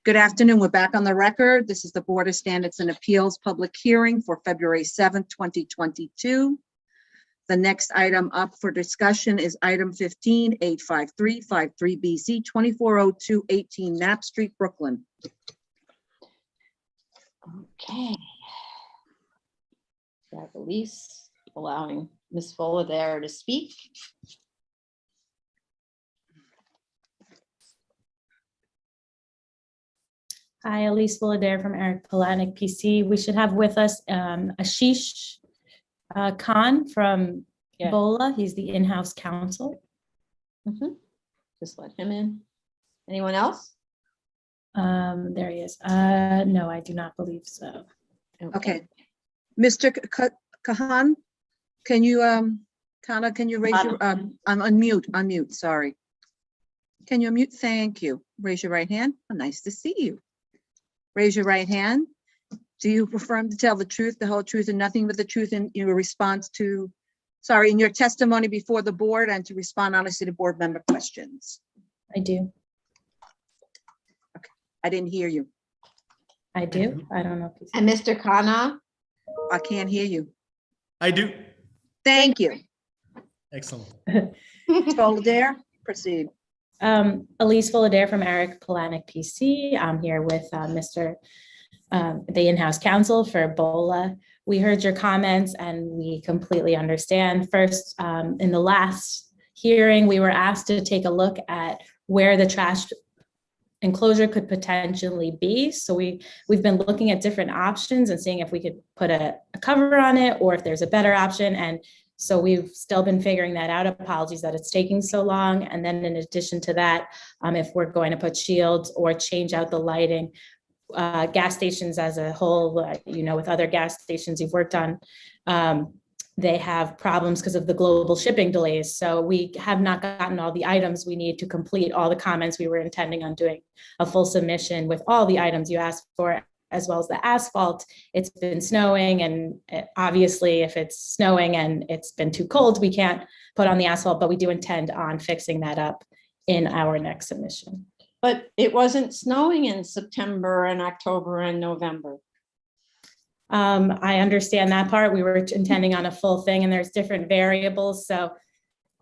Good afternoon. We're back on the record. This is the Board of Standards and Appeals public hearing for February 7th, 2022. The next item up for discussion is item 15, 85353 BC 2402 18 Knapp Street, Brooklyn. Okay. Got Elise allowing Ms. Fuller there to speak. Hi, Elise Fuller from Eric Polanic PC. We should have with us Ashish Khan from BOLA. He's the in-house counsel. Just let him in. Anyone else? There he is. No, I do not believe so. Okay. Mr. Kahan, can you, Kana, can you raise your, unmute, sorry. Can you unmute? Thank you. Raise your right hand. Oh, nice to see you. Raise your right hand. Do you affirm to tell the truth, the whole truth, and nothing but the truth in your response to, sorry, in your testimony before the board and to respond honestly to board member questions? I do. Okay, I didn't hear you. I do. I don't know if he's. And Mr. Khanna? I can't hear you. I do. Thank you. Excellent. Fuller, proceed. Elise Fuller from Eric Polanic PC. I'm here with Mr. The in-house counsel for BOLA. We heard your comments and we completely understand. First, in the last hearing, we were asked to take a look at where the trash enclosure could potentially be. So we've been looking at different options and seeing if we could put a cover on it or if there's a better option. And so we've still been figuring that out. Apologies that it's taking so long. And then in addition to that, if we're going to put shields or change out the lighting, gas stations as a whole, with other gas stations you've worked on, they have problems because of the global shipping delays. So we have not gotten all the items we need to complete all the comments. We were intending on doing a full submission with all the items you asked for, as well as the asphalt. It's been snowing, and obviously if it's snowing and it's been too cold, we can't put on the asphalt, but we do intend on fixing that up in our next submission. But it wasn't snowing in September and October and November. I understand that part. We were intending on a full thing, and there's different variables. So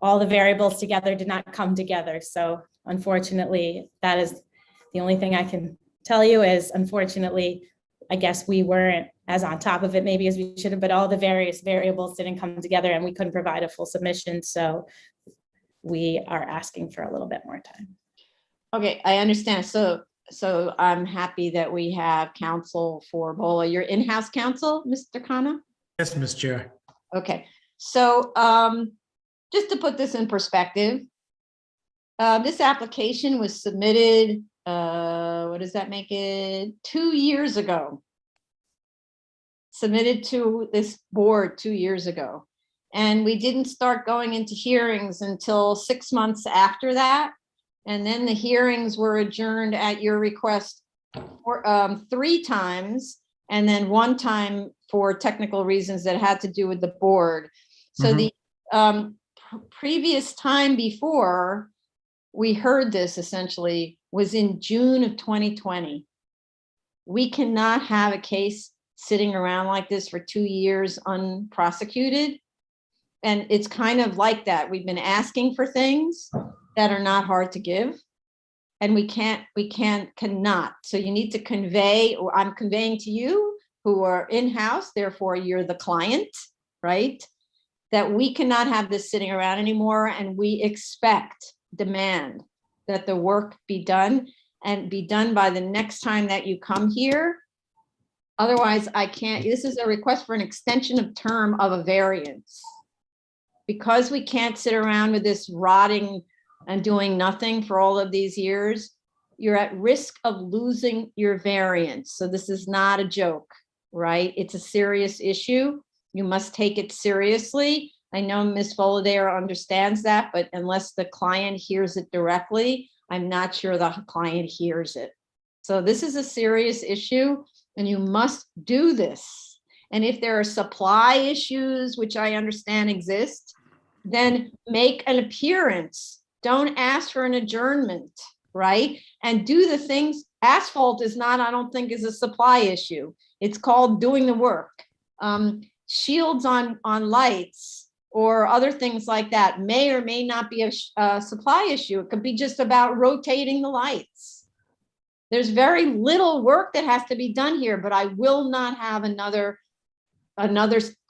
all the variables together did not come together. So unfortunately, that is the only thing I can tell you is, unfortunately, I guess we weren't as on top of it maybe as we should have, but all the various variables didn't come together and we couldn't provide a full submission. So we are asking for a little bit more time. Okay, I understand. So I'm happy that we have counsel for BOLA. Your in-house counsel, Mr. Khanna? Yes, Ms. Chair. Okay, so just to put this in perspective, this application was submitted, what does that make it? 2 years ago. Submitted to this board 2 years ago. And we didn't start going into hearings until 6 months after that. And then the hearings were adjourned at your request for 3 times, and then 1 time for technical reasons that had to do with the board. So the previous time before we heard this essentially was in June of 2020. We cannot have a case sitting around like this for 2 years unprosecuted. And it's kind of like that. We've been asking for things that are not hard to give, and we cannot. So you need to convey, or I'm conveying to you who are in-house, therefore you're the client, right? That we cannot have this sitting around anymore, and we demand that the work be done and be done by the next time that you come here. Otherwise, I can't. This is a request for an extension of term of a variance. Because we can't sit around with this rotting and doing nothing for all of these years, you're at risk of losing your variance. So this is not a joke, right? It's a serious issue. You must take it seriously. I know Ms. Fullader understands that, but unless the client hears it directly, I'm not sure the client hears it. So this is a serious issue and you must do this. And if there are supply issues, which I understand exist, then make an appearance. Don't ask for an adjournment, right? And do the things. Asphalt is not, I don't think, is a supply issue. It's called doing the work. Shields on lights or other things like that may or may not be a supply issue. It could be just about rotating the lights. There's very little work that has to be done here, but I will not have another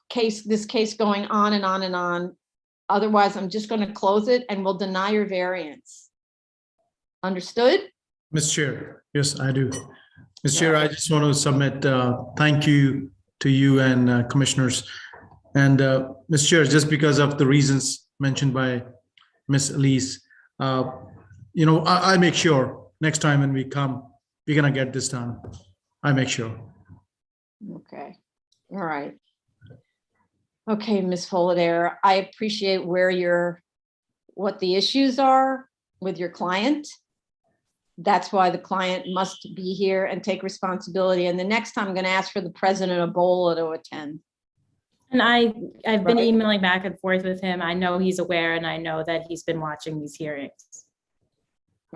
case, this case going on and on and on. Otherwise, I'm just going to close it and we'll deny your variance. Understood? Mr. Chair, yes, I do. Mr. Chair, I just want to submit thank you to you and commissioners. And Mr. Chair, just because of the reasons mentioned by Ms. Elise, I make sure next time when we come, we're gonna get this done. I make sure. Okay. All right. Okay, Ms. Fullader, I appreciate what the issues are with your client. That's why the client must be here and take responsibility. And the next time I'm going to ask for the president of BOLA to attend. And I've been emailing back and forth with him. I know he's aware and I know that he's been watching these hearings.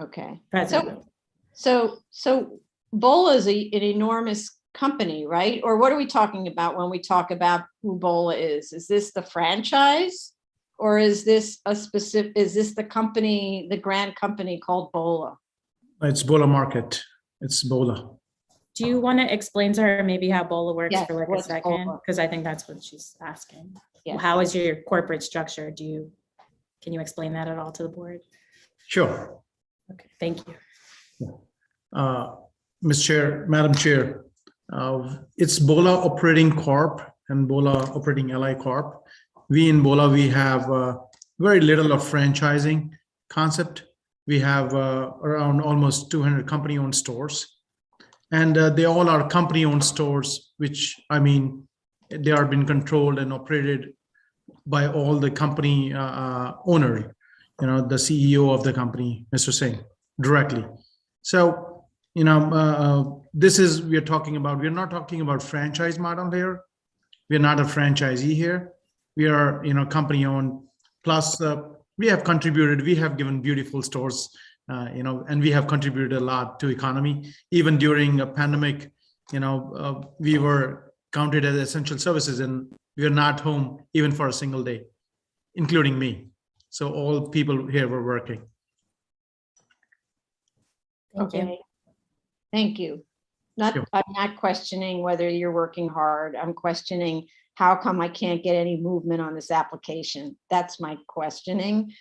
Okay. President. So BOLA is an enormous company, right? Or what are we talking about when we talk about who BOLA is? Is this the franchise or is this the company, the grand company called BOLA? It's BOLA Market. It's BOLA. Do you want to explain to her maybe how BOLA works Yes, for like a what's second? BOLA? Because I think that's what she's asking. Yes. How is your corporate structure? Can you explain that at all to the board? Sure. Okay, thank you. Mr. Chair, Madam Chair, it's BOLA Operating Corp and BOLA Operating Ally Corp. We in BOLA, we have very little of franchising concept. We have around almost 200 company-owned stores. And they all are company-owned stores, which, I mean, they are being controlled and operated by all the company owner, the CEO of the company, Mr. Singh, directly. So, this is, we're not talking about franchise model here. We're not a franchisee here. We are, company-owned. Plus, we have contributed, we have given beautiful stores, and we have contributed a lot to economy. Even during a pandemic, we were counted as essential services and we are not home even for a single day, including me. So all people here were working. Okay. Thank you. Sure. I'm not questioning whether you're working hard. I'm questioning how come I can't get any movement on this application? That's my questioning.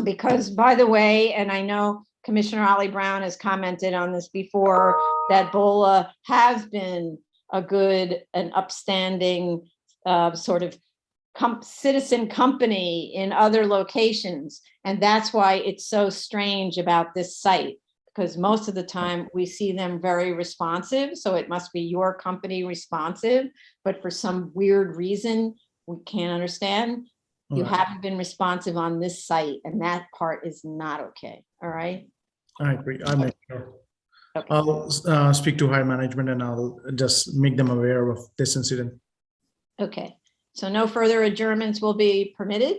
Because by the way, and I know Commissioner Ollie Brown has commented on this before, that BOLA has been a good and upstanding sort of citizen company in other locations. And that's why it's so strange about this site, because most of the time we see them very responsive. So it must be your company responsive, but for some weird reason, we can't understand. You haven't been responsive on this site and that part is not okay. All right. I agree. I make sure. Okay. I'll speak to higher management and I'll just make them aware of this incident. Okay. So no further adjournments will be permitted.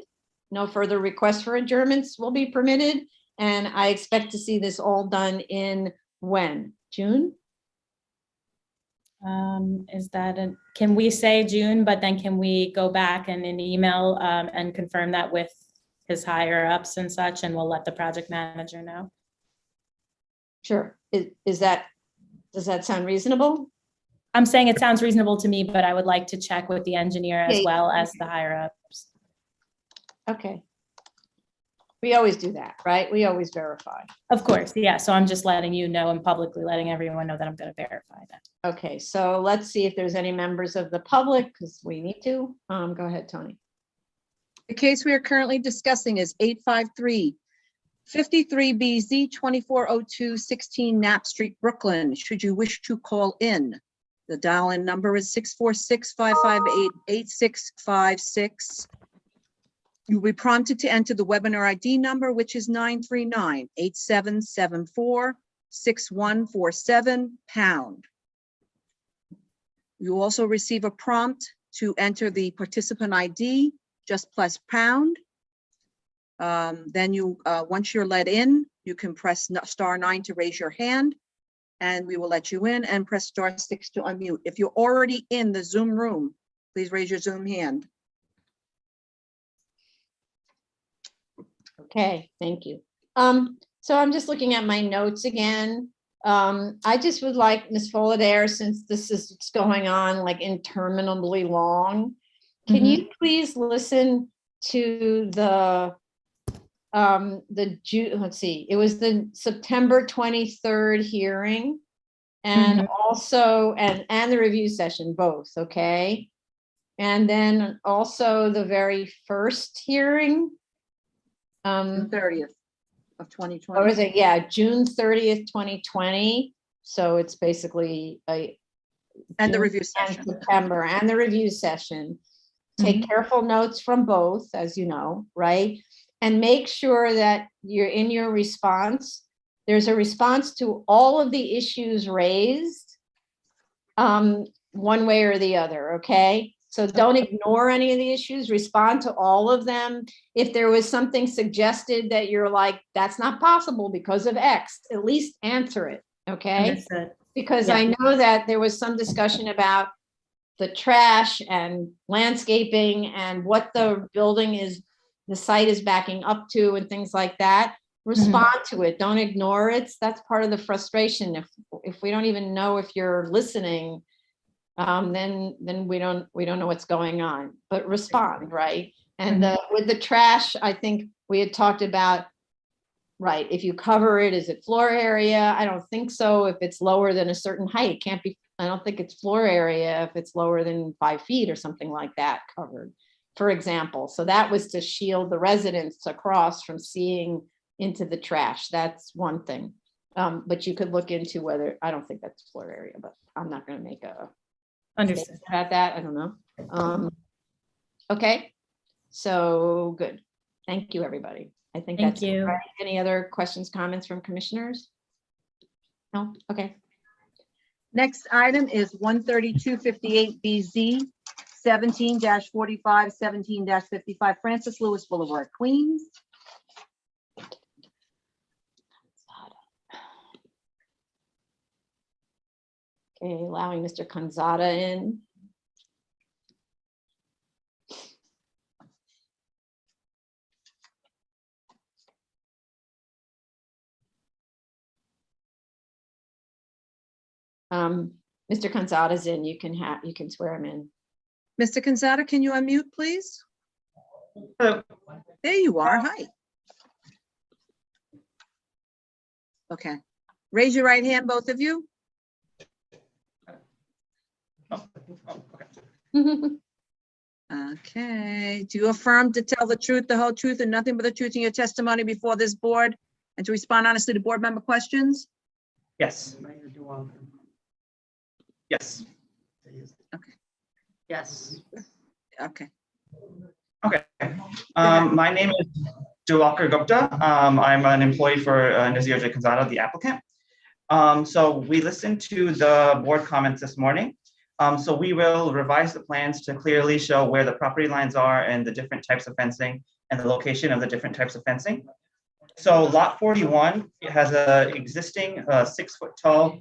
No further requests for adjournments will be permitted. And I expect to see this all done in when? June? Can we say June, but then can we go back in an email and confirm that with his higher ups and such, and we'll let the project manager know? Sure. Does that sound reasonable? I'm saying it sounds reasonable to me, but I would like to check with the engineer as Okay. well as the higher ups. Okay. We always do that, right? We always verify. Of course, yeah. So I'm just letting you know and publicly letting everyone know that I'm going to verify that. Okay, so let's see if there's any members of the public, because we need to. Go ahead, Tony. The case we are currently discussing is 853 53BZ 240216 Knapp Street, Brooklyn. Should you wish to call in, the dial-in number is 646-558-8656. You'll be prompted to enter the webinar ID number, which is 939-8774-6147#. You also receive a prompt to enter the participant ID, just plus pound. Then you, once you're let in, you can press *9 to raise your hand, and we will let you in, and press *6 to unmute. If you're already in the Zoom room, please raise your Zoom hand. Okay, thank you. So I'm just looking at my notes again. I just would like, Ms. Fullader, since this is going on like interminably long, can you please listen to the let's see, it was the September 23rd hearing and also, and the review session, both, okay? And then also the very first hearing. June 30th of 2020. Or is it, yeah, June 30th, 2020. So it's basically a. And the June review session. and September, and the review session. Take careful notes from both, as you know, right? And make sure that you're in your response. There's a response to all of the issues raised, one way or the other, okay? So don't ignore any of the issues, respond to all of them. If there was something suggested that you're like, that's not possible because of X, at least answer it, okay? Understood. Because Yeah. I know that there was some discussion about the trash and landscaping and what the building is, the site is backing up to and things like that. Respond to it, don't ignore it. That's part of the frustration. If we don't even know if you're listening, then we don't know what's going on, but respond, right? And with the trash, I think we had talked about, right, if you cover it, is it floor area? I don't think so. If it's lower than a certain height, it can't be, I don't think it's floor area if it's lower than 5 feet or something like that covered, for example. So that was to shield the residents across from seeing into the trash. That's one thing. But you could look into whether, I don't think that's floor area, but I'm not going to make a Understood. about that. I don't know. Okay, so good. Thank you, everybody. I think Thank that's you. right. Any other questions, comments from commissioners? No? Okay. Next item is 13258BZ 17-45, 17-55 Francis Lewis Boulevard, Queens. Okay, allowing Mr. Kanzada in. Mr. Kanzada's in, you can swear him in. Mr. Kanzada, can you unmute, please? Hello. There you are. Hi. Okay. Raise your right hand, both of you. Okay. Do you affirm to tell the truth, the whole truth, and nothing but the truth in your testimony before this board, and to respond honestly to board member questions? Yes. Yes. Okay. Yes. Okay. Okay. My name is Diwakar Gupta. I'm an employee for Nazir J. Kanzada, the applicant. So we listened to the board comments this morning. So we will revise the plans to clearly show where the property lines are and the different types of fencing and the location of the different types of fencing. So lot 41 has a existing 6-foot tall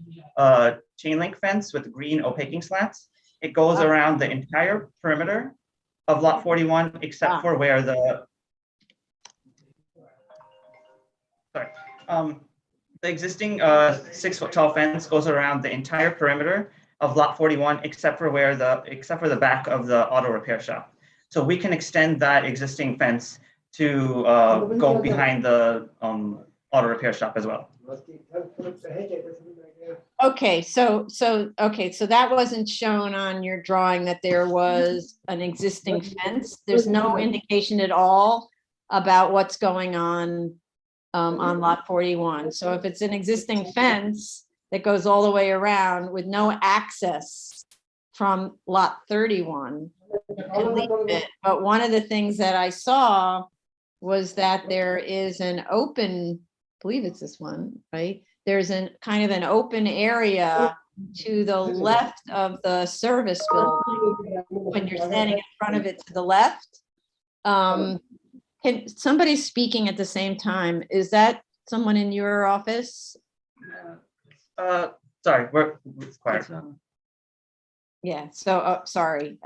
chain link fence with green opaquing slats. It goes around the entire perimeter of lot 41, except for where the, the existing 6-foot tall fence goes around the entire perimeter of lot 41, except for the back of the auto repair shop. So we can extend that existing fence to go behind the auto repair shop as well. Okay, so that wasn't shown on your drawing that there was an existing fence. There's no indication at all about what's going on on lot 41. So if it's an existing fence that goes all the way around with no access from lot 31, and leave it. But one of the things that I saw was that there is an open, I believe it's this one, right? There's an kind of an open area to the left of the service building. When you're standing in front of it to the left. Can somebody speaking at the same time? Is that someone in your office? Sorry, it's quiet. Yeah, so, sorry.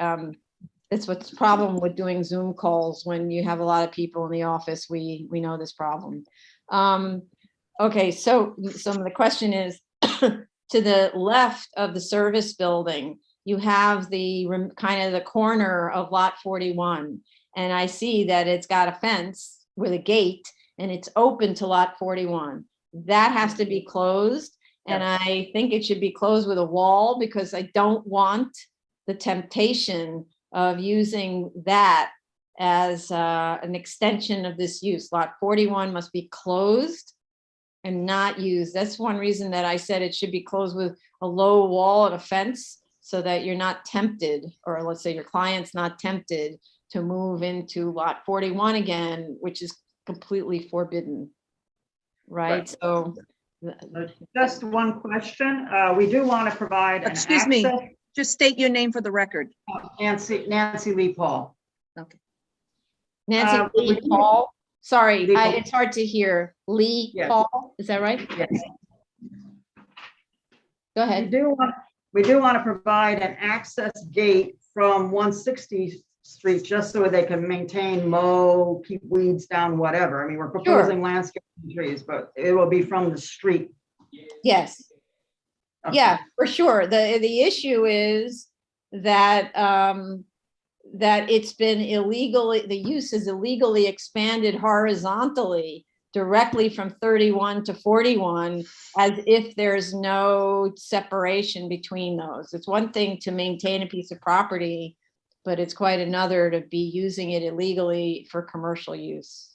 It's what's the problem with doing Zoom calls when you have a lot of people in the office. We know this problem. Okay, so the question is, to the left of the service building, you have the kind of the corner of lot 41. And I see that it's got a fence with a gate and it's open to lot 41. That has to be closed. And I think it should be closed with a wall because I don't want the temptation of using that as an extension of this use. Lot 41 must be closed and not used. That's one reason that I said it should be closed with a low wall and a fence so that you're not tempted, or let's say your client's not tempted to move into lot 41 again, which is completely forbidden, right? So just one question. We do want to provide an Excuse me, access- just state your name for the record. Nancy Lee Paul. Okay. Nancy we Lee do- Paul, sorry, Lee Paul. it's hard to hear. Lee Yes. Paul, is that right? Yes. Go ahead. We do want to provide an access gate from 160th Street, just so they can maintain, mow, keep weeds down, whatever. I mean, we're proposing landscaping trees, but it will be from the street. Yes. Yeah, for sure. The issue is that that it's been illegally, the use is illegally expanded horizontally directly from 31 to 41, as if there's no separation between those. It's one thing to maintain a piece of property, but it's quite another to be using it illegally for commercial use.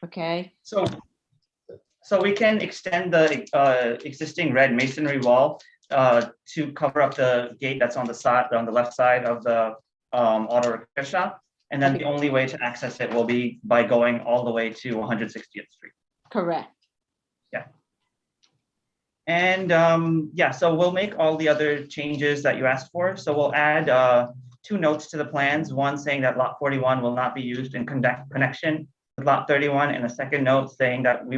Okay. So we can extend the existing red masonry wall to cover up the gate that's on the side, on the left side of the auto repair shop. And then the only way to access it will be by going all the way to 160th Street. Correct. Yeah. And yeah, so we'll make all the other changes that you asked for. So we'll add 2 notes to the plans, one saying that lot 41 will not be used in connection with lot 31, and a second note saying that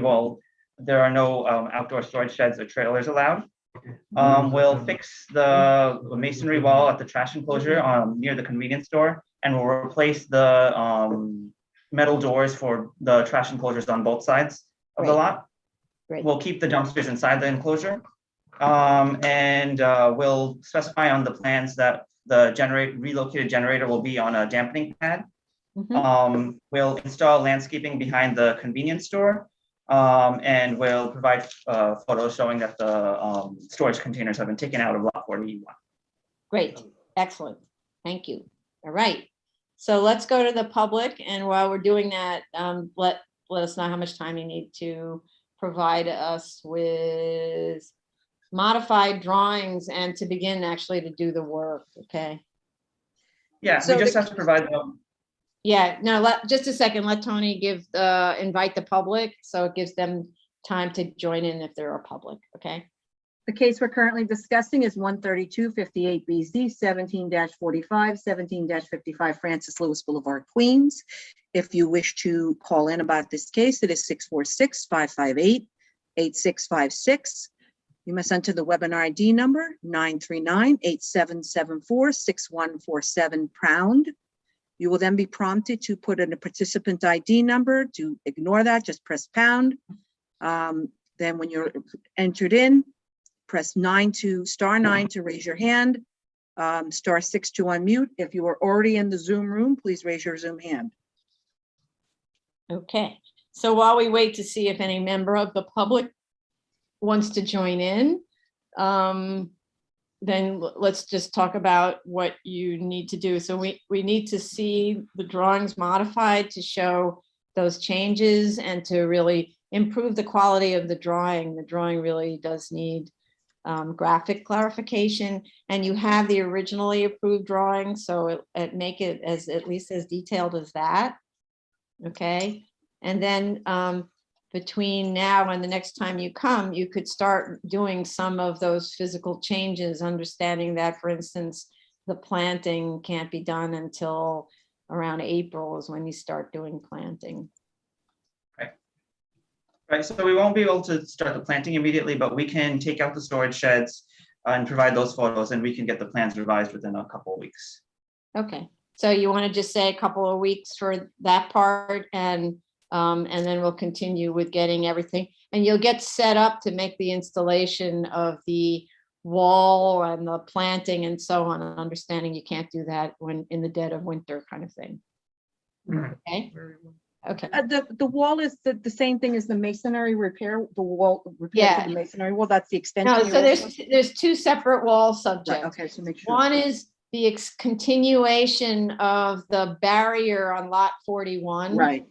there are no outdoor storage sheds or trailers allowed. We'll fix the masonry wall at the trash enclosure near the convenience store, and we'll replace the metal doors for the trash enclosures on both sides of the lot. Great. We'll keep the dumpsters inside the enclosure. And we'll specify on the plans that the relocated generator will be on a dampening pad. We'll install landscaping behind the convenience store. And we'll provide photos showing that the storage containers have been taken out of lot 41. Great, excellent, thank you. All right, so let's go to the public, and while we're doing that, let us know how much time you need to provide us with modified drawings and to begin actually to do the work, okay? Yeah, So we just have to provide them. Yeah, no, just a second, let Tony invite the public, so it gives them time to join in if there are public, okay? The case we're currently discussing is 13258 BZ 17-45, 17-55 Francis Lewis Boulevard, Queens. If you wish to call in about this case, it is 646-558-8656. You must enter the webinar ID number 939-8774-6147#. You will then be prompted to put in a participant ID number. To ignore that, just press pound. Then when you're entered in, press star 9 to raise your hand, star 6 to unmute. If you are already in the Zoom room, please raise your Zoom hand. Okay, so while we wait to see if any member of the public wants to join in, then let's just talk about what you need to do. So we need to see the drawings modified to show those changes and to really improve the quality of the drawing. The drawing really does need graphic clarification, and you have the originally approved drawing, so it make it as at least as detailed as that. Okay, and then between now and the next time you come, you could start doing some of those physical changes, understanding that, for instance, the planting can't be done until around April is when you start doing planting. Right, so we won't be able to start the planting immediately, but we can take out the storage sheds and provide those photos, and we can get the plans revised within a couple of weeks. Okay, so you want to just say a couple of weeks for that part, and then we'll continue with getting everything, and you'll get set up to make the installation of the wall and the planting and so on, understanding you can't do that when in the dead of winter kind of thing. Okay. Okay. The wall is the same thing as the masonry repair, the wall repair to the masonry wall, that's the extension. No, so you're there's two separate wall subjects. okay, so make sure. One is the continuation of the barrier on lot 41. Right.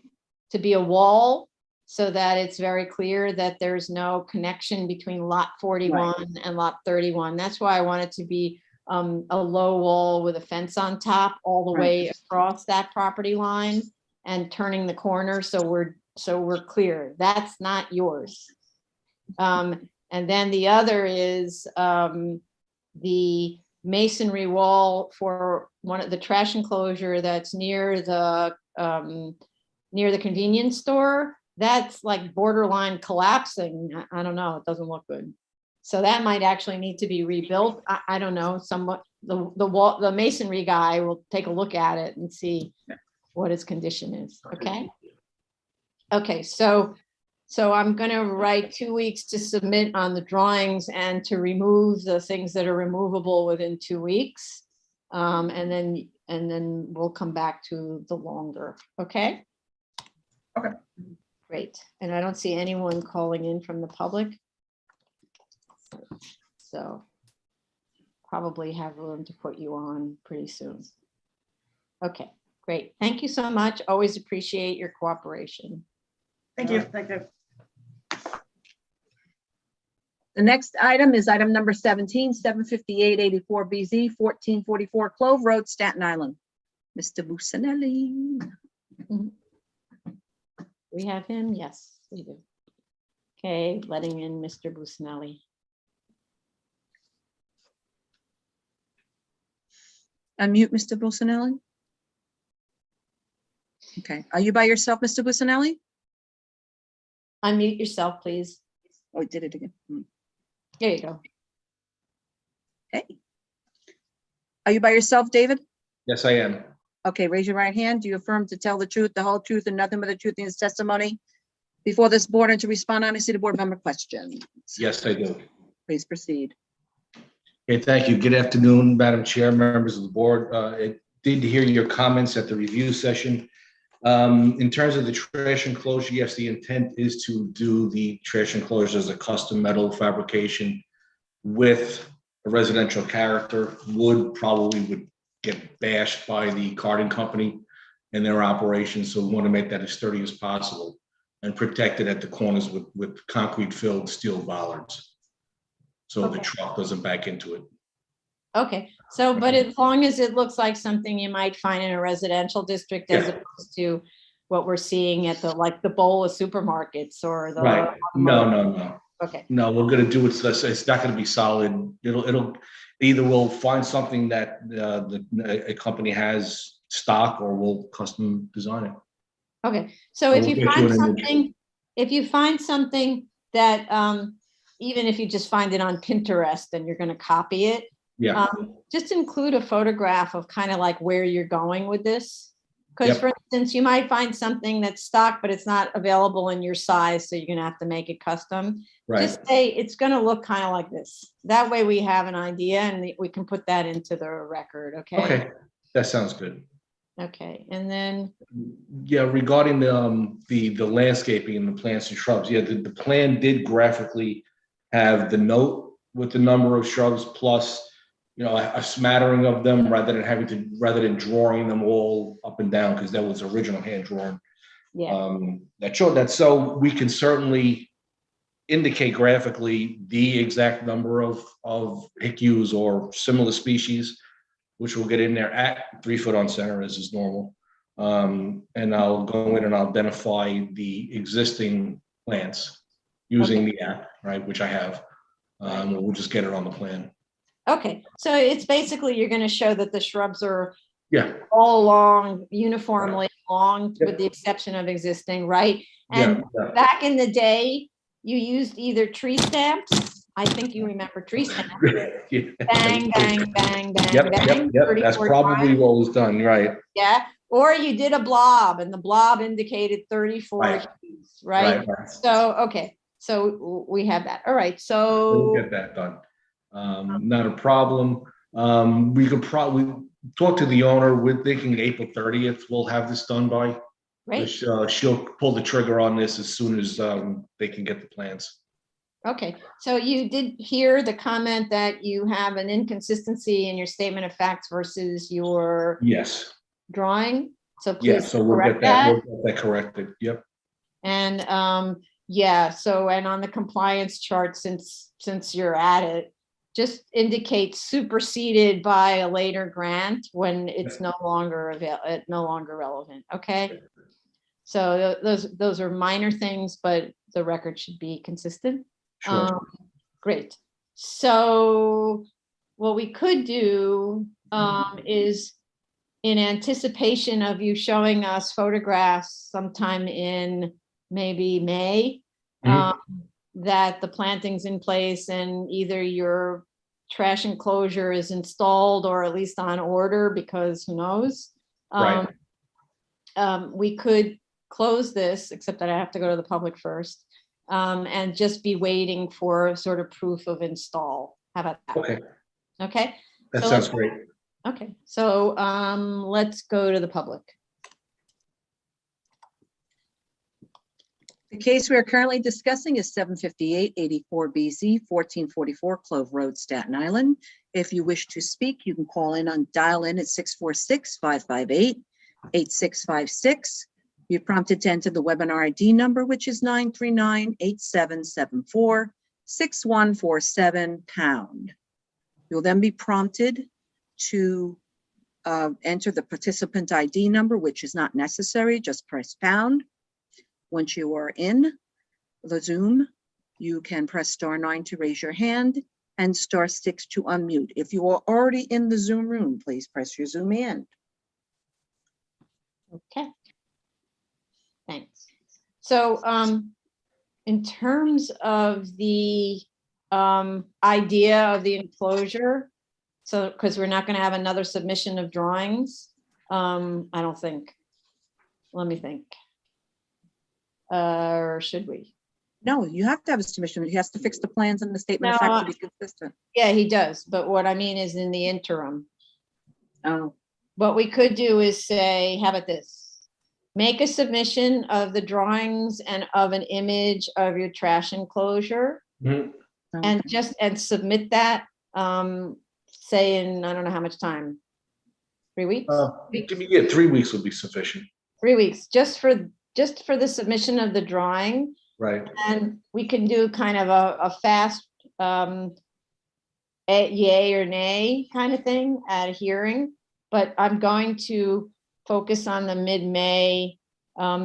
To be a wall, so that it's very clear that there's no connection between lot 41 and lot 31. That's why I want it to be a low wall with a fence on top all the way across that property line and turning the corner, so we're clear. That's not yours. And then the other is the masonry wall for one of the trash enclosure that's near the convenience store. That's like borderline collapsing. I don't know, it doesn't look good. So that might actually need to be rebuilt. I don't know, somewhat, the masonry guy will take a look at it and see what its condition is, okay? Okay, so I'm gonna write 2 weeks to submit on the drawings and to remove the things that are removable within 2 weeks. And then we'll come back to the longer, okay? Okay. Great, and I don't see anyone calling in from the public. So probably have room to put you on pretty soon. Okay, great. Thank you so much. Always appreciate your cooperation. Thank you. Thank you. The next item is item number 17, 75884 BZ, 1444 Clove Road, Staten Island. Mr. Busanelli. We have him? Yes, we do. Okay, letting in Mr. Busanelli. Unmute Mr. Busanelli. Okay, are you by yourself, Mr. Busanelli? Unmute yourself, please. Oh, I did it again. There you go. Okay. Are you by yourself, David? Yes, I am. Okay, raise your right hand. Do you affirm to tell the truth, the whole truth, and nothing but the truth in this testimony before this board and to respond honestly to board member questions? Yes, I do. Please proceed. Okay, thank you. Good afternoon, Madam Chair, members of the board. I did hear your comments at the review session. In terms of the trash enclosure, yes, the intent is to do the trash enclosure as a custom metal fabrication with a residential character. Wood probably would get bashed by the carting company in their operations, so we want to make that as sturdy as possible and protect it at the corners with concrete filled steel bollards, so the truck doesn't back into it. Okay, so, but as long as it looks like something you might find in a residential district as opposed to what we're seeing at the, like the bowl of supermarkets or the. Right, no. Okay. No, we're gonna do it, so it's not gonna be solid. It'll either we'll find something that a company has stock, or we'll custom design it. Okay, so if we'll you get find you an something, that, even if you just find it on Pinterest and you're gonna copy it, Yeah. just include a photograph of kind of like where you're going with this. Because Yep. for instance, you might find something that's stock, but it's not available in your size, so you're gonna have to make it custom. Right. Just say it's gonna look kind of like this. That way we have an idea and we can put that into the record, okay? Okay, that sounds good. Okay, and then, Yeah, regarding the landscaping and the plants and shrubs, yeah, the plan did graphically have the note with the number of shrubs plus, you know, a smattering of them rather than drawing them all up and down, because that was original hand drawn. Yeah. That showed that. So we can certainly indicate graphically the exact number of HICUs or similar species, which will get in there at 3 foot on center as is normal. And I'll go in and I'll identify the existing plants using the app, right, which I have. We'll just get it on the plan. Okay, so it's basically, you're gonna show that the shrubs are Yeah. all along, uniformly long, with the exception of existing, right? And Yeah. back in the day, you used either tree stamps. I think you remember tree stamps. Yeah. Bang, bang, bang, bang, Yep, bang. yep. 30, That's 40 probably times. what was done, right? Yeah, or you did a blob and the blob indicated 34, Right. right? Right. So, okay, so we have that. All right, We'll so, get that done. Not a problem. We could probably talk to the owner. We're thinking April 30th, we'll have this done by. great, She'll pull the trigger on this as soon as they can get the plans. okay. So you did hear the comment that you have an inconsistency in your statement of facts versus your Yes. drawing? So Yeah, please so we'll correct get that, that. we'll get that corrected. Yep. And yeah, so, and on the compliance chart, since you're at it, just indicate superseded by a later grant when it's no longer relevant, okay? So those are minor things, but the record should be consistent. Sure. Great. So what we could do is, in anticipation of you showing us photographs sometime in maybe May, that the planting's in place and either your trash enclosure is installed or at least on order, because who knows? Right. We could close this, except that I have to go to the public first, and just be waiting for sort of proof of install. How about that? Okay. Okay. That So sounds let's- great. Okay, so let's go to the public. The case we are currently discussing is 758-84 BZ, 1444 Clove Road, Staten Island. If you wish to speak, you can dial in at 646-558-8656. You're prompted to enter the webinar ID number, which is 939-8774-6147#. You'll then be prompted to enter the participant ID number, which is not necessary, just press pound. Once you are in the Zoom, you can press *9 to raise your hand and *6 to unmute. If you are already in the Zoom room, please press your Zoom in. Okay. Thanks. So in terms of the idea of the enclosure, so because we're not going to have another submission of drawings, I don't think. Let me think. Or should we? No, you have to have a submission. He has to fix the plans and the statement of No, facts to be consistent. Yeah, he does. But what I mean is in the interim. Oh, What we could do is say, how about this? Make a submission of the drawings and of an image of your trash enclosure and submit that, say in, I don't know how much time. 3 weeks? Give me, yeah, 3 weeks would be sufficient. 3 weeks, just for the submission of the drawing. Right. And we can do kind of a fast yay or nay kind of thing at a hearing. But I'm going to focus on the mid-May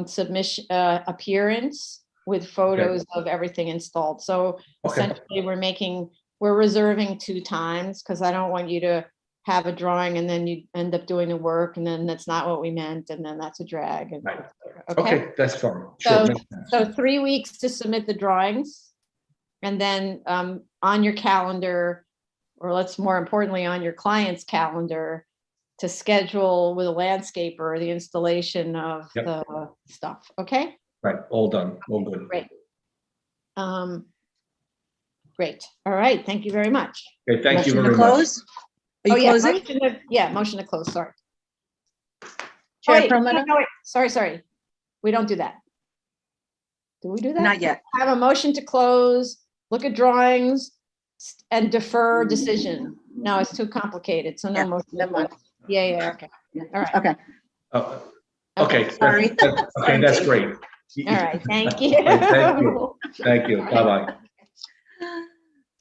submission appearance with photos of everything installed. So essentially we're reserving 2 times because I don't want you to have a drawing and then you end up doing the work and then that's not what we meant and then that's a drag. And, right. Okay, That's fine. so, Sure. so 3 weeks to submit the drawings, and then on your calendar, or let's more importantly on your client's calendar, to schedule with a landscaper the installation of the stuff. Okay. Right. All done. All good. Great. Great. All right. Thank you very much. Okay. Thank you motion to very much. close? Are you closing? Motion to close. Sorry. Chair wait, Perlmutter? no, wait. Sorry. We don't do that. Do we do that? Not yet. Have a motion to close, look at drawings, and defer decision. No, it's too complicated, so no Yeah, motion. never mind. Yeah, okay. All right. Okay. Okay, sorry. okay, that's great. All right, thank you. Okay, thank you. Thank you. Bye-bye.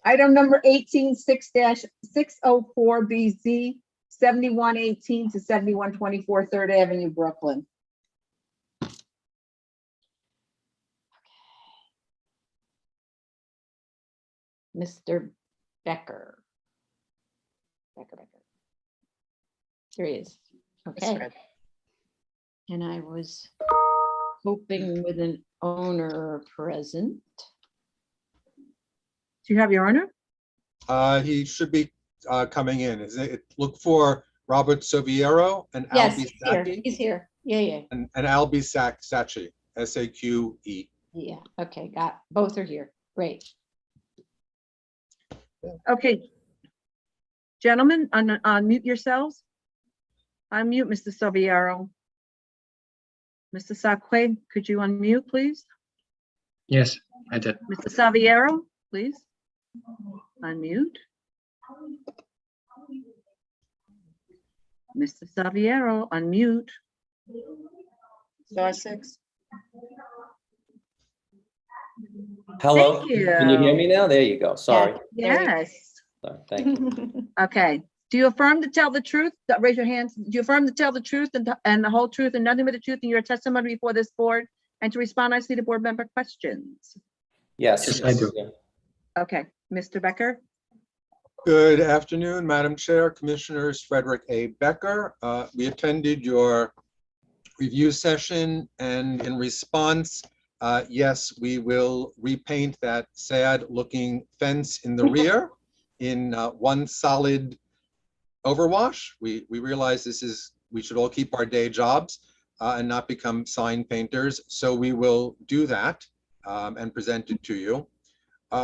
Item number 18-6-604BZ, 7118 to 7124 Third Avenue, Brooklyn. Mr. Becker. Becker. Here he is. Okay. And I was hoping with an owner present. Do you have your owner? He should be coming in. Look for Robert Soviero and Yes, Albie he's here. Sacchi. He's here. Yeah. And Albie Sacchi, S-A-Q-E. Yeah, okay, both are here. Great. Okay. Gentlemen, unmute yourselves. Unmute Mr. Soviero. Mr. Sacque, could you unmute, please? Yes, I did. Mr. Saviero, please. Unmute. Mr. Saviero, unmute. *6. Hello. Thank you. Can you hear me now? There you go. Sorry. Yes. Sorry. Thank you. Okay. Do you affirm to tell the truth? Raise your hands. Do you affirm to tell the truth and the whole truth and nothing but the truth in your testimony before this board and to respond honestly to board member questions? Yes. Yes, I do. Okay. Mr. Becker? Good afternoon, Madam Chair, Commissioners, Frederick A. Becker. We attended your review session, and in response, yes, we will repaint that sad-looking fence in the rear in one solid overwash. We realize we should all keep our day jobs and not become sign painters, so we will do that and present it to you.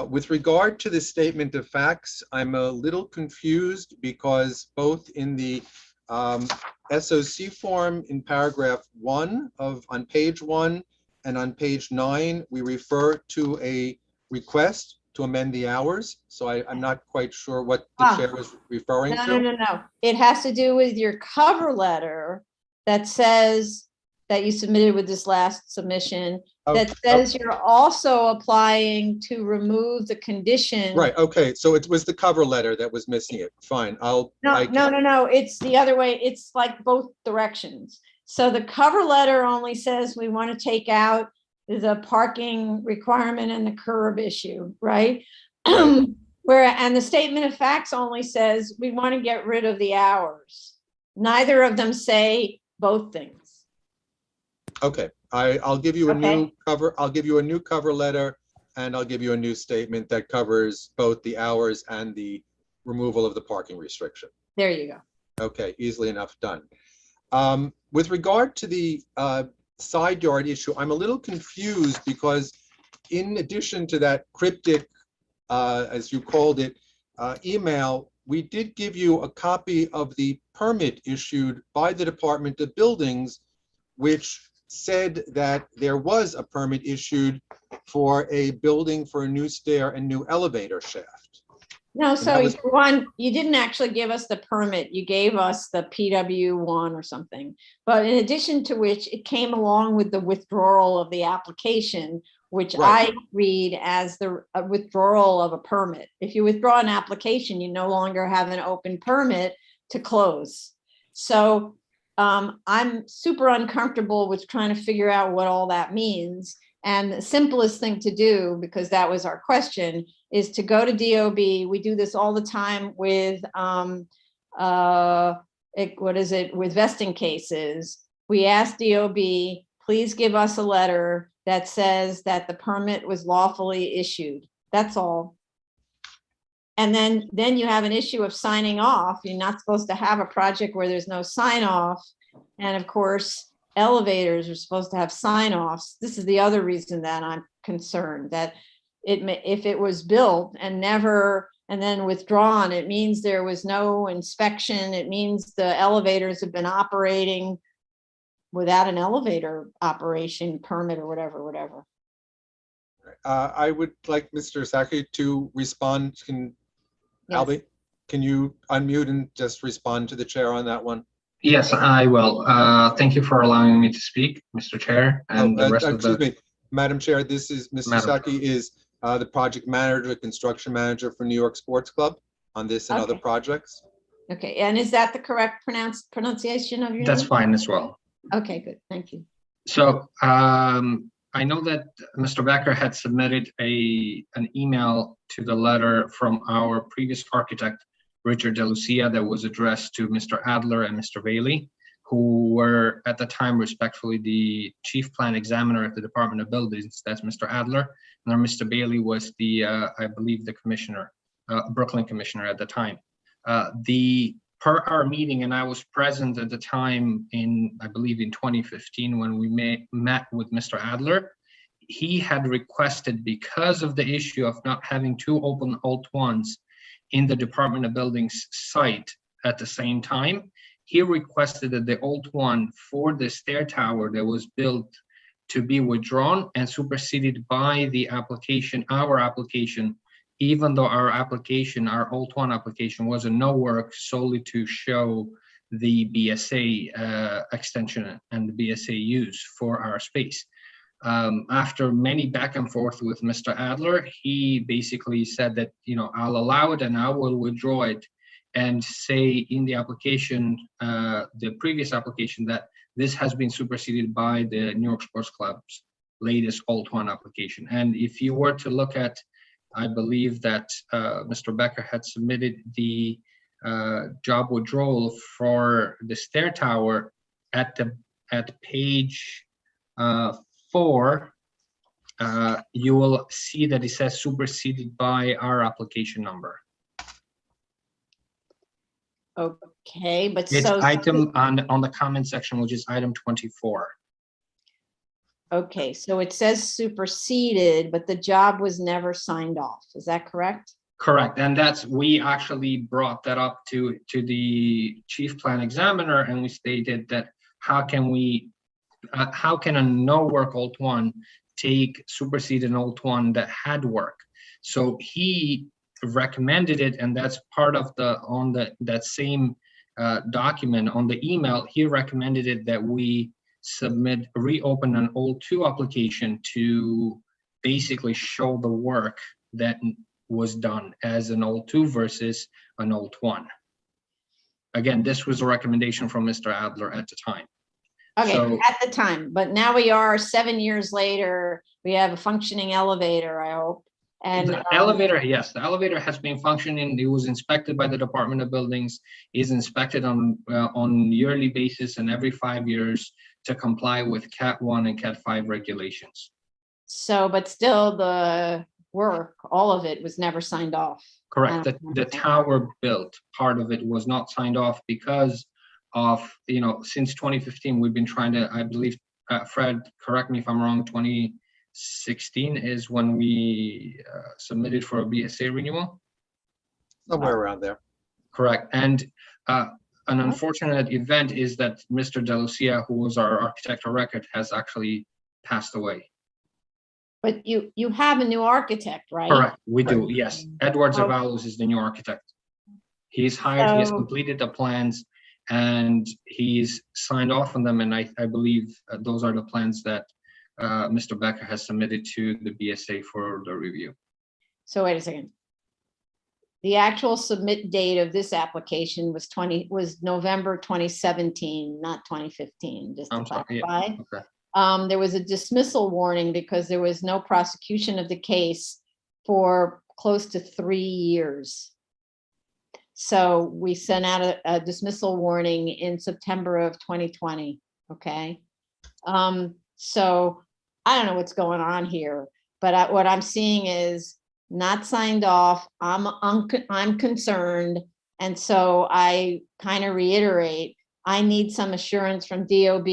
With regard to the statement of facts, I'm a little confused because both in the SOC form in paragraph 1 on page 1 and on page 9, we refer to a request to amend the hours. So I'm not quite sure what the chair was referring to. No. It has to do with your cover letter that says that you submitted with this last submission that says you're also applying to remove the condition. Right, okay, so it was the cover letter that was missing it. Fine, No, it's the other way. It's like both directions. So the cover letter only says we want to take out the parking requirement and the curb issue, right? And the statement of facts only says we want to get rid of the hours. Neither of them say both things. Okay, I'll give you a new cover. I'll give you a new cover letter, and I'll give you a new statement that covers both the hours and the removal of the parking restriction. There you go. Okay, easily enough done. With regard to the side yard issue, I'm a little confused because in addition to that cryptic, as you called it, email, we did give you a copy of the permit issued by the Department of Buildings, which said that there was a permit issued for a building for a new stair and new elevator shaft. No, so you didn't actually give us the permit. You gave us the PW1 or something. But in addition to which, it came along with the withdrawal of the application, which I read as the withdrawal of a permit. If you withdraw an application, you no longer have an open permit to close. So I'm super uncomfortable with trying to figure out what all that means. And the simplest thing to do, because that was our question, is to go to DOB. We do this all the time with, with vesting cases. We ask DOB, please give us a letter that says that the permit was lawfully issued. That's all. And then you have an issue of signing off. You're not supposed to have a project where there's no sign off. And of course, elevators are supposed to have sign offs. This is the other reason that I'm concerned that if it was built and then withdrawn, it means there was no inspection. It means the elevators have been operating without an elevator operation permit or whatever. I would like Mr. Sacchi to respond. Yes. Albie, can you unmute and just respond to the chair on that one? Yes, I will. Thank you for allowing me to speak, Mr. Chair, and the rest of Excuse the. me, Madam Chair, this is, Mr. Madam. Saki is the project manager, construction manager for New York Sports Club on this and other Okay. projects. Okay, and is that the correct pronunciation of your name? That's fine as well. Okay, good, thank you. So I know that Mr. Becker had submitted an email to the letter from our previous architect, Richard DeLucia, that was addressed to Mr. Adler and Mr. Bailey, who were at the time respectfully the chief plan examiner at the Department of Buildings. That's Mr. Adler, and then Mr. Bailey was the, I believe, the commissioner, Brooklyn commissioner at the time. Per our meeting, and I was present at the time in, I believe in 2015, when we met with Mr. Adler, he had requested, because of the issue of not having two open alt ones in the Department of Buildings site at the same time, he requested that the alt one for the stair tower that was built to be withdrawn and superseded by the application, our application, even though our application, our alt one application, was a no work solely to show the BSA extension and the BSA use for our space. After many back and forth with Mr. Adler, he basically said that, you know, I'll allow it and I will withdraw it and say in the application, the previous application, that this has been superseded by the New York Sports Club's latest alt one application. And if you were to look at, I believe that Mr. Becker had submitted the job withdrawal for the stair tower at page 4. You will see that it says superseded by our application number. Okay, but It's so item on the comment section, which is item 24. okay, so it says superseded, but the job was never signed off. Is that correct? Correct, and we actually brought that up to the chief plan examiner, and we stated that how can a no work alt one take supersede an alt one that had work? So he recommended it, and that's part of that same document on the email. He recommended it that we reopen an alt two application to basically show the work that was done as an alt two versus an alt one. Again, this was a recommendation from Mr. Adler at the time. Okay, So, at the time, but now we are 7 years later, we have a functioning elevator, I hope. And the elevator, yes, the elevator has been functioning. It was inspected by the Department of Buildings, is inspected on yearly basis and every 5 years to comply with Cat 1 and Cat 5 regulations. so, but still the work, all of it was never signed off. Correct. The tower built part of it was not signed off because of, you know, since 2015, we've been trying to, I believe, Fred, correct me if I'm wrong, 2016 is when we submitted for a BSA renewal. Somewhere around there. Correct. And an unfortunate event is that Mr. DeLucia, who was our architect of record, has actually passed away. But you have a new architect, right? Correct. We do, yes. Edward Zavalos is the new architect. He's hired, he has completed the plans, and he's signed off on them. And I believe those are the plans that Mr. Becker has submitted to the BSA for the review. So wait a second. The actual submit date of this application was November 2017, not 2015, just to clarify. Yeah. Okay. There was a dismissal warning because there was no prosecution of the case for close to 3 years. So we sent out a dismissal warning in September of 2020, okay? So I don't know what's going on here, but what I'm seeing is not signed off. I'm concerned. And so I kind of reiterate, I need some assurance from DOB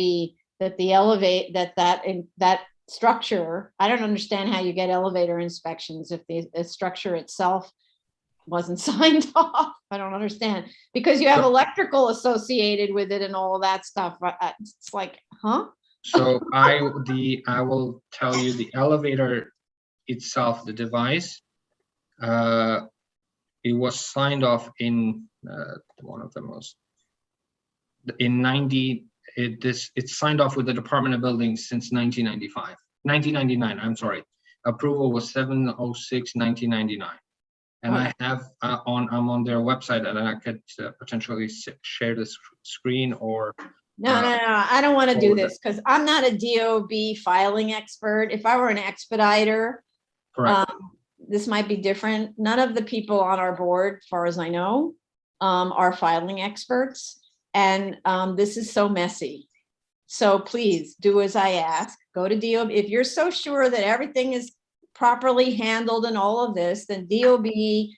that the that structure, I don't understand how you get elevator inspections if the structure itself wasn't signed off. I don't understand, because you have electrical associated with it and all that stuff. It's like, huh? So I will tell you the elevator itself, the device, it was signed off in one of the most in 90, it's signed off with the Department of Buildings since 1999, I'm sorry. Approval was 7/06/1999. And I have I'm on their website, and I could potentially share the screen or. No, I don't want to do this because I'm not a DOB filing expert. If I were an expediter, Correct. This might be different. None of the people on our board, as far as I know, are filing experts. And this is so messy. So please do as I ask. Go to DOB. If you're so sure that everything is properly handled in all of this, then DOB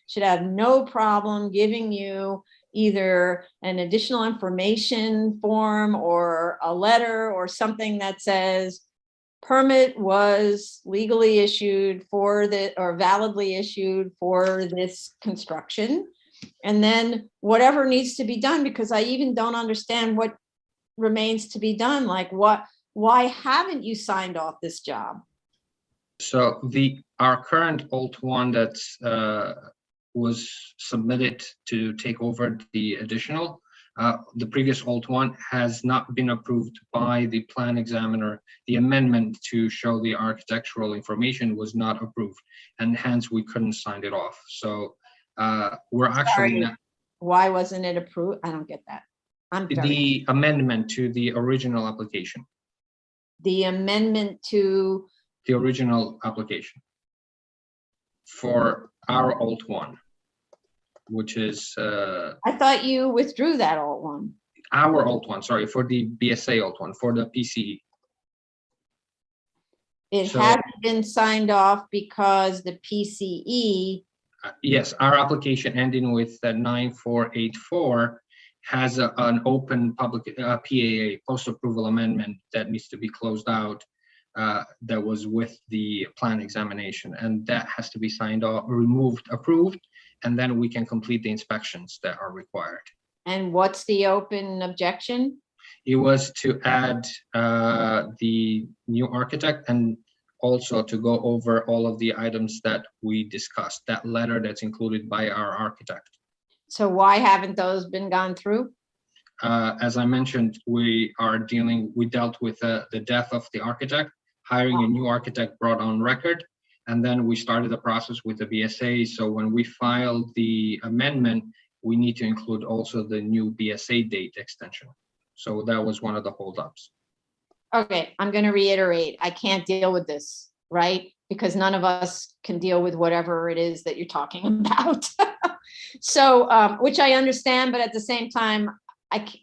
should have no problem giving you either an additional information form or a letter or something that says permit was legally issued for the, or validly issued for this construction. And then whatever needs to be done, because I even don't understand what remains to be done. Like why haven't you signed off this job? So our current alt one that's was submitted to take over the additional, the previous alt one has not been approved by the plan examiner. The amendment to show the architectural information was not approved, and hence we couldn't sign it off. So we're actually Sorry. Why wasn't it approved? I don't get that. The amendment to the original application. The amendment to the original application for our alt one, which is I thought you withdrew that alt one. Our alt one, sorry, for the BSA alt one, for the PCE. It hadn't been signed off because the PCE. Yes, our application ending with 9484 has an open public PAA, post-approval amendment, that needs to be closed out. That was with the plan examination, and that has to be signed off, removed, approved, and then we can complete the inspections that are required. And what's the open objection? It was to add the new architect and also to go over all of the items that we discussed, that letter that's included by our architect. So why haven't those been gone through? As I mentioned, we dealt with the death of the architect, hiring a new architect brought on record, and then we started the process with the BSA. So when we filed the amendment, we need to include also the new BSA date extension. So that was one of the holdups. Okay, I'm going to reiterate, I can't deal with this, right? Because none of us can deal with whatever it is that you're talking about. So, which I understand, but at the same time,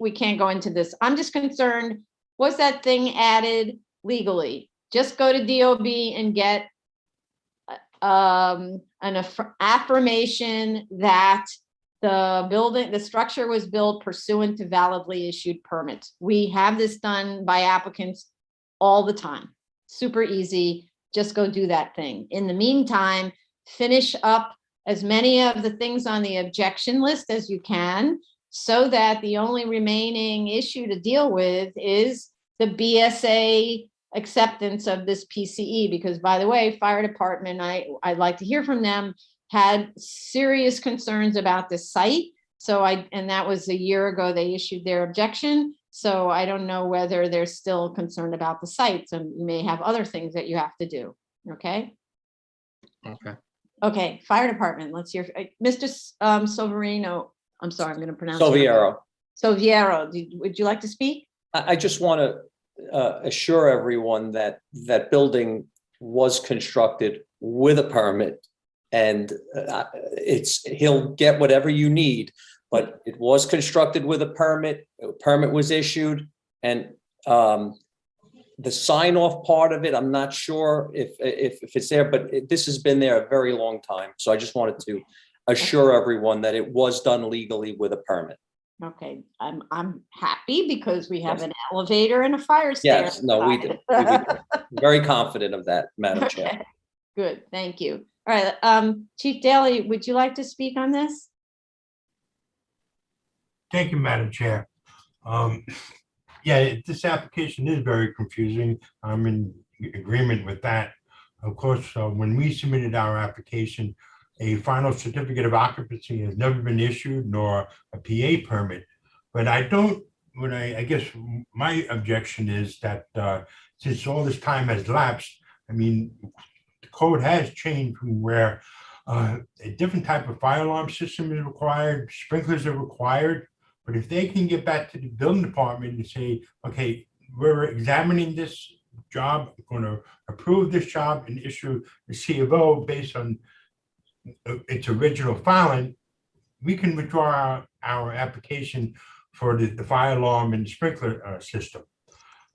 we can't go into this. I'm just concerned, was that thing added legally? Just go to DOB and get an affirmation that the structure was built pursuant to validly issued permits. We have this done by applicants all the time. Super easy. Just go do that thing. In the meantime, finish up as many of the things on the objection list as you can, so that the only remaining issue to deal with is the BSA acceptance of this PCE. Because, by the way, fire department, I'd like to hear from them, had serious concerns about the site. So and that was a year ago, they issued their objection. So I don't know whether they're still concerned about the site. So you may have other things that you have to do. Okay. Okay. Okay. Fire department. Let's hear Mr. Silverino. I'm sorry, I'm going to pronounce Silviero. Silviero. Would you like to speak? I just want to assure everyone that that building was constructed with a permit, and he'll get whatever you need, but it was constructed with a permit. A permit was issued, and the sign-off part of it, I'm not sure if it's there, but this has been there a very long time. So I just wanted to assure everyone that it was done legally with a permit. Okay, I'm happy because we have an elevator and a fire stair. Yes, no, we do. Very confident of that, Madam Chair. Okay. Good, thank you. All right, Chief Daly, would you like to speak on this? Thank you, Madam Chair. Yeah, this application is very confusing. I'm in agreement with that. Of course, when we submitted our application, a final certificate of occupancy has never been issued, nor a PA permit. But I don't what I guess my objection is that since all this time has lapsed, I mean, the code has changed from where a different type of fire alarm system is required, sprinklers are required. But if they can get back to the building department and say, okay, we're examining this job, we're going to approve this job and issue the C of O based on its original filing, we can withdraw our application for the fire alarm and sprinkler system.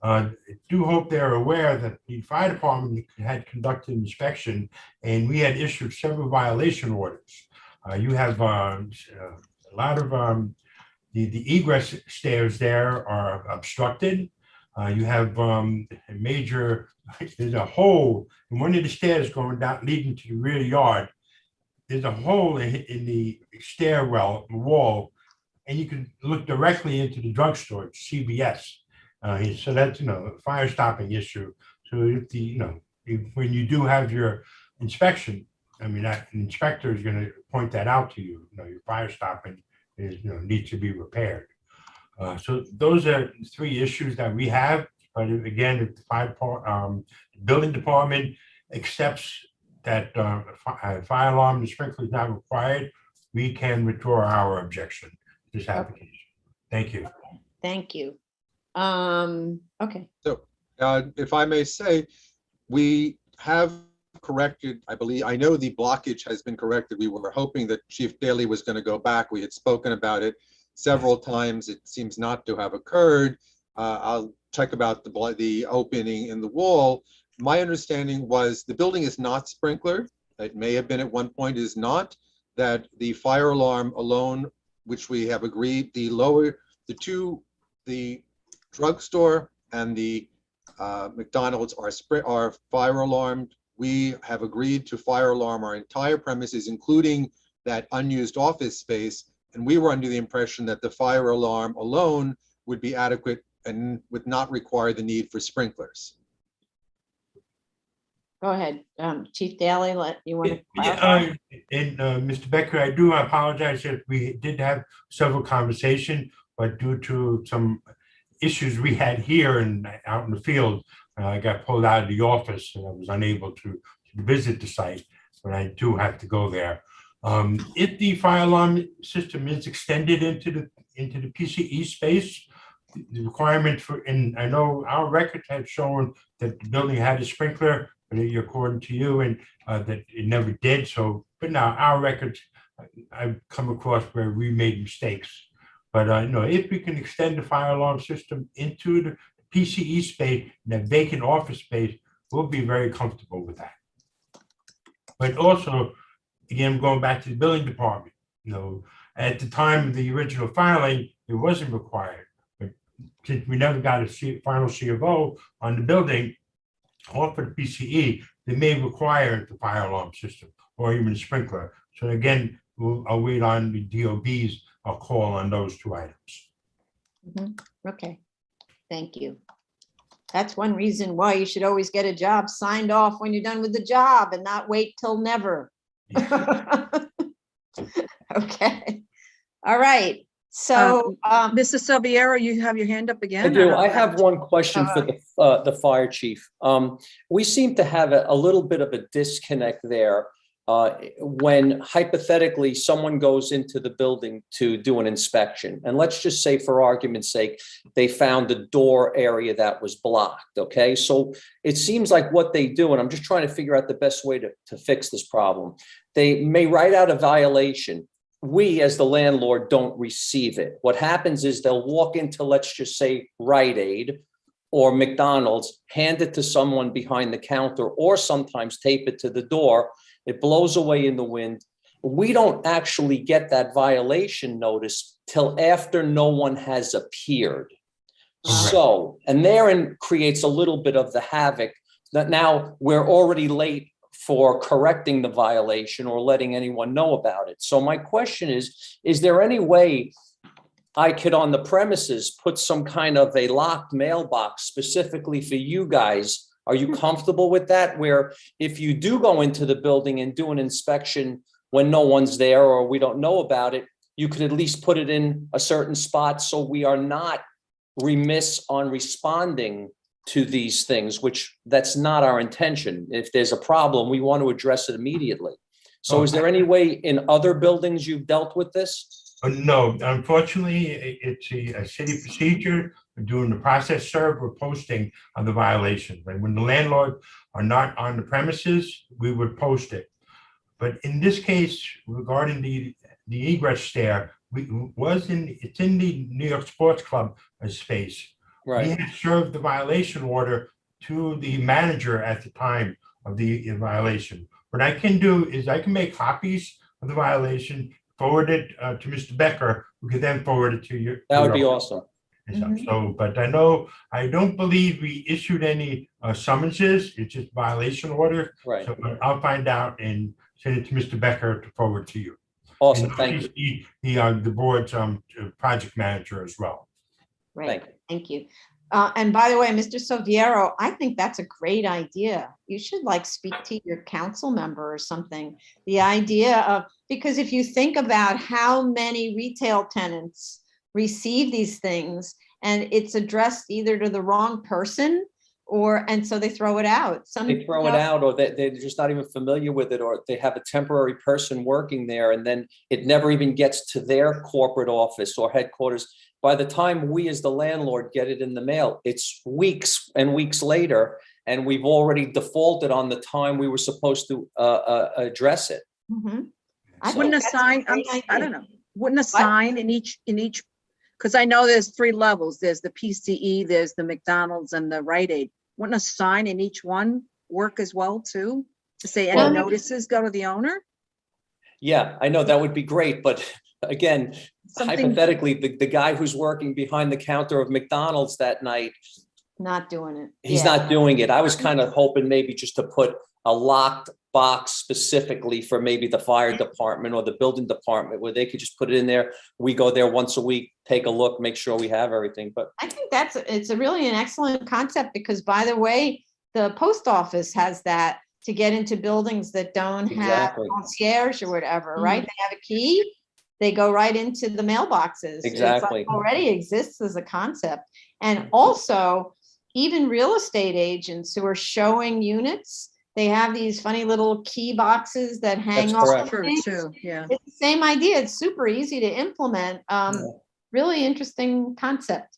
I do hope they're aware that the fire department had conducted inspection and we had issued several violation orders. You have a lot of the egress stairs there are obstructed. You have a major, there's a hole in one of the stairs going down leading to the rear yard. There's a hole in the stairwell wall, and you can look directly into the drugstore, CVS. So that's, a fire stopping issue. So when you do have your inspection, I mean, an inspector is going to point that out to you. Your fire stopping is, needs to be repaired. So those are three issues that we have. But again, if the building department accepts that fire alarm and sprinkler is not required, we can withdraw our objection to this application. Thank you. Thank you. Okay. So if I may say, we have corrected, I know the blockage has been corrected. We were hoping that Chief Daly was going to go back. We had spoken about it several times. It seems not to have occurred. I'll check about the opening in the wall. My understanding was the building is not sprinklered. It may have been at one point, is not. That the fire alarm alone, which we have agreed, the drugstore and the McDonald's are fire alarmed. We have agreed to fire alarm our entire premises, including that unused office space. And we were under the impression that the fire alarm alone would be adequate and would not require the need for sprinklers. Go ahead, Chief Daly, you want to clarify? And Mr. Becker, I do apologize that we did have several conversations, but due to some issues we had here and out in the field, I got pulled out of the office and I was unable to visit the site, but I do have to go there. If the fire alarm system is extended into the PCE space, the requirement for, and I know our records had shown that the building had a sprinkler, but according to you, and that it never did. So, but now our records, I've come across where we made mistakes. But if we can extend the fire alarm system into the PCE space, that vacant office space, we'll be very comfortable with that. But also, again, going back to the building department, at the time of the original filing, it wasn't required. But since we never got a final C of O on the building, or for the PCE, they may require the fire alarm system or even a sprinkler. So again, I'll wait on the DOB's call on those two items. Okay, thank you. That's one reason why you should always get a job signed off when you're done with the job and not wait till never. Okay, all right. So, Mrs. Salviero, you have your hand up again. I do. I have one question for the fire chief. We seem to have a little bit of a disconnect there when hypothetically someone goes into the building to do an inspection. And let's just say, for argument's sake, they found the door area that was blocked. Okay, so it seems like what they do, and I'm just trying to figure out the best way to fix this problem. They may write out a violation. We, as the landlord, don't receive it. What happens is they'll walk into, let's just say, Rite Aid or McDonald's, hand it to someone behind the counter, or sometimes tape it to the door. It blows away in the wind. We don't actually get that violation notice till after no one has appeared. So, and therein creates a little bit of the havoc that now we're already late for correcting the violation or letting anyone know about it. So my question is there any way I could, on the premises, put some kind of a locked mailbox specifically for you guys? Are you comfortable with that? Where if you do go into the building and do an inspection when no one's there or we don't know about it, you could at least put it in a certain spot so we are not remiss on responding to these things, which that's not our intention. If there's a problem, we want to address it immediately. So is there any way in other buildings you've dealt with this? No, unfortunately, it's a city procedure. We're doing the process serve, we're posting on the violation. And when the landlord are not on the premises, we would post it. But in this case, regarding the egress stair, it's in the New York Sports Club space. Right. We had served the violation order to the manager at the time of the violation. What I can do is I can make copies of the violation, forward it to Mr. Becker, who can then forward it to you. That would be awesome. So, but I don't believe we issued any summonses. It's just violation order. Right. So I'll find out and send it to Mr. Becker to forward to you. Awesome. And Thank you. the board's project manager as well. Right, thank you. And by the way, Mr. Soviero, I think that's a great idea. You should like speak to your council member or something. The idea of, because if you think about how many retail tenants receive these things and it's addressed either to the wrong person and so they throw it out. They throw it out, or they're just not even familiar with it, or they have a temporary person working there and then it never even gets to their corporate office or headquarters. By the time we as the landlord get it in the mail, it's weeks and weeks later, and we've already defaulted on the time we were supposed to address it. Wouldn't a sign, I don't know, wouldn't a sign in each, because I know there's 3 levels. There's the PCE, there's the McDonald's and the Rite Aid. Wouldn't a sign in each one work as well too? To say any notices go to the owner? Yeah, I know that would be great, but again, hypothetically, the guy who's working behind the counter of McDonald's that night, not doing it. he's not doing it. I was kind of hoping maybe just to put a locked box specifically for maybe the fire department or the building department where they could just put it in there. We go there once a week, take a look, make sure we have everything. But I think it's really an excellent concept because, by the way, the post office has that to get into buildings that don't have concierge or whatever, right? They have a key. They go right into the mailboxes. Exactly. It already exists as a concept. And also, even real estate agents who are showing units, they have these funny little key boxes that hang off. Too. Yeah. It's the same idea. It's super easy to implement. Really interesting concept.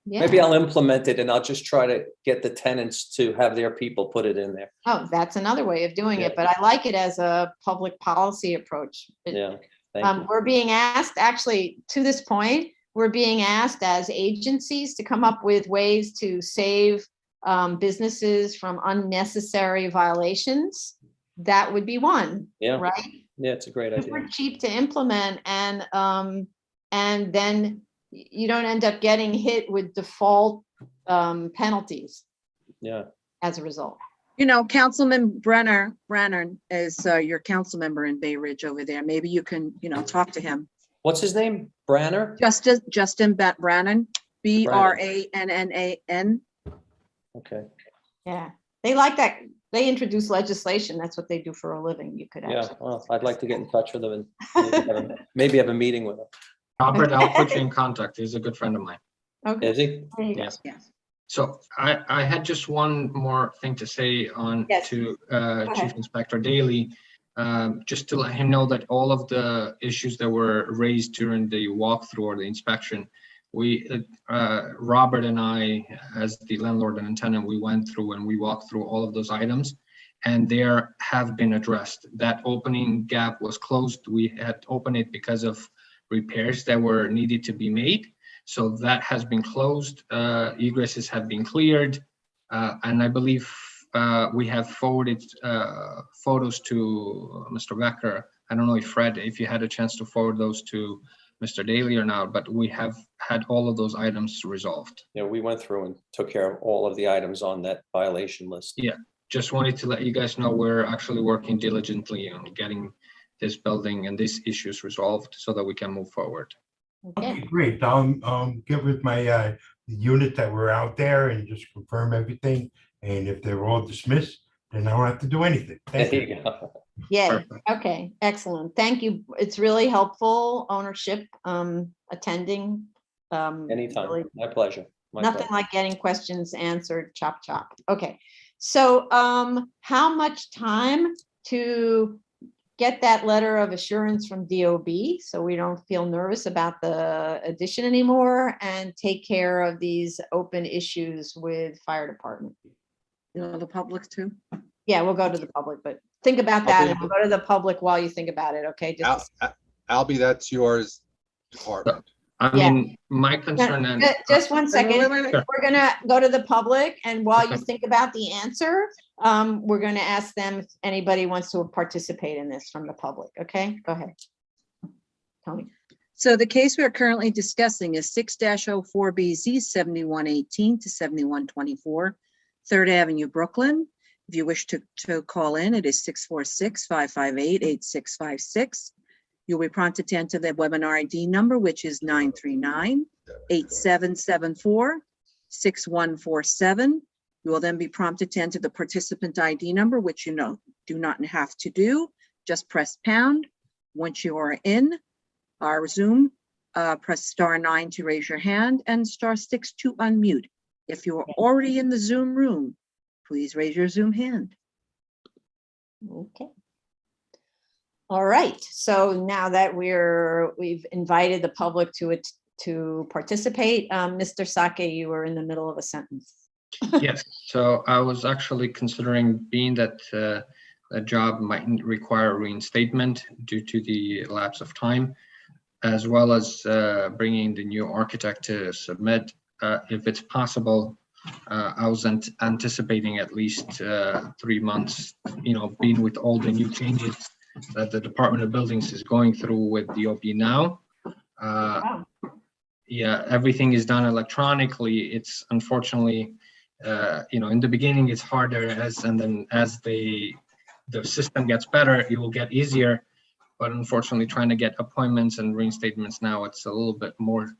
Maybe I'll implement it and I'll just try to get the tenants to have their people put it in there. Oh, that's another way of doing it, but I like it as a public policy approach. We're being asked, actually, to this point, we're being asked as agencies to come up with ways to save businesses from unnecessary violations. That would be one, right? Yeah, it's a great idea. Super cheap to implement, and then you don't end up getting hit with default penalties. Yeah. As a result. You know, Councilman Brennan is your council member in Bay Ridge over there. Maybe you can, talk to him. What's his name? Branner? Justin Brannan, Brannan. Okay. Yeah, they like that. They introduce legislation. That's what they do for a living. You could actually. Yeah, well, I'd like to get in touch with them and maybe have a meeting with him. Robert, I'll put you in contact. He's a good friend of mine. Okay. Is he? Yes. So I had just one more thing to say to Chief Inspector Daly, just to let him know that all of the issues that were raised during the walkthrough or the inspection, Robert and I, as the landlord and tenant, we went through and we walked through all of those items, and they have been addressed. That opening gap was closed. We had opened it because of repairs that were needed to be made. So that has been closed. Egresses have been cleared. And I believe we have forwarded photos to Mr. Becker. I don't know if Fred, if you had a chance to forward those to Mr. Daly or not, but we have had all of those items resolved. Yeah, we went through and took care of all of the items on that violation list. Yeah, just wanted to let you guys know we're actually working diligently on getting this building and these issues resolved so that we can move forward. Okay, great. I'll get with my unit that were out there and just confirm everything. And if they're all dismissed, then I don't have to do anything. Thank you. There you go. Yeah. Perfect. Okay. Excellent. Thank you. It's really helpful ownership, attending. Anytime, really my pleasure. My Nothing pleasure. like getting questions answered, chop, chop. Okay, so how much time to get that letter of assurance from DOB so we don't feel nervous about the addition anymore and take care of these open issues with fire department? You know, the public too. Yeah, we'll go to the public, but think about that and we'll go to the public while you think about it, okay? Just Albie, that's yours department. I Yeah. mean, my concern and. Just one second. Sure. We're gonna go to the public, and while you Okay. think about the answer, we're gonna ask them if anybody wants to participate in this from the public, okay? Go ahead. Tony. So the case we are currently discussing is 6-04BZ 7118 to 7124, 3rd Avenue, Brooklyn. If you wish to call in, it is 646-558-8656. You'll be prompted to enter the webinar ID number, which is 939-8774-6147. You will then be prompted to enter the participant ID number, which you do not have to do. Just press pound. Once you are in our Zoom, press *9 to raise your hand and *6 to unmute. If you are already in the Zoom room, please raise your Zoom hand. Okay. All right, so now that we've invited the public to participate, Mr. Sake, you were in the middle of a sentence. Yes, so I was actually considering, being that the job might require reinstatement due to the lapse of time, as well as bringing the new architect to submit, if it's possible. I was anticipating at least 3 months, being with all the new changes that the Department of Buildings is going through with DOB now. Yeah, everything is done electronically. It's unfortunately, in the beginning it's harder, and then as the system gets better, it will get easier. But unfortunately, trying to get appointments and reinstatements now, it's a little bit more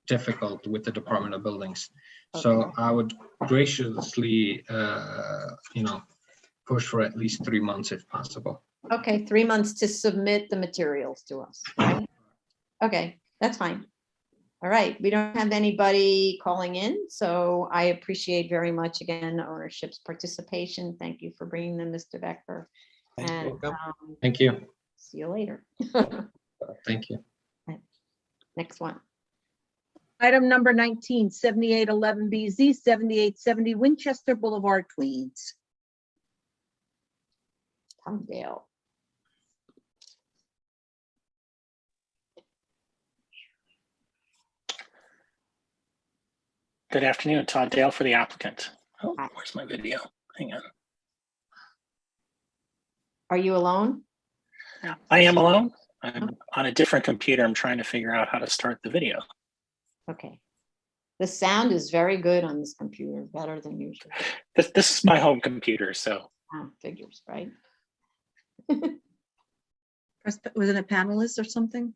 difficult with the Department of Buildings. So I would graciously, push for at least 3 months if possible. Okay, 3 months to submit the materials to us, right? Okay, that's fine. All right, we don't have anybody calling in, so I appreciate very much, again, ownership's participation. Thank you for bringing them, Mr. Becker. And Thank you. see you later. Thank you. Next one. Item number 19, 7811BZ 7870 Winchester Boulevard, Queens. Tom Dale. Good afternoon, Todd Dale for the applicant. Oh, where's my video? Hang on. Are you alone? I am alone. I'm on a different computer. I'm trying to figure out how to start the video. Okay. The sound is very good on this computer, better than usual. This is my home computer, so. Figures, right? Was it a panelist or something?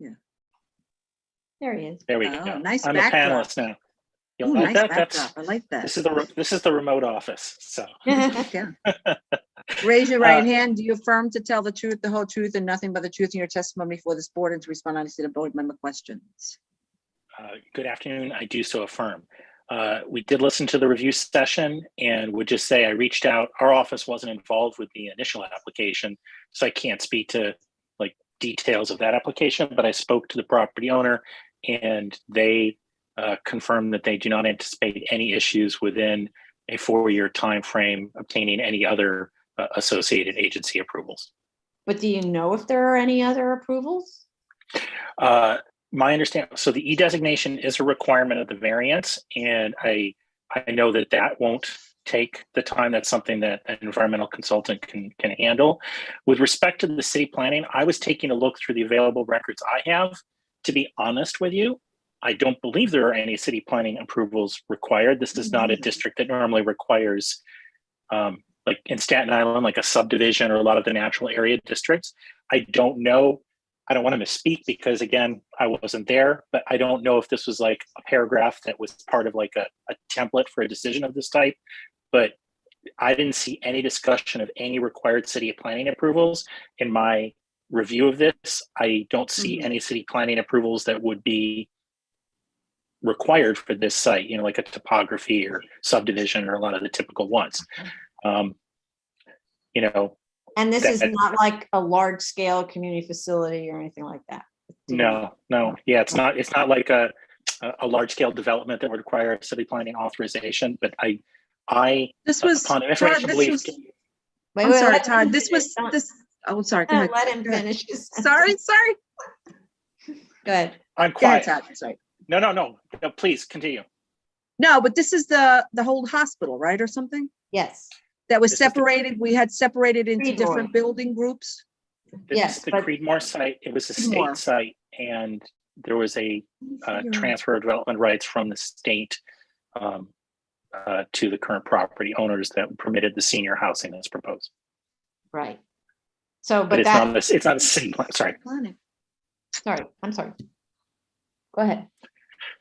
Yeah. There he is. There we Oh, go. nice I'm backdrop. a panelist now. You Ooh, like nice that? backdrop. I like that. This is the remote office. So. Yeah. Raise your right hand. Do you affirm to tell the truth, the whole truth, and nothing but the truth in your testimony before this board, and to respond honestly to board member questions? Good afternoon. I do so affirm. We did listen to the review session, and would just say I reached out. Our office wasn't involved with the initial application, so I can't speak to like details of that application, but I spoke to the property owner, and they confirmed that they do not anticipate any issues within a 4-year time frame obtaining any other associated agency approvals. But do you know if there are any other approvals? My understanding, so the E designation is a requirement of the variance, and I know that that won't take the time. That's something that an environmental consultant can handle. With respect to the city planning, I was taking a look through the available records I have. To be honest with you, I don't believe there are any city planning approvals required. This is not a district that normally requires, like in Staten Island, like a subdivision or a lot of the natural area districts. I don't know. I don't want to misspeak because, again, I wasn't there, but I don't know if this was like a paragraph that was part of like a template for a decision of this type. But I didn't see any discussion of any required city planning approvals in my review of this. I don't see any city planning approvals that would be required for this site, you know, like a topography or subdivision or a lot of the typical ones. You know. And this is that- not like a large scale community facility or anything like that. No, yeah, it's not like a large scale development that would require a city planning authorization, but This was, upon Todd, information this belief, was, Wait, I'm wait, sorry, let Todd, him this finish. was, Don't- this, oh, sorry, go ahead. Let him Go ahead. finish his Sorry, sorry. Go ahead. I'm Go ahead, quiet. Todd, sorry. No, please continue. No, but this is the whole hospital, right, or something? Yes. That was This is the- separated, we had separated into Creedmoor. different building groups? This Yes, is the but- Creedmoor site. It was a Creedmoor. state site, and there was a transfer of development rights from the state to the current property owners that permitted the senior housing that's proposed. Right. So, But but it's that, not a city plan. Sorry. sorry, I'm sorry. Go ahead.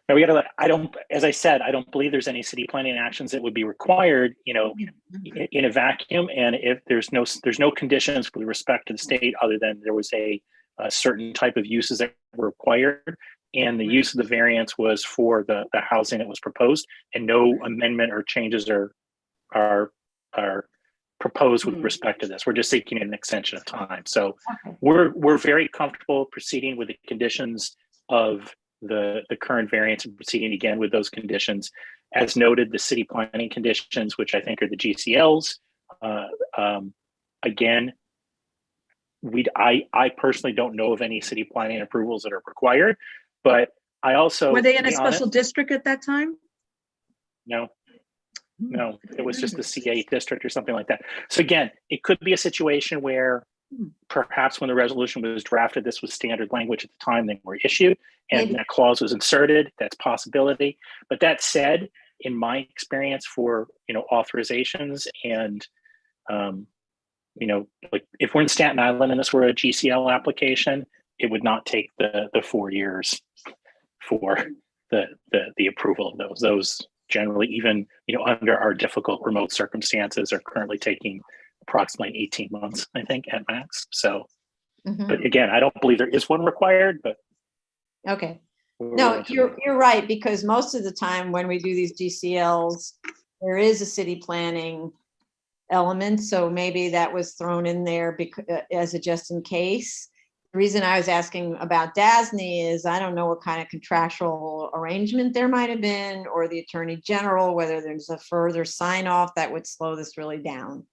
Now we gotta. As I said, I don't believe there's any city planning actions that would be required, you know, in a vacuum. And if there's no conditions with respect to the state other than there was a certain type of uses that were required, and the use of the variance was for the housing that was proposed, and no amendment or changes are proposed with respect to this. We're just seeking an extension of time. So we're very comfortable proceeding with the conditions of the current variance and proceeding again with those conditions. As noted, the city planning conditions, which I think are the GCLs, again, I personally don't know of any city planning approvals that are required, but I also— Were they in to a be special honest, district at that time? No, it was just the C8 district or something like that. So again, it could be a situation where perhaps when the resolution was drafted, this was standard language at the time they were issued, and Maybe. that clause was inserted. That's a possibility. But that said, in my experience for, you know, authorizations and, you know, like if we're in Staten Island and this were a GCL application, it would not take the 4 years for the approval of those. Those generally, even, you know, under our difficult remote circumstances, are currently taking approximately 18 months, I think, at max. So, but again, I don't believe there is one required, but Okay. we're No, willing to you're right, because most of the time when we do these GCLs, there is a city planning element, so maybe that was thrown in there because as a just in case. The reason I was asking about DASNY is I don't know what kind of contractual arrangement there might have been, or the Attorney General, whether there's a further sign off that would slow this really down.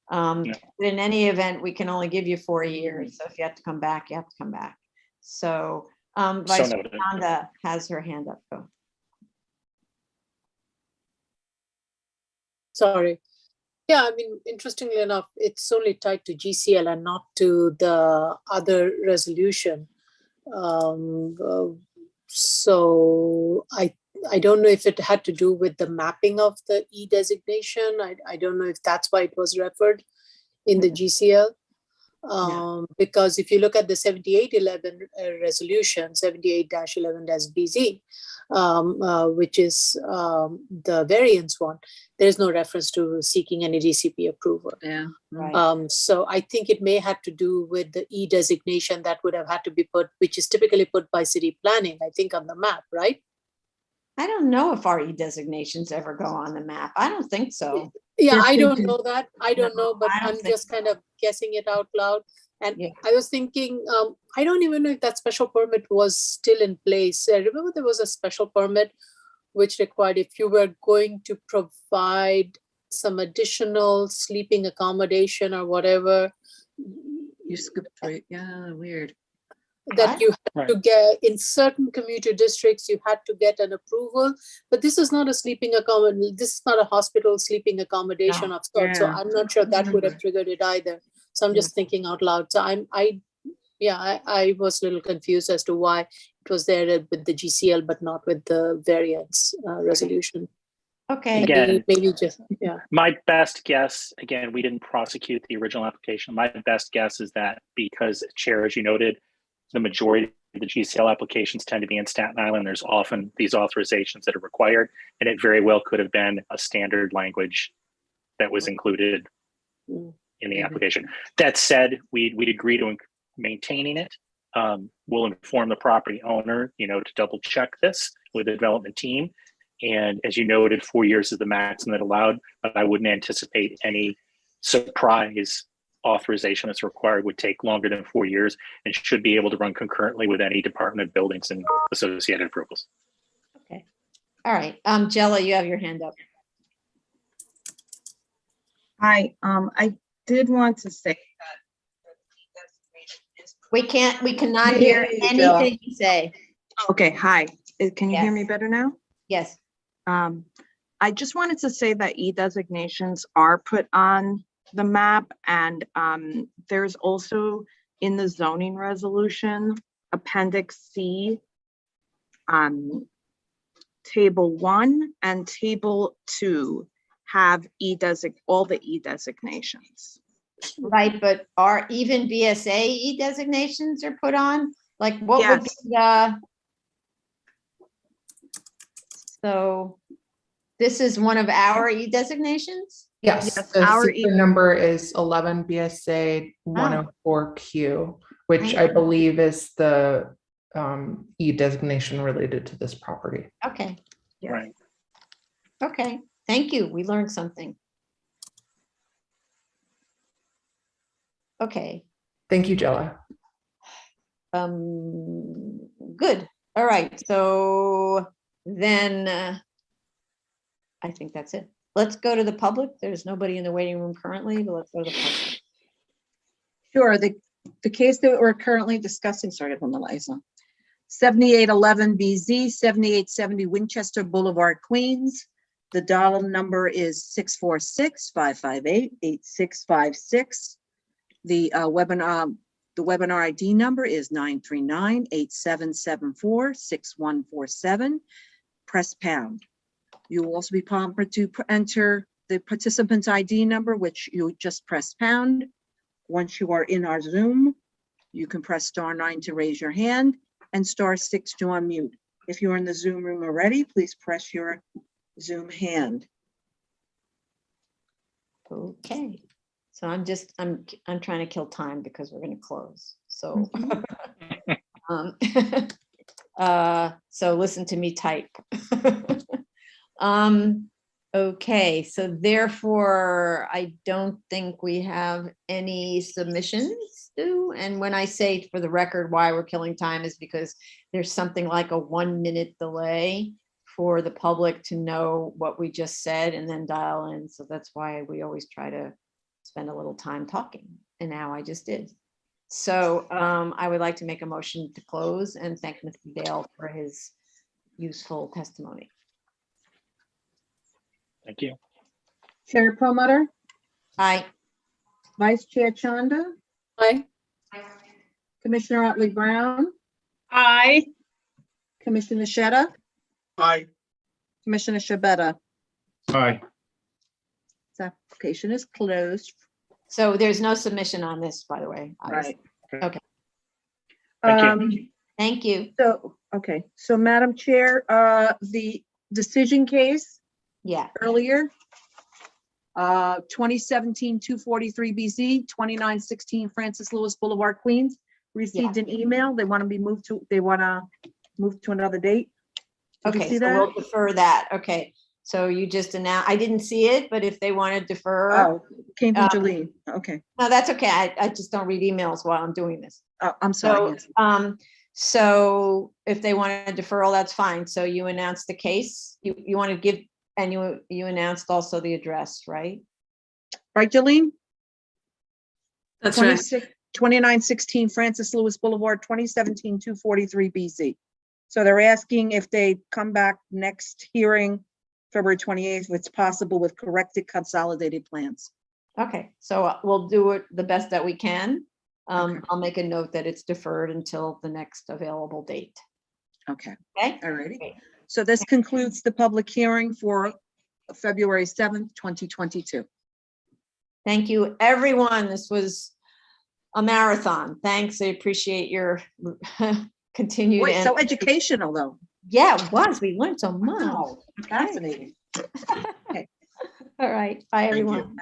But in any event, we can only give you 4 years. So if you have to come back, you have to come back. So Vice noted. Rhonda has her hand up. Go. Sorry. Yeah, I mean, interestingly enough, it's only tied to GCL and not to the other resolution. So I don't know if it had to do with the mapping of the E designation. I don't know if that's why it was referred in the GCL. Because if you look at the 7811 resolution, 78-11-BZ, which is the variance one, there is no reference to seeking any DCP approval. Yeah. Right. So I think it may have to do with the E designation that would have had to be put, which is typically put by city planning, I think, on the map, right? I don't know if our E designations ever go on the map. I don't think so. Yeah, Yes, I they don't do. know that. I don't know, but I don't I'm think just kind of guessing it out loud. And Yeah. I was thinking, I don't even know if that special permit was still in place. I remember there was a special permit which required if you were going to provide some additional sleeping accommodation or whatever, You skipped right, yeah, weird. that you had to get in certain commuter districts, you had to get an approval. But this is not a sleeping accommodation. This is not a hospital sleeping accommodation of sorts. So Yeah. I'm not sure that would have triggered it either. So I'm just thinking out loud. So I was a little confused as to why it was there with the GCL, but not with the variance resolution. Okay. Again, Maybe just, yeah. My best guess, again, we didn't prosecute the original application. My best guess is that because, Chair, as you noted, the majority of the GCL applications tend to be in Staten Island. There's often these authorizations that are required, and it very well could have been a standard language that was included in the application. That said, we'd agree to maintaining it we'll inform the property owner, to double check this with the development team. And as you noted, 4 years is the maximum that allowed, but I wouldn't anticipate any surprise authorization that's required would take longer than 4 years and should be able to run concurrently with any Department of Buildings and associated approvals. Okay. All right. Jella, you have your hand up. Hi, I did want to say We cannot Yeah, hear yeah, Jella. anything you say. okay, hi, can you hear Yes. me better now? Yes. I just wanted to say that E-designations are put on the map, and there's also in the zoning resolution, Appendix C, Table 1 and Table 2 have all the E-designations. Right, but are even BSA E-designations are put on? Like what would be Yes. so this is one of our E-designations? Yes, Yes, the our secret number is 11 BSA 104Q, which I believe is the E-designation related to this property. Okay, Right. okay. Thank you. We learned something. Okay. Thank you, Jella. Good. All right. So then I think that's it. Let's go to the public. There's nobody in the waiting room currently, but let's go to the public. Sure, the case that we're currently discussing, sorry, I have my lights on. 7811 BZ, 7870 Winchester Boulevard, Queens. The dial number is 646-558-8656. The webinar ID number is 939-8774-6147. Press pound. You will also be prompted to enter the participant's ID number, which you just press pound. Once you are in our Zoom, you can press *9 to raise your hand and *6 to unmute. If you're in the Zoom room already, please press your Zoom hand. Okay. So I'm trying to kill time because we're going to close. So, so listen to me type. Okay, so therefore, I don't think we have any submissions due. And when I say for the record, why we're killing time is because there's something like a 1-minute delay for the public to know what we just said and then dial in. So that's why we always try to spend a little time talking. And now I just did. So I would like to make a motion to close and thank Mr. Dale for his useful testimony. Thank you. Chair Perlmutter? Aye. Vice Chair Chanda? Aye. Commissioner Otley Brown? Aye. Commissioner Sheta? Aye. Commissioner Shabeta? Aye. This application is closed. So there's no submission on this, by the way. Right. Okay. Thank you. Thank you. So, okay, so Madam Chair, the decision case Yeah. earlier, 2017-243 BZ, 2916 Francis Lewis Boulevard, Queens, received an email. They want to move to another date. Did you Okay, see so that? we'll defer that. Okay, so you just announced, I didn't see it, but if they want to defer. Oh, came from Jolene. Okay. No, that's okay. I just don't read emails while I'm doing this. Oh, I'm sorry. So, yes. so if they want a deferral, that's fine. So you announced the case, you want to give, and you announced also the address, right? Right, Jolene? That's right. 2916 Francis Lewis Boulevard, 2017-243 BZ. So they're asking if they come back next hearing, February 28th, if it's possible with corrected consolidated plans. Okay, so we'll do it the best that we can. I'll make a note that it's deferred until the next available date. Okay. Okay. All righty. So this concludes the public hearing for February 7th, 2022. Thank you, everyone. This was a marathon. Thanks. I appreciate your continued. Boy, so educational though. Yeah, it was. We learned so much. Wow, fascinating. Okay. All right. Bye, Thank you. everyone.